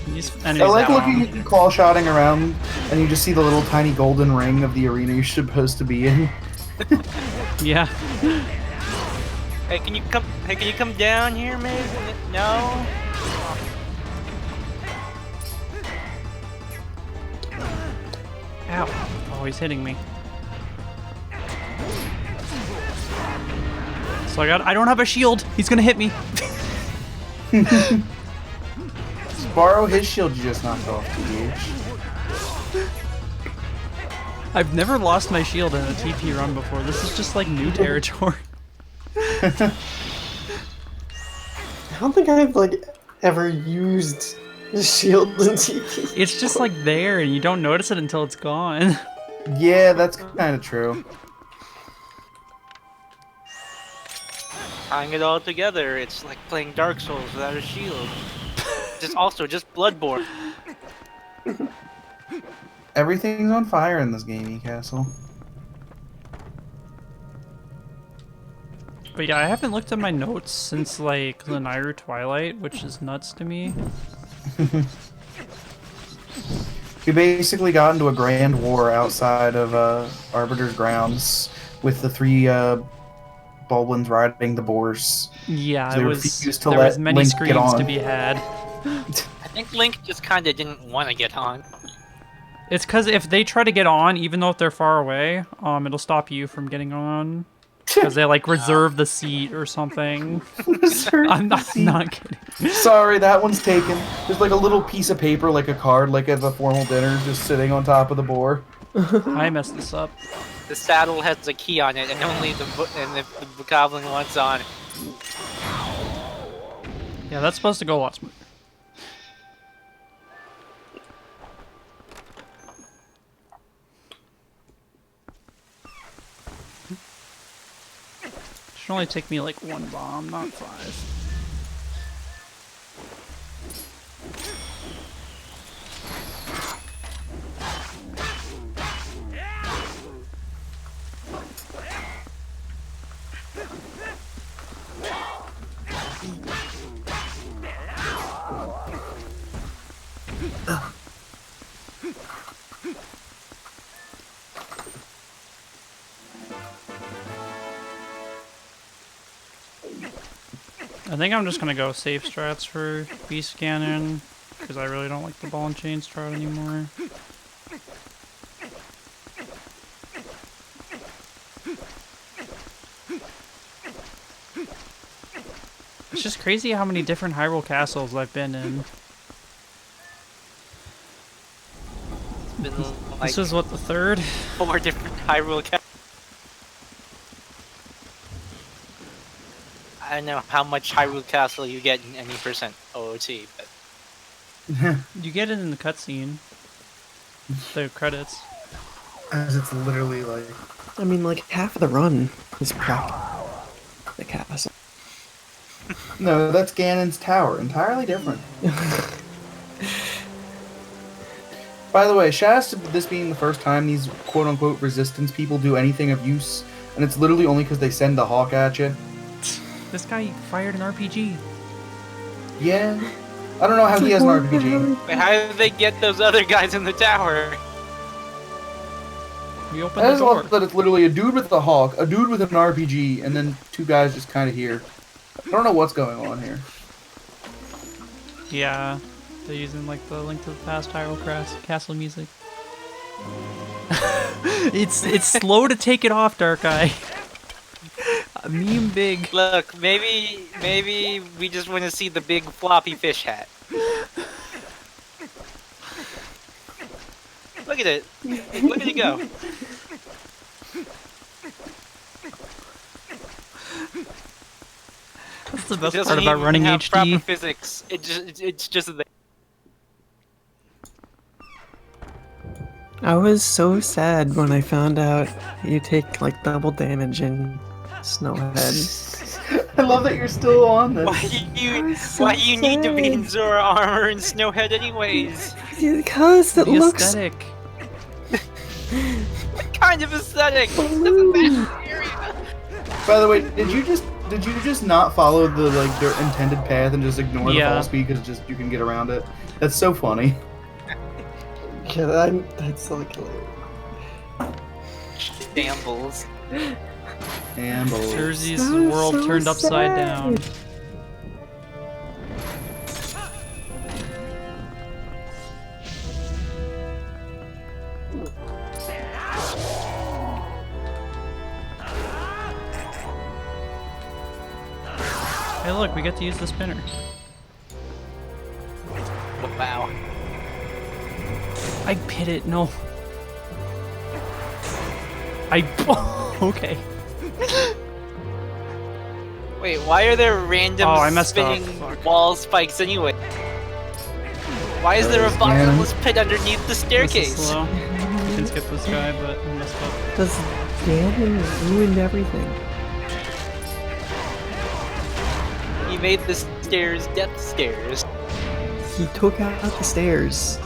These I enemies like now- looking at you claw shotting around, and you just see the little tiny golden ring of the arena you're supposed to be in. Yeah. Hey, can you come? Hey, can you come down here, maybe? No. Ow. Oh, he's hitting me. So I don't have a shield. He's gonna hit me. Borrow his shield you just knocked off, TH. I've never lost my shield in a TP run before. This is just like new territory. I don't think I've like ever used the shield in TP. It's just like there and you don't notice it until it's gone. Yeah, that's kind of true. Tying it all together, it's like playing Dark Souls without a shield. just Bloodborne. Everything's on fire in this game, Castle. But yeah, I haven't looked at my notes since like Lanairu Twilight, which is nuts to me. We basically got into a grand war outside of Arbiter's grounds with the three Bulblins riding the boars. Yeah, They it was. refused to There let was many Link get screams to on. be had. I think Link just kind of didn't want to get on. It's because if they try to get on, even though if they're far away, it'll stop you from getting on. Because they like reserve the seat or something. I'm not kidding. Sorry, that one's taken. There's like a little piece of paper, like a card, like at the formal dinner, just sitting on top of the boar. I messed this up. The saddle has a key on it, and only if the goblin wants on it. Yeah, that's supposed to go a lot smoother. Should only take me like one bomb, not 5. I think I'm just gonna go safe strats for Beast Cannon, because I really don't like the ball and chain strat anymore. It's just crazy how many different Hyrule castles I've been in. It's been like This is what, the 3rd? 4 different Hyrule castles. I don't know how much Hyrule Castle you get in any percent OOT, but You get it in the cutscene. The credits. As it's literally like... I mean, like, half of the run is prep the castle. No, that's Ganon's tower. Entirely different. By the way, shout out to this being the first time these quote-unquote resistance people do anything of use, and it's literally only because they send a hawk at you. This guy fired an RPG. Yeah. I don't know how he has an RPG. Wait, how did they get those other guys in the tower? We opened I the just door. love that it's literally a dude with a hawk, a dude with an RPG, and then two guys just kind of here. I don't know what's going on here. Yeah, they're using like the Link to the Past Hyrule Castle music. it's slow to take it off, Dark Eye. Meme big. Look, maybe we just want to see the big floppy fish hat. Look at it. Look at it go. That's the best It part doesn't about even running have proper HD. physics. It's just there. I was so sad when I found out you take like double damage in Snowhead. I love that you're still on this. Why you need to be in Zora armor and Snowhead anyways? Because it The looks. aesthetic. What kind of aesthetic? Doesn't matter. By the way, did you just not follow the like their intended path and just ignore the Yeah. fall speed because just you can get around it? That's so funny. Yeah, that's so hilarious. Shambles. And Jersey's So, world so turned upside sad. down. Hey look, we get to use the spinner. Wow. I hit it, no. Okay. Wait, why are there random Oh, I messed up. spinning Fuck. wall spikes anyway? Why is there a bottomless pit underneath the This is staircase? slow. You can skip this guy, but I messed up. Because Ganon ruined everything. He made the stairs death stairs. He took out the stairs.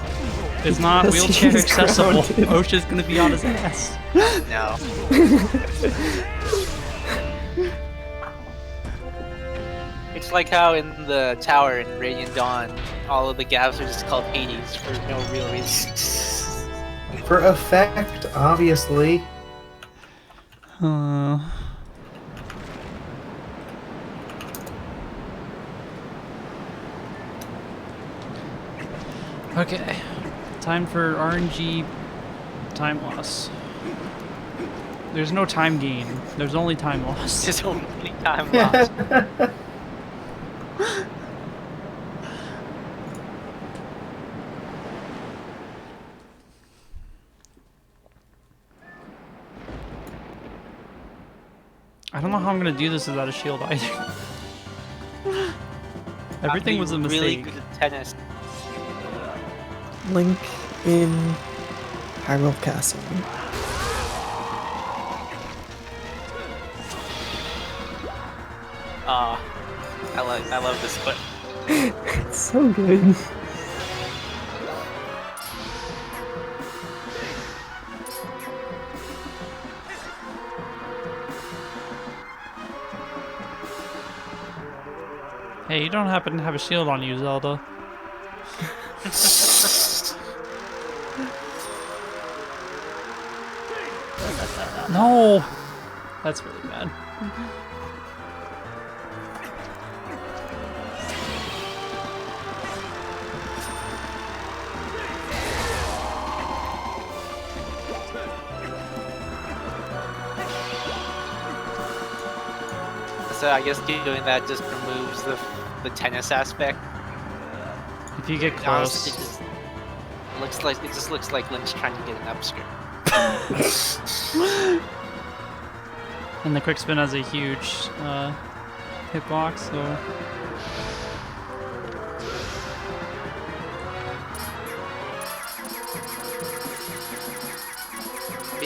It's not Because wheelchair he's accessible. grounded. OSHA's gonna be on his ass. No. It's like how in the tower in Radiant Dawn, all of the gaps are just called Hades for no real reason. for effect, obviously. Okay. Time for RNG time loss. There's no time gain. There's only time loss. There's only time lost. I don't know how I'm gonna do this without a shield either. Everything was a mistake. Really good at tennis. Link in Hyrule Castle. I love this clip. It's so good. Hey, you don't happen to have a shield on you, Zelda. No! That's really bad. So I guess doing that just removes the tennis aspect. If you get Honestly, close. it just looks like Link's trying to get an upskirt. And the quick spin has a huge hitbox, so.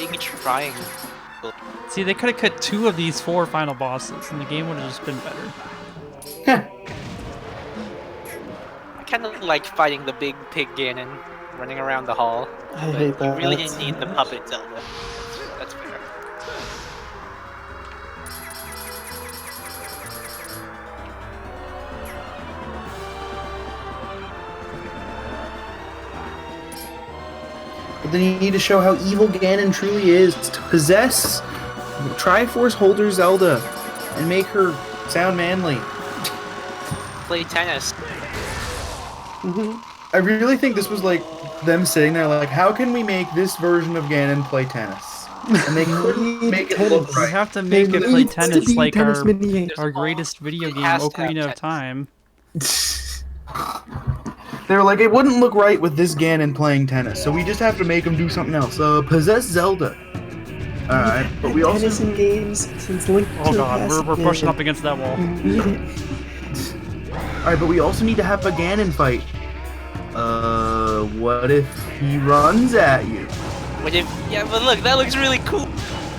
big triangle. See, they could have cut 2 of these 4 final bosses, and the game would have just been better. I kind of like fighting the big pig Ganon running around the hall. I But hate that. you really That's didn't need the so puppet Zelda. That's fair. But then you need to show how evil Ganon truly is to possess Triforce Holder Zelda and make her sound manly. Play tennis. I really think this was like them sitting there like, how can we make this version of Ganon play tennis? And they couldn't make it look We right. have to make it play needs to tennis be like tennis our, mini-game. our greatest video It game, has to have Ocarina of tennis. Time. They were like, it wouldn't look right with this Ganon playing tennis, so we just have to make him do something else. Possess Zelda. Alright, but we also... tennis in games since Link Oh to the god, Past we're pushing game. up against that wall. You need it. Alright, but we also need to have a Ganon fight. What if he runs at you? What if? Yeah, but look, that looks really cool.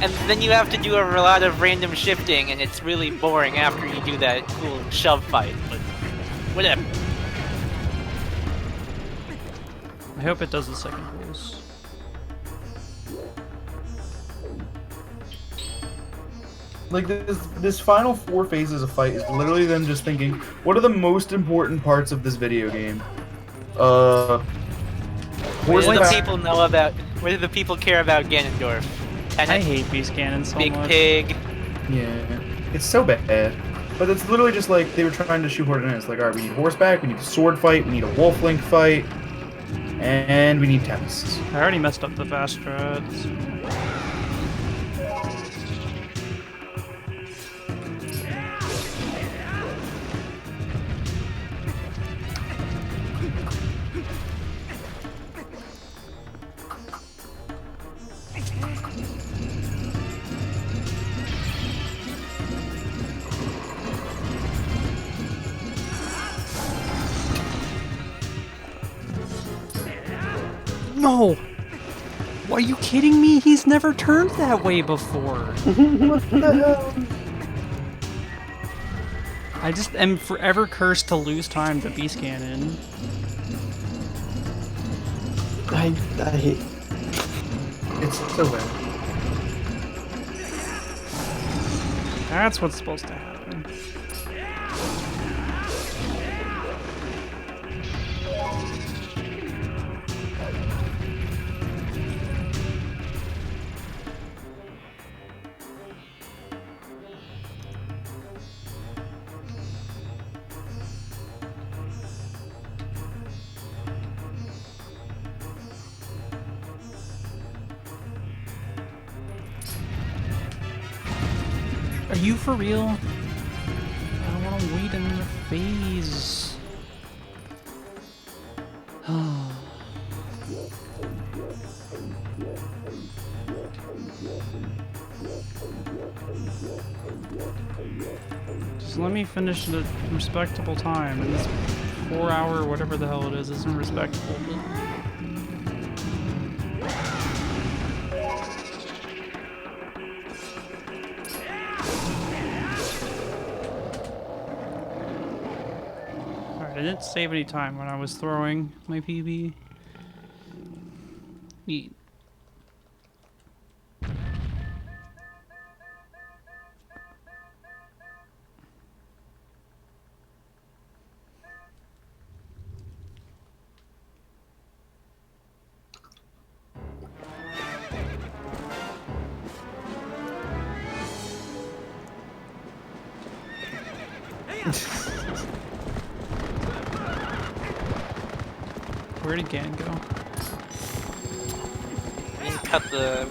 And then you have to do a lot of random shifting, and it's really boring after you do that cool shove fight. But whatever. I hope it does the second rules. Like, this final 4 phases of fight is literally them just thinking, what are the most important parts of this video game? What do the horseback- people know about? What do the people care about Ganondorf? I Tennis, hate Beast Ganon so Big much. Pig. Yeah, it's so bad. But it's literally just like they were trying to shoehorn it in. It's like, alright, we need horseback, we need a sword fight, we need a wolf link fight, and we need tennis. I already messed up the fast strats. No! Are you kidding me? He's never turned that way before. What the hell? I just am forever cursed to lose time to Beast Ganon. I hate. It's so bad. That's what's supposed to happen. Are you for real? I don't want to wait another phase. Just let me finish at a respectable time, and this 4 hour, whatever the hell it is, isn't respectable. Alright, I didn't save any time when I was throwing my PB. Neat. Where did Ganon go?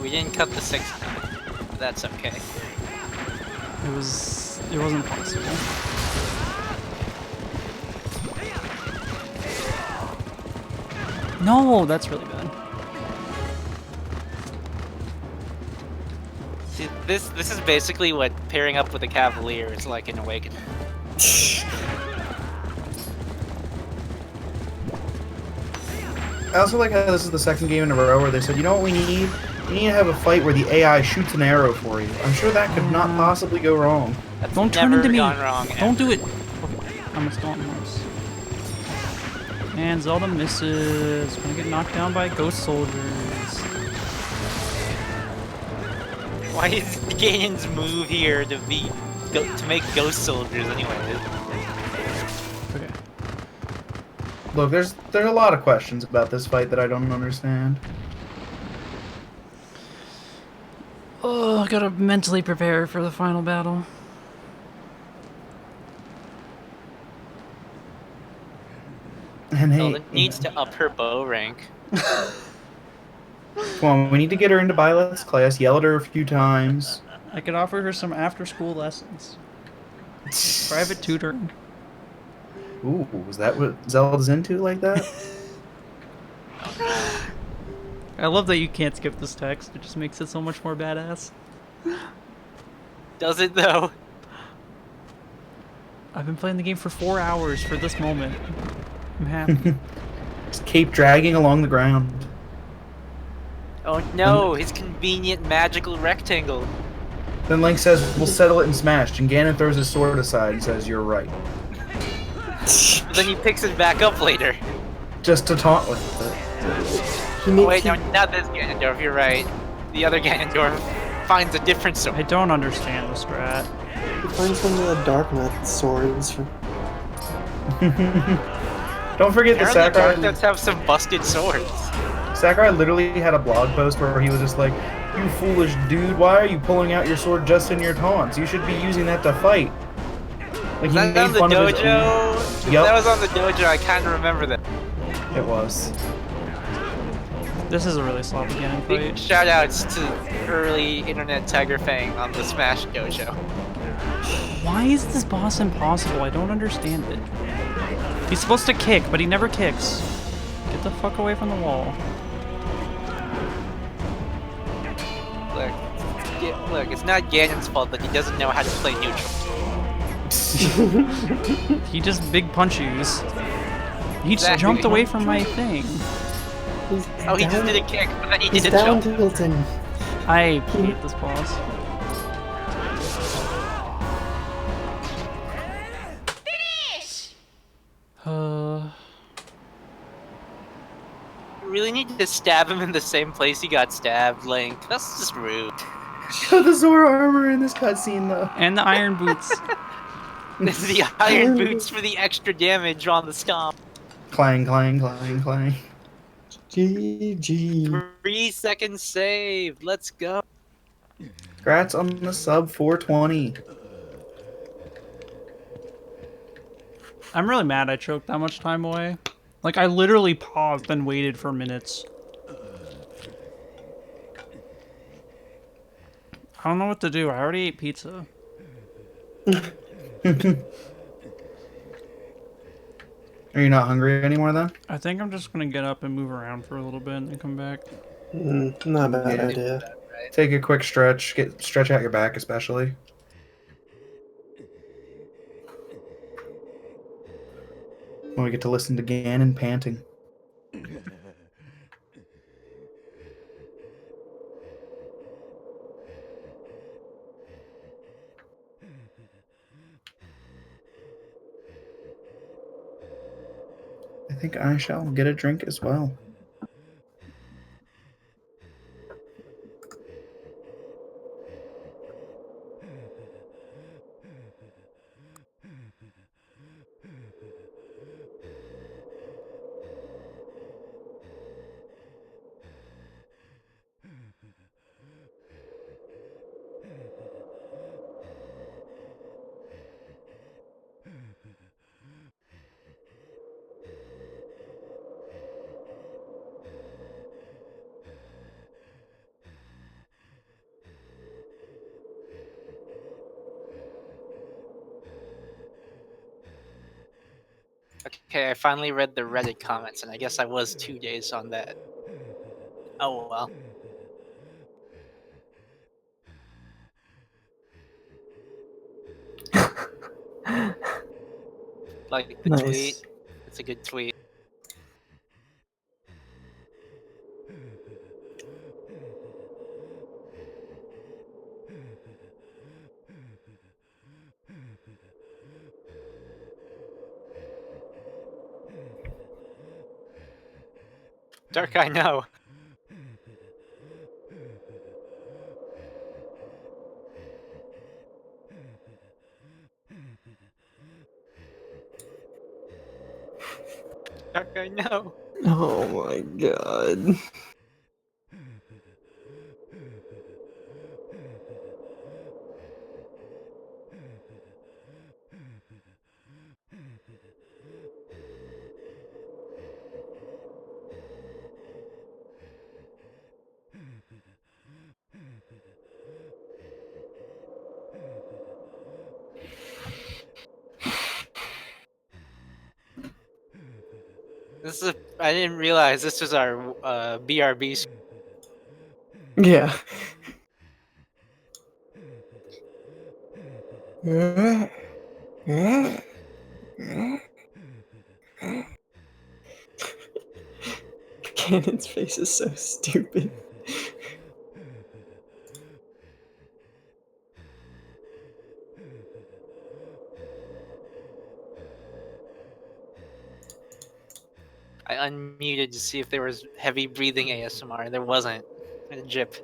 We didn't cut the 6th time. But that's okay. It wasn't possible. No, that's really bad. See, this is basically what pairing up with a Cavalier is like in Awakening. I also like how this is the second game in a row where they said, you know what we need? You need to have a fight where the AI shoots an arrow for you. I'm sure that could not possibly go wrong. That's Don't turn never into me. gone wrong. Don't do it. Okay, I'm a skeleton horse. And Zelda misses. Gonna get knocked down by ghost soldiers. Why is Ganon's move here to make ghost soldiers anyway? Okay. Look, there's a lot of questions about this fight that I don't understand. Oh, I gotta mentally prepare for the final battle. And hey, Zelda needs to up her bow rank. come on, we need to get her into Violet's class, yell at her a few times. I could offer her some after-school lessons. Private tutoring. Ooh, is that what Zelda's into like that? I love that you can't skip this text. It just makes it so much more badass. Does it though? I've been playing the game for 4 hours for this moment. I'm happy. Just keep dragging along the ground. Oh no, his convenient magical rectangle. Then Link says, we'll settle it in Smash, and Ganon throws his sword aside and says, you're right. But then he picks it back up later. Just to taunt with it. Oh wait, no, not this Ganondorf, you're right. The other Ganondorf finds a different sword. I don't understand the strat. He finds one of the Darknet swords. Don't forget that Apparently Sakurai, Darknets have some busted swords. Sakurai literally had a blog post where he was just like, you foolish dude, why are you pulling out your sword just in your taunts? You should be using that to fight. Like, Was that on the dojo? If that was on the dojo, I kind of remember that. It was. This is a really sloppy Ganon Big fight. shoutouts to early internet Tiger Fang on the Smash dojo. Why is this boss impossible? I don't understand it. He's supposed to kick, but he never kicks. Get the fuck away from the wall. Look, it's not Ganon's fault that he doesn't know how to play neutral. He just big punches. He just Exactly. jumped away from my thing. Oh, he just did a kick, but then he He's did a down jump. tilting. I hate this boss. You really need to stab him in the same place he got stabbed, Link. That's just rude. Show the Zora armor in this cutscene, though. And the iron boots. The iron boots for the extra damage on the stomp. Clang, clang, clang, clang. GG. 3 seconds saved. Let's go. Congrats on the sub 420. I'm really mad I choked that much time away. Like, I literally paused and waited for minutes. I don't know what to do. I already ate pizza. Are you not hungry anymore, then? I think I'm just gonna get up and move around for a little bit and then come back. Not a bad Yeah. idea. Take a quick stretch. Stretch out your back, especially. When we get to listen to Ganon panting. I think I shall get a drink as well. Okay, I finally read the Reddit comments, and I guess I was 2 days on that. Oh well. Like the Nice. tweet. It's a good tweet. Dark Eye, no. Dark Eye, no. Oh my god. This is. I didn't realize this was our BRB. Yeah. Cannon's face is so stupid. I unmuted to see if there was heavy breathing ASMR. There wasn't. A jip.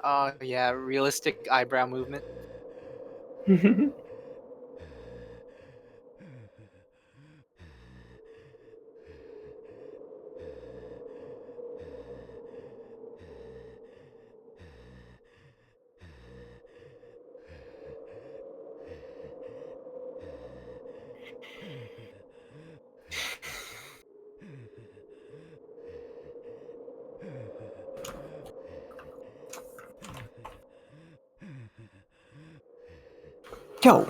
Oh yeah, realistic eyebrow movement. Yo.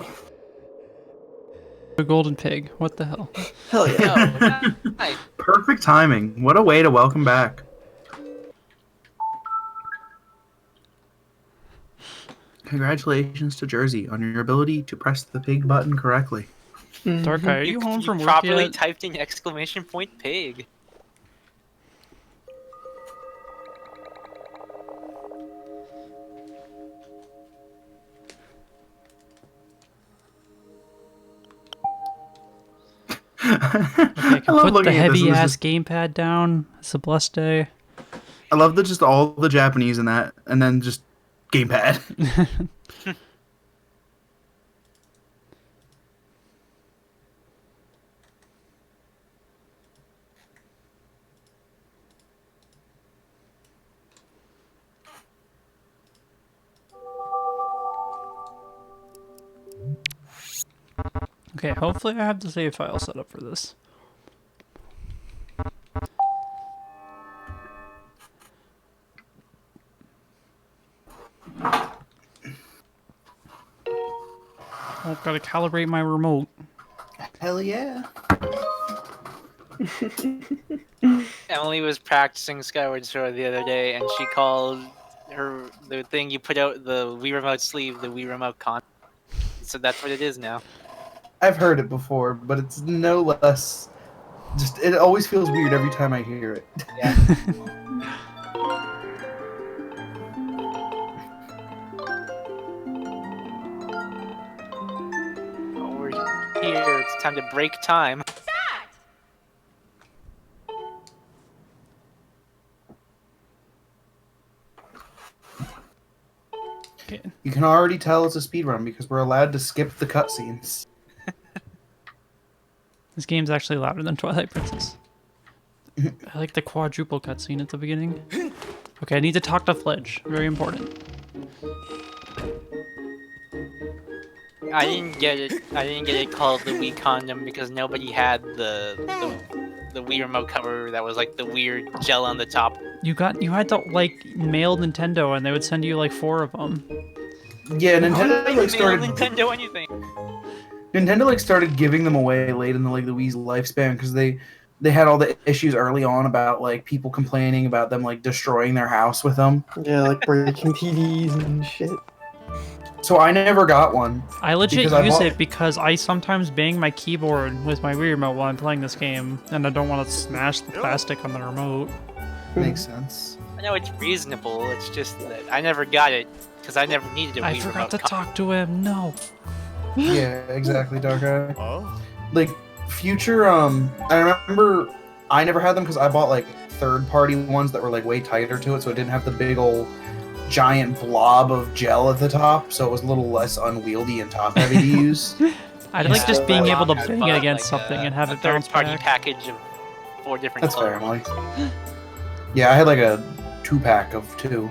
A golden pig. What the hell? Hell yeah. Oh, nice. Perfect timing. What a way to welcome back. Congratulations to Jersey on your ability to press the pig button correctly. Dark Eye, are you home from work properly yet? typed in exclamation point pig. Okay, I can put the heavy ass gamepad down. It's a blessed day. I love that just all the Japanese in that, and then just gamepad. Okay, hopefully I have the save file set up for this. I've got to calibrate my remote. Hell yeah. Emily was practicing Skyward Sword the other day, and she called the thing you put out the Wii Remote sleeve the Wii Remote con. So that's what it is now. I've heard it before, but it's no less. Just it always feels weird every time I hear it. Yeah. Oh, we're here. It's time to break time. Okay. You can already tell it's a speedrun because we're allowed to skip the cutscenes. This game's actually louder than Twilight Princess. I like the quadruple cutscene at the beginning. Okay, I need to talk to Fledge. Very important. I didn't get it. I didn't get it called the Wii condom because nobody had the Wii remote cover that was like the weird gel on the top. You had to like mail Nintendo, and they would send you like 4 of them. Yeah, Why Nintendo did like they mail started. Nintendo anything? Nintendo like started giving them away late in the Wii's lifespan because they had all the issues early on about like people complaining about them like destroying their house with them. Yeah, like breaking TVs and shit. So I never got one. I legit Because I use bought- it because I sometimes bang my keyboard with my Wii remote while I'm playing this game, and I don't want to smash the plastic on the remote. Makes sense. I know it's reasonable. It's just that I never got it because I never needed a Wii I forgot remote to control. talk to him. No. Yeah, exactly, Dark Eye. Like future, I remember I never had them because I bought like third-party ones that were like way tighter to it, so it didn't have the big old giant blob of gel at the top, so it was a little less unwieldy and top-heavy to use. I like just being able to I bang bought, it against like, something and have a it bounce third-party back. package of 4 different That's color fair, Emily. ones. Yeah, I had like a 2-pack of 2.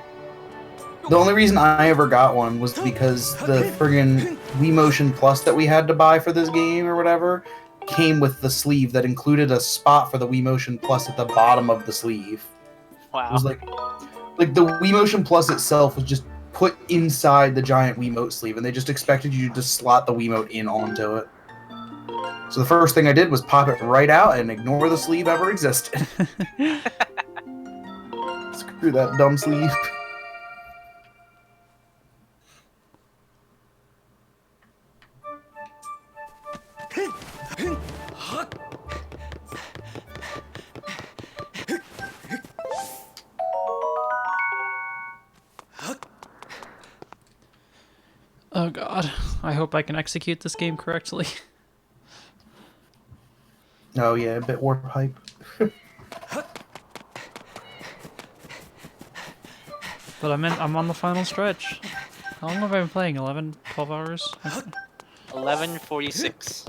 The only reason I ever got one was because the friggin' Wii Motion Plus that we had to buy for this game or whatever came with the sleeve that included a spot for the Wii Motion Plus at the bottom of the sleeve. It Wow. was like the Wii Motion Plus itself was just put inside the giant Wiimote sleeve, and they just expected you to just slot the Wiimote in onto it. So the first thing I did was pop it right out and ignore the sleeve ever existed. Screw that dumb sleeve. Oh god. I hope I can execute this game correctly. Oh yeah, a bit warp hype. But I'm on the final stretch. How long have I been playing? 11, 12 hours? 11:46.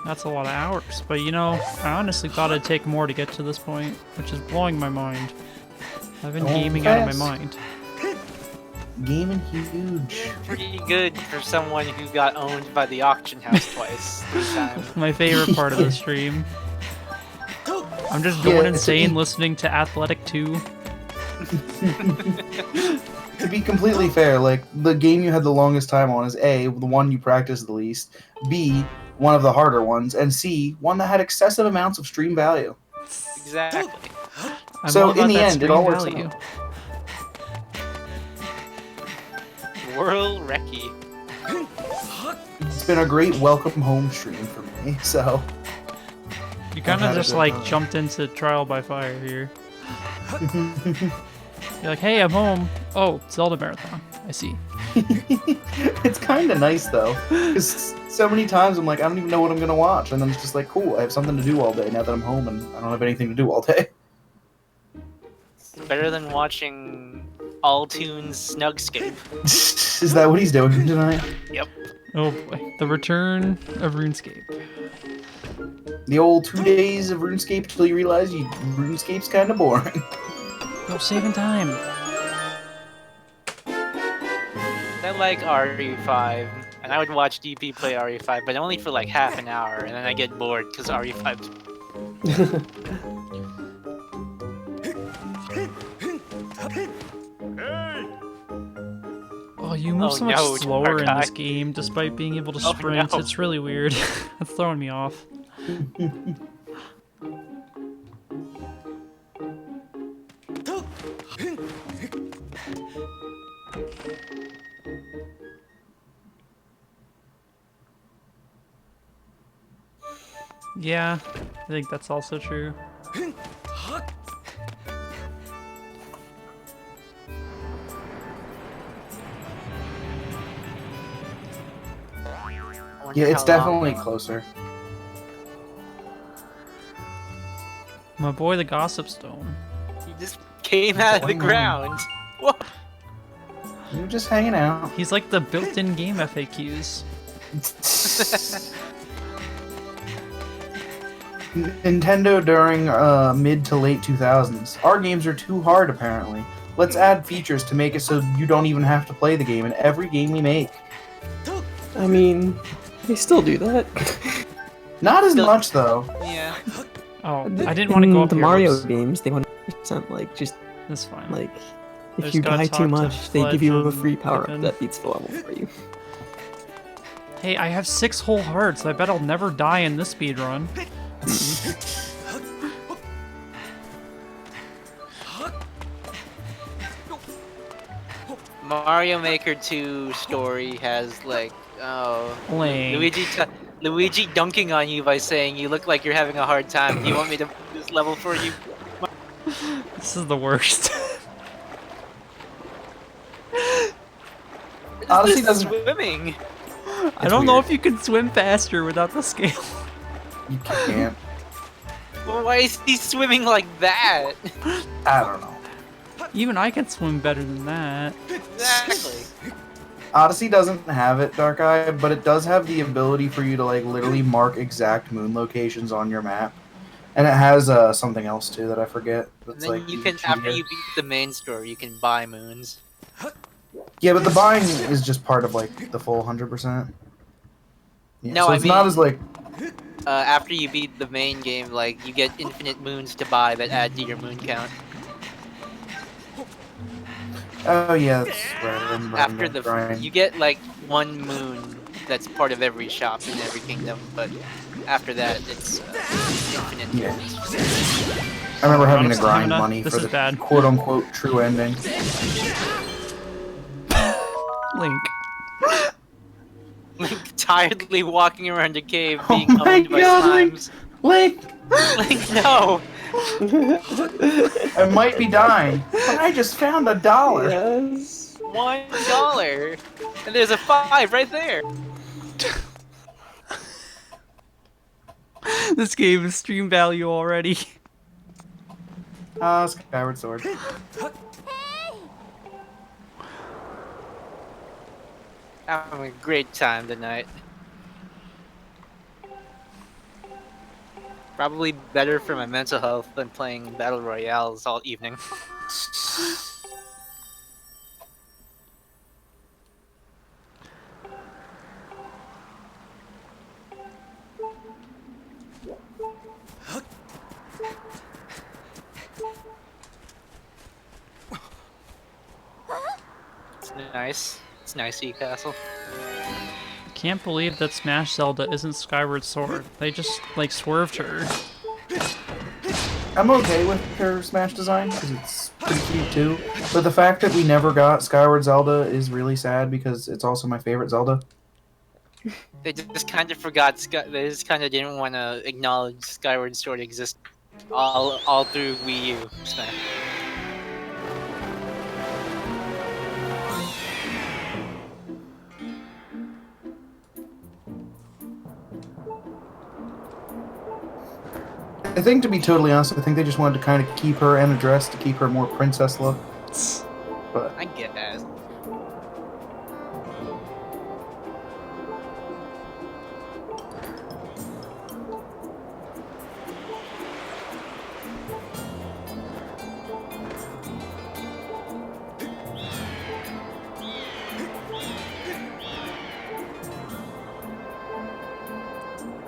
That's a lot of hours. But you know, I honestly thought it'd take more to get to this point, which is blowing my mind. I've been Going gaming out of fast. my mind. Gaming huge. Pretty good for someone who got owned by the auction house twice this time. My favorite part of the stream. I'm just Yeah, going it's insane listening to Athletic 2. To be completely fair, like the game you had the longest time on is A, the one you practiced the least, B, one of the harder ones, and C, one that had excessive amounts of stream value. Exactly. I'm So, all about in the that end, it stream all works value. out. Whirl Recky. It's been a great welcome home stream for me, so You kind had of a just good like time. jumped into Trial by Fire here. You're like, hey, I'm home. Oh, Zelda Marathon. I see. it's kind of nice though, because so many times I'm like, I don't even know what I'm gonna watch, and then it's just like, cool, I have something to do all day now that I'm home and I don't have anything to do all day. Better than watching All Tunes Snugscape. Is that what he's doing tonight? Oh boy. The return of RuneScape. The old 2 days of RuneScape till you realize RuneScape's kind of boring. No saving time. I like RE5, and I would watch DP play RE5, but only for like half an hour, and then I get bored because RE5's Oh, you move Oh, so much no, slower in Dark this Eye. game despite being able to Oh, sprint. no. It's really weird. That's throwing me off. Yeah, I think that's also true. I wonder Yeah, it's how long- definitely closer. My boy, the Gossip Stone. He just came out of the ground. What? You're just hanging out. He's like the built-in game FAQs. Nintendo during mid to late 2000s. Our games are too hard, apparently. let's add features to make it so you don't even have to play the game in every game we make. I mean, they still do that. Not as Still- much though. Yeah. Oh, I didn't want to go up the here. Mario Whoops. games. They 100% like just That's fine. like Just if you gotta die talk too to much, they Fledge give you a and free power up Pippin. that beats the level for you. Hey, I have 6 whole hearts. I bet I'll never die in this speedrun. Mario Maker 2 story has like, oh, Link. Luigi dunking on you by saying you look like you're having a hard time. Do you want me to do this level for you? This is the worst. Odyssey This doesn't. swimming. I don't know weird. if you can swim faster without the scale. You can't. Well, why is he swimming like that? I don't know. Even I can swim better than that. Exactly. Odyssey doesn't have it, Dark Eye, but it does have the ability for you to like literally mark exact moon locations on your map, and it has something else too that I forget. And That's then like you even can, after cheaper. you beat the main story, you can buy moons. Yeah, but the buying is just part of like the full 100%. Yeah, No, so I it's not mean- as like. After you beat the main game, like, you get infinite moons to buy that add to your moon count. Oh yeah, that's right. I remember After that the, grind. you get like 1 moon that's part of every shop in every kingdom, but after that, it's infinite Yeah. moons. I remember having Out to of grind stamina? money This for is the bad. quote-unquote true ending. Link. Link tiredly walking around a cave Oh being my owned by God, Link! slimes. Link, Link, no! I might be dying, but I just found $1. Yes. $1! And there's a 5 right there! This game is stream value already. Skyward Sword. Having a great time tonight. Probably better for my mental health than playing Battle Royales all evening. It's nice. It's nice, E-Castle. Can't believe that Smash Zelda isn't Skyward Sword. They just, like, swerved her. I'm okay with her Smash design because it's pretty cute too. But the fact that we never got Skyward Zelda is really sad because it's also my favorite Zelda. They just kind of forgot. They just kind of didn't want to acknowledge Skyward Sword exists all through Wii U. Smash. I think, to be totally honest, I think they just wanted to kind of keep her in a dress to keep her more princess look. But I get that.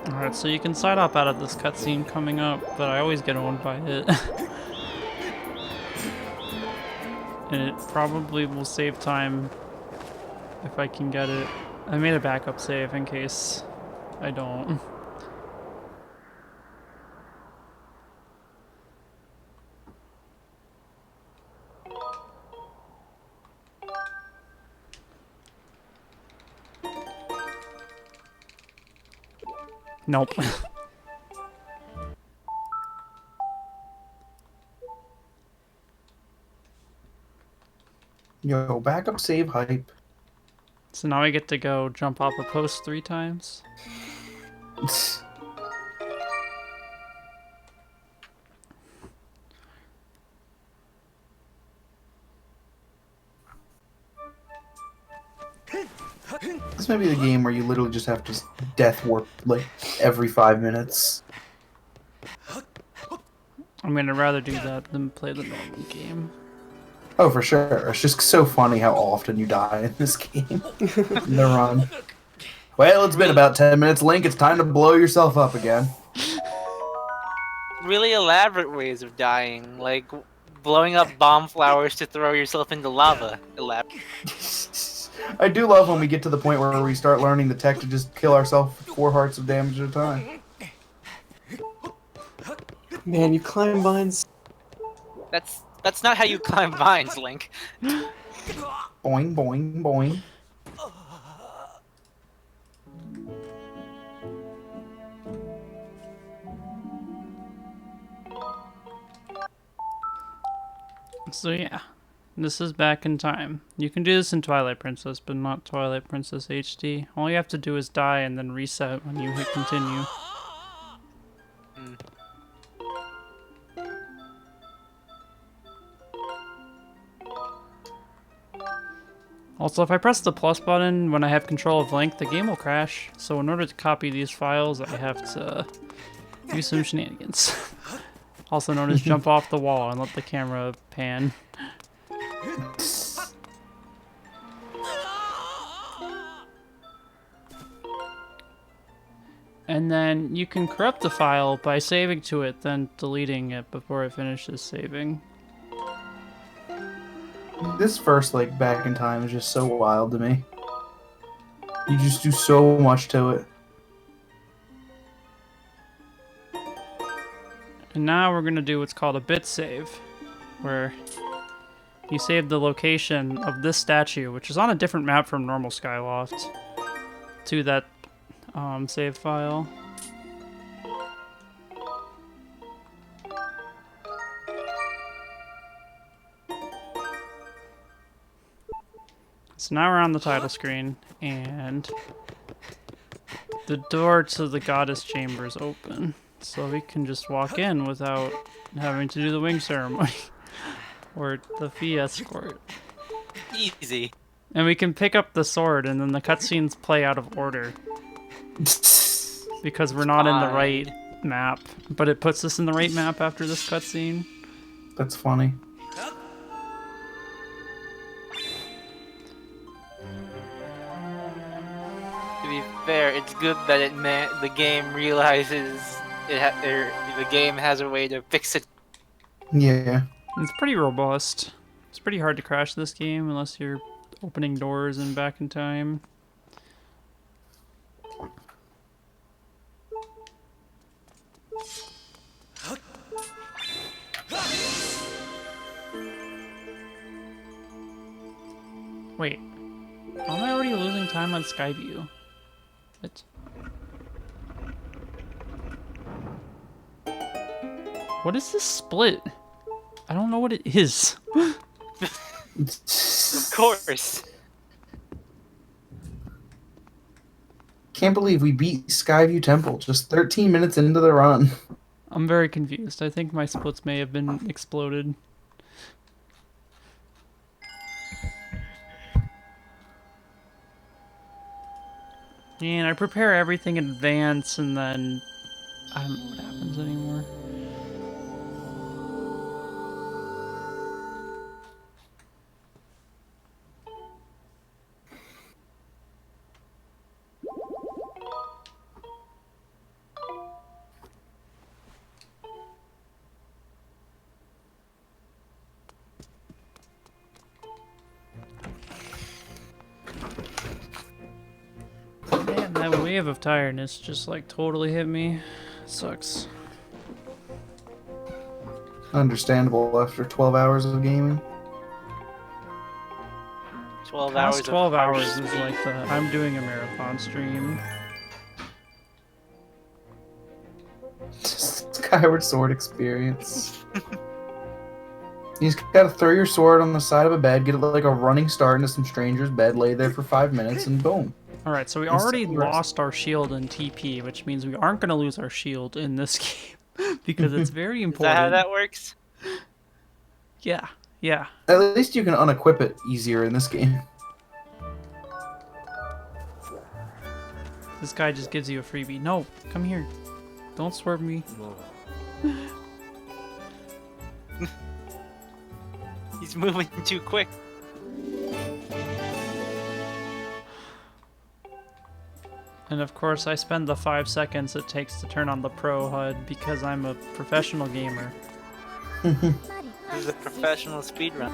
Alright, so you can side up out of this cutscene coming up, but I always get owned by it. And it probably will save time if I can get it. I made a backup save in case I don't. Nope. yo, backup save hype. So now I get to go jump off a post 3 times. This might be the game where you literally just have to death warp like every 5 minutes. I'm gonna rather do that than play the normal game. Oh, for sure. It's just so funny how often you die in this game. In the run. Well, it's been about 10 minutes, Link. It's time to blow yourself up again. Really elaborate ways of dying, like blowing up bomb flowers to throw yourself into lava. Elaborate. I do love when we get to the point where we start learning the tech to just kill ourselves with 4 hearts of damage at a time. Man, you climb vines. That's not how you climb vines, Link. Boing, boing, boing. So yeah, this is back in time. You can do this in Twilight Princess, but not Twilight Princess HD. All you have to do is die and then reset when you hit continue. Also, if I press the plus button when I have control of Link, the game will crash. So in order to copy these files, I have to do some shenanigans. Also known as jump off the wall and let the camera pan. And then you can corrupt the file by saving to it, then deleting it before it finishes saving. This first, like, back in time is just so wild to me. You just do so much to it. And now we're going to do what's called a bit save, where you save the location of this statue, which is on a different map from normal Skyloft, to that save file. So now we're on the title screen, and the door to the goddess chamber is open. So we can just walk in without having to do the wing ceremony or the fee escort. Easy. And we can pick up the sword, and then the cutscenes play out of order because we're not in the right map. But it puts us in the right map after this cutscene. That's funny. To be fair, it's good that the game realizes the game has a way to fix it. Yeah. It's pretty robust. It's pretty hard to crash this game unless you're opening doors and back in time. Wait, am I already losing time on Skyview? What? What is this split? I don't know what it is. Of course. Can't believe we beat Skyview Temple just 13 minutes into the run. I'm very confused. I think my splits may have been exploded. And I prepare everything in advance, and then I don't know what happens anymore. Man, that wave of tiredness just like totally hit me. Sucks. Understandable after 12 hours of gaming. 12 hours. Past 12 of hours harsh is sleep. like the I'm doing a marathon stream. Skyward Sword experience. You just gotta throw your sword on the side of a bed, get it like a running start into some stranger's bed, lay there for 5 minutes, and boom. Alright, so we already lost our shield in TP, which means we aren't going to lose our shield in this game. Because it's very Is important. that how that works? Yeah, yeah. At least you can unequip it easier in this game. This guy just gives you a freebie. No, come here. Don't swerve me. He's moving too quick. And of course, I spend the 5 seconds it takes to turn on the Pro HUD because I'm a professional gamer. This is a professional speedrun.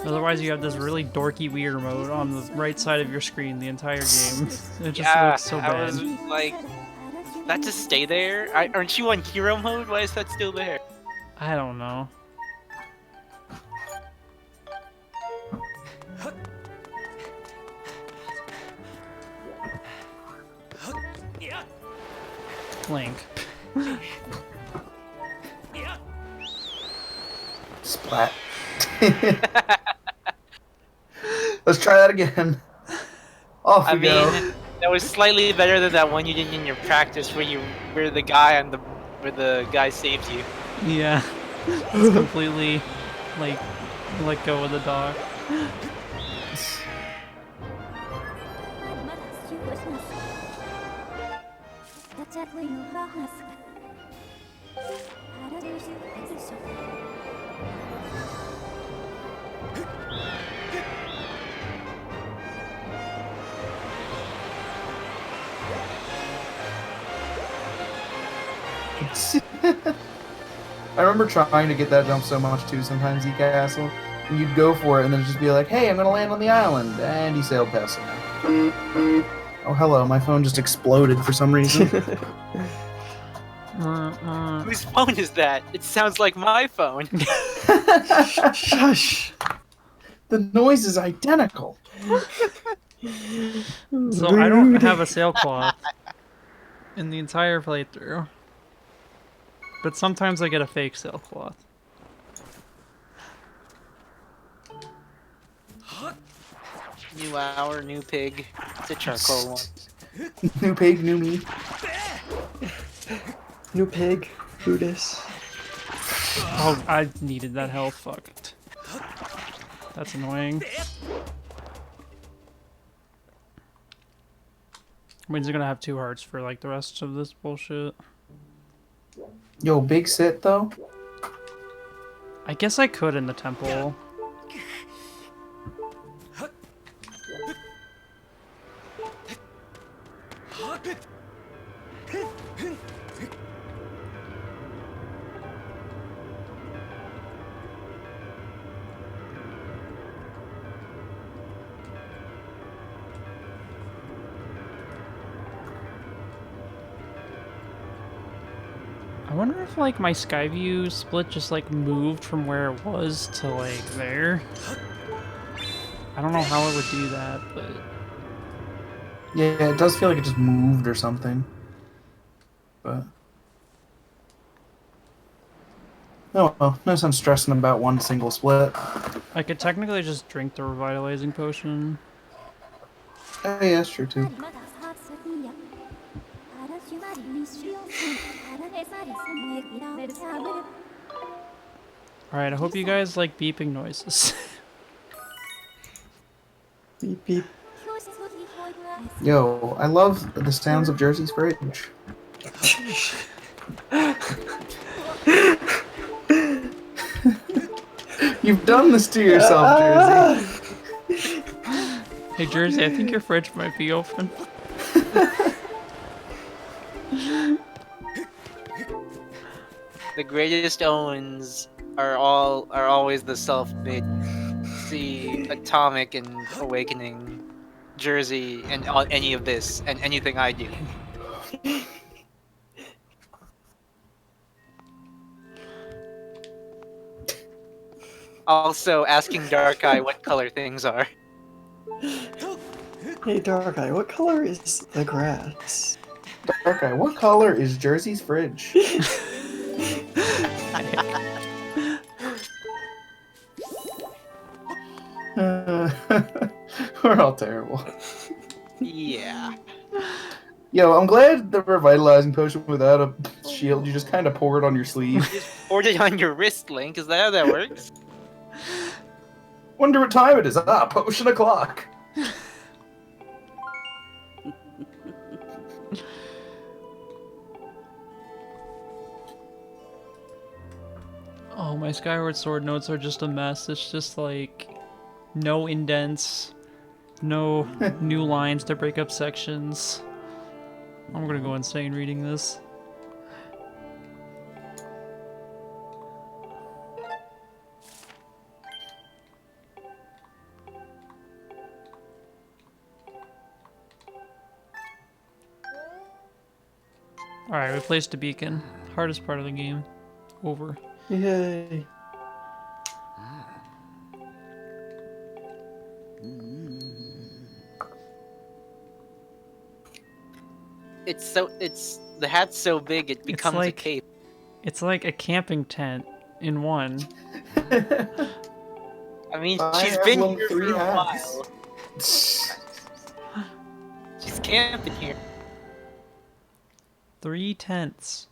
Otherwise, you have this really dorky weird mode on the right side of your screen the entire game. It just Yeah, looks so I bad. was like, that just stay there? Aren't you on hero mode? Why is that still there? I don't know. Link. Splat. Let's try that again. Off we go. That was slightly better than that one you did in your practice where the guy on where the guy saves you. Yeah. It's completely, like, let go of the dog. I remember trying to get that jump so much too, sometimes E-Castle. And you'd go for it and then it'd just be like, hey, I'm gonna land on the island. And he sailed past it. Oh, hello, my phone just exploded for some reason. Whose phone is that? It sounds like my phone. Shush! The noise is identical. So I don't have a sailcloth in the entire playthrough. But sometimes I get a fake sailcloth. New hour, new pig. It's a charcoal one. New pig, new me. New pig, Buddhist. Oh, I needed that health. Fuck it. That's annoying. Means you're gonna have 2 hearts for like the rest of this bullshit. Yo, big sit though? I guess I could in the temple. I wonder if like my Skyview split just like moved from where it was to like there. I don't know how it would do that, but Yeah, it does feel like it just moved or something. But oh well, no sense stressing about one single split. I could technically just drink the revitalizing potion. Oh yeah, that's true too. Alright, I hope you guys like beeping noises. Beep beep. Yo, I love the sounds of Jersey's fridge. You've done this to yourself, Jersey. Hey Jersey, I think your fridge might be open. The greatest owns are always the self-made. See, Atomic and Awakening, Jersey, and any of this, and anything I do. Also, asking Darkeye what color things are. Hey Darkeye, what color is the grass? Okay, what color is Jersey's fridge? We're all terrible. Yeah. Yo, I'm glad the revitalizing potion without a shield, you just kind of pour it on your sleeve. Just poured it on your wrist, Link. Is that how that works? Wonder what time it is. Ah, potion o'clock. Oh Oh, my Skyward Sword notes are just a mess. It's just like no indents, no new lines to break up sections. I'm gonna go insane reading this. Alright, we placed a beacon. Hardest part of the game. Over. Yay. The hat's so big it becomes a like- cape. It's like a camping tent in one. I mean, I she's have been won here 3 for a hats. while. She's camping here. 3 tents.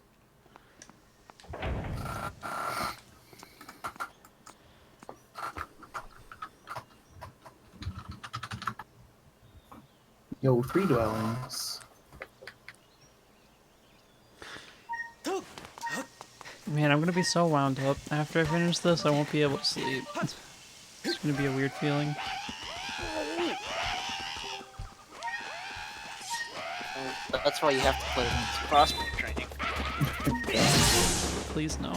Yo, 3 dwellings. Man, I'm gonna be so wound up. After I finish this, I won't be able to sleep. It's gonna be a weird feeling. That's why you have to play crossbow training. Please no.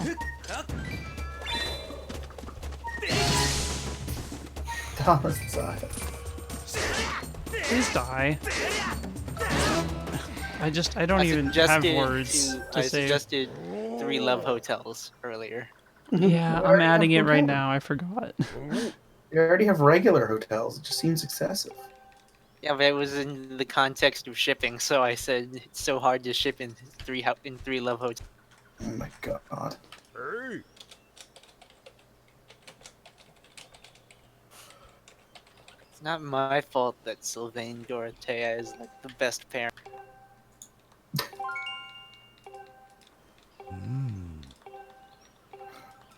Thomas side. Please die. I don't even have words to I say. suggested 3 love hotels earlier. Yeah, I'm adding it right now. I forgot. You already have regular hotels. It just seems excessive. Yeah, but it was in the context of shipping, so I said it's so hard to ship in 3 love hotels. Oh my god. It's not my fault that Sylvain Dorothea is like the best parent.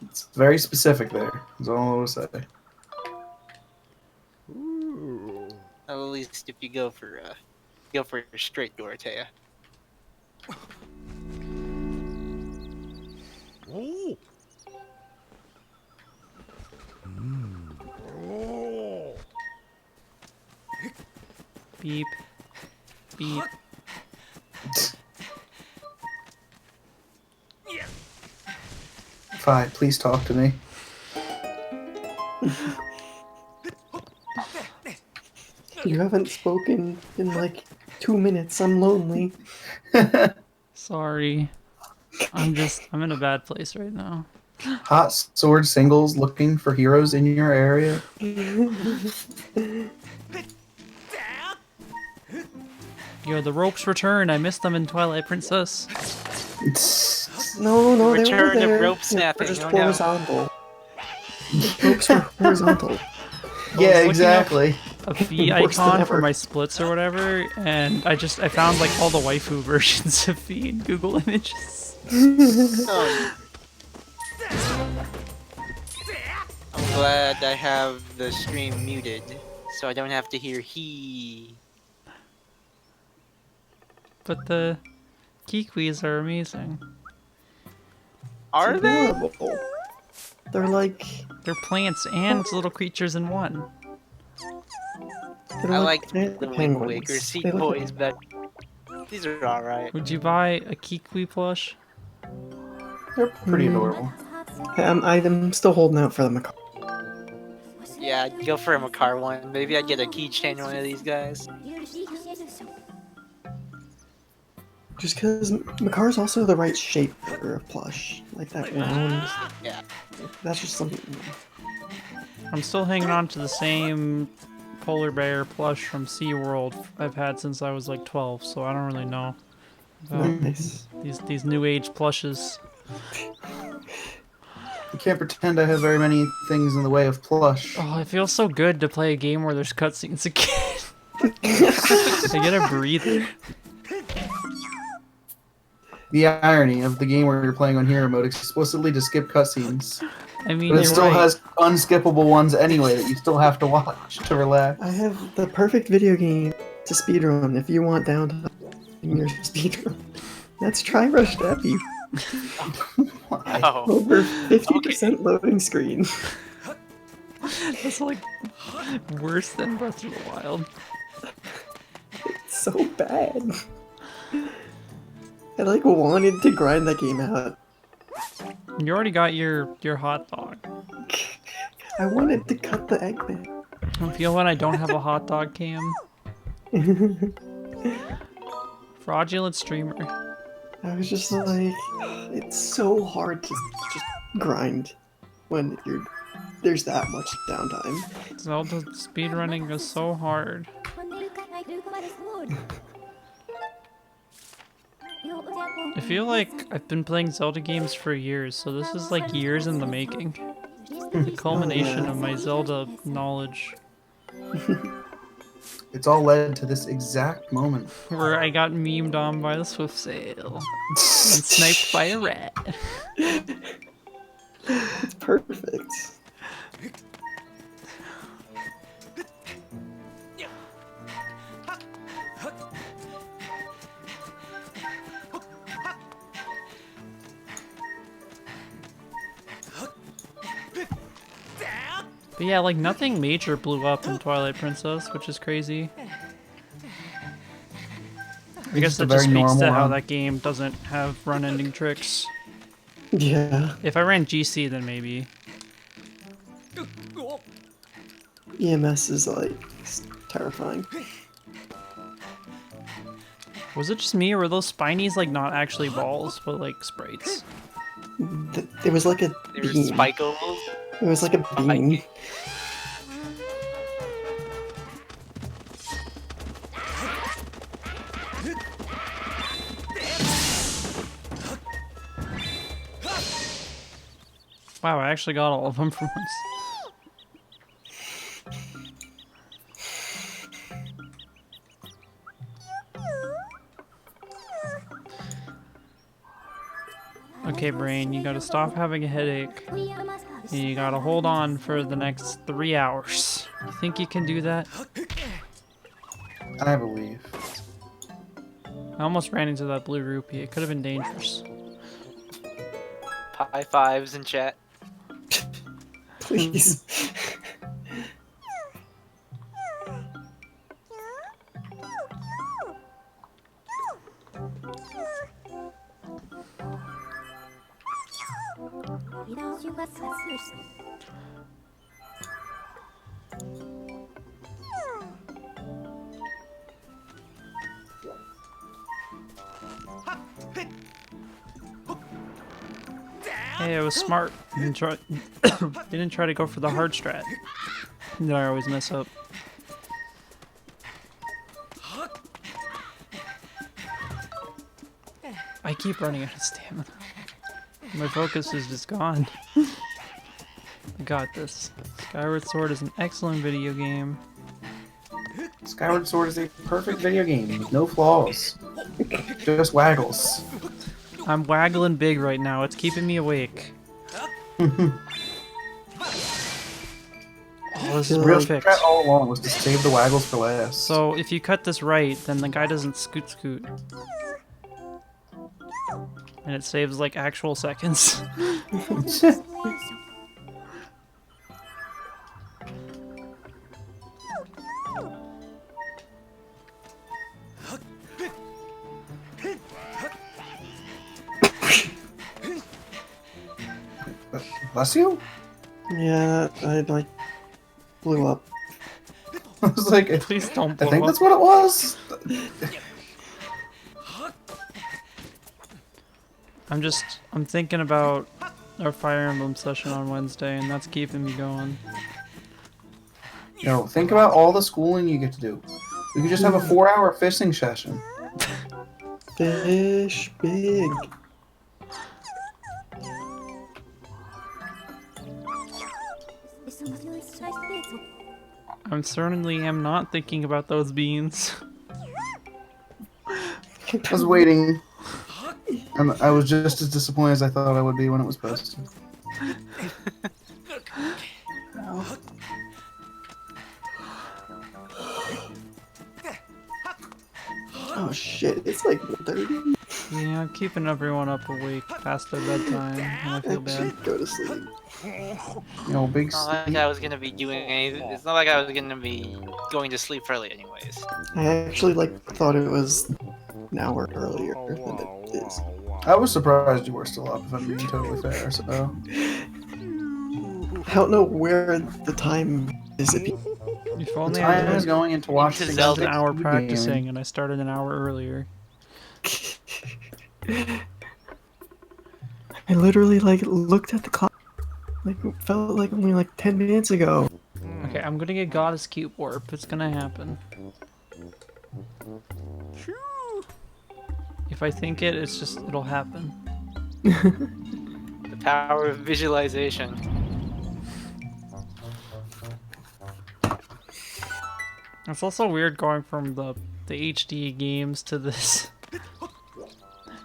It's very specific there. That's all I want to say. At least if you go for straight Dorothea. Beep. Beep. Fi, please talk to me. You haven't spoken in like 2 minutes. I'm lonely. Sorry. I'm in a bad place right now. Hot sword singles looking for heroes in your area. Yo, the ropes return. I missed them in Twilight Princess. No, they were Return of there. rope They snapping, were just oh no. horizontal. Ropes were horizontal. Yeah, looking up- exactly. A V Worse than icon for ever. my splits or whatever, and I found like all the waifu versions of V in Google Images. Oh. I'm glad I have the stream muted, so I don't have to hear he. But the kikwis are amazing. Are It's they? adorable. They're like They're plants and little creatures in one. they're I like they're the Wind penguins. Waker Seat They look Boys like- better. These are alright. Would you buy a kikwi plush? They're pretty adorable. I'm still holding out for the macaw. Yeah, I'd go for a Makar one. Maybe I'd get a keychain one of these guys. Just because macar's also the right shape for a plush, like that round. Yeah. That's just something. I'm still hanging on to the same polar bear plush from SeaWorld I've had since I was like 12, so I don't really know about Nice. these new age plushes. You can't pretend I have very many things in the way of plush. Oh, it feels so good to play a game where there's cutscenes again. I get a breather. The irony of the game where you're playing on hero mode explicitly to skip cutscenes. I mean, But it you're still right. has unskippable ones anyway that you still have to watch to relax. I have the perfect video game to speedrun if you want downtime in your speedrun. That's Try Rush Debbie. Why? Oh. Over 50% loading screen. That's like worse than Breath of the Wild. So bad. I like wanted to grind that game out. You already got your hot dog. I wanted to cut the egg bit. I feel when I don't have a hot dog cam. Fraudulent streamer. I was just like, it's so hard to just grind when there's that much downtime. Zelda speedrunning is so hard. I feel like I've been playing Zelda games for years, so this is like years in the making. The culmination of my Zelda knowledge. It's all led to this exact moment. Where I got memed on by the Swift Sail. And sniped by a rat. It's perfect. But yeah, like nothing major blew up in Twilight Princess, which is crazy. I guess that just speaks to how that game doesn't have run-ending tricks. Yeah. If I ran GC, then maybe. EMS is like terrifying. Was it just me, or were those spinies like not actually balls, but like sprites? There was like a They were beam. spikles. It was like a beam. Wow, I actually got all of them for once. Okay, brain, you gotta stop having a headache. And you gotta hold on for the next 3 hours. You think you can do that? I believe. I almost ran into that blue rupee. It could have been dangerous. High fives in chat. Please. Hey, I was smart. Didn't try to go for the hard strat that I always mess up. I keep running out of stamina. My focus is just gone. I got this. Skyward Sword is an excellent video game. Skyward Sword is a perfect video game with no flaws. Just waggles. I'm waggling big right now. It's keeping me awake. Oh, this is Real perfect. strat all along was to save the waggles for last. So if you cut this right, then the guy doesn't scoot. And it saves like actual seconds. Bless you? Yeah, I like blew up. I was like, Please don't I blow think up. that's what it was. I'm thinking about our Fire Emblem session on Wednesday, and that's keeping me going. No, think about all the schooling you get to do. We could just have a 4-hour fishing session. Fish big. I certainly am not thinking about those beans. I was waiting. And I was just as disappointed as I thought I would be when it was posted. Oh shit, it's like 1:30. Yeah, I'm keeping everyone up awake past their bedtime, and I feel bad. Go to sleep. You know, big It's not like sleep. I was gonna be doing anything. It's not like I was gonna be going to sleep early, anyways. I actually thought it was an hour earlier than it is. I was surprised you were still up, if I'm being totally fair, so. I don't know where the time is. If The only time I is going into watching spent Zelda an hour Speed practicing, gaming. and I started an hour earlier. I literally looked at the clock. It felt like only 10 minutes ago. Okay, I'm gonna get Goddess Cube Warp. It's gonna happen. If I think it, it'll happen. The power of visualization. It's also weird going from the HD games to this.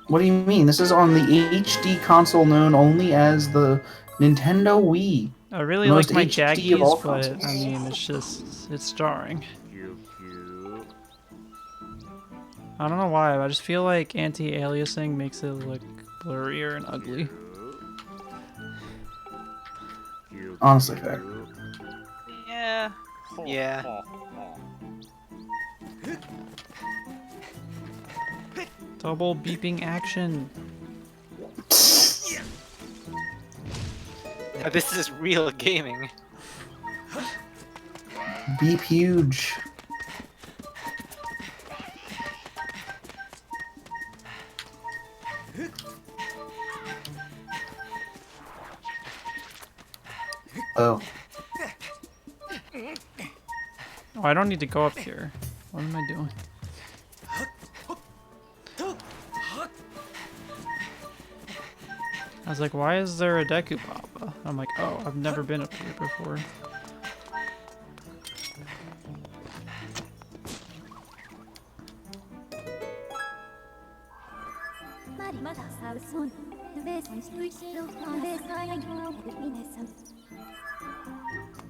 What do you mean? This is on the HD console known only as the Nintendo Wii. I really Most like my HD of all Jaggies, but consoles. I mean, it's jarring. I don't know why, but I just feel like anti-aliasing makes it look blurrier and ugly. Honestly, fair. Yeah. Yeah. Double beeping action. Now this is real gaming. Beep huge. Oh. Oh, I don't need to go up here. What am I doing? I was like, why is there a Deku Papa? I'm like, oh, I've never been up here before.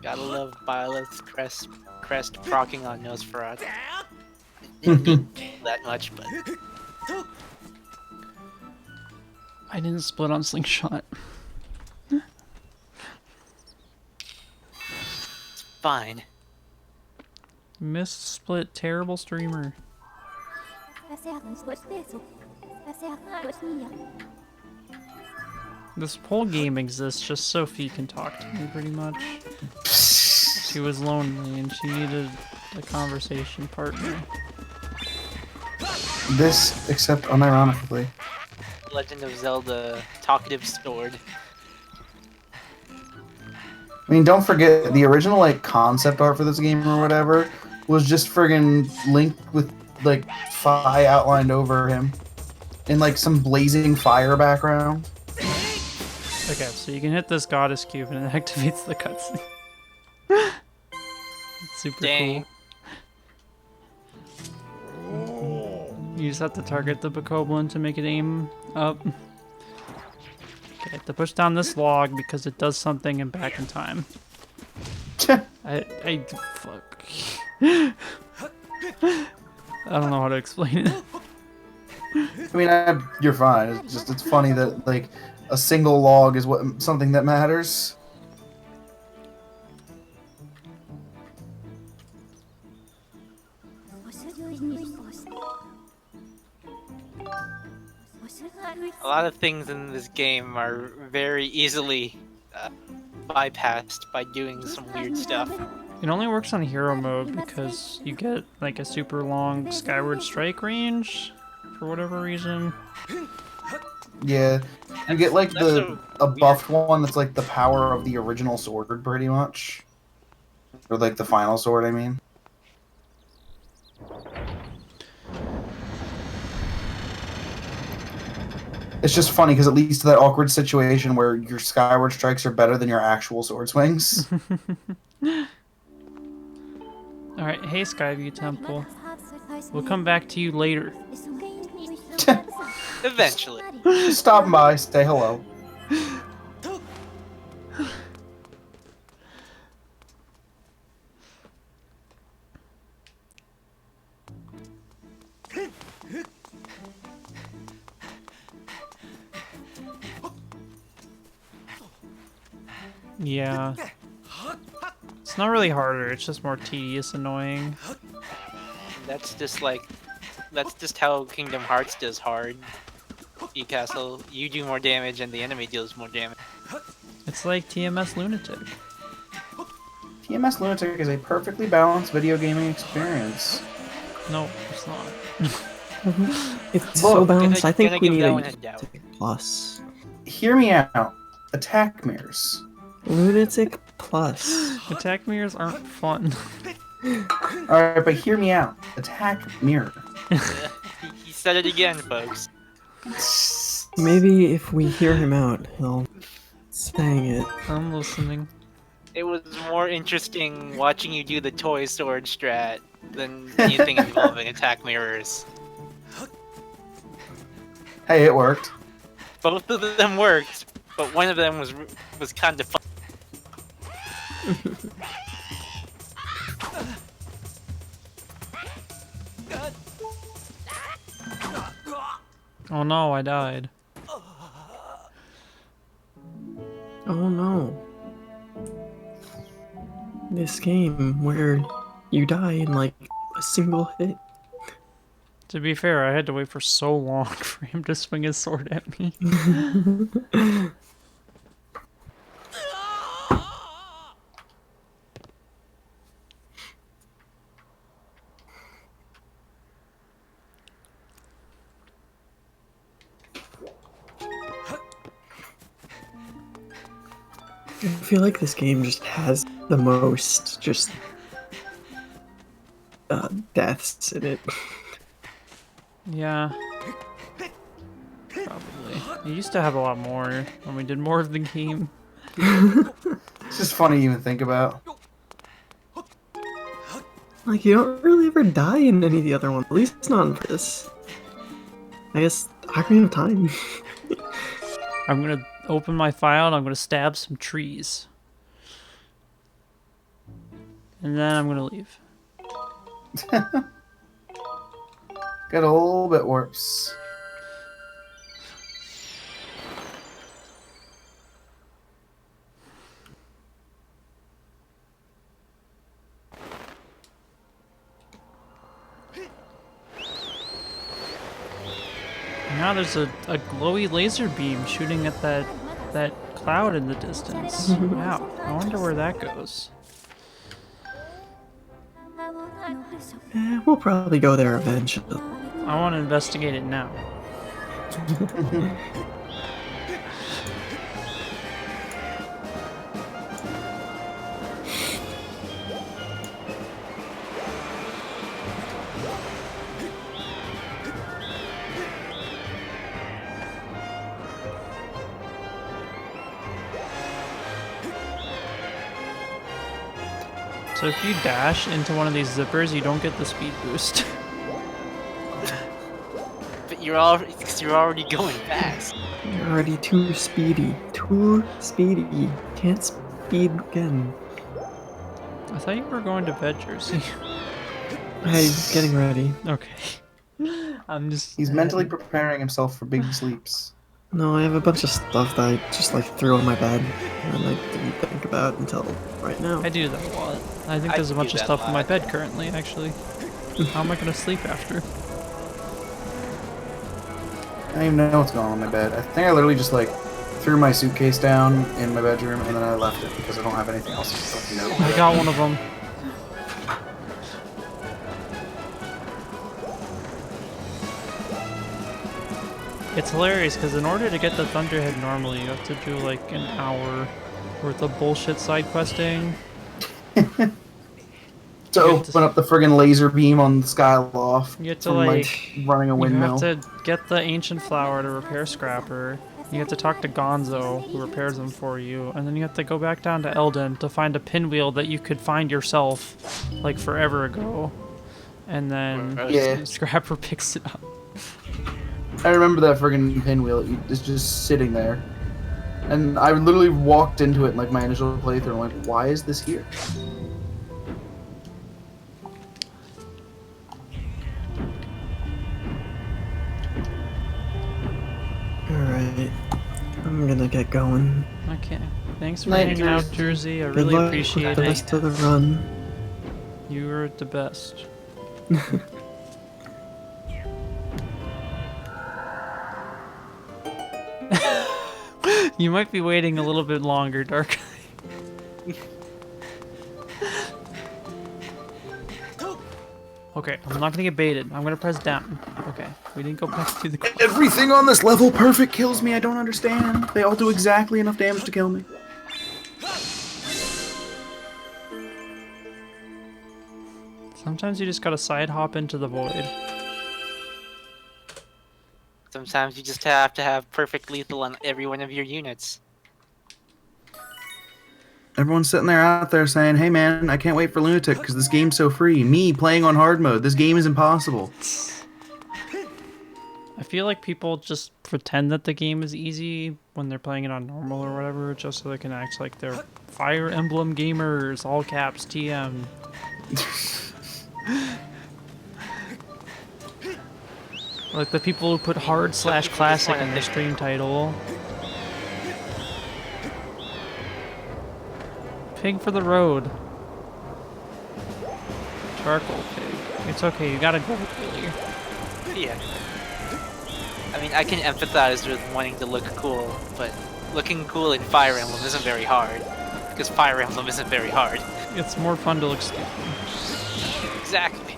Gotta love Violet's crest procking on Nosferatu. Didn't need that much, but I didn't split on Slingshot. it's fine. Missed split, terrible streamer. This whole game exists just so Fee can talk to me, pretty much. She was lonely and she needed a conversation partner. This, except unironically. Legend of Zelda talkative sword. I mean, don't forget, the original, concept art for this game or whatever was just friggin' Link with, Fi outlined over him. In, some blazing fire background. Okay, so you can hit this goddess cube and it activates the cutscene. It's super Dang. cool. You just have to target the Bokoblin to make it aim up. Okay, I have to push down this log because it does something and back in time. Fuck. I don't know how to explain it. I mean, you're fine. It's funny that, a single log is something that matters. A lot of things in this game are very easily bypassed by doing some weird stuff. It only works on hero mode because you get a super long Skyward Strike range for whatever reason. Yeah. You get, That's a buffed one that's, the power of the original sword, pretty much. Or, the final sword, I mean. It's just funny, because it leads to that awkward situation where your Skyward Strikes are better than your actual sword swings. Alright, hey Skyview Temple. We'll come back to you later. Eventually. Just stop by, say hello. Yeah. It's not really harder, it's just more tedious, annoying. That's just how Kingdom Hearts does hard. You castle, you do more damage and the enemy deals more damage. It's like TMS Lunatic. TMS Lunatic is a perfectly balanced video gaming experience. No, it's not. It's so Look, balanced. I think we give need that a one a doubt. Lunatic Plus. Hear me out. Attack mirrors. Lunatic Plus. Attack mirrors aren't fun. Alright, but hear me out. Attack mirror. He said it again, folks. Maybe if we hear him out, he'll sang it. I'm listening. It was more interesting watching you do the toy sword strat than anything involving attack mirrors. Hey, it worked. Both of them worked, but one of them was kind of fun. Oh no, I died. Oh no. This game where you die in like a single hit. To be fair, I had to wait for so long for him to swing his sword at me. I feel like this game just has the most deaths in it. Yeah. Probably. It used to have a lot more when we did more of the game. It's just funny to even think about. Like, you don't really ever die in any of the other ones. At least it's not in this. I guess Ocarina of Time. I'm gonna open my file and I'm gonna stab some trees. And then I'm gonna leave. Got a little bit warps. Now there's a glowy laser beam shooting at that cloud in the distance. Wow, I wonder where that goes. We'll probably go there eventually. I want to investigate it now. So if you dash into one of these zippers, you don't get the speed boost. But you're already going fast. You're already too speedy. Too speedy. Can't speed again. I thought you were going to bed, Jersey. Hey, getting ready. Okay. I'm just... He's mentally preparing himself for big sleeps. No, I have a bunch of stuff that I just like threw on my bed and I didn't think about until right now. I do that a lot. I think there's a bunch of stuff in my bed currently, actually. How am I gonna sleep after? I don't even know what's going on in my bed. I think I literally just like threw my suitcase down in my bedroom and then I left it because I don't have anything else to do. I got one of them. It's hilarious because in order to get the Thunderhead normally, you have to do like an hour worth of bullshit side questing. To open up the friggin' laser beam on the Skyloft. You have to from, like running a you windmill. have to get the ancient flower to repair Scrapper. You have to talk to Gonzo, who repairs them for you, and then you have to go back down to Eldon to find a pinwheel that you could find yourself, like forever ago. And then Yeah. Scrapper picks it up. I remember that friggin' pinwheel. It's just sitting there. And I literally walked into it in like my initial playthrough. I'm like, why is this here? Alright. I'm gonna get going. Okay. Thanks for Night, hanging out, Jersey. I Good really luck appreciate with the it. rest of the run. You were the best. You might be waiting a little bit longer, Dark. Okay, I'm not gonna get baited. I'm gonna press down. Okay, we didn't go back to the. Everything on this level perfect kills me. I don't understand. They all do exactly enough damage to kill me. Sometimes you just gotta side hop into the void. Sometimes you just have to have perfect lethal on every one of your units. Everyone's sitting there out there saying, "Hey man, I can't wait for Lunatic because this game's so free." Me playing on hard mode. This game is impossible. I feel like people just pretend that the game is easy when they're playing it on normal or whatever, just so they can act like they're Fire Emblem gamers, all caps, TM. Like the people who put hard/classic in their stream title. Pig for the road. Charcoal pig. It's okay, you gotta go earlier. Yeah. I mean, I can empathize with wanting to look cool, but looking cool in Fire Emblem isn't very hard. Because Fire Emblem isn't very hard. It's more fun to look stupid. Exactly.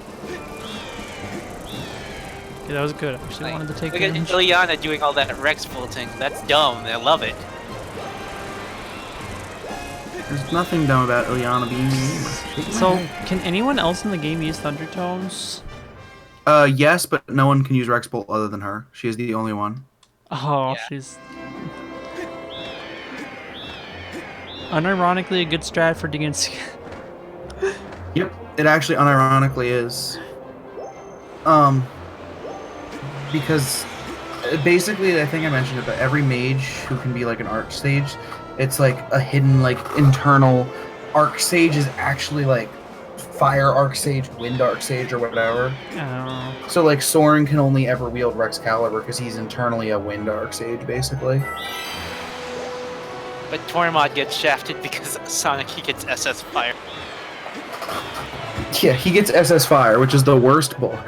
Yeah, that was good. I actually wanted to take Look at damage. Ileana doing all that Rex bolting. That's dumb. I love it. There's nothing dumb about Ileana being a gamer. So, can anyone else in the game use Thundertones? Yes, but no one can use Rex Bolt other than her. She is the only one. Oh, Yeah. she's... Unironically a good strat for DNC. Yep, it actually unironically is. Because basically, I think I mentioned it, but every mage who can be like an arc sage, it's like a hidden, like internal arc sage is actually like fire arc sage, wind arc sage, or whatever. Oh. So like Soren can only ever wield Rex Caliber because he's internally a wind arc sage, basically. But Tormod gets shafted because Sonic he gets SS Fire. Yeah, he gets SS Fire, which is the worst book.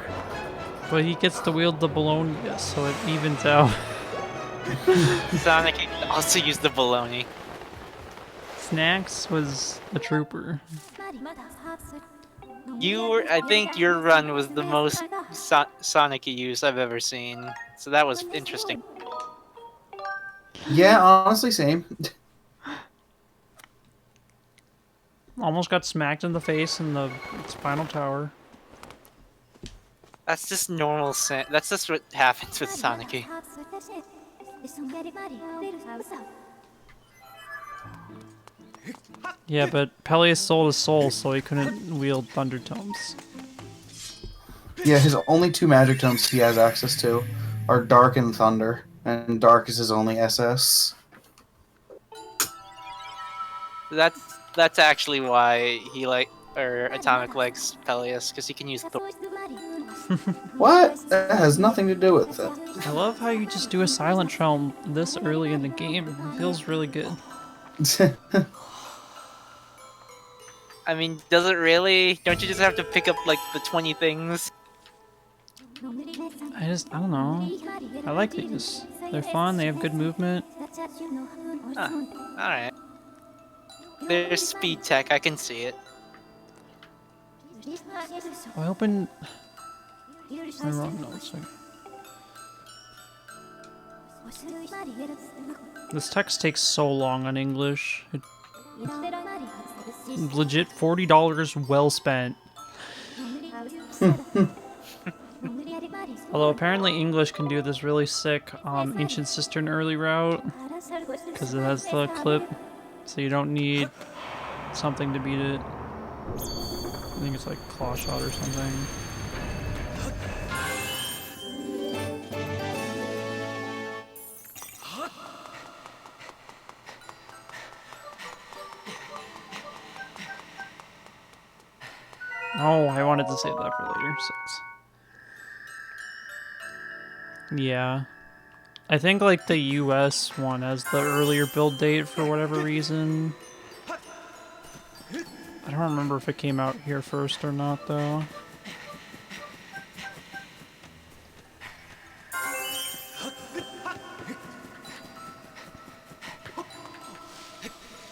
But he gets to wield the bologna, so it evens out. Sonic also used the baloney. Snacks was a trooper. I think your run was the most Sonic use I've ever seen. So that was interesting. Yeah, honestly, same. Almost got smacked in the face in the spinal tower. That's just normal. That's just what happens with Sonic. Yeah, but Peleus sold his soul, so he couldn't wield Thundertones. Yeah, his only two magic tomes he has access to are Dark and Thunder, and Dark is his only SS. That's actually why he Atomic likes Peleus, because he can use Thor. What? That has nothing to do with it. I love how you just do a Silent Realm this early in the game. It feels really good. I mean, does it really? Don't you just have to pick up like the 20 things? I don't know. I like these. They're fun, they have good movement. Alright. There's speed tech, I can see it. Oh, I opened... the wrong notes. This text takes so long on English. Legit $40 well spent. Although apparently English can do this really sick Ancient Cistern early route, because it has the clip, so you don't need something to beat it. I think it's like Claw Shot or something. Oh, I wanted to save that for later. 6. Yeah. I think like the US one has the earlier build date for whatever reason. I don't remember if it came out here first or not though.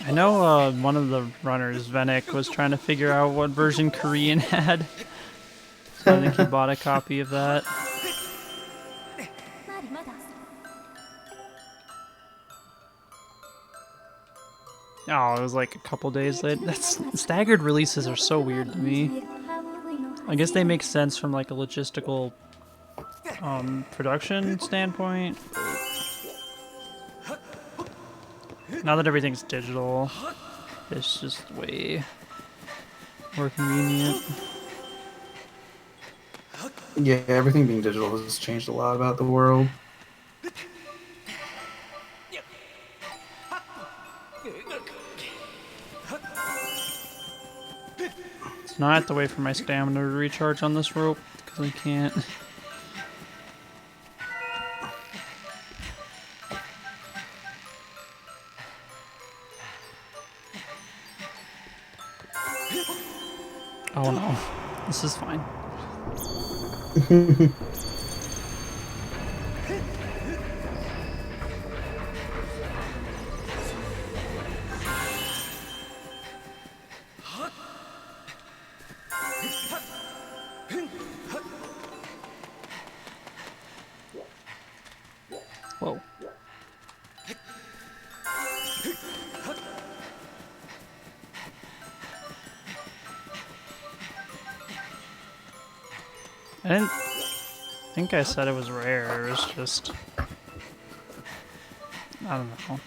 I know one of the runners, Venek, was trying to figure out what version Korean had. So I think he bought a copy of that. Oh, it was like a couple days late. Staggered releases are so weird to me. I guess they make sense from like a logistical production standpoint. Now that everything's digital, it's just way more convenient. Yeah, everything being digital has changed a lot about the world. So now I have to wait for my stamina to recharge on this rope, because I can't. Oh no, this is fine. Whoa. I didn't think I said it was rare, it was just... I don't know.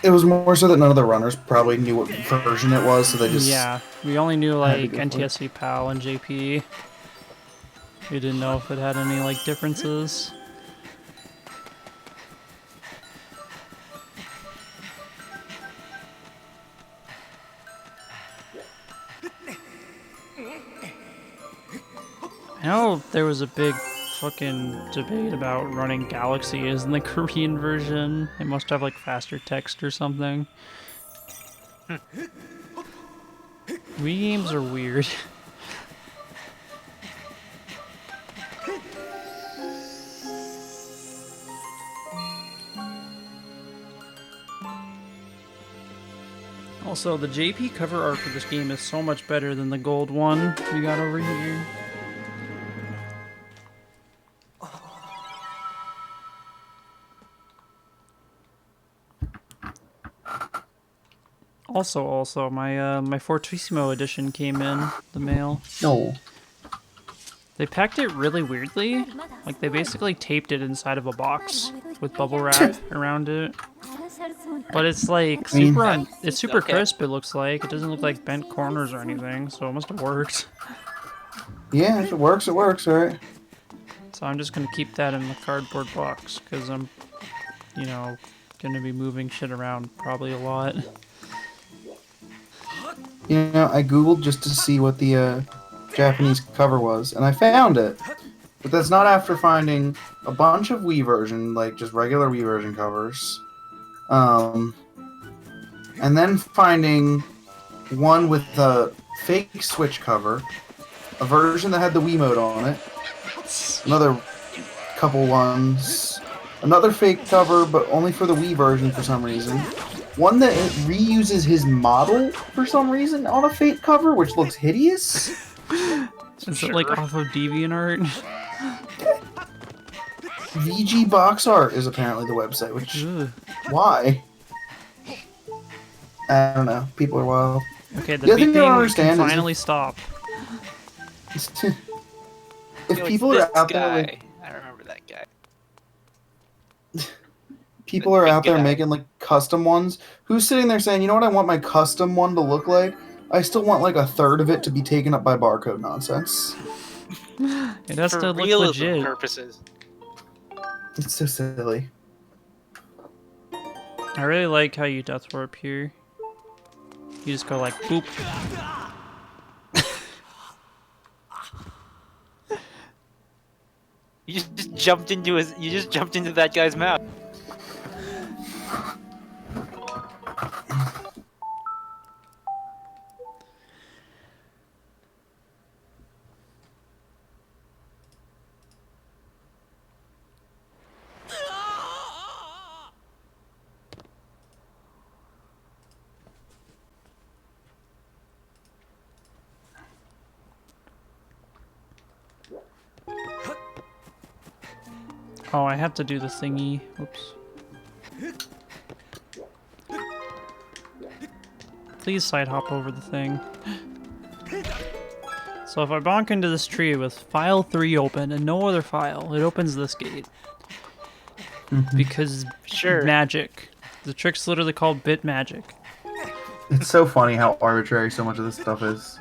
It was more so that none of the runners probably knew what version it was, so they just... Yeah, we only knew like go for it. NTSC PAL and JP. We didn't know if it had any like differences. I know there was a big fucking debate about running Galaxies in the Korean version. It must have like faster text or something. Wii games are weird. Also, the JP cover art for this game is so much better than the gold one we got over here. Also, my Fortissimo edition came in the mail. No. They packed it really weirdly. Like, they basically taped it inside of a box with bubble wrap around it. But it's like it's super Okay. crisp, it looks like. It doesn't look like bent corners or anything, so it must have worked. Yeah, if it works, right? So I'm just gonna keep that in the cardboard box, because I'm, you know, gonna be moving shit around probably a lot. You know, I googled just to see what the Japanese cover was, and I found it. But that's not after finding a bunch of Wii version, like just regular Wii version covers. And then finding one with the fake Switch cover, a version that had the Wiimote on it, another couple ones, another fake cover, but only for the Wii version for some reason. One that reuses his model for some reason on a fake cover, which looks hideous. Is it like off of DeviantArt? VG Box Art is apparently the website, which... Ugh. Why? I don't know. People are wild. Okay, the The other thing I don't beeping understand can is finally stop. If people are out there, like, I remember that guy. people are out there guy. making like custom ones, who's sitting there saying, you know what I want my custom one to look like? I still want like a third of it to be taken up by barcode nonsense. It has For to look realism legit. purposes. It's so silly. I really like how you death warp here. You just go like boop. You just jumped into his. You just jumped into that guy's mouth. Oh, I have to do the thingy. Oops. Please side hop over the thing. So if I bonk into this tree with file 3 open and no other file, it opens this gate. Because Sure. magic. The trick's literally called bit magic. It's so funny how arbitrary so much of this stuff is.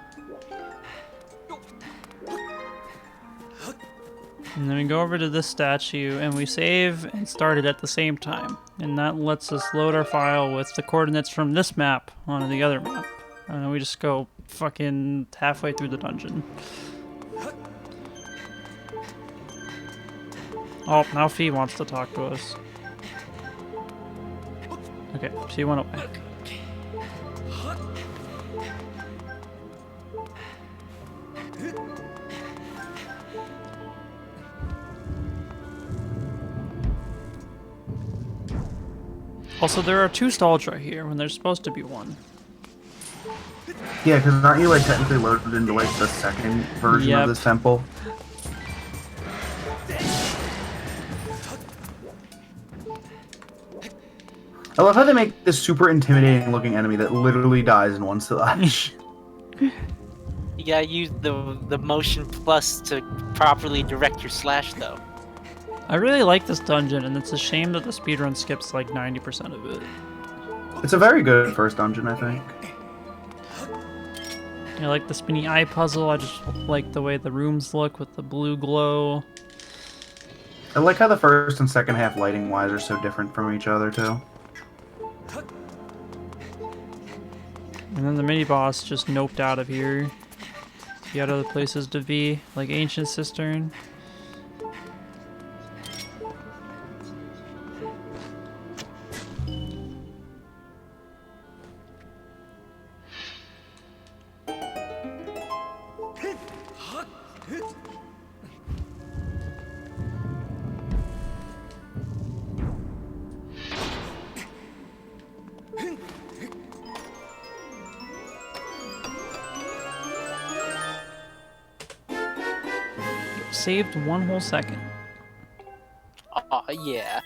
And then we go over to this statue and we save and start it at the same time. And that lets us load our file with the coordinates from this map onto the other map. And then we just go fucking halfway through the dungeon. Oh, now Fee wants to talk to us. Okay, she went away. Also, there are 2 stalls right here when there's supposed to be 1. Yeah, because aren't you like technically loaded into like the second version Yep. of this temple? I love how they make this super intimidating looking enemy that literally dies in one slash. You gotta use the motion plus to properly direct your slash, though. I really like this dungeon, and it's a shame that the speedrun skips like 90% of it. It's a very good first dungeon, I think. I like the spinny eye puzzle. I just like the way the rooms look with the blue glow. I like how the first and second half lighting wise are so different from each other too. And then the mini boss just noped out of here. He had other places to be, like Ancient Cistern. Saved 1 whole second. Aw, yeah.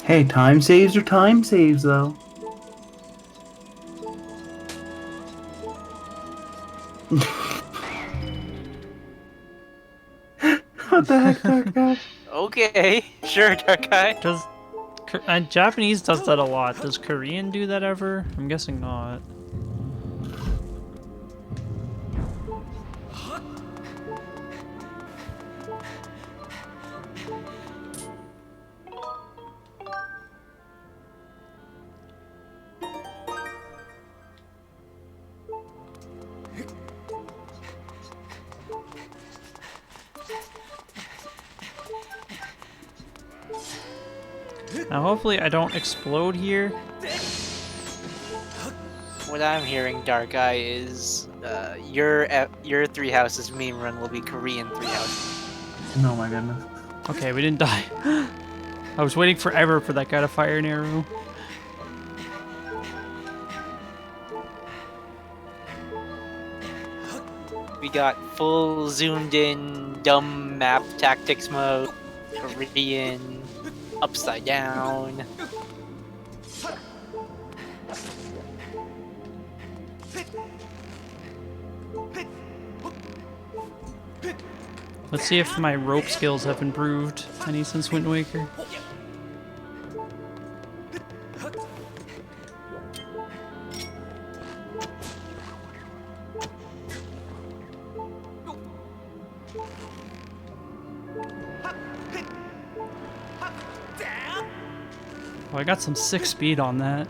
Hey, time saves are time saves though. What the heck, Dark Guy? Okay, sure, Dark Guy. Does Japanese does that a lot? Does Korean do that ever? I'm guessing not. Now hopefully I don't explode here. What I'm hearing, Dark Eye, is your 3 houses meme run will be Korean 3 houses. Oh my goodness. Okay, we didn't die. I was waiting forever for that guy to fire an arrow. We got full zoomed in dumb map tactics mode, Korean, upside down. Let's see if my rope skills have improved any since Wind Waker. Oh, I got some sick speed on that.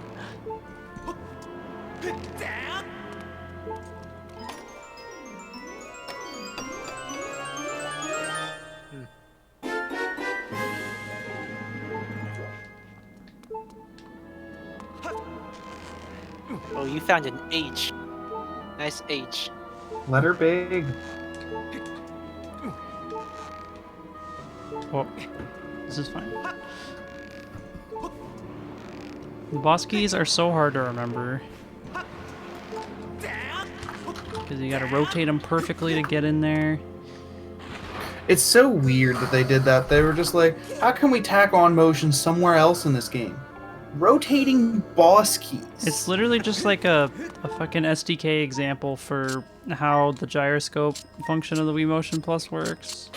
Oh, you found an H. Nice H. Letter big. Oh, this is fine. The boss keys are so hard to remember. Because you gotta rotate them perfectly to get in there. It's so weird that they did that. They were just like, how can we tack on motion somewhere else in this game? Rotating boss keys. It's literally just like a fucking SDK example for how the gyroscope function of the Wii Motion Plus works.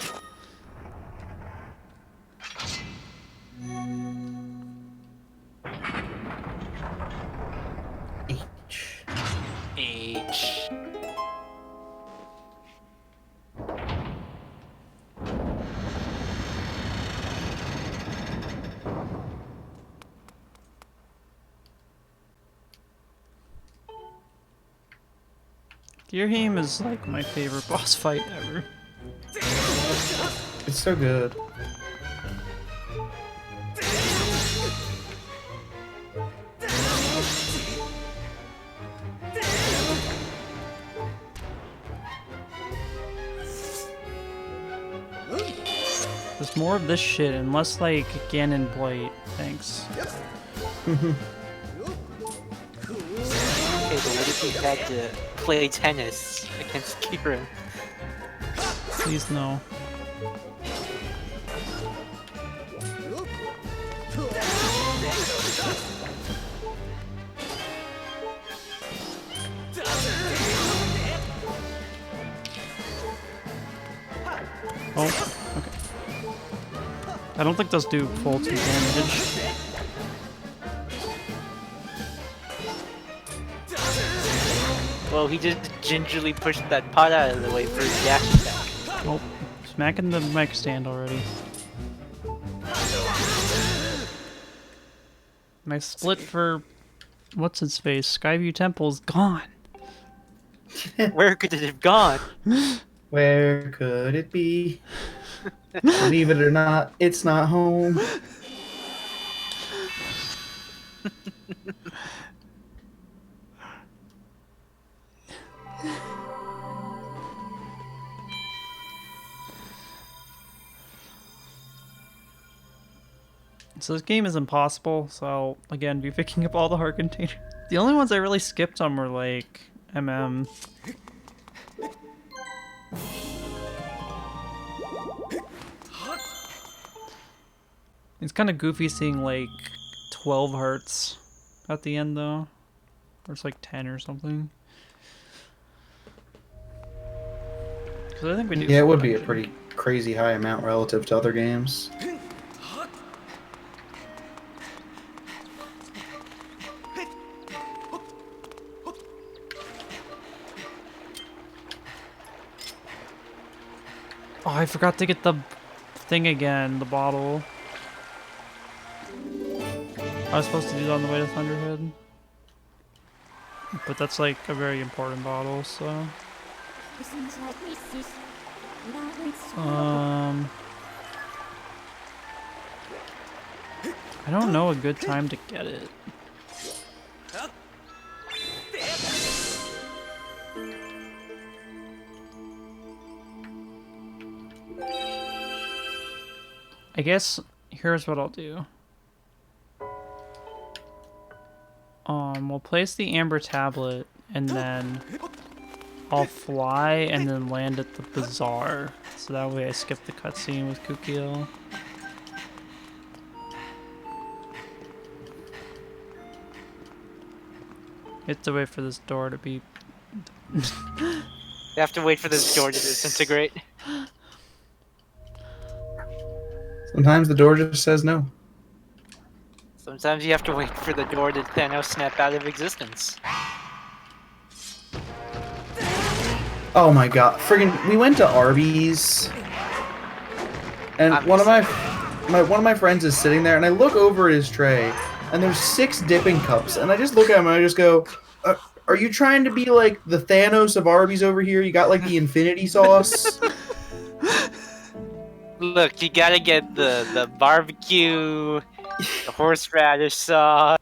H. H. Gearheim is like my favorite boss fight ever. It's so good. There's more of this shit and less like Ganon Blight. Thanks. Okay, but what if you had to play tennis against Kira? Please no. Oh, okay. I don't think those do full 2 damage. Well, he just gingerly pushed that pot out of the way for his dash attack. Oh, smacking the mic stand already. My split for what's its face? Skyview Temple's gone. Where could it have gone? Where could it be? Believe it or not, it's not home. So this game is impossible, so I'll, again, be picking up all the heart containers. The only ones I really skipped on were, like, MM. It's kind of goofy seeing, like, 12 hearts at the end, though. Or it's like 10 or something. 'Cause I think we do. Yeah, it would be a pretty crazy high amount relative to other games. Oh, I forgot to get the thing again, the bottle. I was supposed to do that on the way to Thunderhead. But that's like a very important bottle, so... I don't know a good time to get it. I guess here's what I'll do. We'll place the amber tablet and then I'll fly and then land at the bazaar. So that way I skip the cutscene with Kukio. You have to wait for this door to be... You have to wait for this door to disintegrate. Sometimes the door just says no. Sometimes you have to wait for the door to Thanos snap out of existence. Oh my god, friggin', we went to Arby's, and one of my friends is sitting there, and I look over at his tray, and there's 6 dipping cups, and I just look at him and I just go, are you trying to be like the Thanos of Arby's over here? You got like the infinity sauce? Look, you gotta get the barbecue, the horseradish sauce.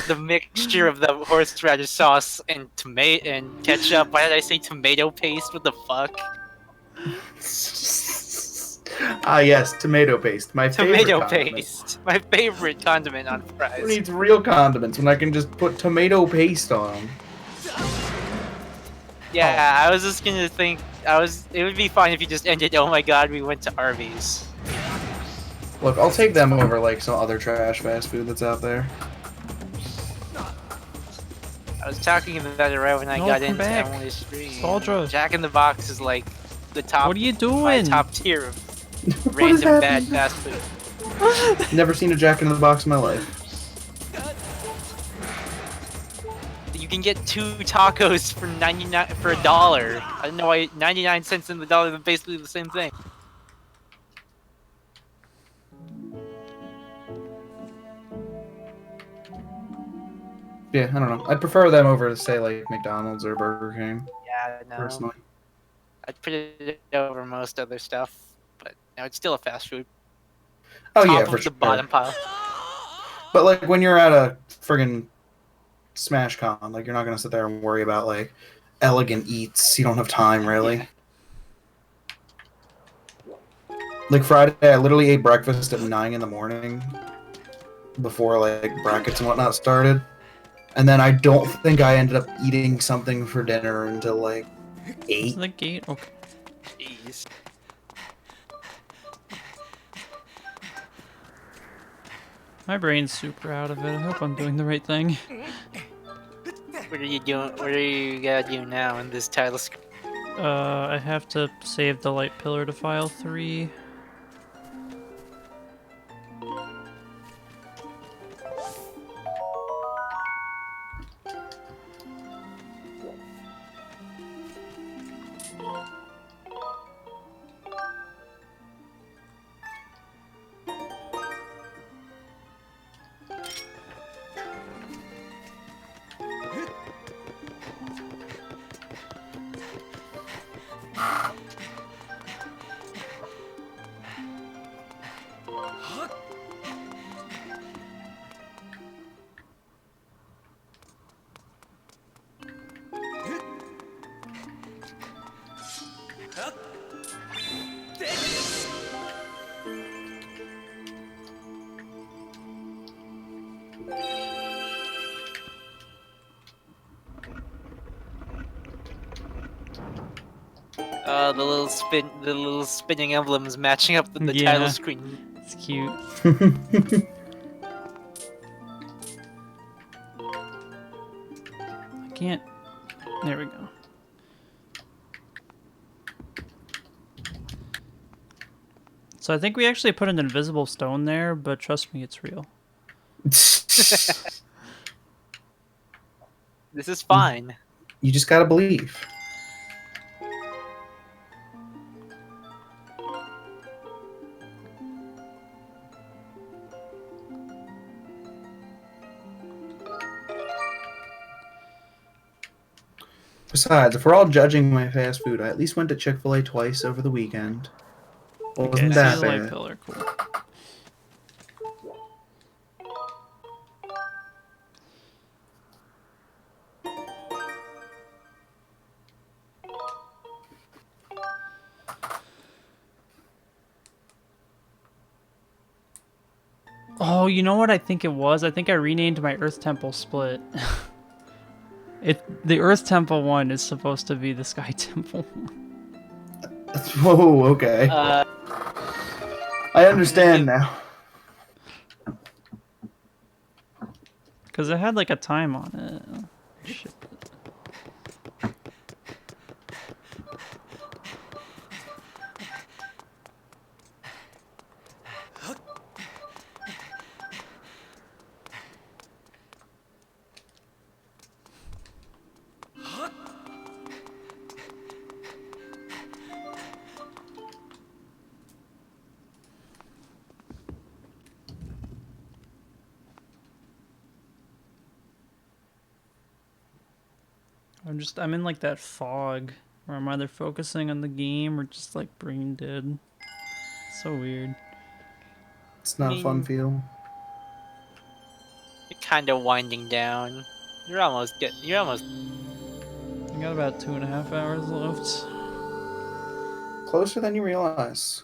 the mixture of the horseradish sauce and tomato and ketchup. Why did I say tomato paste? What the fuck? Ah, yes, tomato paste. My favorite Tomato condiment. paste. My favorite condiment on Who fries. needs real condiments when I can just put tomato paste on them? Yeah, I was just gonna think. It would be fine if you just ended. Oh my god, we went to Arby's. Look, I'll take them over like some other trash fast food that's out there. I was talking about it right when I No, got come into back. Emily's stream. Soldier. Jack in the Box is like the top. What are you my doing? top tier of What is random bad happening? fast food. Never seen a Jack in the Box in my life. You can get 2 tacos for $1. I don't know why 99 cents in the dollar is basically the same thing. Yeah, I don't know. I'd prefer them over to say like McDonald's or Burger King, Yeah, no. personally. I'd put it over most other stuff, but no, it's still a fast food. Oh Top yeah, of for the sure. bottom pile. But like when you're at a friggin' Smash Con, like you're not gonna sit there and worry about like elegant eats. You don't have time really. Yeah. Like Friday, I literally ate breakfast at 9 in the morning before like brackets and whatnot started. And then I don't think I ended up eating something for dinner until like 8. Is the gate? Okay. Jeez. My brain's super out of it. I hope I'm doing the right thing. What are you doing? What are you gotta do now in this title screen? I have to save the light pillar to file 3. The little spinning emblems matching up with the Yeah. title screen. It's cute. I can't. There we go. So I think we actually put an invisible stone there, but trust me, it's real. This is fine. You just gotta believe. Besides, if we're all judging my fast food, I at least went to Chick-fil-A twice over the weekend. Wasn't Okay, that See the light bad? pillar, cool. Oh, you know what I think it was? I think I renamed my Earth Temple split. The Earth Temple one is supposed to be the Sky Temple. Whoa, okay. I understand now. Because it had like a time on it. Shit. I'm in like that fog where I'm either focusing on the game or just like brain dead. It's so weird. It's not a fun feel. You're kind of winding down. You're almost getting. You're almost. I got about 2.5 hours left. Closer than you realize.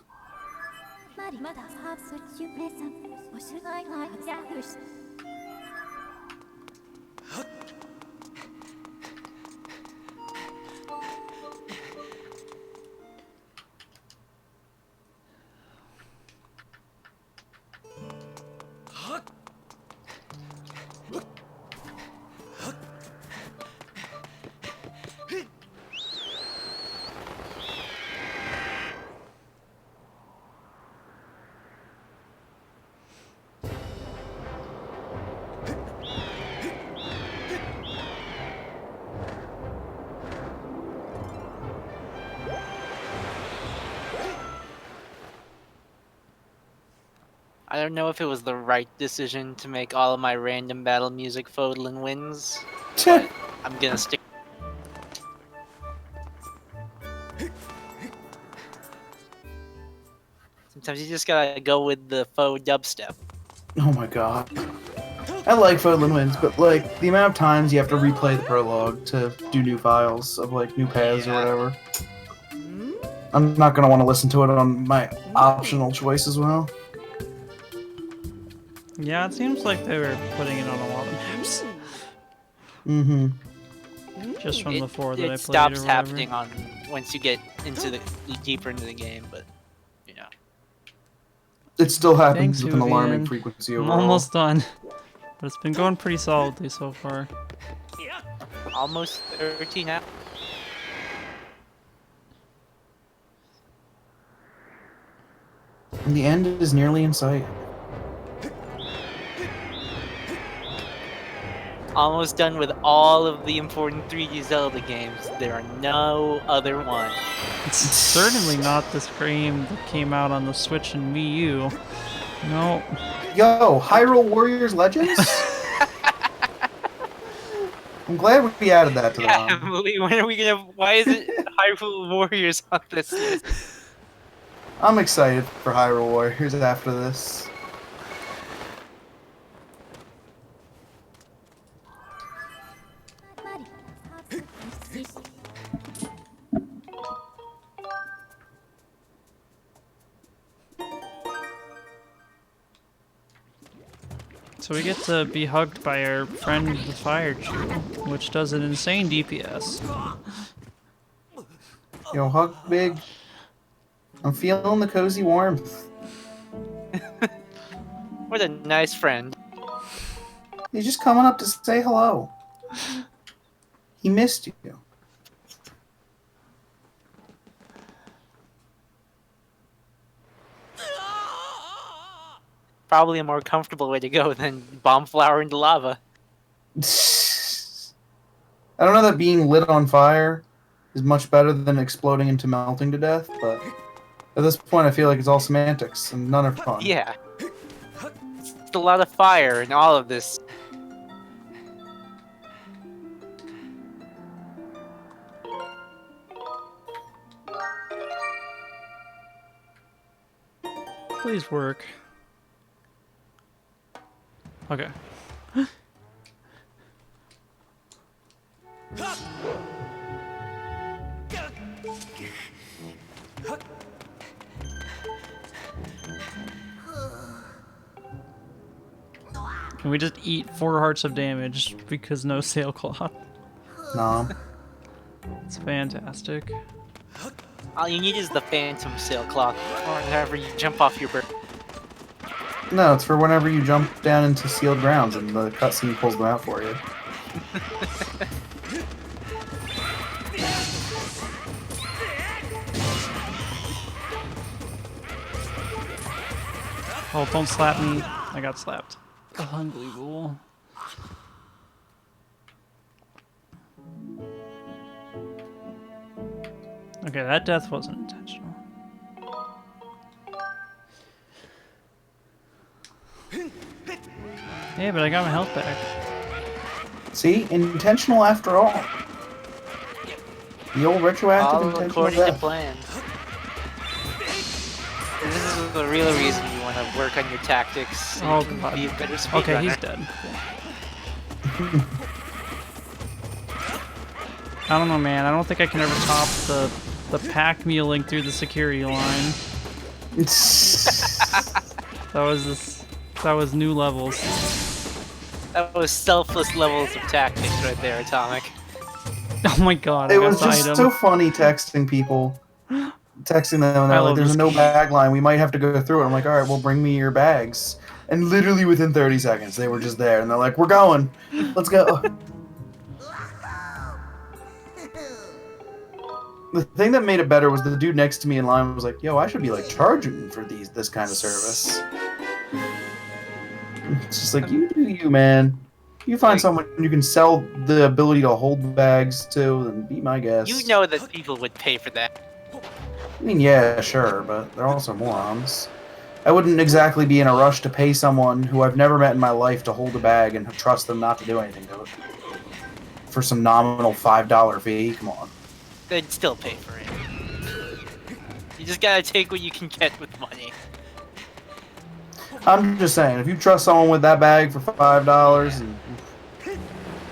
I don't know if it was the right decision to make all of my random battle music Fodlin wins. I'm gonna stick. Sometimes you just gotta go with the faux dubstep. Oh my god. I like Fodlin wins, but like the amount of times you have to replay the prologue to do new files of like new paths or whatever. I'm not gonna want to listen to it on my optional choice as well. Yeah, it seems like they were putting it on a lot of maps. Mm-hmm. Just from the 4 that I played. It stops or whatever. happening on once you get into the deeper into the game, but you know. It still happens Thanks, with an alarming Huvian. frequency I'm overall. almost done. But it's been going pretty solidly so far. Almost 13 now. And the end is nearly in sight. Almost done with all of the important 3D Zelda games. There are no other ones. It's certainly not this game that came out on the Switch and Wii U. No. Yo, Hyrule Warriors Legends? I'm glad we added that to the Yeah, ROM. Emily, when are we gonna? Why is it Hyrule Warriors on this list? I'm excited for Hyrule Warriors after this. So we get to be hugged by our friend the Fire Chew, which does an insane DPS. Yo, hug big. I'm feeling the cozy warmth. What a nice friend. He's just coming up to say hello. He missed you. Probably a more comfortable way to go than bomb flower into lava. I don't know that being lit on fire is much better than exploding into melting to death, but at this point I feel like it's all semantics and none are fun. Yeah. It's a lot of fire in all of this. Please work. Okay. Can we just eat 4 hearts of damage because no sailcloth? Nah. It's fantastic. All you need is the phantom sailcloth, or whenever you jump off your bird. No, it's for whenever you jump down into sealed grounds and the cutscene pulls them out for you. Oh, don't slap me. I got slapped. Unbelievable. Okay, that death wasn't intentional. Yeah, but I got my health back. See? Intentional after all. The old retroactive All intentional according to death. plan. This is the real reason you want to work on your tactics. So Oh, you can God. be a better Okay, speedrunner. he's dead. I don't know, man. I don't think I can ever top the pack muling through the security line. That was new levels. That was selfless levels of tactics right there, Atomic. Oh my god, I It got was the just item. so funny texting people. Texting them and I they're like, love there's this no game. bag line, we might have to go through it. I'm like, alright, well bring me your bags. And literally within 30 seconds they were just there and they're like, we're going. Let's go. The thing that made it better was the dude next to me in line was like, yo, I should be like charging for this kind of service. It's just like, you do you, man. You find someone you can sell the ability to hold bags to, then be my guest. You know that people would pay for that. I mean, yeah, sure, but they're also morons. I wouldn't exactly be in a rush to pay someone who I've never met in my life to hold a bag and trust them not to do anything to it. For some nominal $5 fee, come on. They'd still pay for it. You just gotta take what you can get with money. I'm just saying, if you trust someone with that bag for $5, and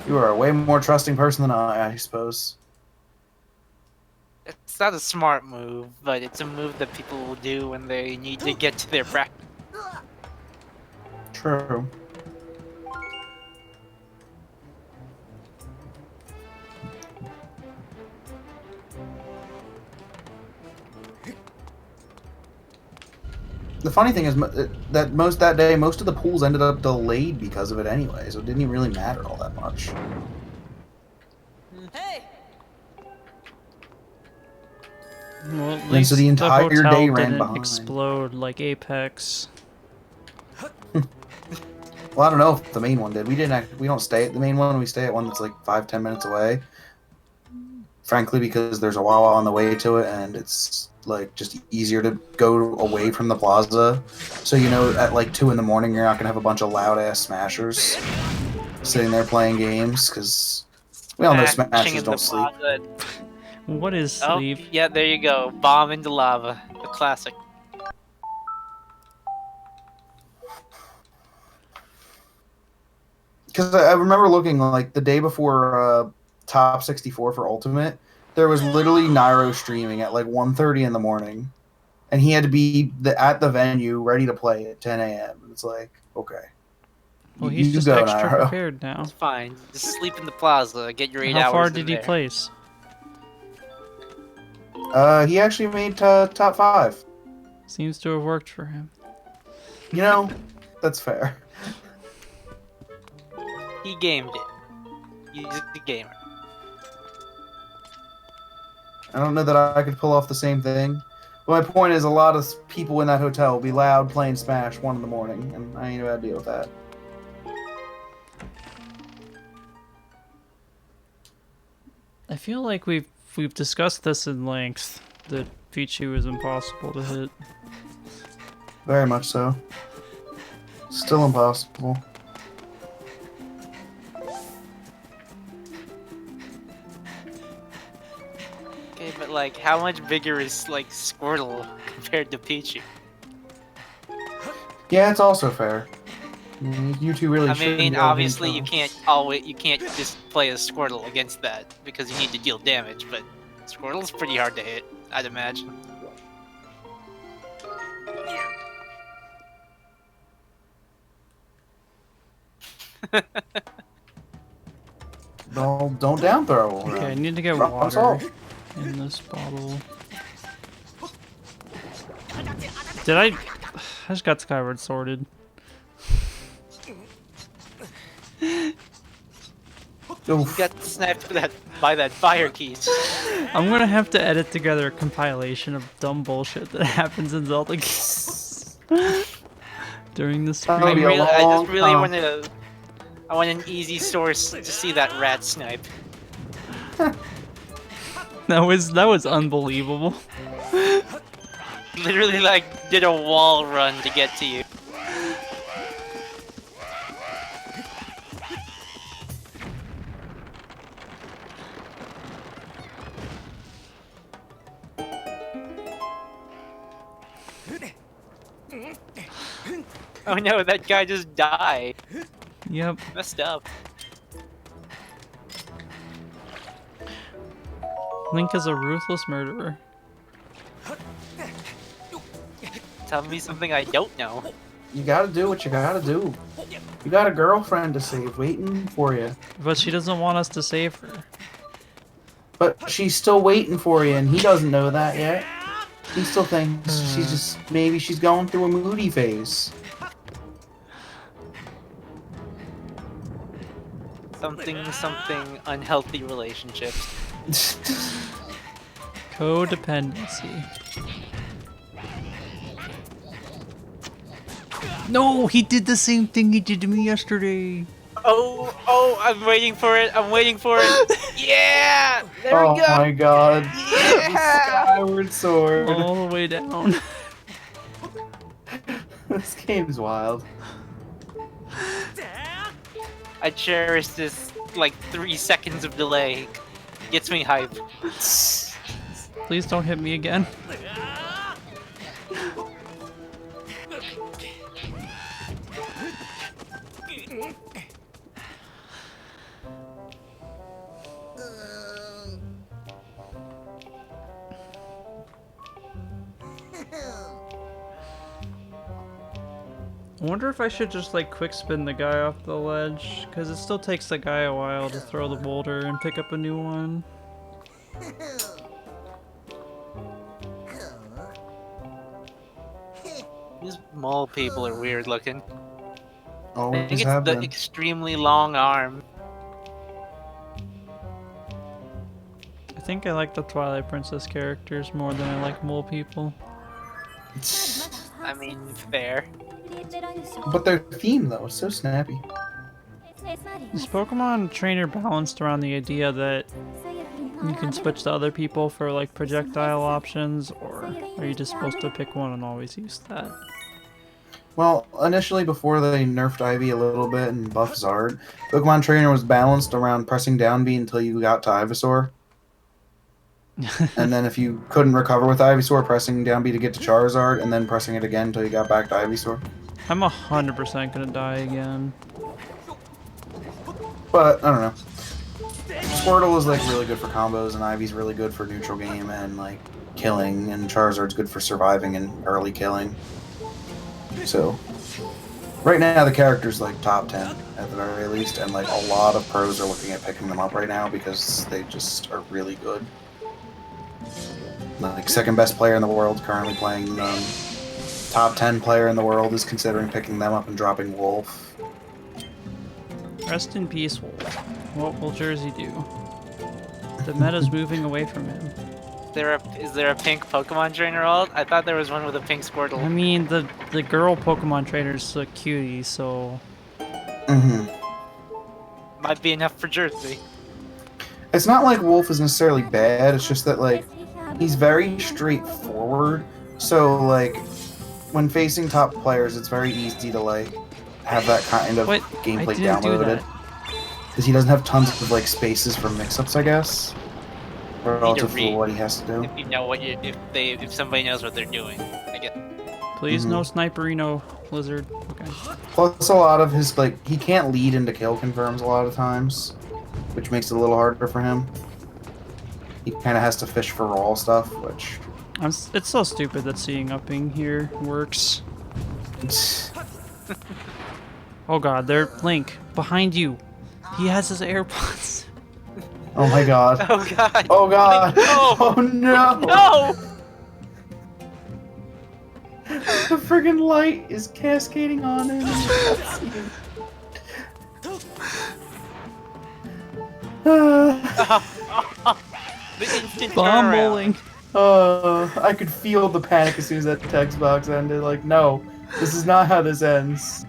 you are a way more trusting person than I suppose. It's not a smart move, but it's a move that people will do when they need to get to their practice. True. The funny thing is that that day, most of the pools ended up delayed because of it anyway, so it didn't even really matter all that much. Hey! Well, at And least so the entire hotel day ran didn't behind. explode like Apex. Well, I don't know if the main one did. We don't stay at the main one. We stay at one that's like 5-10 minutes away. Frankly, because there's a Wawa on the way to it, and it's like just easier to go away from the plaza. So you know, at like 2 in the morning, you're not gonna have a bunch of loud ass smashers sitting there playing games, because we all know smashers don't sleep. What is Oh, sleep? yeah, there you go. Bomb into lava. The classic. Because I remember looking like the day before Top 64 for Ultimate, there was literally Nairo streaming at like 1:30 in the morning, and he had to be at the venue ready to play at 10 a.m. It's like, okay. Well, he's just go, extra Nairo. prepared now. It's fine. Just sleep in the plaza. Get your 8 hours How far in did he there. place? He actually made top 5. Seems to have worked for him. You know, that's fair. He gamed it. He's a gamer. I don't know that I could pull off the same thing. But my point is, a lot of people in that hotel will be loud playing Smash 1 in the morning, and I ain't about to deal with that. I feel like we've discussed this in length, that Pichu is impossible to hit. Very much so. Still impossible. Okay, but like, how much bigger is like Squirtle compared to Pichu? Yeah, it's also fair. You two really I should. mean, obviously you can't just play as Squirtle against that because you need to deal damage, but Squirtle's pretty hard to hit, I'd imagine. Don't down throw. Okay, I need to get Problem water solved. in this bottle. Did I just got Skyward Sworded. You got sniped by that fire keys. I'm gonna have to edit together a compilation of dumb bullshit that happens in Zelda games during the stream. That'll be a I long just really time. I want an easy source to see that rat snipe. That was unbelievable. Literally, like, did a wall run to get to you. Oh no, that guy just died. Yep. Messed up. Link is a ruthless murderer. Tell me something I don't know. You gotta do what you gotta do. You got a girlfriend to save waiting for you. But she doesn't want us to save her. But she's still waiting for you, and he doesn't know that yet. He still thinks maybe she's going through a moody phase. Something unhealthy relationships. Codependency. No, he did the same thing he did to me yesterday. Oh, I'm waiting for it. I'm waiting for it. Yeah! There we go! Oh my god. Yeah! Skyward Sword. All the way down. This game's wild. I cherish this, like, 3 seconds of delay. Gets me hype. Please don't hit me again. I wonder if I should just like quick spin the guy off the ledge, because it still takes the guy a while to throw the boulder and pick up a new one. These mole people are weird looking. I Always think it's have the been. extremely long arm. I think I like the Twilight Princess characters more than I like mole people. I mean, fair. But their theme though is so snappy. Is Pokemon Trainer balanced around the idea that you can switch to other people for like projectile options, or are you just supposed to pick one and always use that? Well, initially before they nerfed Ivy a little bit and buffed Zard, Pokemon Trainer was balanced around pressing down B until you got to Ivysaur. And then if you couldn't recover with Ivysaur, pressing down B to get to Charizard, and then pressing it again until you got back to Ivysaur. I'm 100% gonna die again. But, I don't know. Squirtle is like really good for combos, and Ivy's really good for neutral game and like killing, and Charizard's good for surviving and early killing. So, right now the character's like top 10 at the very least, and like a lot of pros are looking at picking them up right now because they just are really good. Like second best player in the world currently playing them. Top 10 player in the world is considering picking them up and dropping Wolf. Rest in peace, Wolf. What will Jersey do? The meta's moving away from him. Is there a pink Pokemon trainer alt? I thought there was one with a pink Squirtle. I mean, the girl Pokemon trader's a cutie, so... Might be enough for Jersey. It's not like Wolf is necessarily bad, it's just that like he's very straightforward. So like when facing top players, it's very easy to like have that kind of gameplay downloaded. Because he doesn't have tons of like spaces for mix-ups, I guess. Relative to what he has to do. If you know what if somebody knows what they're doing, I guess. Please no Sniperino, Lizard. Okay. Plus a lot of his like he can't lead into kill confirms a lot of times, which makes it a little harder for him. He kind of has to fish for raw stuff, which... It's so stupid that seeing upping here works. Oh god, they're Link, behind you. He has his AirPods. Oh my god. Oh god. Oh god. No. Oh no. No! The friggin' light is cascading on him. The instant Bomb turnaround. bowling. I could feel the panic as soon as that text box ended. Like, no, this is not how this ends.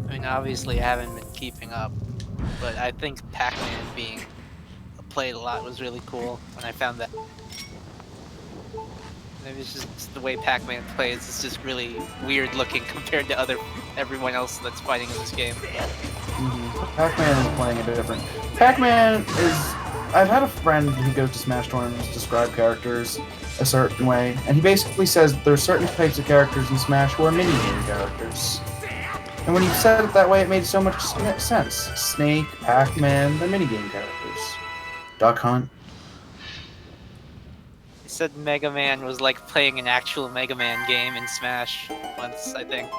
I mean, obviously I haven't been keeping up, but I think Pac-Man being played a lot was really cool when I found that. Maybe it's just the way Pac-Man plays is just really weird looking compared to everyone else that's fighting in this game. Mm-hmm. Pac-Man is playing a different. Pac-Man is. I've had a friend who goes to Smash tournaments describe characters a certain way, and he basically says that there are certain types of characters in Smash who are minigame characters. And when he said it that way, it made so much sense. Snake, Pac-Man, they're minigame characters. Duck Hunt. He said Mega Man was like playing an actual Mega Man game in Smash once, I think.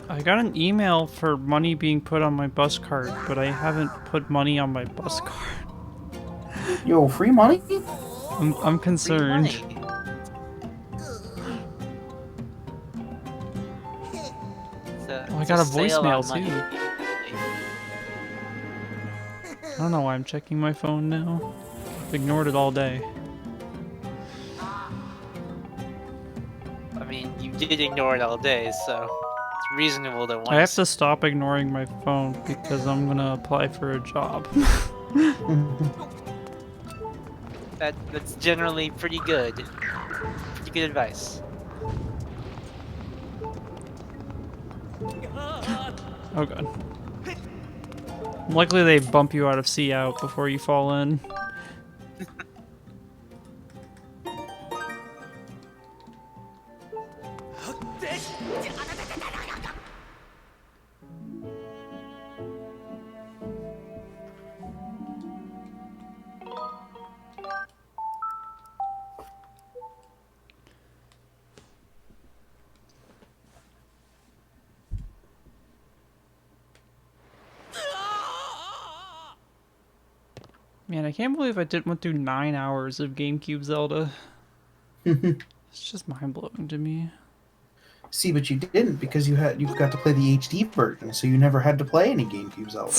I got an email for money being put on my bus card, but I haven't put money on my bus card. Yo, free money? I'm concerned. Free money. Oh, I got a voicemail too. I don't know why I'm checking my phone now. I've ignored it all day. I mean, you did ignore it all day, so it's reasonable to want I have to stop ignoring my phone because I'm gonna apply for a job. That's generally pretty good. Pretty good advice. Oh god. Luckily they bump you out of C out before you fall in. Man, I can't believe I went through 9 hours of GameCube Zelda. It's just mind-blowing to me. See, but you didn't because you got to play the HD version, so you never had to play any GameCube Zelda.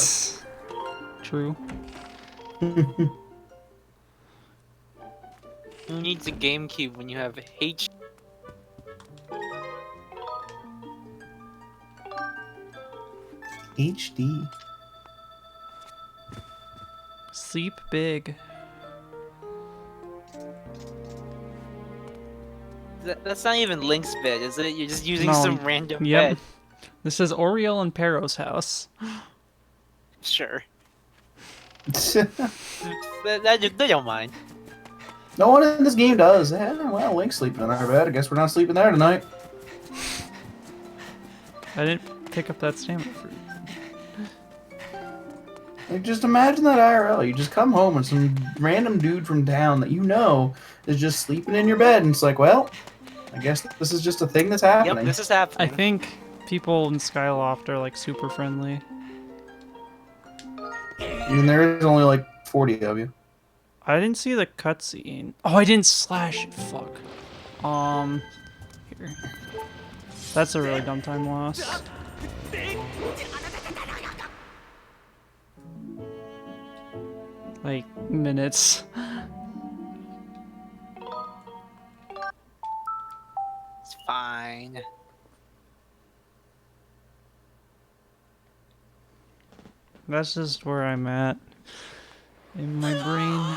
True. Who needs a GameCube when you have H? HD. Sleep big. That's not even Link's bed, is it? You're just using No, some random Yep. bed. This is Oriel and Pero's house. Sure. They don't mind. No one in this game does. Well, Link's sleeping in our bed. I guess we're not sleeping there tonight. I didn't pick up that stamina fruit. Like, just imagine that IRL. You just come home and some random dude from town that you know is just sleeping in your bed, and it's like, well, I guess this is just a thing that's happening. Yep, this is I happening. think people in Skyloft are like super friendly. And there is only like 40 of you. I didn't see the cutscene. Oh, I didn't slash it. Fuck. Here. That's a really dumb time loss. Like, minutes. It's fine. That's just where I'm at in my brain.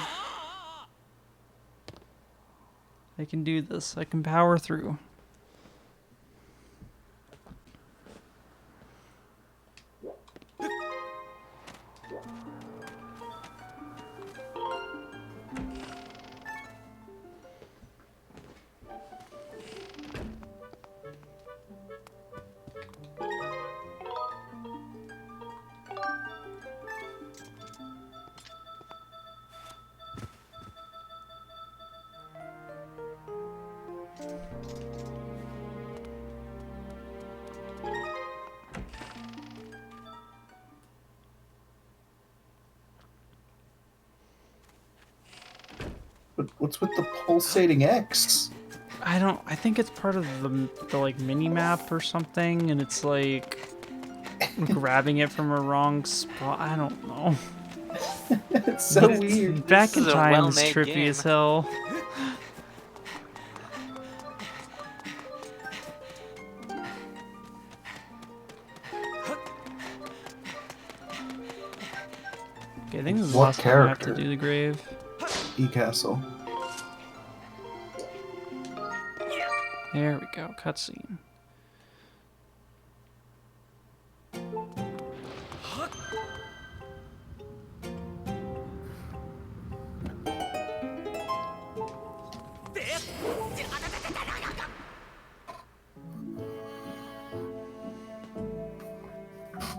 I can do this. I can power through. But what's with the pulsating X? I think it's part of the like mini map or something, and it's like grabbing it from a wrong spot. I don't know. It's so weird. Back This in is a time is well-made trippy game. as hell. Okay, I think this is the What last time I have to character? do the grave. E-Castle. There we go, cutscene.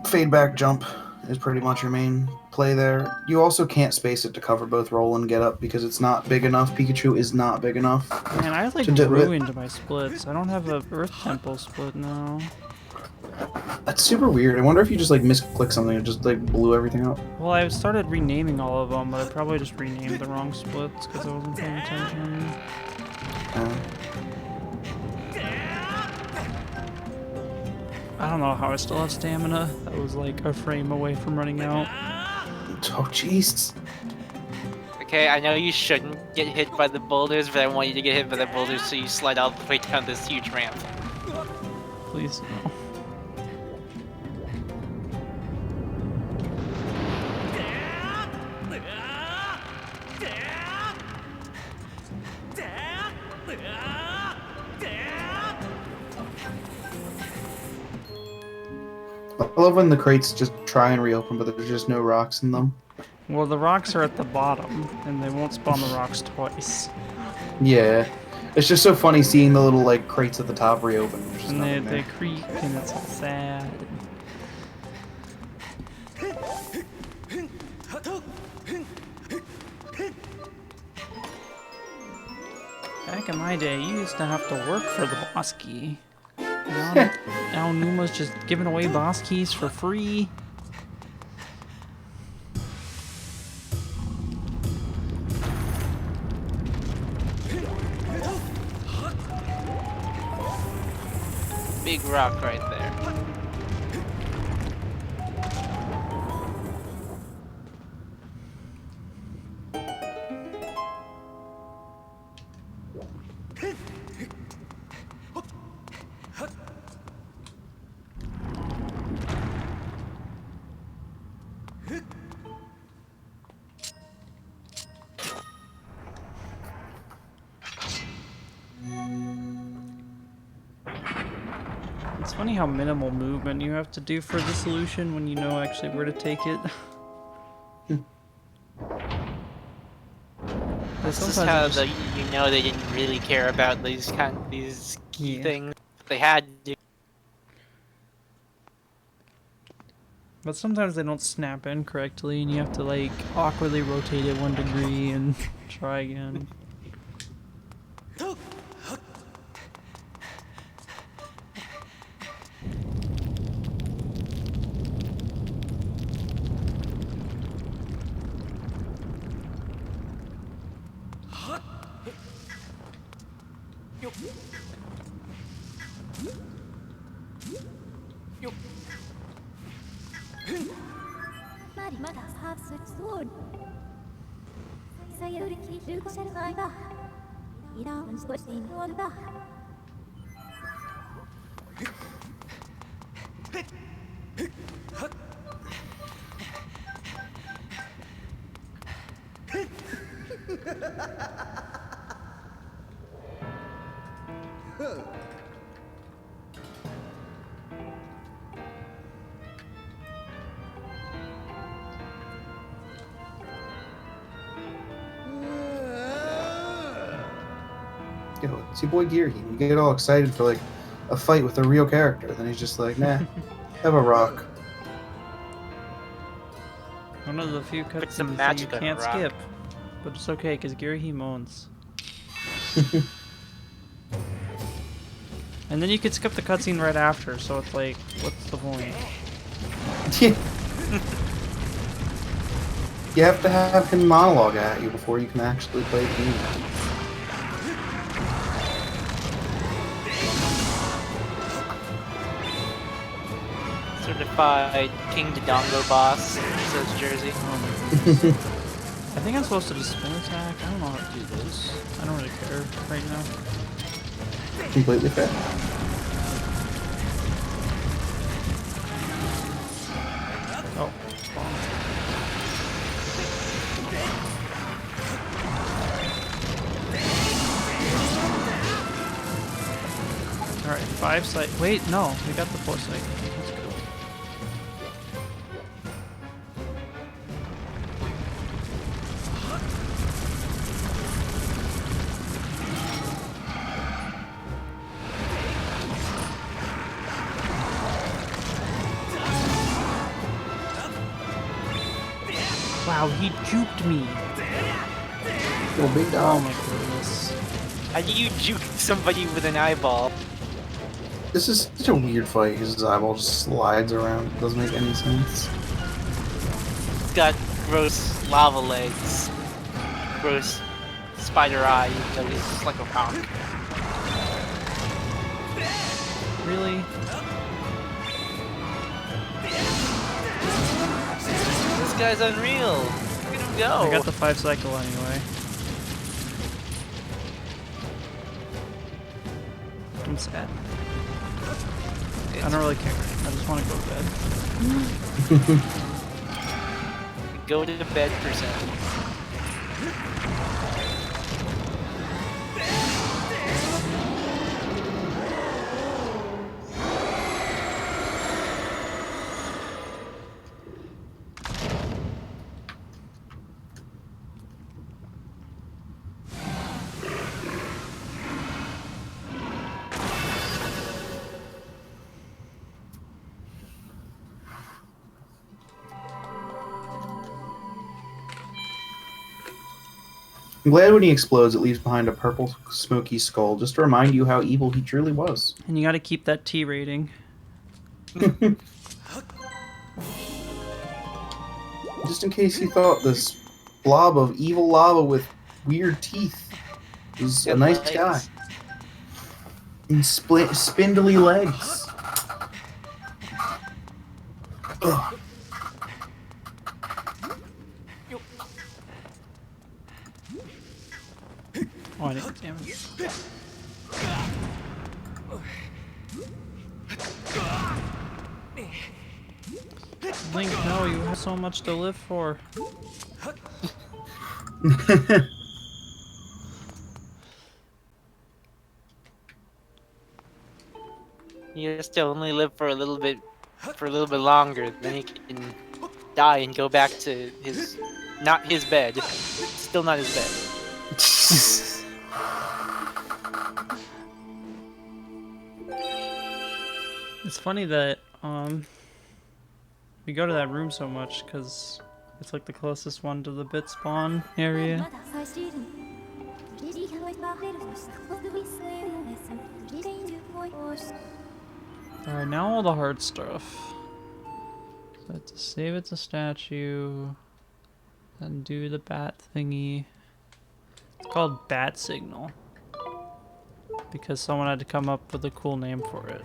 Fade back jump is pretty much your main play there. You also can't space it to cover both roll and get up because it's not big enough. Pikachu is not big enough. Man, I like To do it. ruined my splits. I don't have a Earth Temple split now. That's super weird. I wonder if you just like misclick something and just like blew everything up. Well, I started renaming all of them, but I probably just renamed the wrong splits because I wasn't paying attention. I don't know how I still have stamina. That was like a frame away from running out. Oh jeez. Okay, I know you shouldn't get hit by the boulders, but I want you to get hit by the boulders so you slide all the way down this huge ramp. Please no. I love when the crates just try and reopen, but there's just no rocks in them. Well, the rocks are at the bottom, and they won't spawn the rocks twice. Yeah. It's just so funny seeing the little like crates at the top reopen. There's just And they nothing there. creak, and it's all sad. Back in my day, you used to have to work for the boss key. Now Numa's just giving away boss keys for free. Big rock right there. It's funny how minimal movement you have to do for the solution when you know actually where to take it. This is Sometimes how I just- you know they didn't really care about these key Yeah. things. They had to. But sometimes they don't snap in correctly, and you have to like awkwardly rotate it 1 degree and try again. Yo, it's your boy Gear. You get all excited for like a fight with a real character, then he's just like, nah, have a rock. One of the few Put some cutscenes that you magic on a can't rock. skip. But it's okay, because Gary he moans. And then you could skip the cutscene right after, so it's like, what's the point? You have to have him monologue at you before you can actually play the game. Sort of fight King Dodongo boss, says Jersey. I think I'm supposed to just spin attack. I don't know how to do this. I don't really care right now. Completely fair. Oh, spawn. Alright, 5 cycle. Wait, no, we got the 4 cycle. That's cool. Wow, he juked me. Go big Oh dog. my goodness. How do you juke somebody with an eyeball? This is such a weird fight because his eyeball just slides around. It doesn't make any sense. He's got gross lava legs. Gross spider eye, even though he's just like a rock. Really? This guy's unreal. Look at him go. I got the 5 cycle anyway. I'm sad. I don't really care. I just want to go to bed. Go to bed percent. I'm glad when he explodes, it leaves behind a purple, smoky skull, just to remind you how evil he truly was. And you got to keep that T rating. Just in case you thought this blob of evil lava with weird teeth was a nice guy. And spindly legs. Ugh. Oh, I didn't damage. Link, no, you have so much to live for. He has to only live for a little bit longer. Then he can die and go back to his, not his bed. Still not his bed. It's funny that we go to that room so much because it's like the closest one to the bit spawn area. Alright, now all the hard stuff. So I have to save it to statue, then do the bat thingy. It's called Bat Signal because someone had to come up with a cool name for it.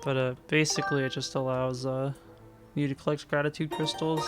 But basically it just allows you to collect gratitude crystals.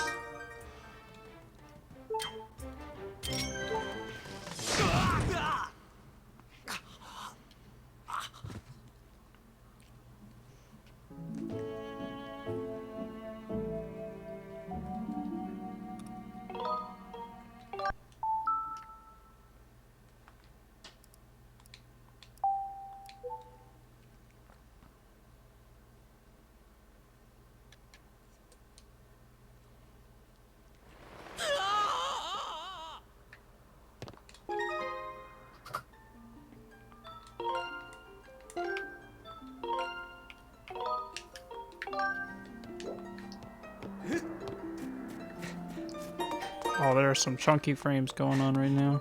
Oh, there are some chunky frames going on right now.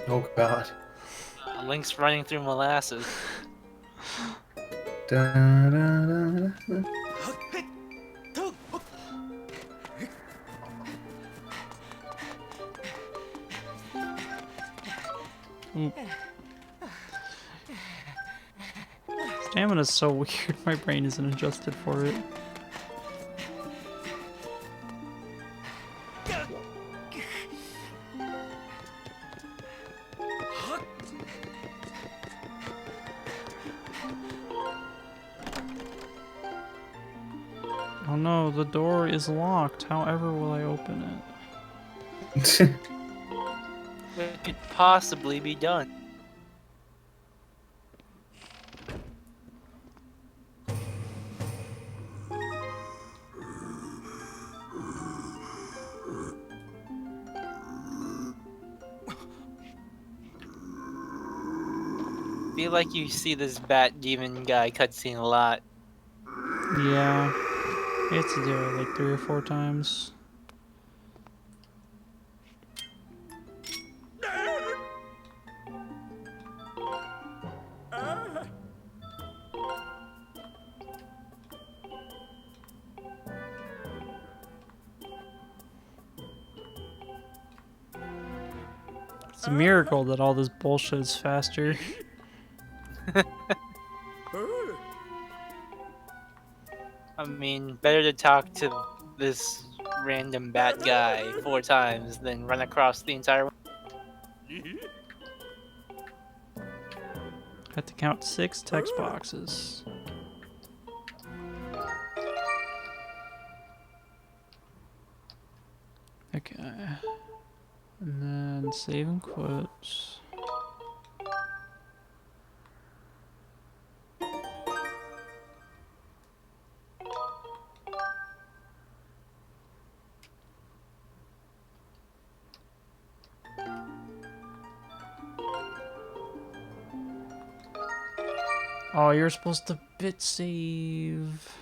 Oh god. Link's running through molasses. Da, da, da, da. Stamina's so weird, my brain isn't adjusted for it. Oh no, the door is locked. However will I open it? What could possibly be done? Feel like you see this bat demon guy cutscene a lot. Yeah. I had to do it like 3 or 4 times. It's a miracle that all this bullshit is faster. I mean, better to talk to this random bat guy 4 times than run across the entire one. Had to count 6 text boxes. Okay. And then save and quotes. Oh, you're supposed to bit save.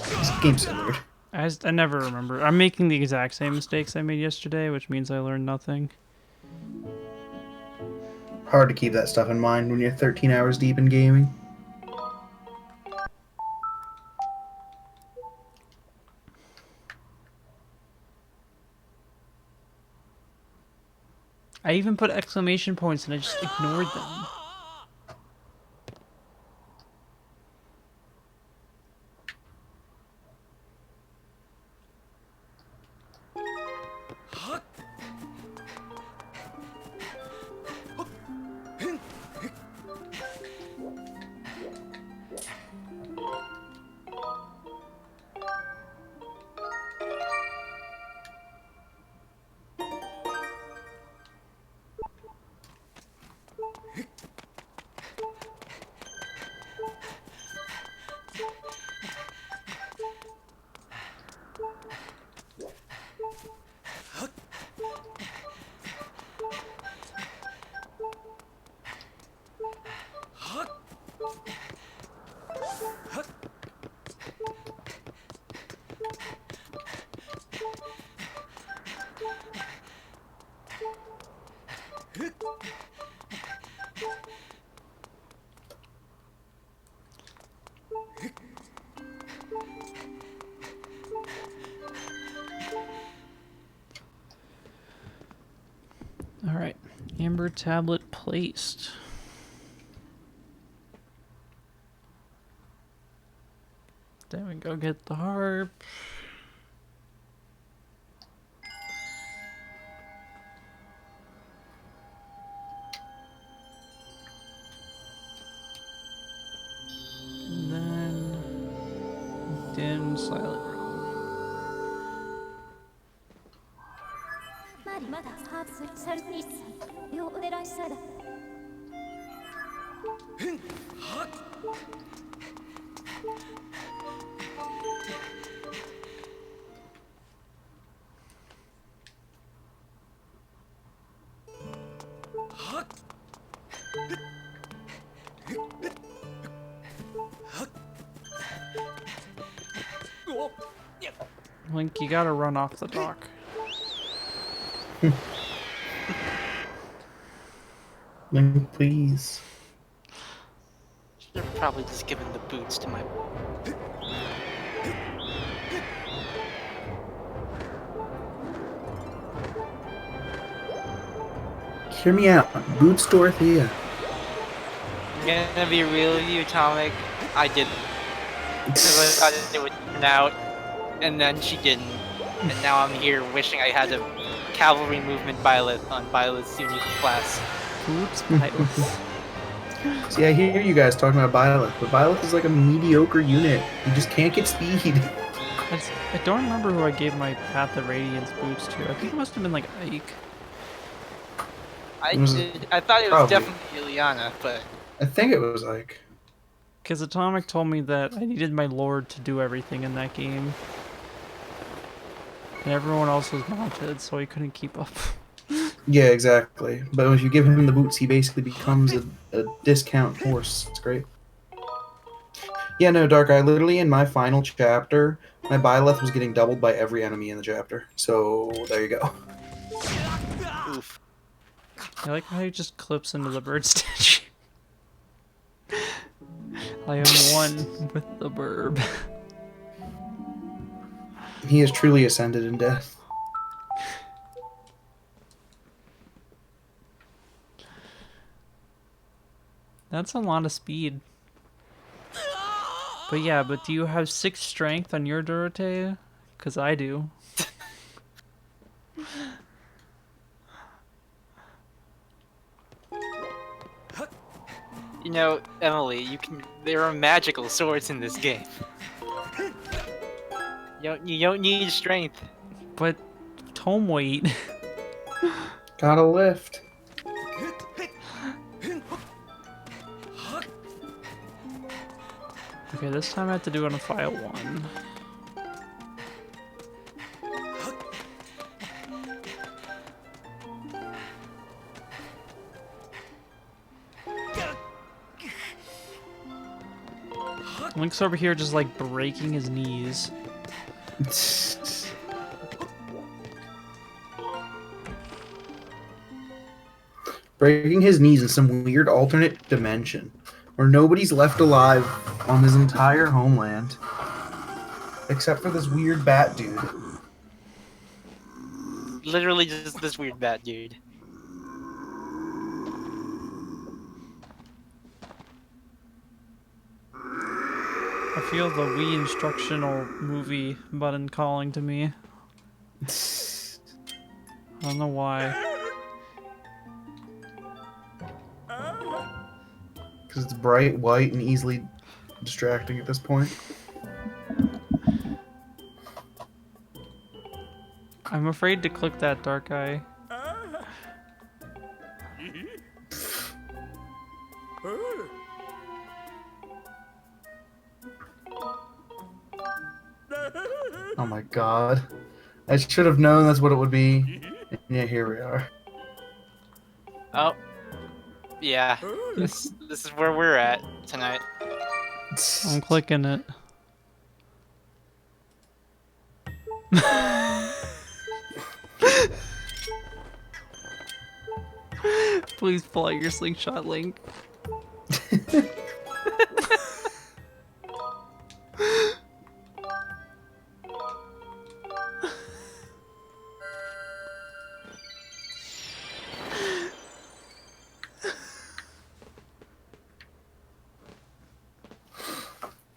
This game's so weird. I never remember. I'm making the exact same mistakes I made yesterday, which means I learned nothing. Hard to keep that stuff in mind when you're 13 hours deep in gaming. I even put exclamation points and I just ignored them. Alright, amber tablet placed. Then we go get the harp. And then dim silent room. まだハーブスサルスニスようでらっしゃる Link, you gotta run off the dock. Link, please. Should have probably just given the boots to my. Hear me out. Boots Dorothea. I'm gonna be real with you, Atomic. I didn't. Because I thought it would turn out, and then she didn't. And now I'm here wishing I had a cavalry movement Byleth on Byleth's unique class. Oops, Byleth. See, I hear you guys talking about Byleth, but Byleth is like a mediocre unit. You just can't get speed. I don't remember who I gave my Path of Radiance boots to. I think it must have been like Ike. I thought it was probably. definitely Ileana, but I think it was like. Because Atomic told me that I needed my Lord to do everything in that game. And everyone else was mounted, so he couldn't keep up. Yeah, exactly. But if you give him the boots, he basically becomes a discount horse. It's great. Yeah, no, Dark Eye. Literally in my final chapter, my Byleth was getting doubled by every enemy in the chapter. So there you go. oof. I like how he just clips into the bird statue. I am one with the burb. He has truly ascended in death. That's a lot of speed. But yeah, but do you have 6 strength on your Dorothea? Because I do. You know, Emily, there are magical swords in this game. You don't need strength. But tome weight. Gotta lift. Okay, this time I have to do it on file 1. Link's over here just like breaking his knees. Breaking his knees in some weird alternate dimension where nobody's left alive on his entire homeland except for this weird bat dude. Literally just this weird bat dude. I feel the Wii instructional movie button calling to me. I don't know why. Because it's bright, white, and easily distracting at this point. I'm afraid to click that dark eye. Oh my god. I should have known that's what it would be. And yeah, here we are. Oh. Yeah. This is where we're at tonight. I'm clicking it. Please pull out your slingshot, Link.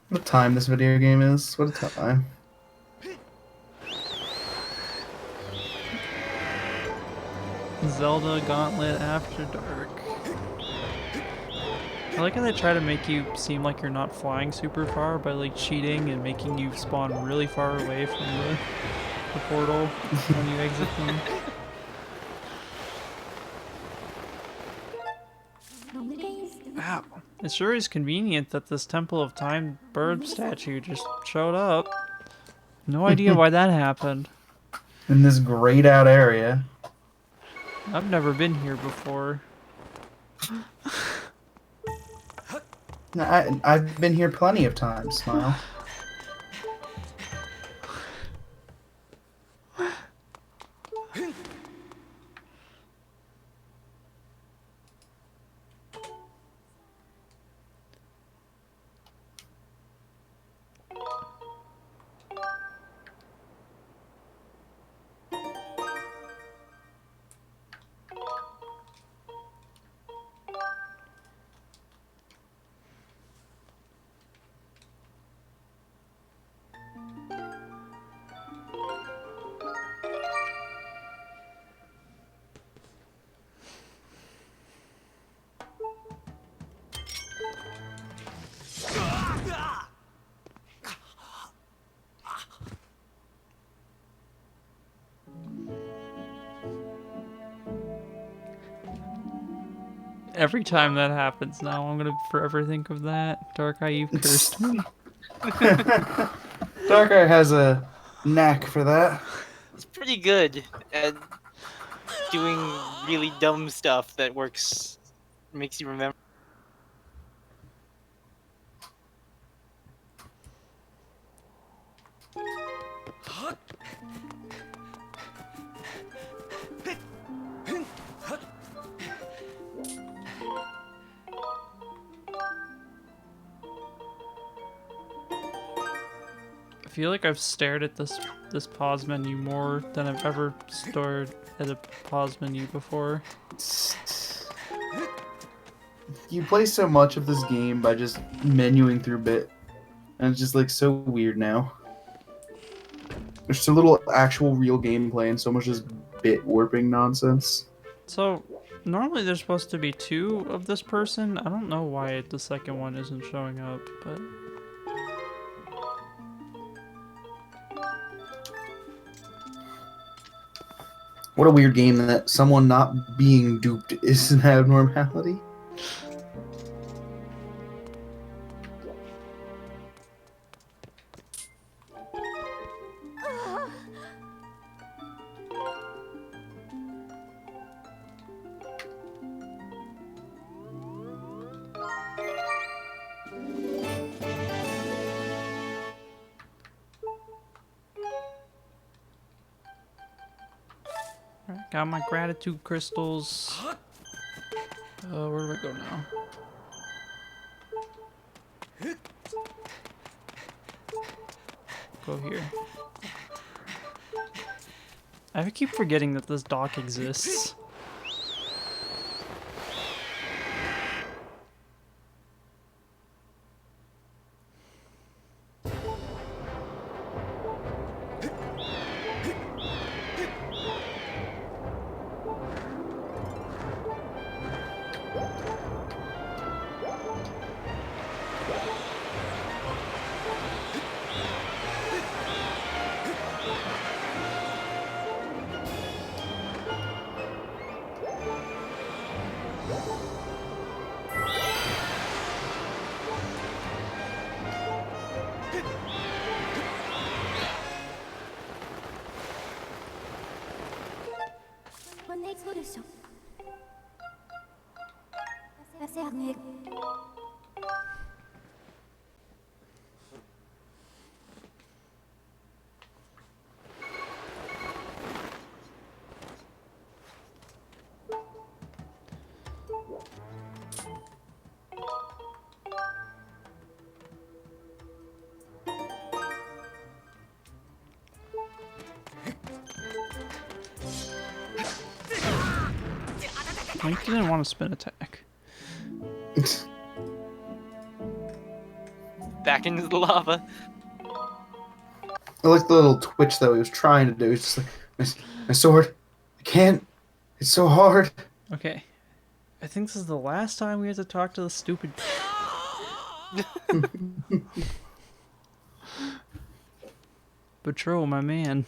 What time this video game is? What a time. Zelda Gauntlet After Dark. I like how they try to make you seem like you're not flying super far by like cheating and making you spawn really far away from the portal when you exit them. Wow. It sure is convenient that this Temple of Time bird statue just showed up. No idea why that happened. In this grayed out area. I've never been here before. I've been here plenty of times, Smile. Every time that happens now, I'm gonna forever think of that. Dark Eye, you've cursed me. Dark Eye has a knack for that. It's pretty good at doing really dumb stuff that works, makes you remember. I feel like I've stared at this pause menu more than I've ever stared at a pause menu before. You play so much of this game by just menuing through bit, and it's just like so weird now. There's so little actual real gameplay and so much just bit warping nonsense. So, normally there's supposed to be 2 of this person. I don't know why the second one isn't showing up, but... What a weird game that someone not being duped is an abnormality. Alright, got my gratitude crystals. Where do I go now? Go here. I keep forgetting that this dock exists. Link didn't want to spin attack. Back into the lava. I like the little twitch that he was trying to do. It's just like, my sword, I can't. It's so hard. Okay. I think this is the last time we have to talk to the stupid... Patrol, my man.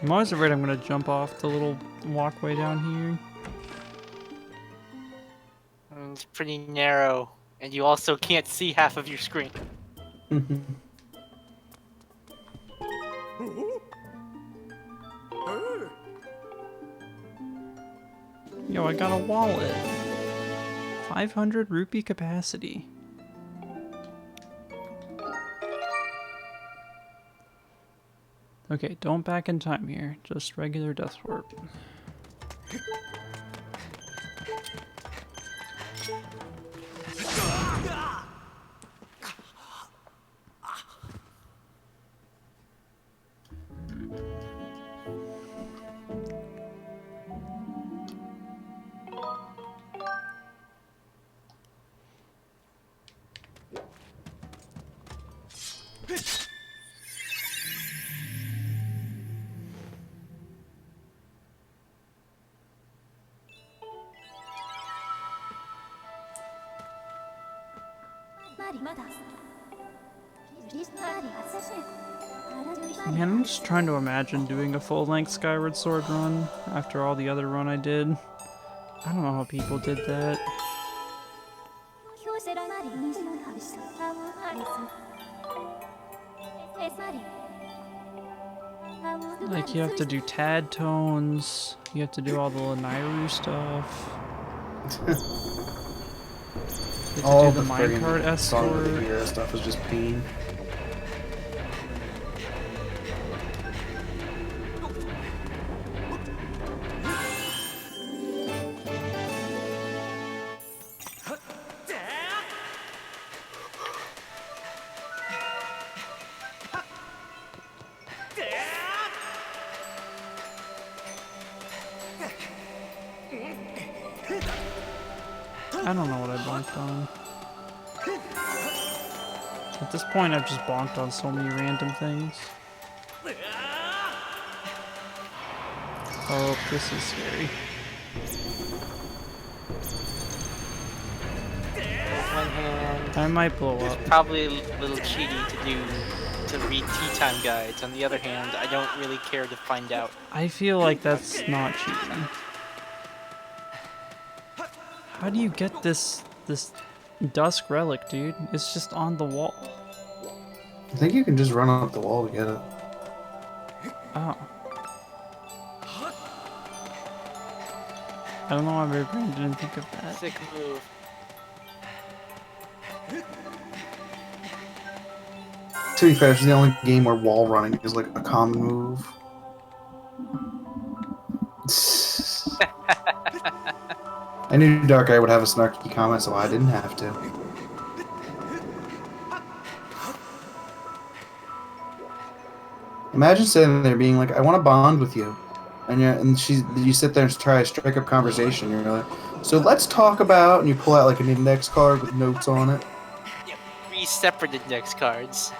I'm always afraid I'm gonna jump off the little walkway down here. It's pretty narrow, and you also can't see half of your screen. Yo, I got a wallet. 500 rupee capacity. Okay, don't back in time here. Just regular death warp. Man, I'm just trying to imagine doing a full-length Skyward Sword run after all the other run I did. I don't know how people did that. Like, you have to do Tad tones, you have to do all the Lanairu stuff. You have All to do the the friggin' minecart Song of the escort. Hero stuff is just pain. I don't know what I bonked on. At this point, I've just bonked on so many random things. Oh, this is scary. One hand, I might blow up. probably a little cheaty to read tea time guides. On the other hand, I don't really care to find out. I feel like that's not cheating. How do you get this dusk relic, dude? It's just on the wall. I think you can just run up the wall to get it. Oh. I don't know why my brain didn't think of that. Sick move. To be fair, it's the only game where wall running is like a common move. I knew Dark Eye would have a snarky comment, so I didn't have to. Imagine sitting there being like, "I want to bond with you," and you sit there and try to strike up conversation. You're like, "So let's talk about," and you pull out like an index card with notes on it. 3 separate index cards.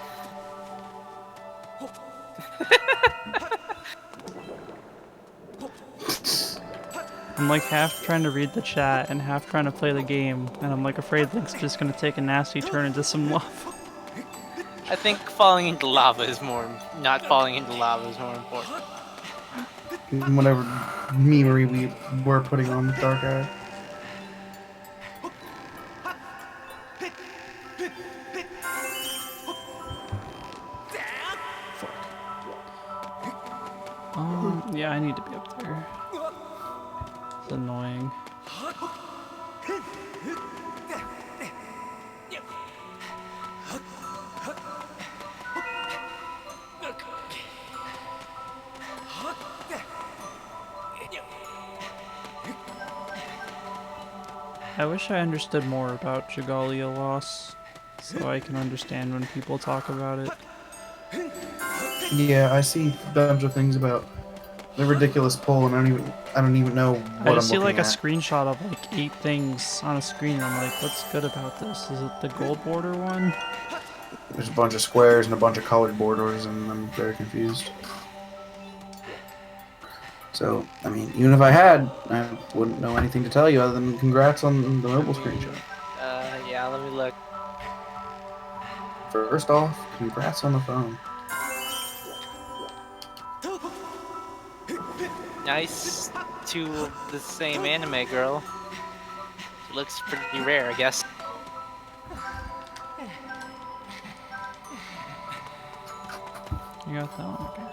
I'm like half trying to read the chat and half trying to play the game, and I'm like afraid Link's just gonna take a nasty turn into some love. I think falling into lava is more. Not falling into lava is more important. Whatever memery we were putting on with Dark Eye. Yeah, I need to be up there. It's annoying. I wish I understood more about Jagalia loss, so I can understand when people talk about it. Yeah, I see a bunch of things about the ridiculous pull, and I don't even know what I just see I'm like looking a at. screenshot of like 8 things on a screen, and I'm like, what's good about this? Is it the gold border one? There's a bunch of squares and a bunch of colored borders, and I'm very confused. So, I mean, even if I had, I wouldn't know anything to tell you other than congrats on the mobile screenshot. Yeah, let me look. First off, congrats on the phone. Nice. 2 of the same anime girl. Looks pretty rare, I guess. You got that one? Okay.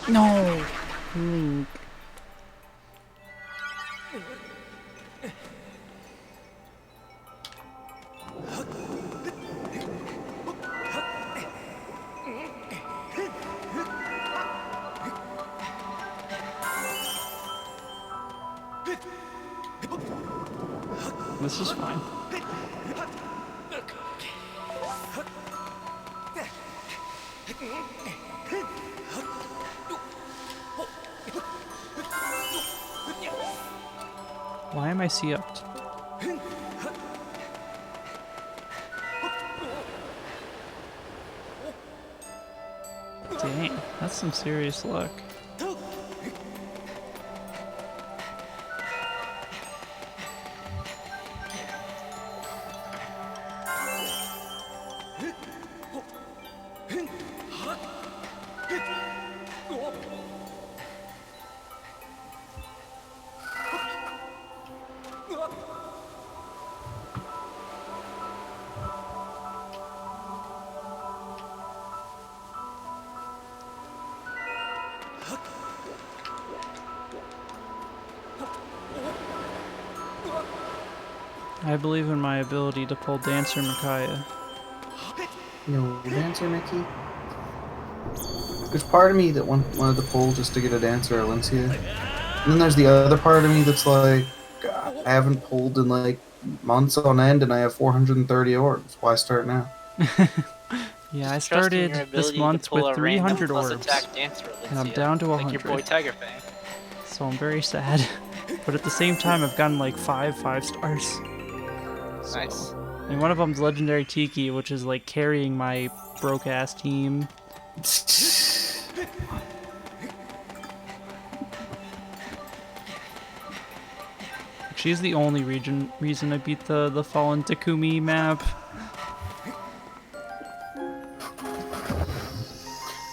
No! Link. This is fine. Why am I C-upped? Dang, that's some serious luck. I believe in my ability to pull Dancer Micaiah. No dancer, Mickey. There's part of me that wanted to pull just to get a dancer Alencia. And then there's the other part of me that's like, God, I haven't pulled in like months on end and I have 430 orbs. Why start now? Yeah, I Just trust in started your this ability to month pull with a random 300 plus orbs, attack dancer, and I'm Alicia, down to like 100. your boy Tiger Fang. So I'm very sad. But at the same time, I've gotten like 5 stars. So, Nice. and one of them's Legendary Tiki, which is like carrying my broke-ass team. She's the only reason I beat the Fallen Takumi map.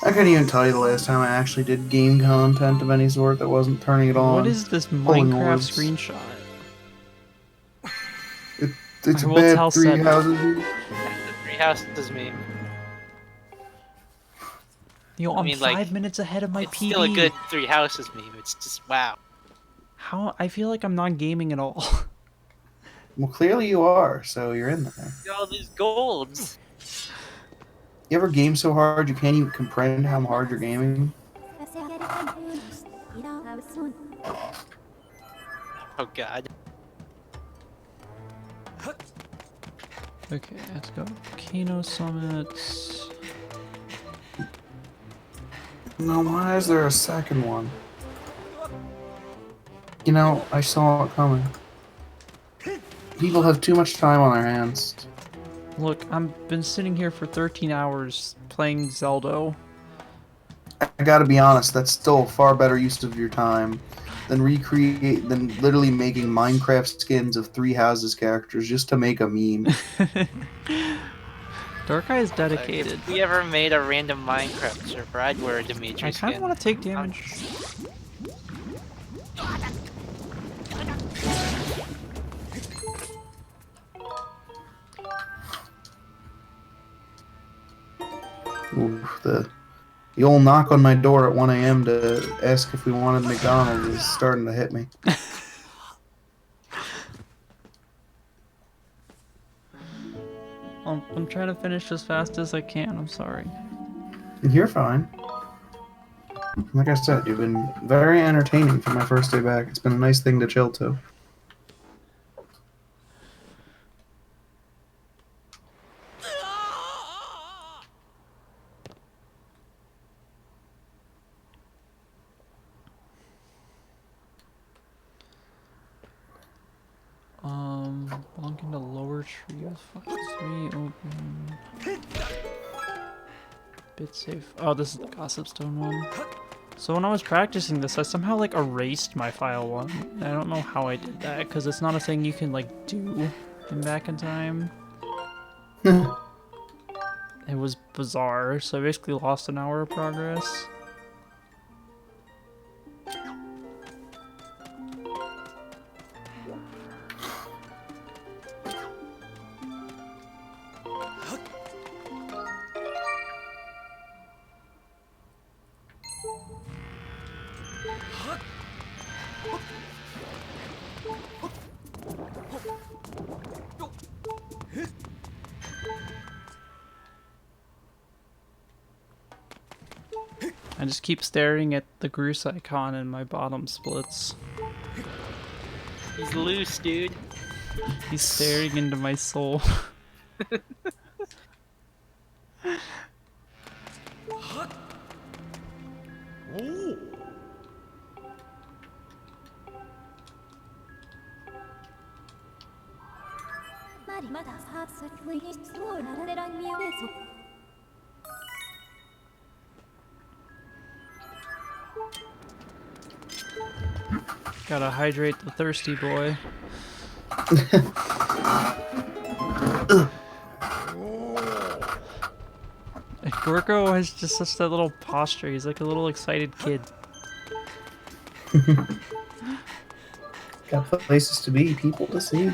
I couldn't even tell you the last time I actually did game content of any sort that wasn't turning it on. What is this pulling Minecraft orbs. screenshot? It's I a will bad tell three Seth. houses. The three houses meme. Yo, I I'm mean, 5 like, minutes ahead of my It's PB. still a good three houses meme. It's just wow. How? I feel like I'm not gaming at all. Well, clearly you are, so you're in there. Look at all these golds. You ever game so hard you can't even comprehend how hard you're gaming? Oh god. Okay, let's go. Volcano Summits. No, why is there a second one? You know, I saw it coming. People have too much time on their hands. Look, I've been sitting here for 13 hours playing Zelda. I gotta be honest, that's still a far better use of your time than literally making Minecraft skins of three houses characters just to make a meme. Dark Eye is dedicated. If we ever made a random Minecraft server, I'd wear a Dimitri I skin. kind of want to take damage. Oof, the old knock on my door at 1 a.m. to ask if we wanted McDonald's is starting to hit me. I'm trying to finish as fast as I can, I'm sorry. You're fine. Like I said, you've been very entertaining for my first day back. It's been a nice thing to chill to. Belong in the lower tree with 3 open. Bit safe. Oh, this is the Gossip Stone one. So when I was practicing this, I somehow like erased my file 1. I don't know how I did that, because it's not a thing you can like do in Back in Time. It was bizarre, so I basically lost an hour of progress. I just keep staring at the Groose icon and my bottom splits. He's loose, dude. He's staring into my soul. まだハーツクイーンスをなられらんみよえぞ Gotta hydrate the thirsty boy. And Gorko has just such that little posture. He's like a little excited kid. Got places to be, people to see.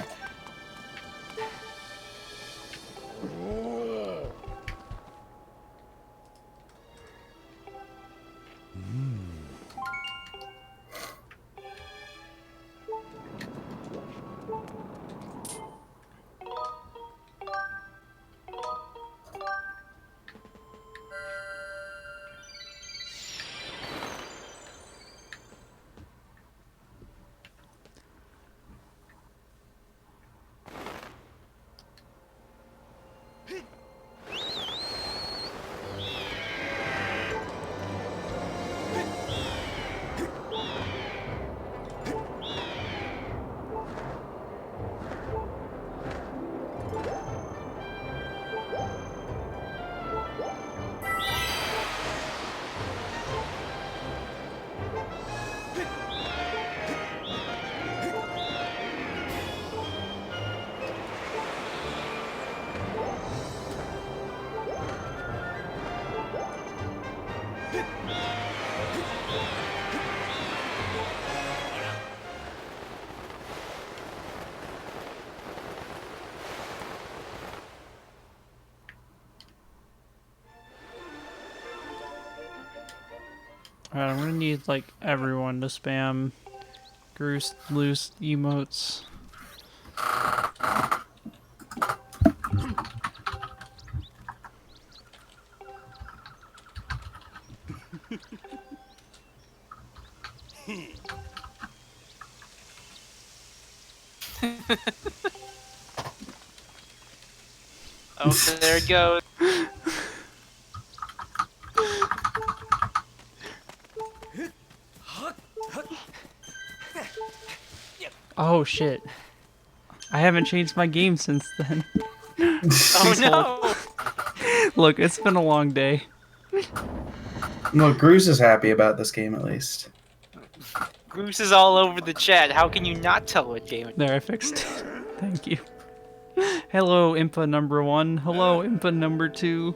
Alright, I'm gonna need like everyone to spam Groose loose emotes. Oh, there it goes. Oh shit. I haven't changed my game since then. Oh no! Look, it's been a long day. Well, Gruce is happy about this game at least. Goose is all over the chat. How can you not tell what game it is? There, I fixed it. Thank you. Hello, Impa number 1. Hello, Impa number 2.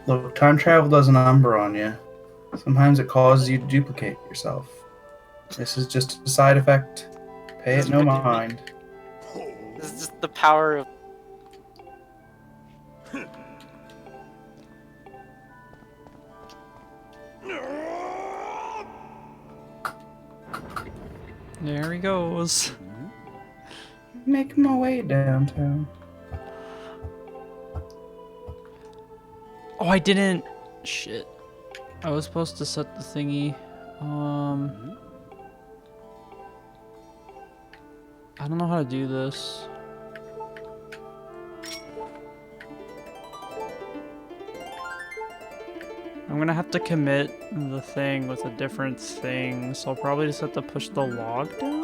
Look, time travel does a number on you. Sometimes it causes you to duplicate yourself. This is just a side effect. Pay it no mind. This is just the power of. There he goes. Making my way downtown. Oh, I didn't. Shit. I was supposed to set the thingy. I don't know how to do this. I'm gonna have to commit the thing with a different thing, so I'll probably just have to push the log down?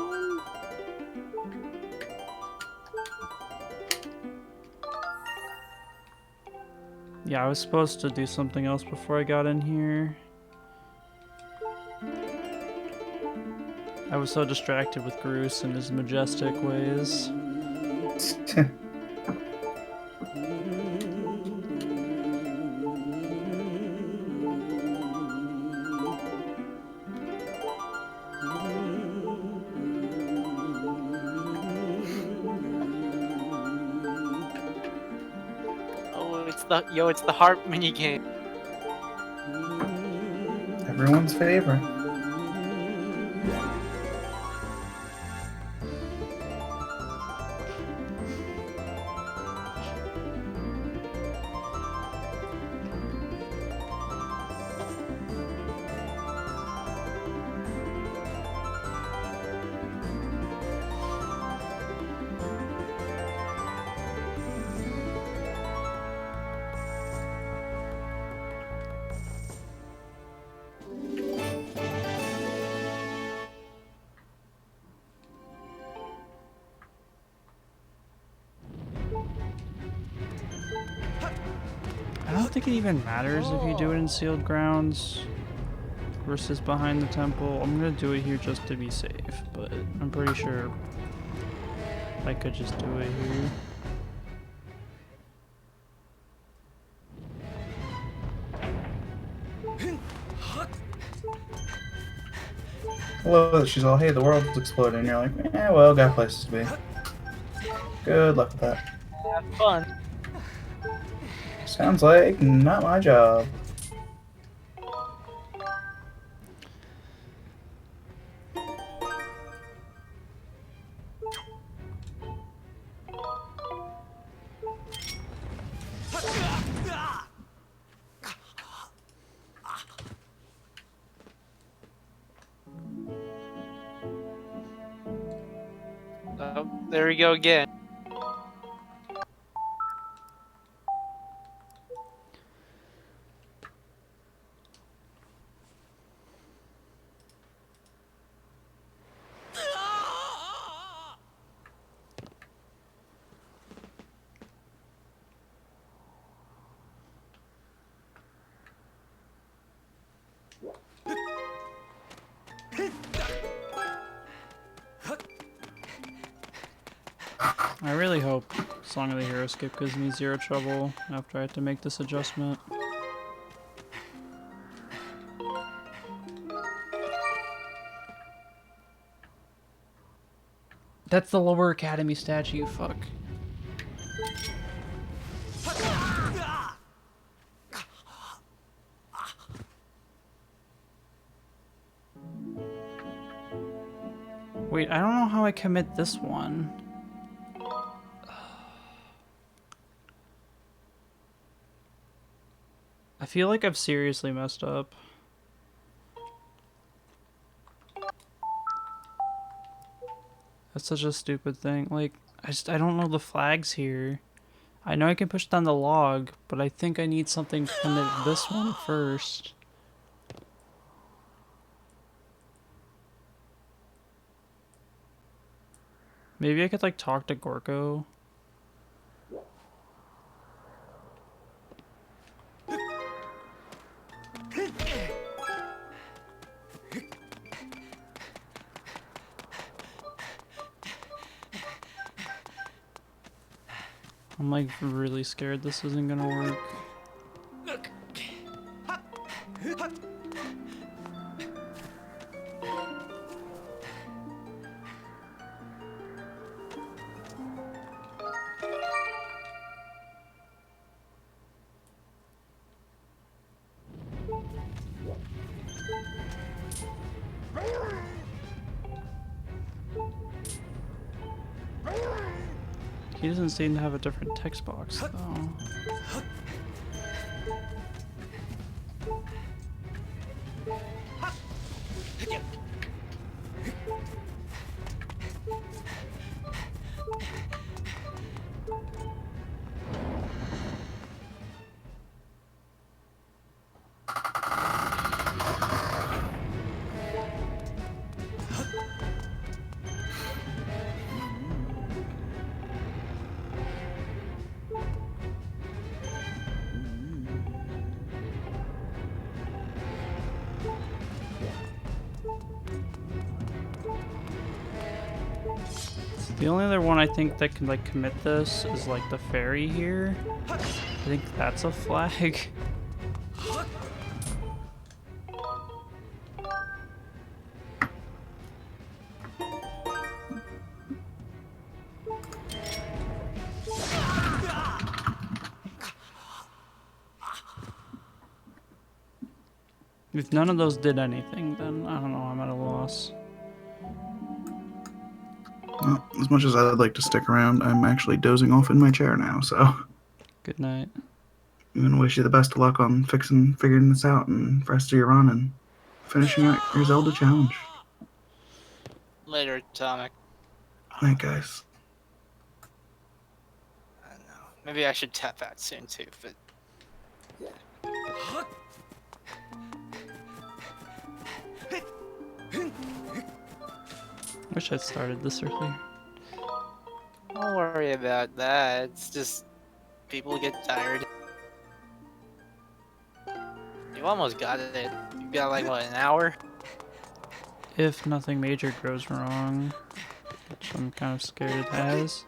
Yeah, I was supposed to do something else before I got in here. I was so distracted with Groose and his majestic ways. It's the harp minigame. Everyone's favorite. I don't think it even matters if you do it in sealed grounds versus behind the temple. I'm gonna do it here just to be safe, but I'm pretty sure I could just do it here. I love that she's all, hey, the world's exploding. And you're like, eh, well, got places to be. Good luck with that. Have fun. Sounds like not my job. Oh, there we go again. I really hope Song of the Hero skip gives me zero trouble after I have to make this adjustment. That's the lower academy statue, you fuck. Wait, I don't know how I commit this one. I feel like I've seriously messed up. That's such a stupid thing. Like, I don't know the flags here. I know I can push down the log, but I think I need something to commit this one first. Maybe I could like talk to Gorko. I'm like really scared this isn't gonna work. He doesn't seem to have a different text box though. The only other one I think that can like commit this is like the fairy here. I think that's a flag. If none of those did anything, then I don't know, I'm at a loss. Well, as much as I'd like to stick around, I'm actually dozing off in my chair now, so Good night. I'm gonna wish you the best of luck on figuring this out and the rest of your run and finishing out your Zelda challenge. Later, Atomic. Night, guys. I don't know. Maybe I should tap out soon too, but Wish I'd started this earlier. don't worry about that. It's just people get tired. You almost got it. You got like, what, an hour? If nothing major goes wrong, which I'm kind of scared it has.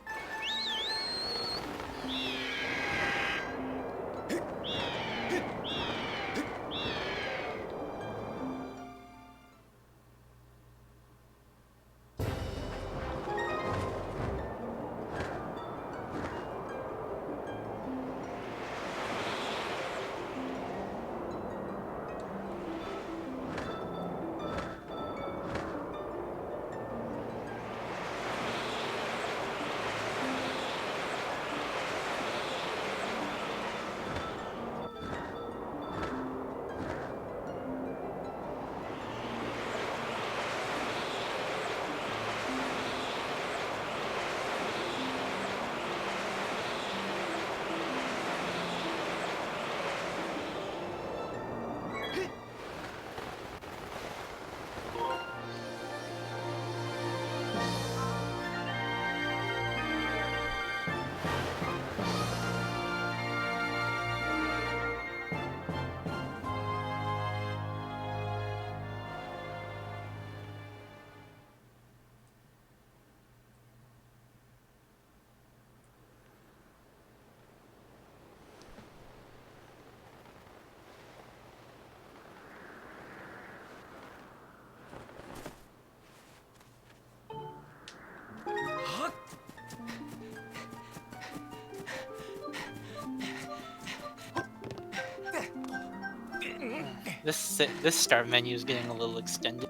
This start menu is getting a little extended.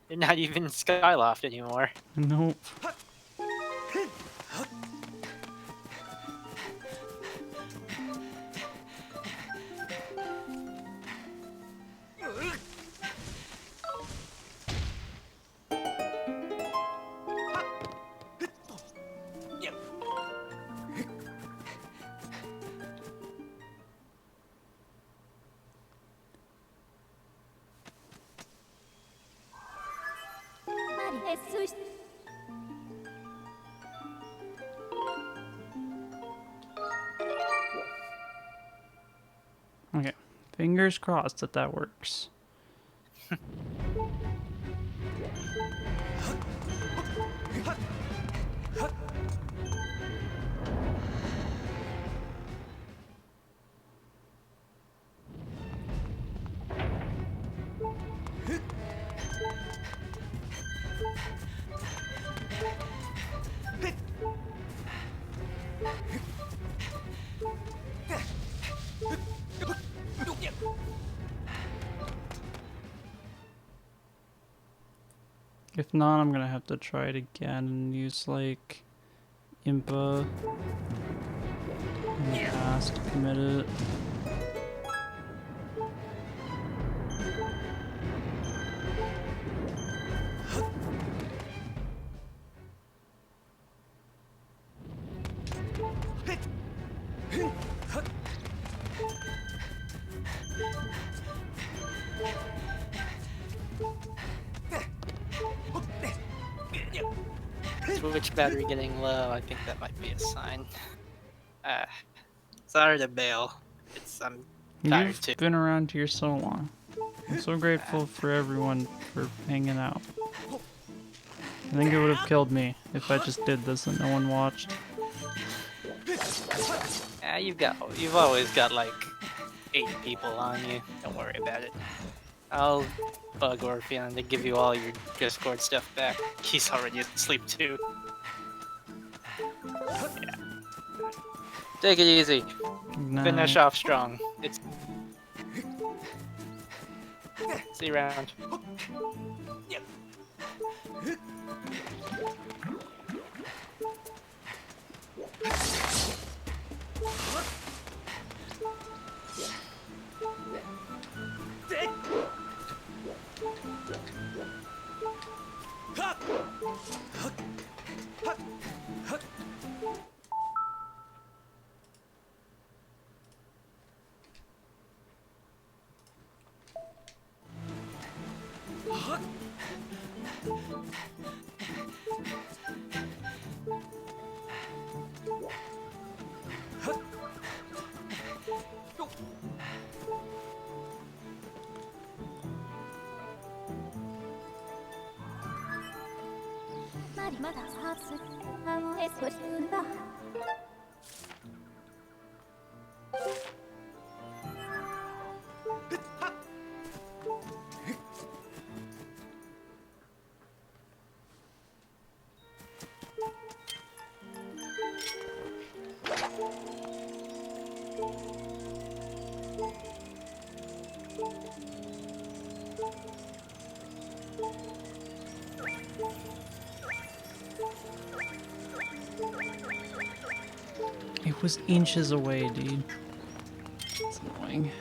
They're not even in Skyloft anymore. Nope. Okay. Fingers crossed that that works. If not, I'm gonna have to try it again and use like Impa in the past to commit it. Switch battery getting low. I think that might be a sign. Sorry to bail. I'm tired You've too. been around here so long. I'm so grateful for everyone for hanging out. I think it would have killed me if I just did this and no one watched. You've always got like 8 people on you. Don't worry about it. I'll bug Orpheon to give you all your Discord stuff back. He's already asleep too. Yeah. Take it easy. Nah. Finish off strong. See you around. まだハーツエストしてるんだ It was inches away, dude. It's annoying.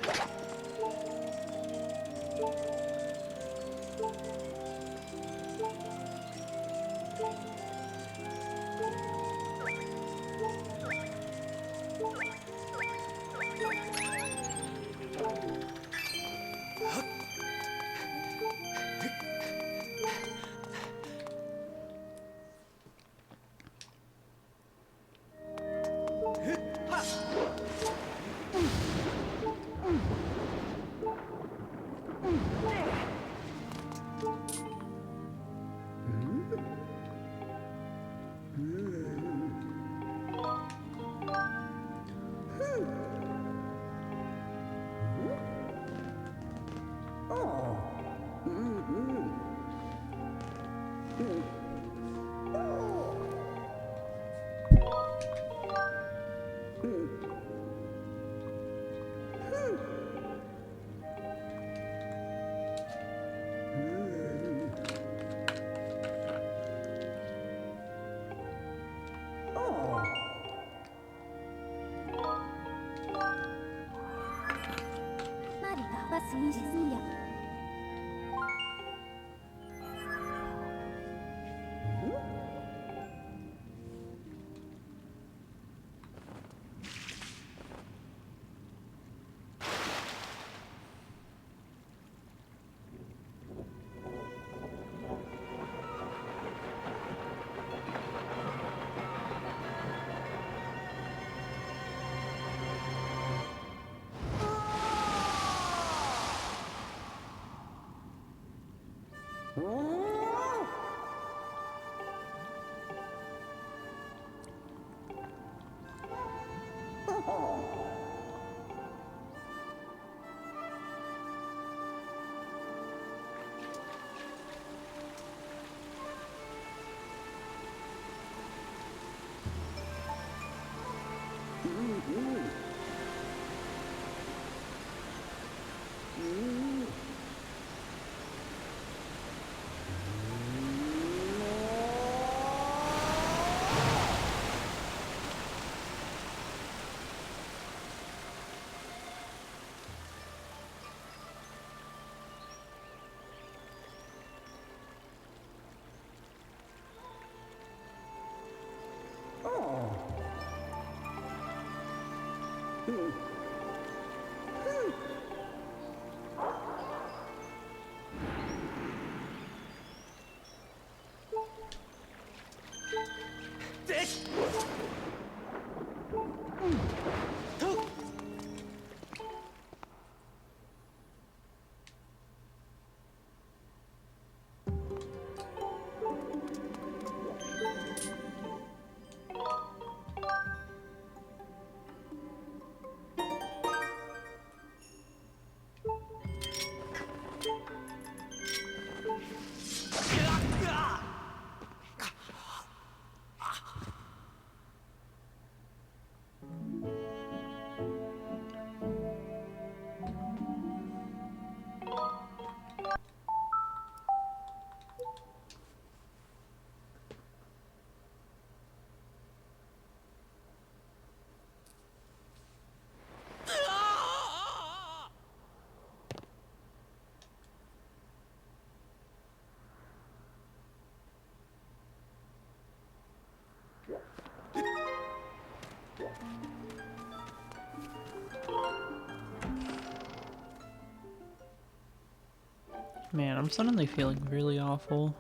Man, I'm suddenly feeling really awful.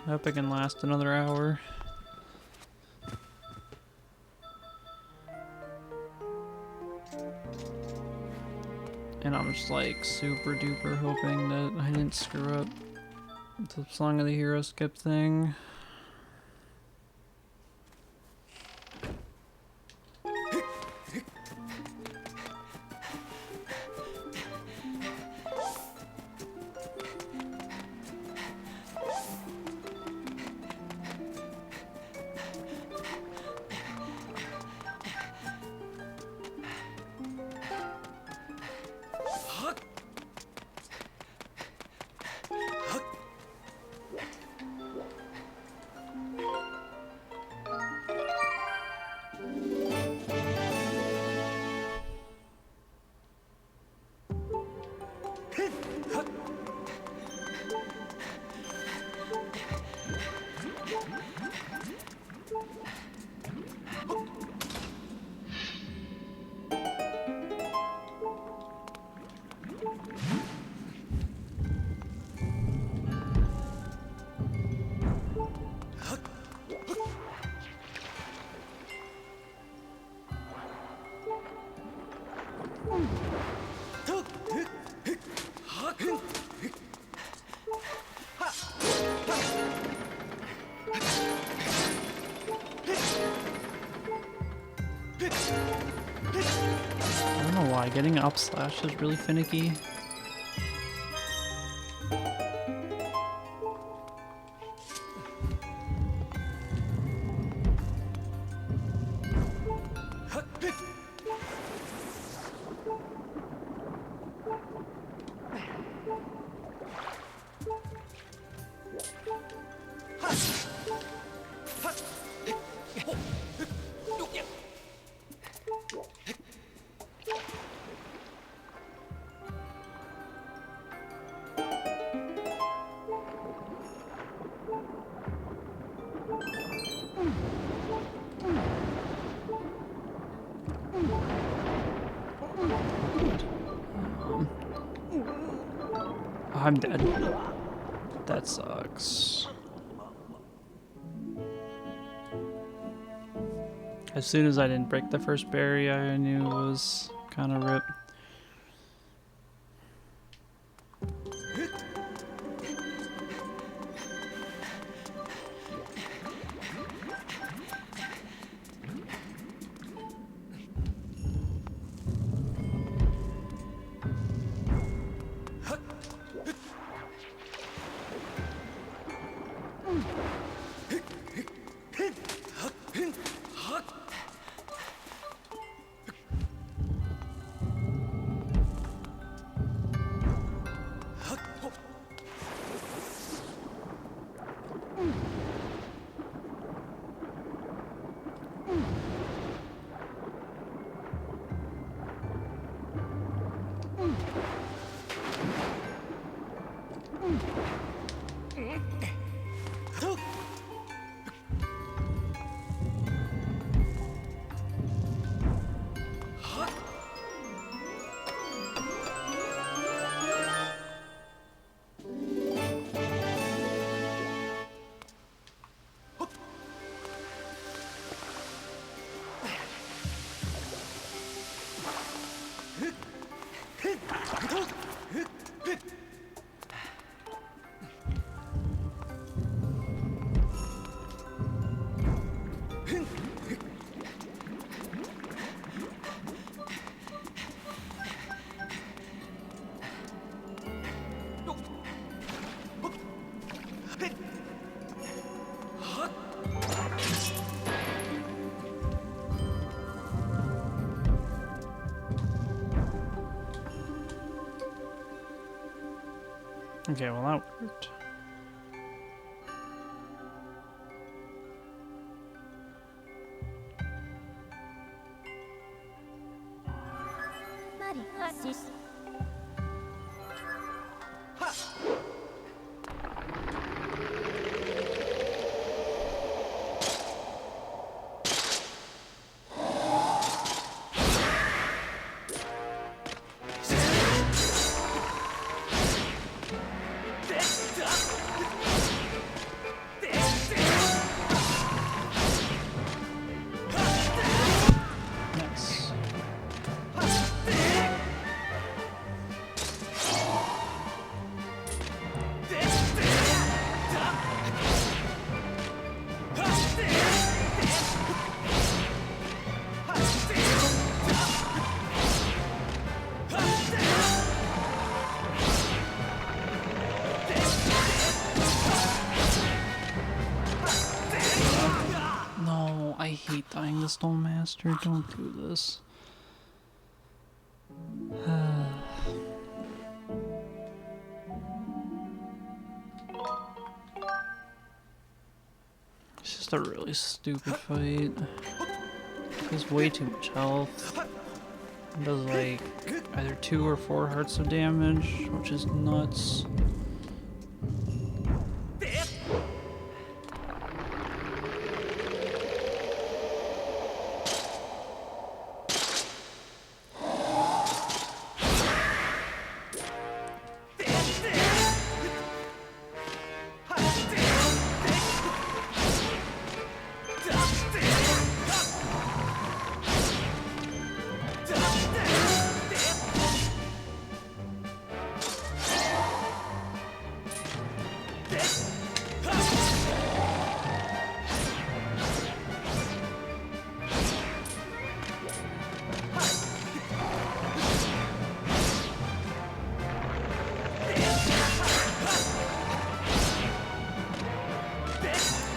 I hope I can last another hour. And I'm just like super duper hoping that I didn't screw up the Song of the Hero skip thing. I don't know why, getting up slash is really finicky. I'm dead. That sucks. As soon as I didn't break the first berry, I knew it was kind of rip. Okay, well that worked. hate dying the Stone Master. Don't do this. It's just a really stupid fight. He has way too much health. He does like either 2 or 4 hearts of damage, which is nuts.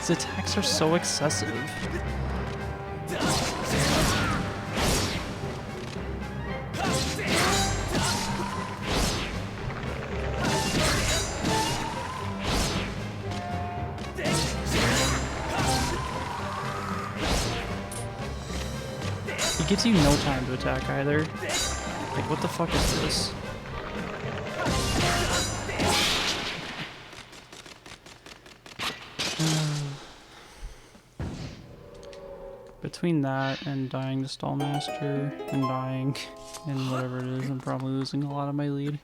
His attacks are so excessive. He gives you no time to attack either. Like, what the fuck is this? Between that and dying the Stallmaster and dying and whatever it is, I'm probably losing a lot of my lead.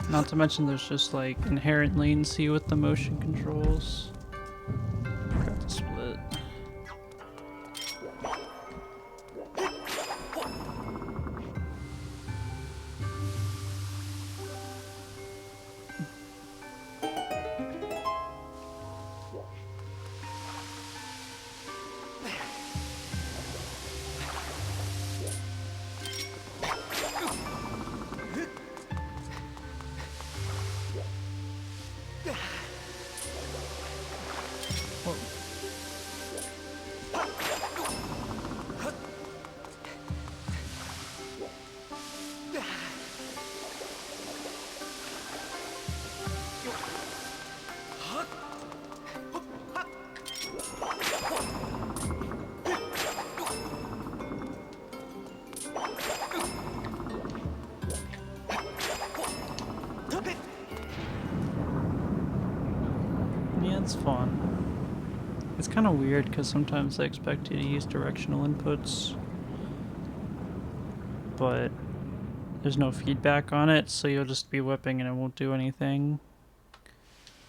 Not to mention there's just like inherent latency with the motion controls. Got the split. It's fun. It's kind of weird because sometimes I expect you to use directional inputs, but there's no feedback on it, so you'll just be whipping and it won't do anything.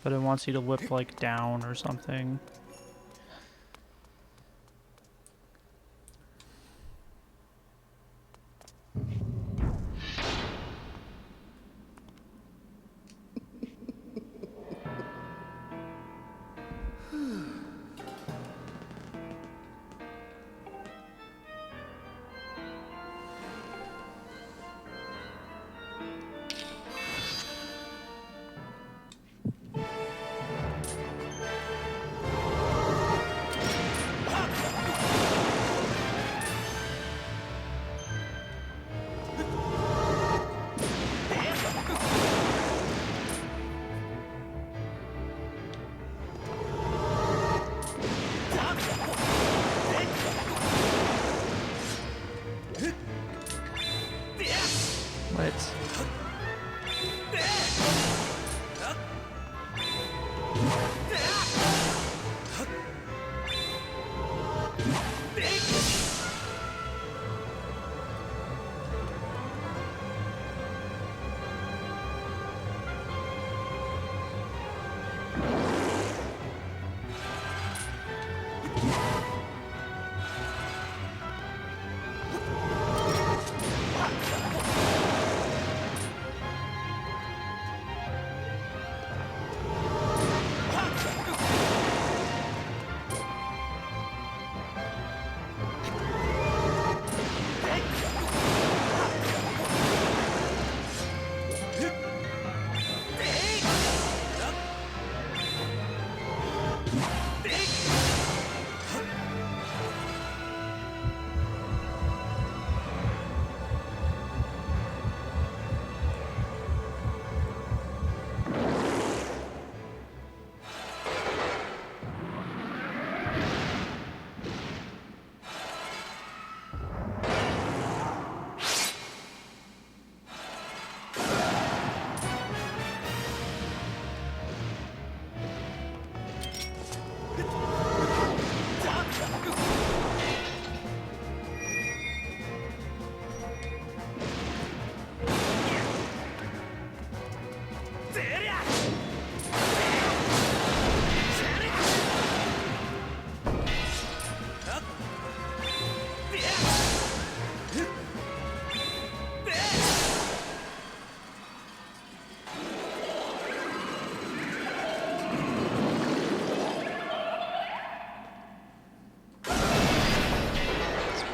But it wants you to whip like down or something.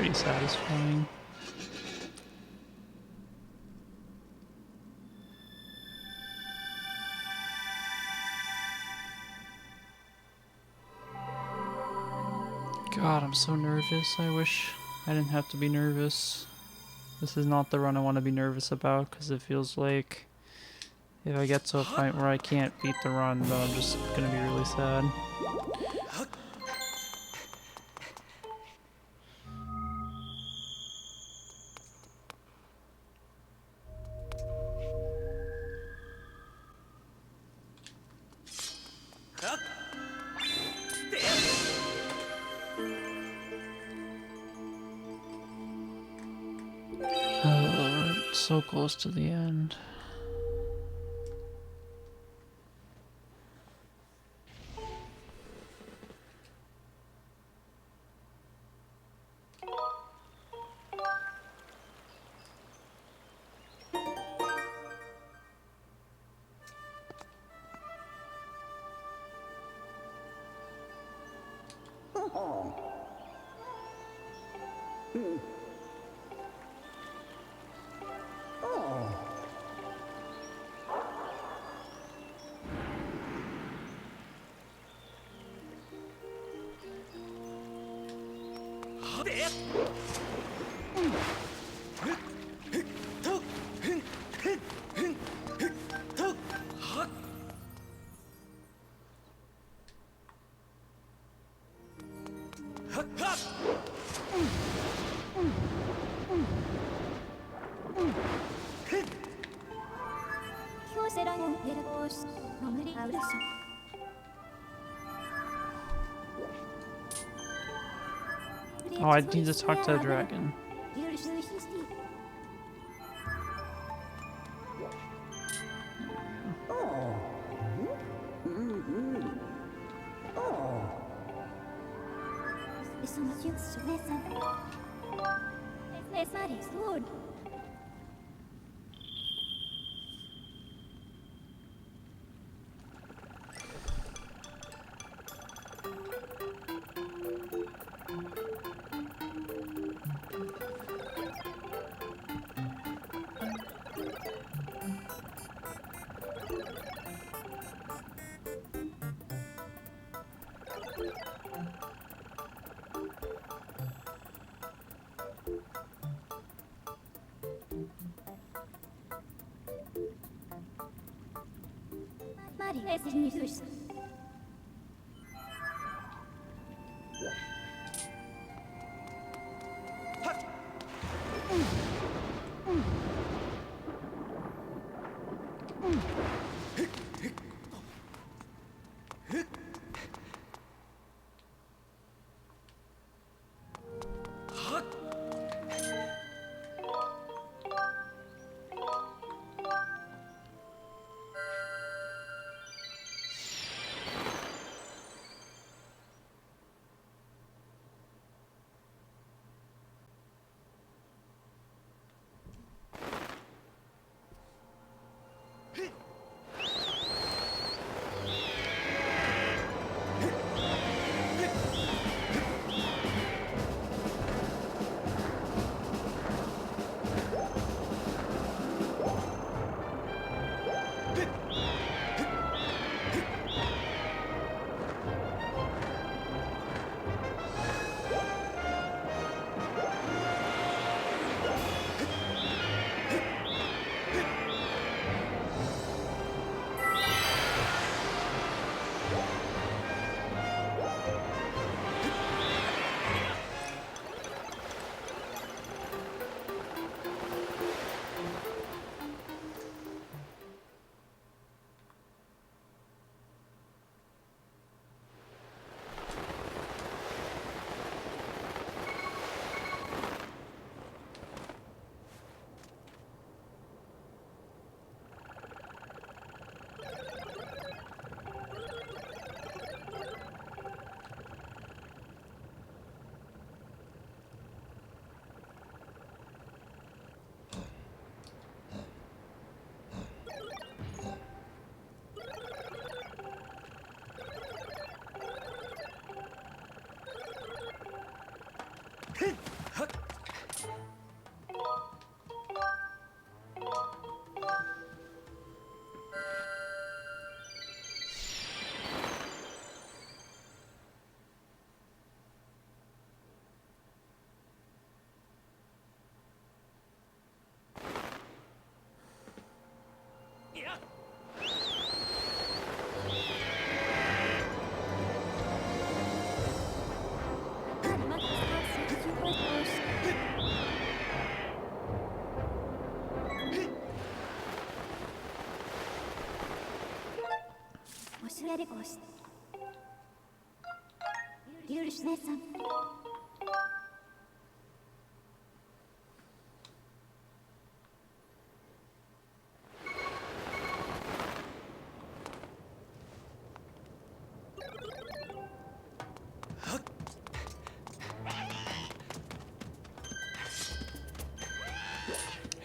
pretty satisfying. God, I'm so nervous. I wish I didn't have to be nervous. This is not the run I want to be nervous about, because it feels like if I get to a point where I can't beat the run, then I'm just gonna be really sad. Oh, we're so close to the end. Oh, I need to talk to a dragon. Hut! 功したユーリス姉さん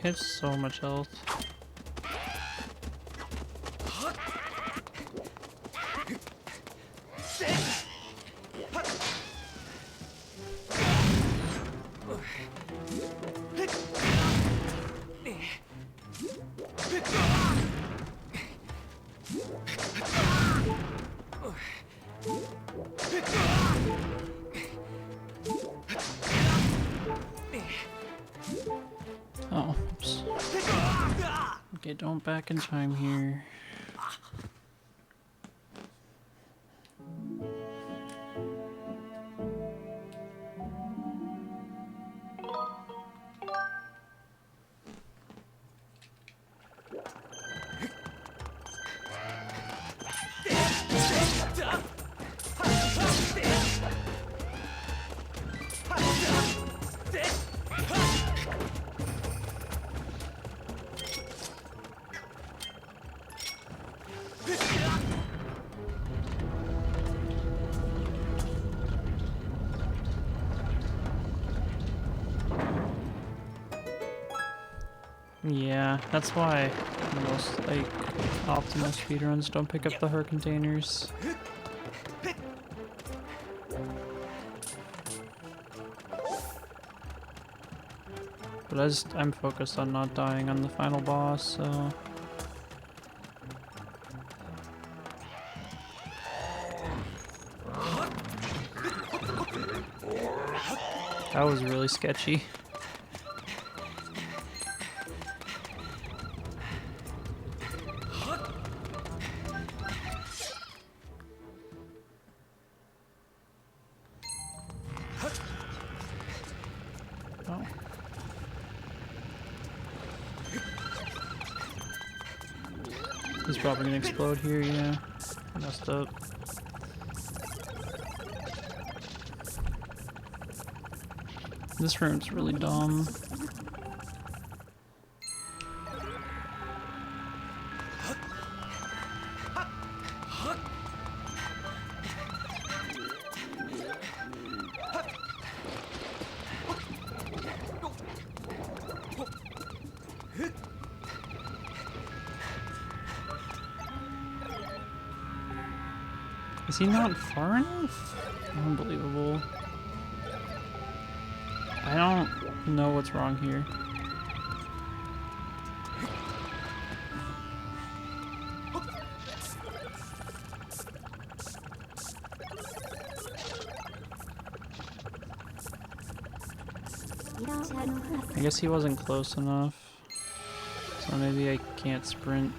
He has so much health. Oh, oops. Okay, don't back in time here. Yeah, that's why most like optimal speedruns don't pick up the her containers. But I'm focused on not dying on the final boss, so that was really sketchy. Oh. He's probably gonna explode here, yeah. Messed up. This room's really dumb. Is he not far enough? Unbelievable. I don't know what's wrong here. I guess he wasn't close enough. So maybe I can't sprint.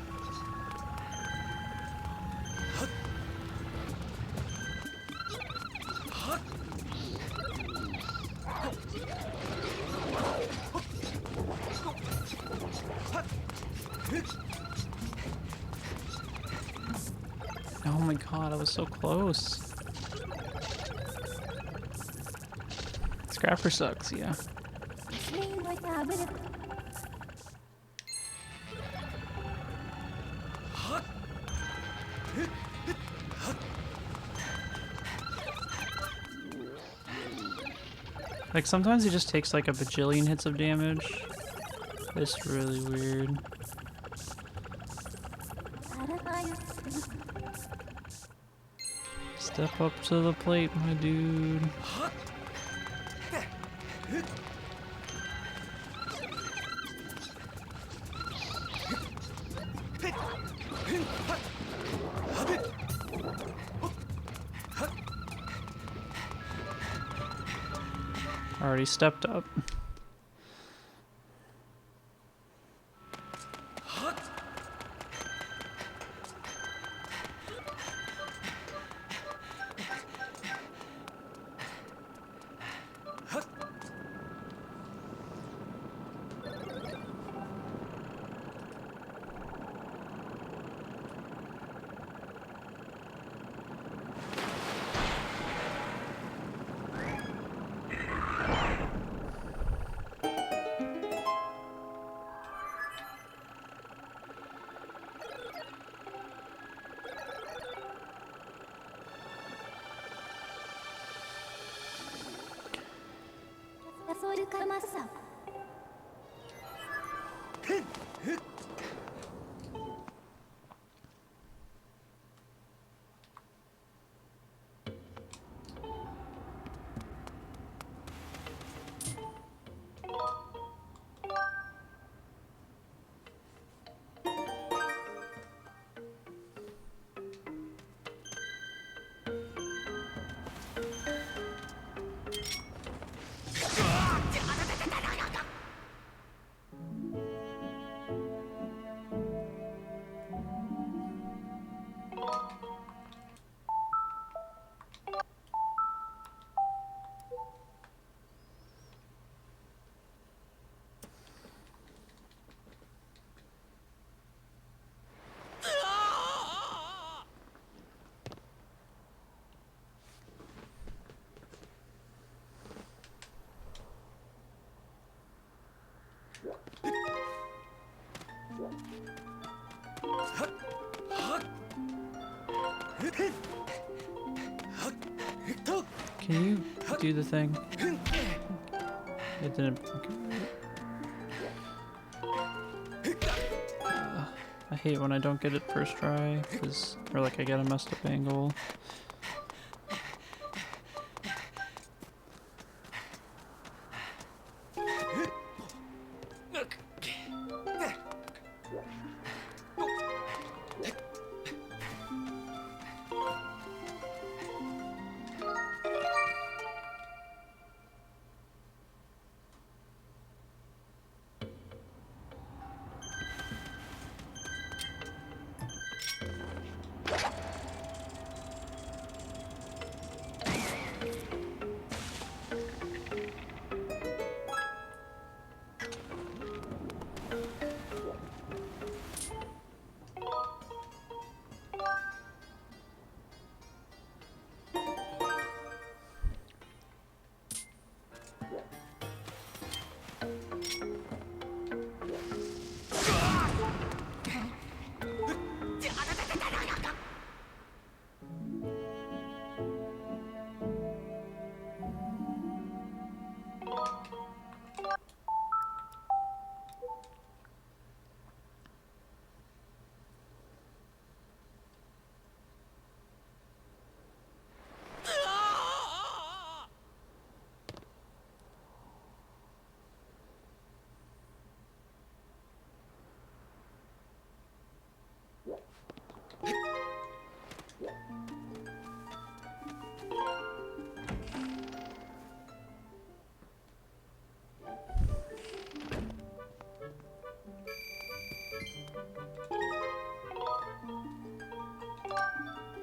Oh my god, I was so close. Scrapper sucks, yeah. Like sometimes he just takes like a bajillion hits of damage. It's really weird. Step up to the plate, my dude. Already stepped up. るかまさ Can you do the thing? It didn't. I hate when I don't get it first try, or like I get a messed up angle.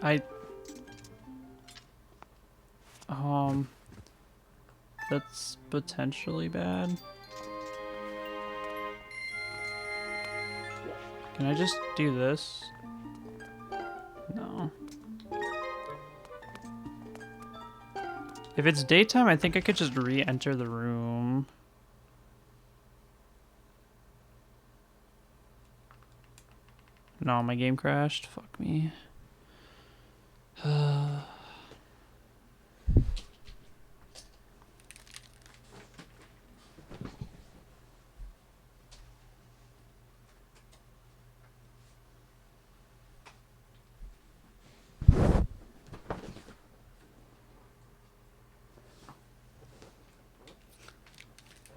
I that's potentially bad. Can I just do this? No. If it's daytime, I think I could just re-enter the room. No, my game crashed. Fuck me.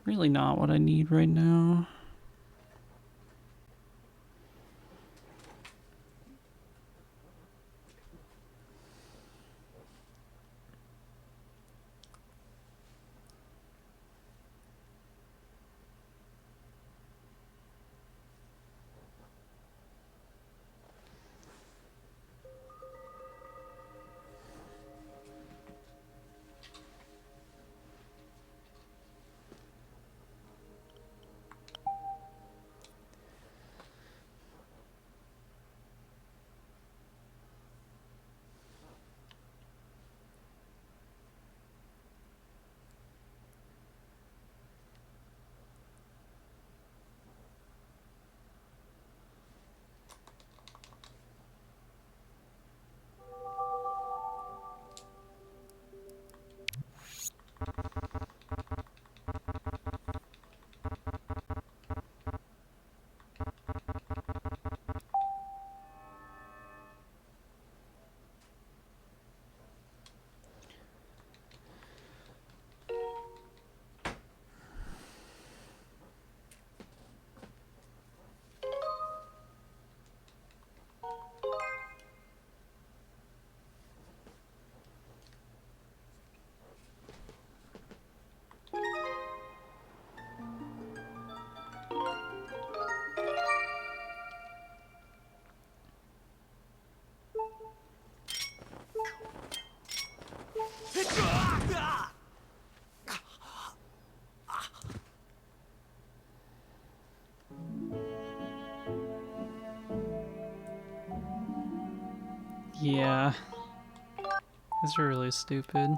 Really not what I need right now. Yeah. These are really stupid.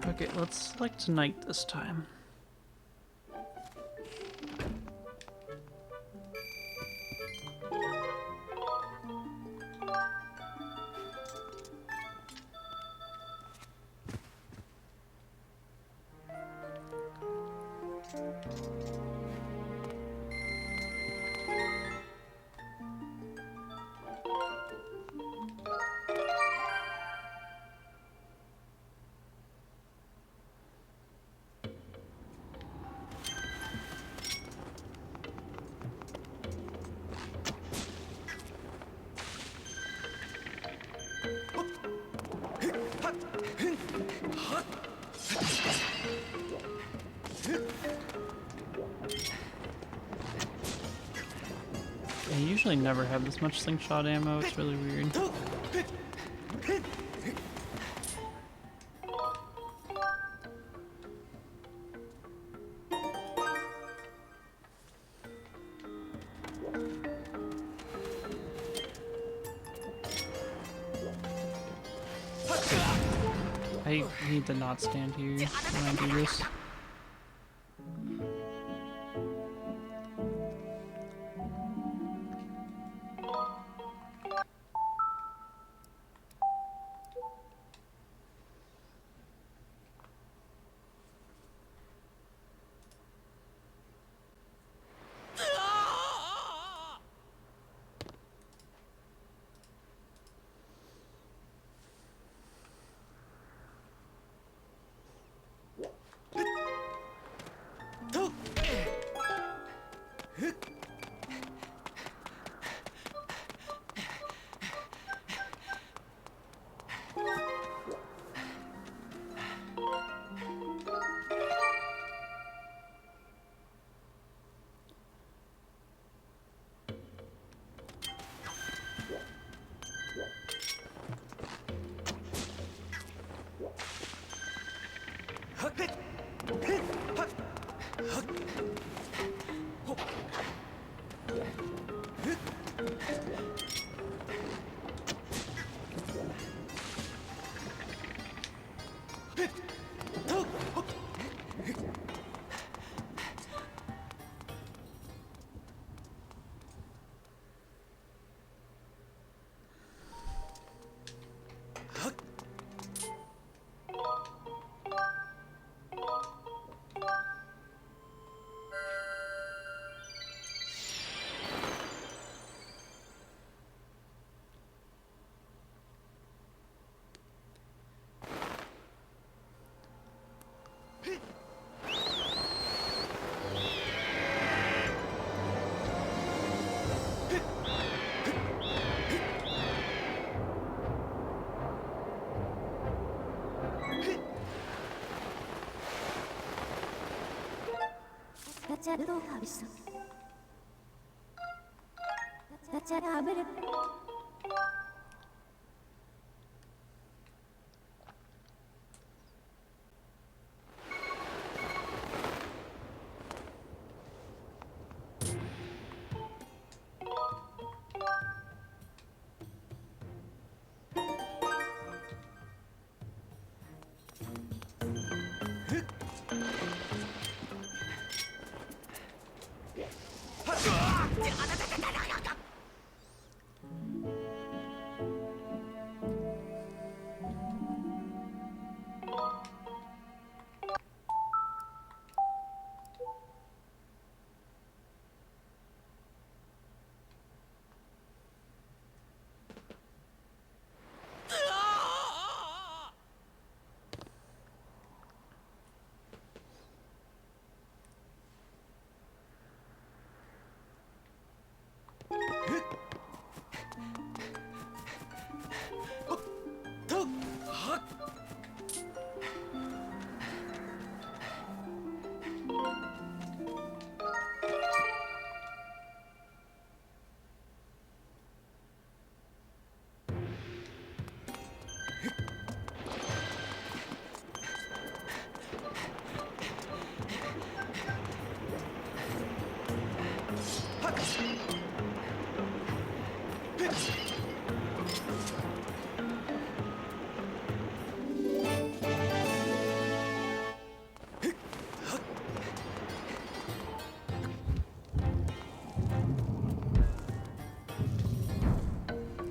Okay, let's select night this time. I usually never have this much slingshot ammo, it's really weird. I need to not stand here when I do this.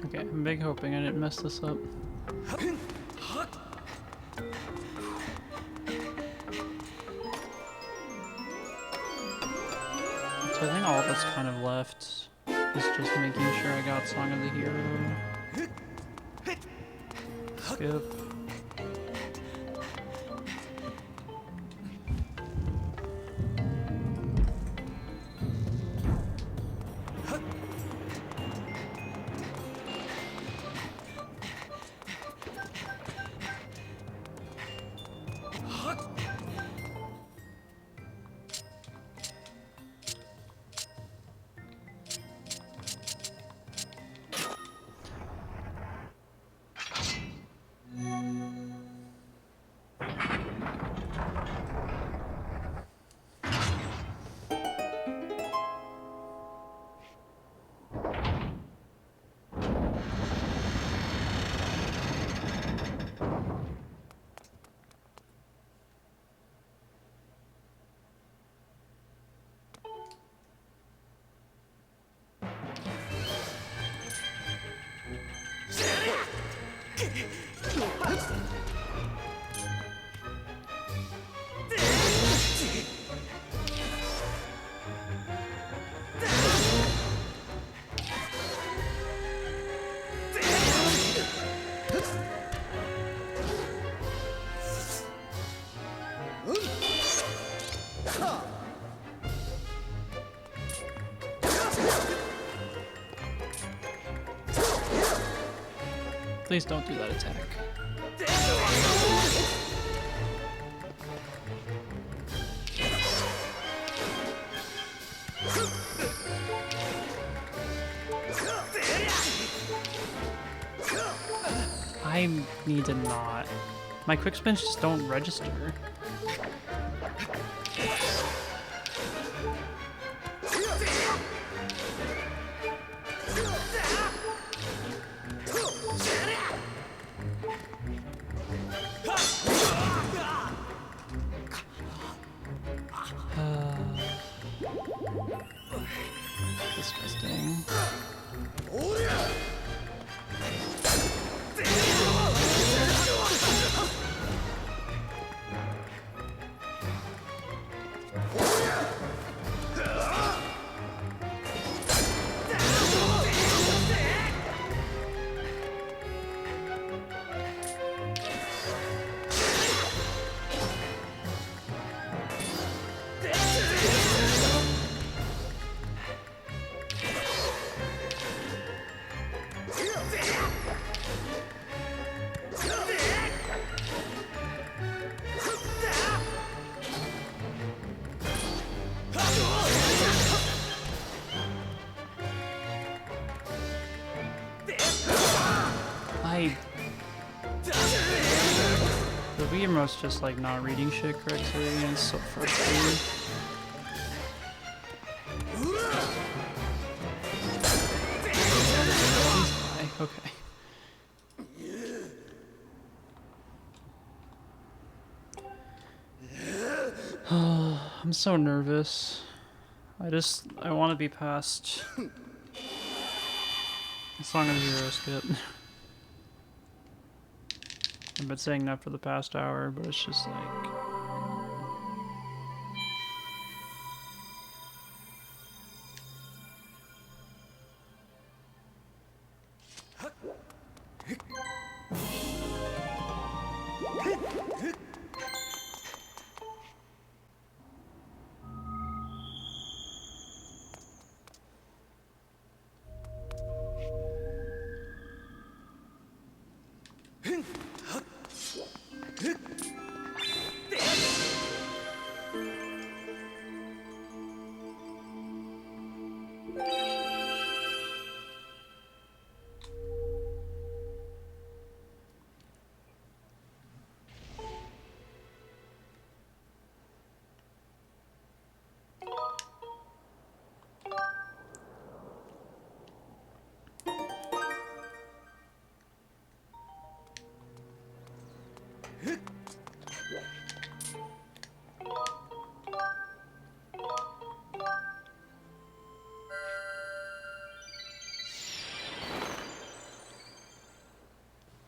Okay, I'm big hoping I didn't mess this up. So I think all that's kind of left is just making sure I got Song of the Hero. Skip. Please don't do that attack. I need to not. My quick spins just don't register. Disgusting. The VMRO's just like not reading shit correctly and it's so frustrating. Okay. I'm so nervous. I want to be past Song of the Hero skip. I've been saying that for the past hour, but it's just like...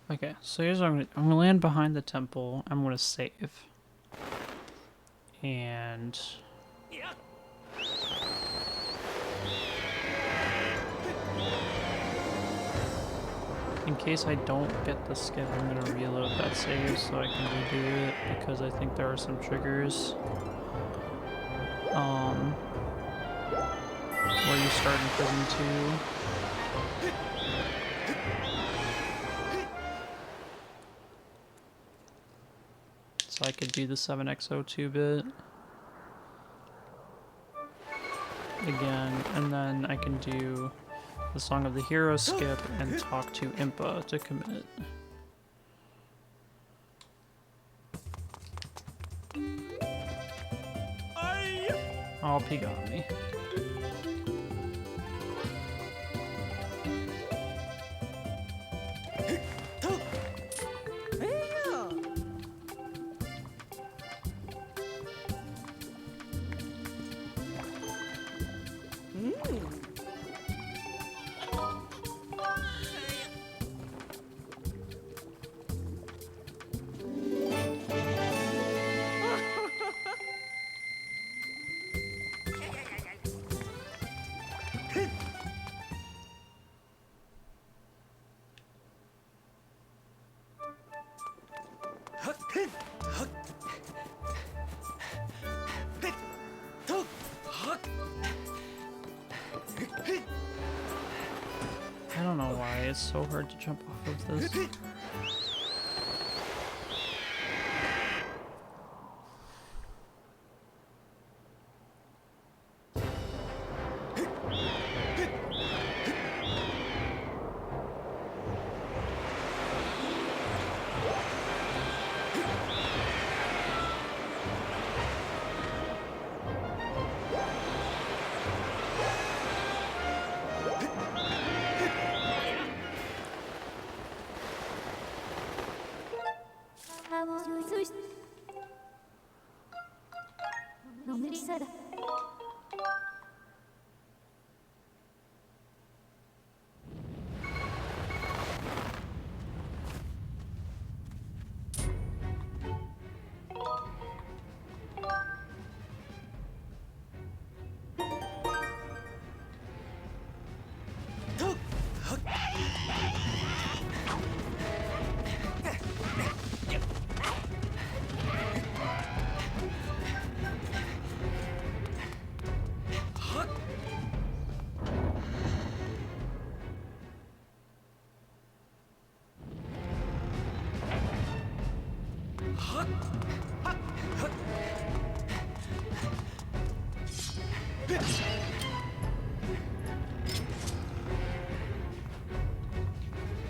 Okay, so here's what I'm gonna land behind the temple. I'm gonna save. And in case I don't get the skip, I'm gonna reload that save so I can redo it because I think there are some triggers. Where you start in prison 2. So I could do the 7x02 bit again, and then I can do the Song of the Hero skip and talk to Impa to commit. Oh, he got me. I don't know why it's so hard to jump off of this.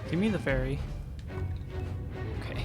Give me the fairy. Okay.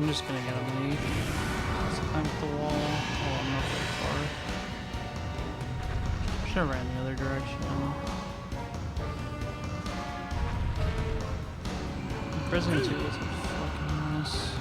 I'm just gonna get underneath. Let's climb up the wall. Oh, I'm not very far. Should've ran the other direction. Prison 2 is a fucking mess.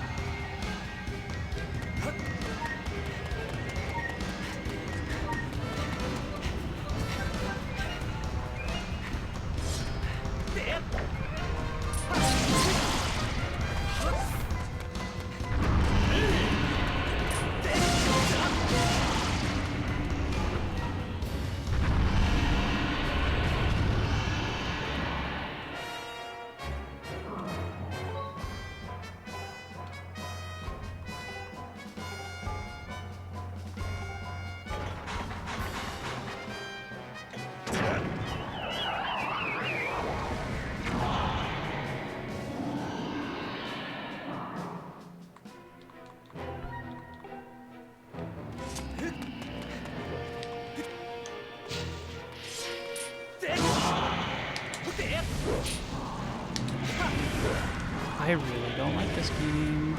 I really don't like this game.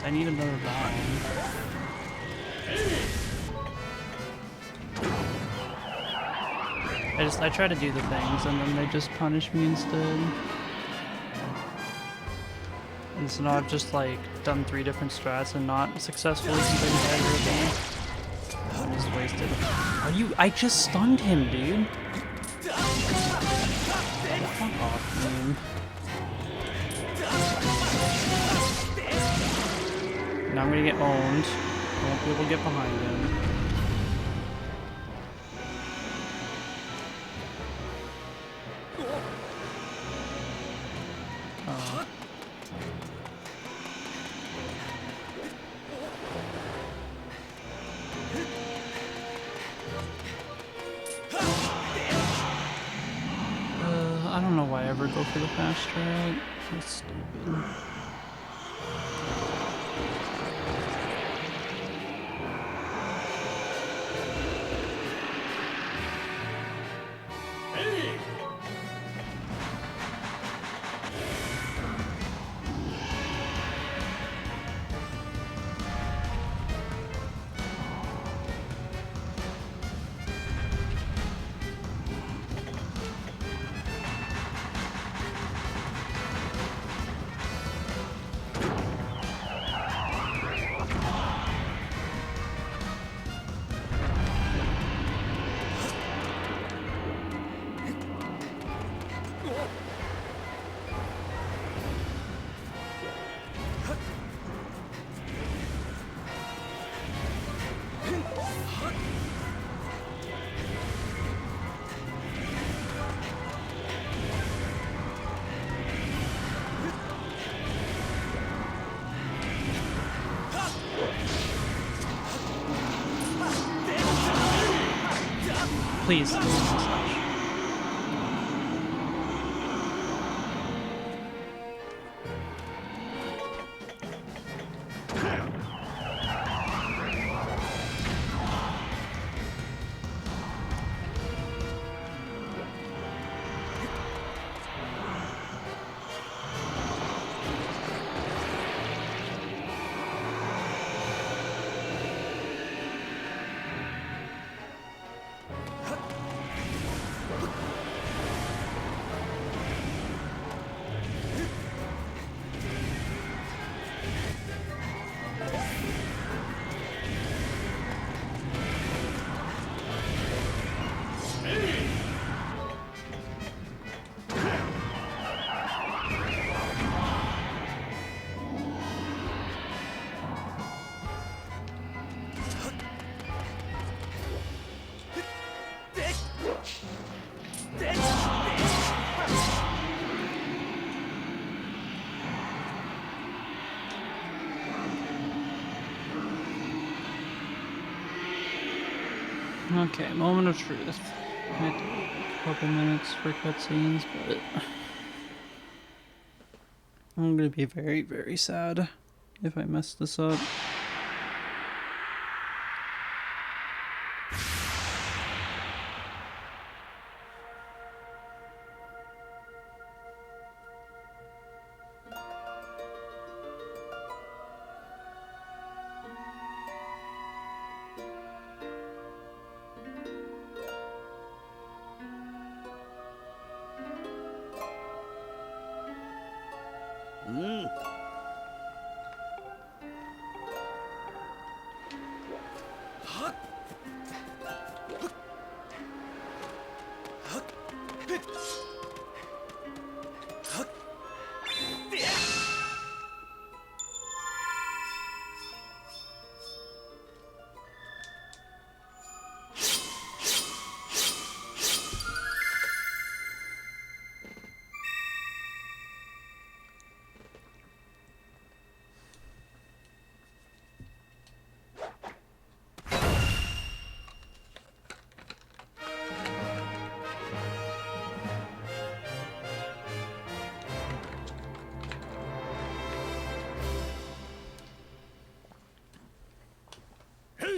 I need another round. I try to do the things and then they just punish me instead. And so now I've just like done 3 different strats and not successfully completed everything. I just wasted. Are you? I just stunned him, dude. Fuck off, man. Now I'm gonna get owned. I won't be able to get behind him. I don't know why I ever go for the fast strat. That's stupid. Please. Okay, moment of truth. I have to wait a couple minutes for cutscenes, but I'm gonna be very, very sad if I mess this up.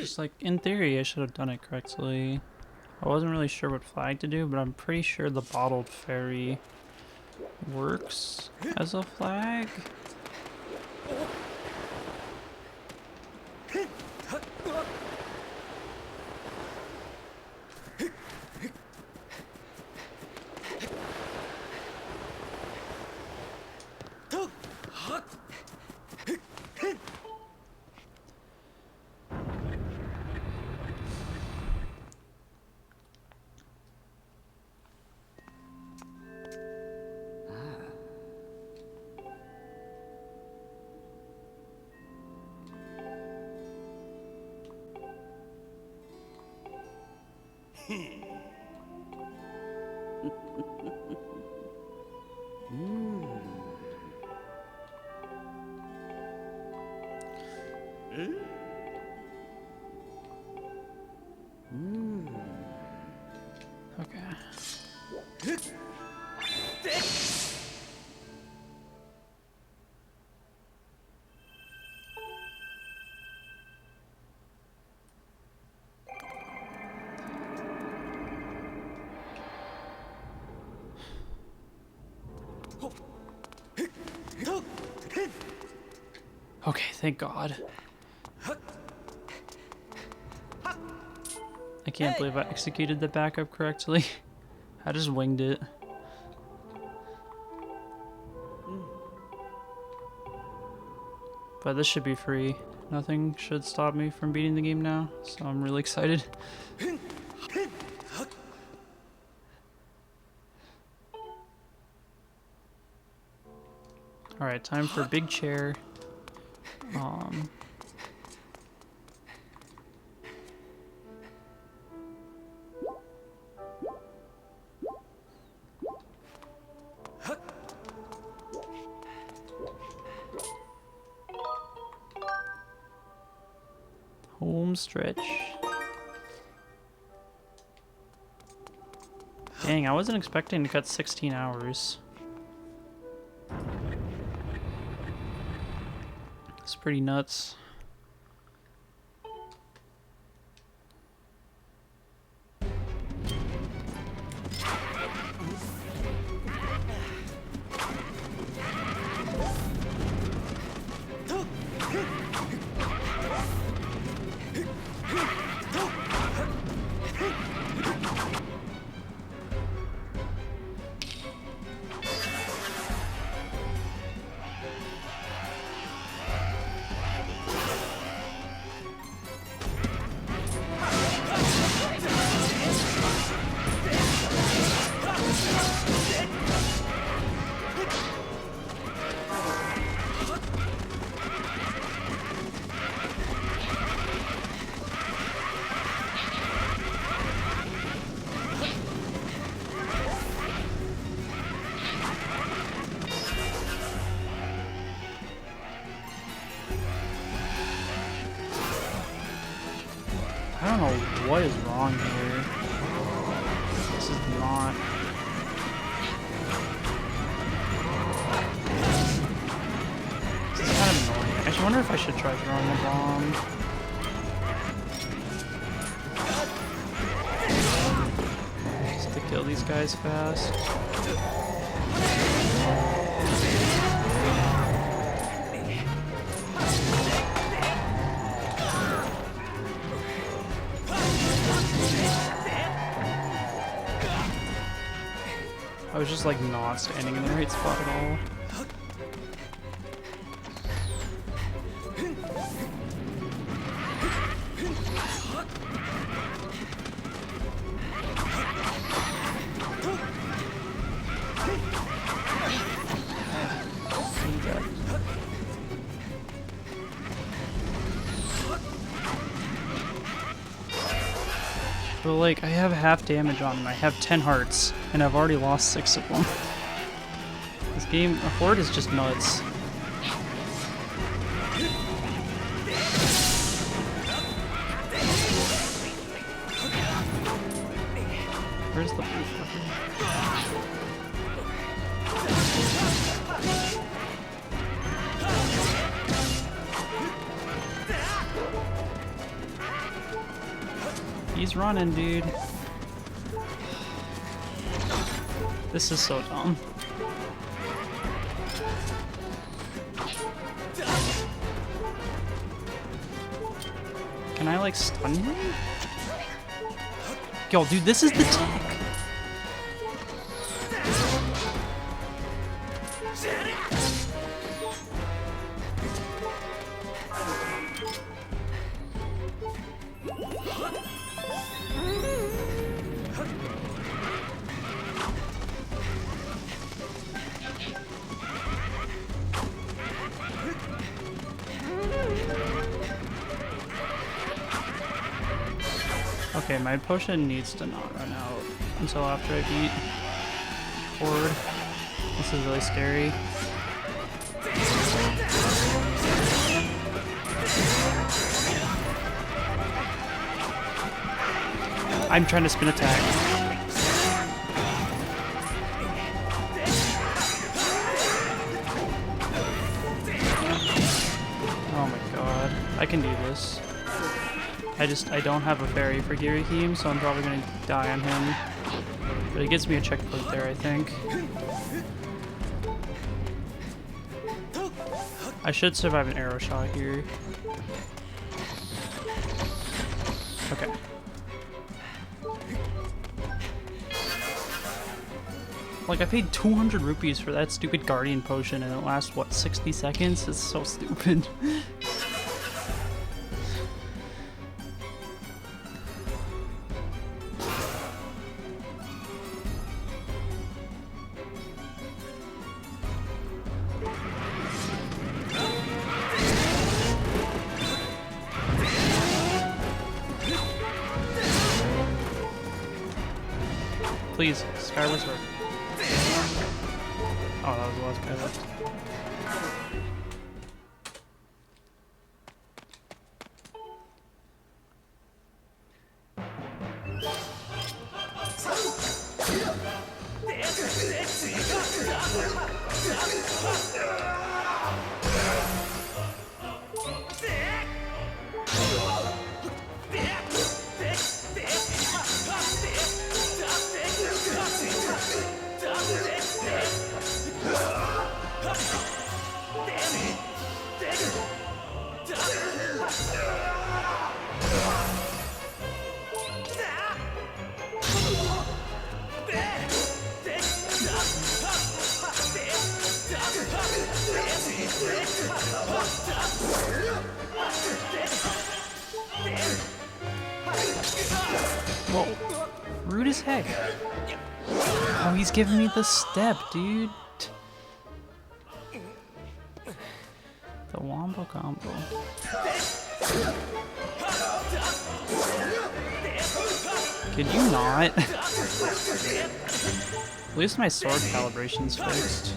Just like, in theory, I should have done it correctly. I wasn't really sure what flag to do, but I'm pretty sure the bottled fairy works as a flag. Okay. Okay, thank God. I can't believe I executed the backup correctly. I just winged it. But this should be free. Nothing should stop me from beating the game now, so I'm really excited. Alright, time for big chair. Home stretch. Dang, I wasn't expecting to cut 16 hours. It's pretty nuts. wrong here. This is not. This is kind of annoying. I just wonder if I should try throwing a bomb. Just to kill these guys fast. I was just like not standing in the right spot at all. But like, I have half damage on him. I have 10 hearts, and I've already lost 6 of them. This game, a horde is just nuts. Where's the blue fucker? He's running, dude. This is so dumb. Can I like stun him? Yo, dude, this is the tech. Okay, my potion needs to not run out until after I beat Horde. This is really scary. I'm trying to spin attack. Oh my god. I can do this. I don't have a fairy for Girakim, so I'm probably gonna die on him. But it gives me a checkpoint there, I think. I should survive an arrow shot here. Okay. Like, I paid 200 rupees for that stupid guardian potion and it lasts, what, 60 seconds? It's so stupid. Please, Skyward Sword. Oh, that was the last guy left. Whoa. Rude as heck. Oh, he's giving me the step, dude. The wombo combo. Could you not? At least my sword calibration's fixed.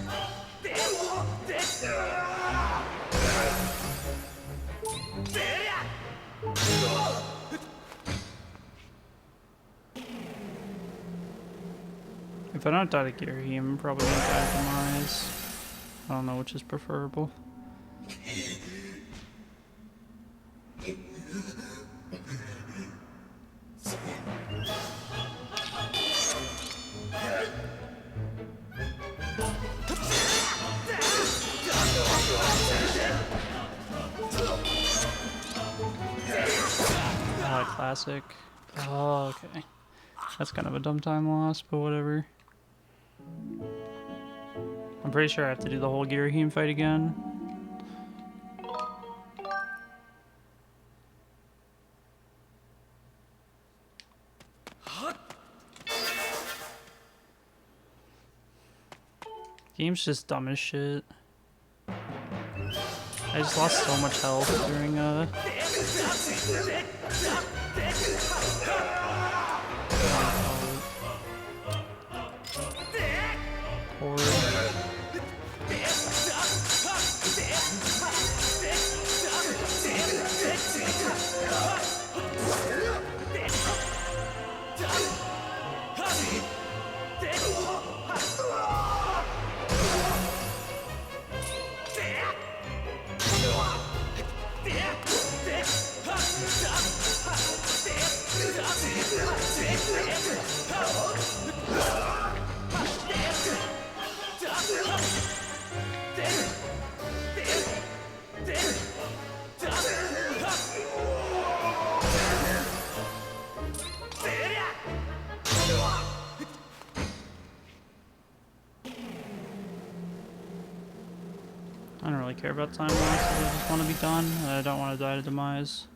If I don't die to Gary, I'm probably gonna die to Demise. I don't know which is preferable. Classic. Oh, okay. That's kind of a dumb time loss, but whatever. I'm pretty sure I have to do the whole Girahim fight again. Game's just dumb as shit. I just lost so much health during I don't really care about time losses, I just want to be done. I don't want to die to Demise.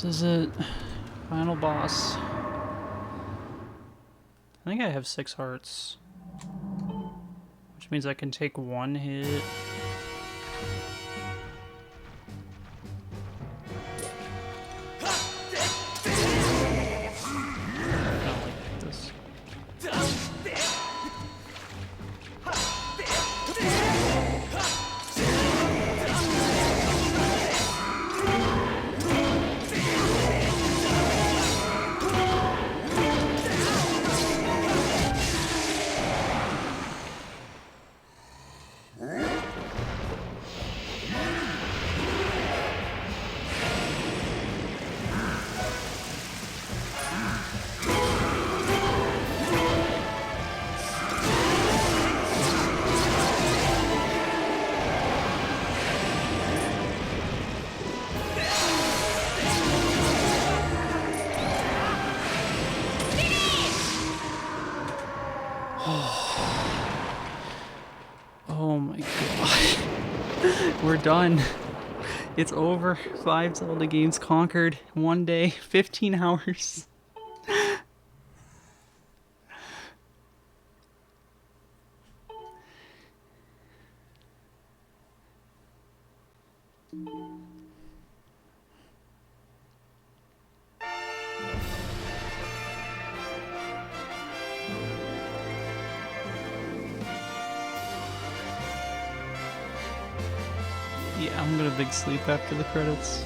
This is it. Final boss. I think I have 6 hearts. Which means I can take 1 hit. Oh my god. We're done. It's over. 5 Zelda games conquered. 1 day. 15 hours. Yeah, I'm gonna big sleep after the credits.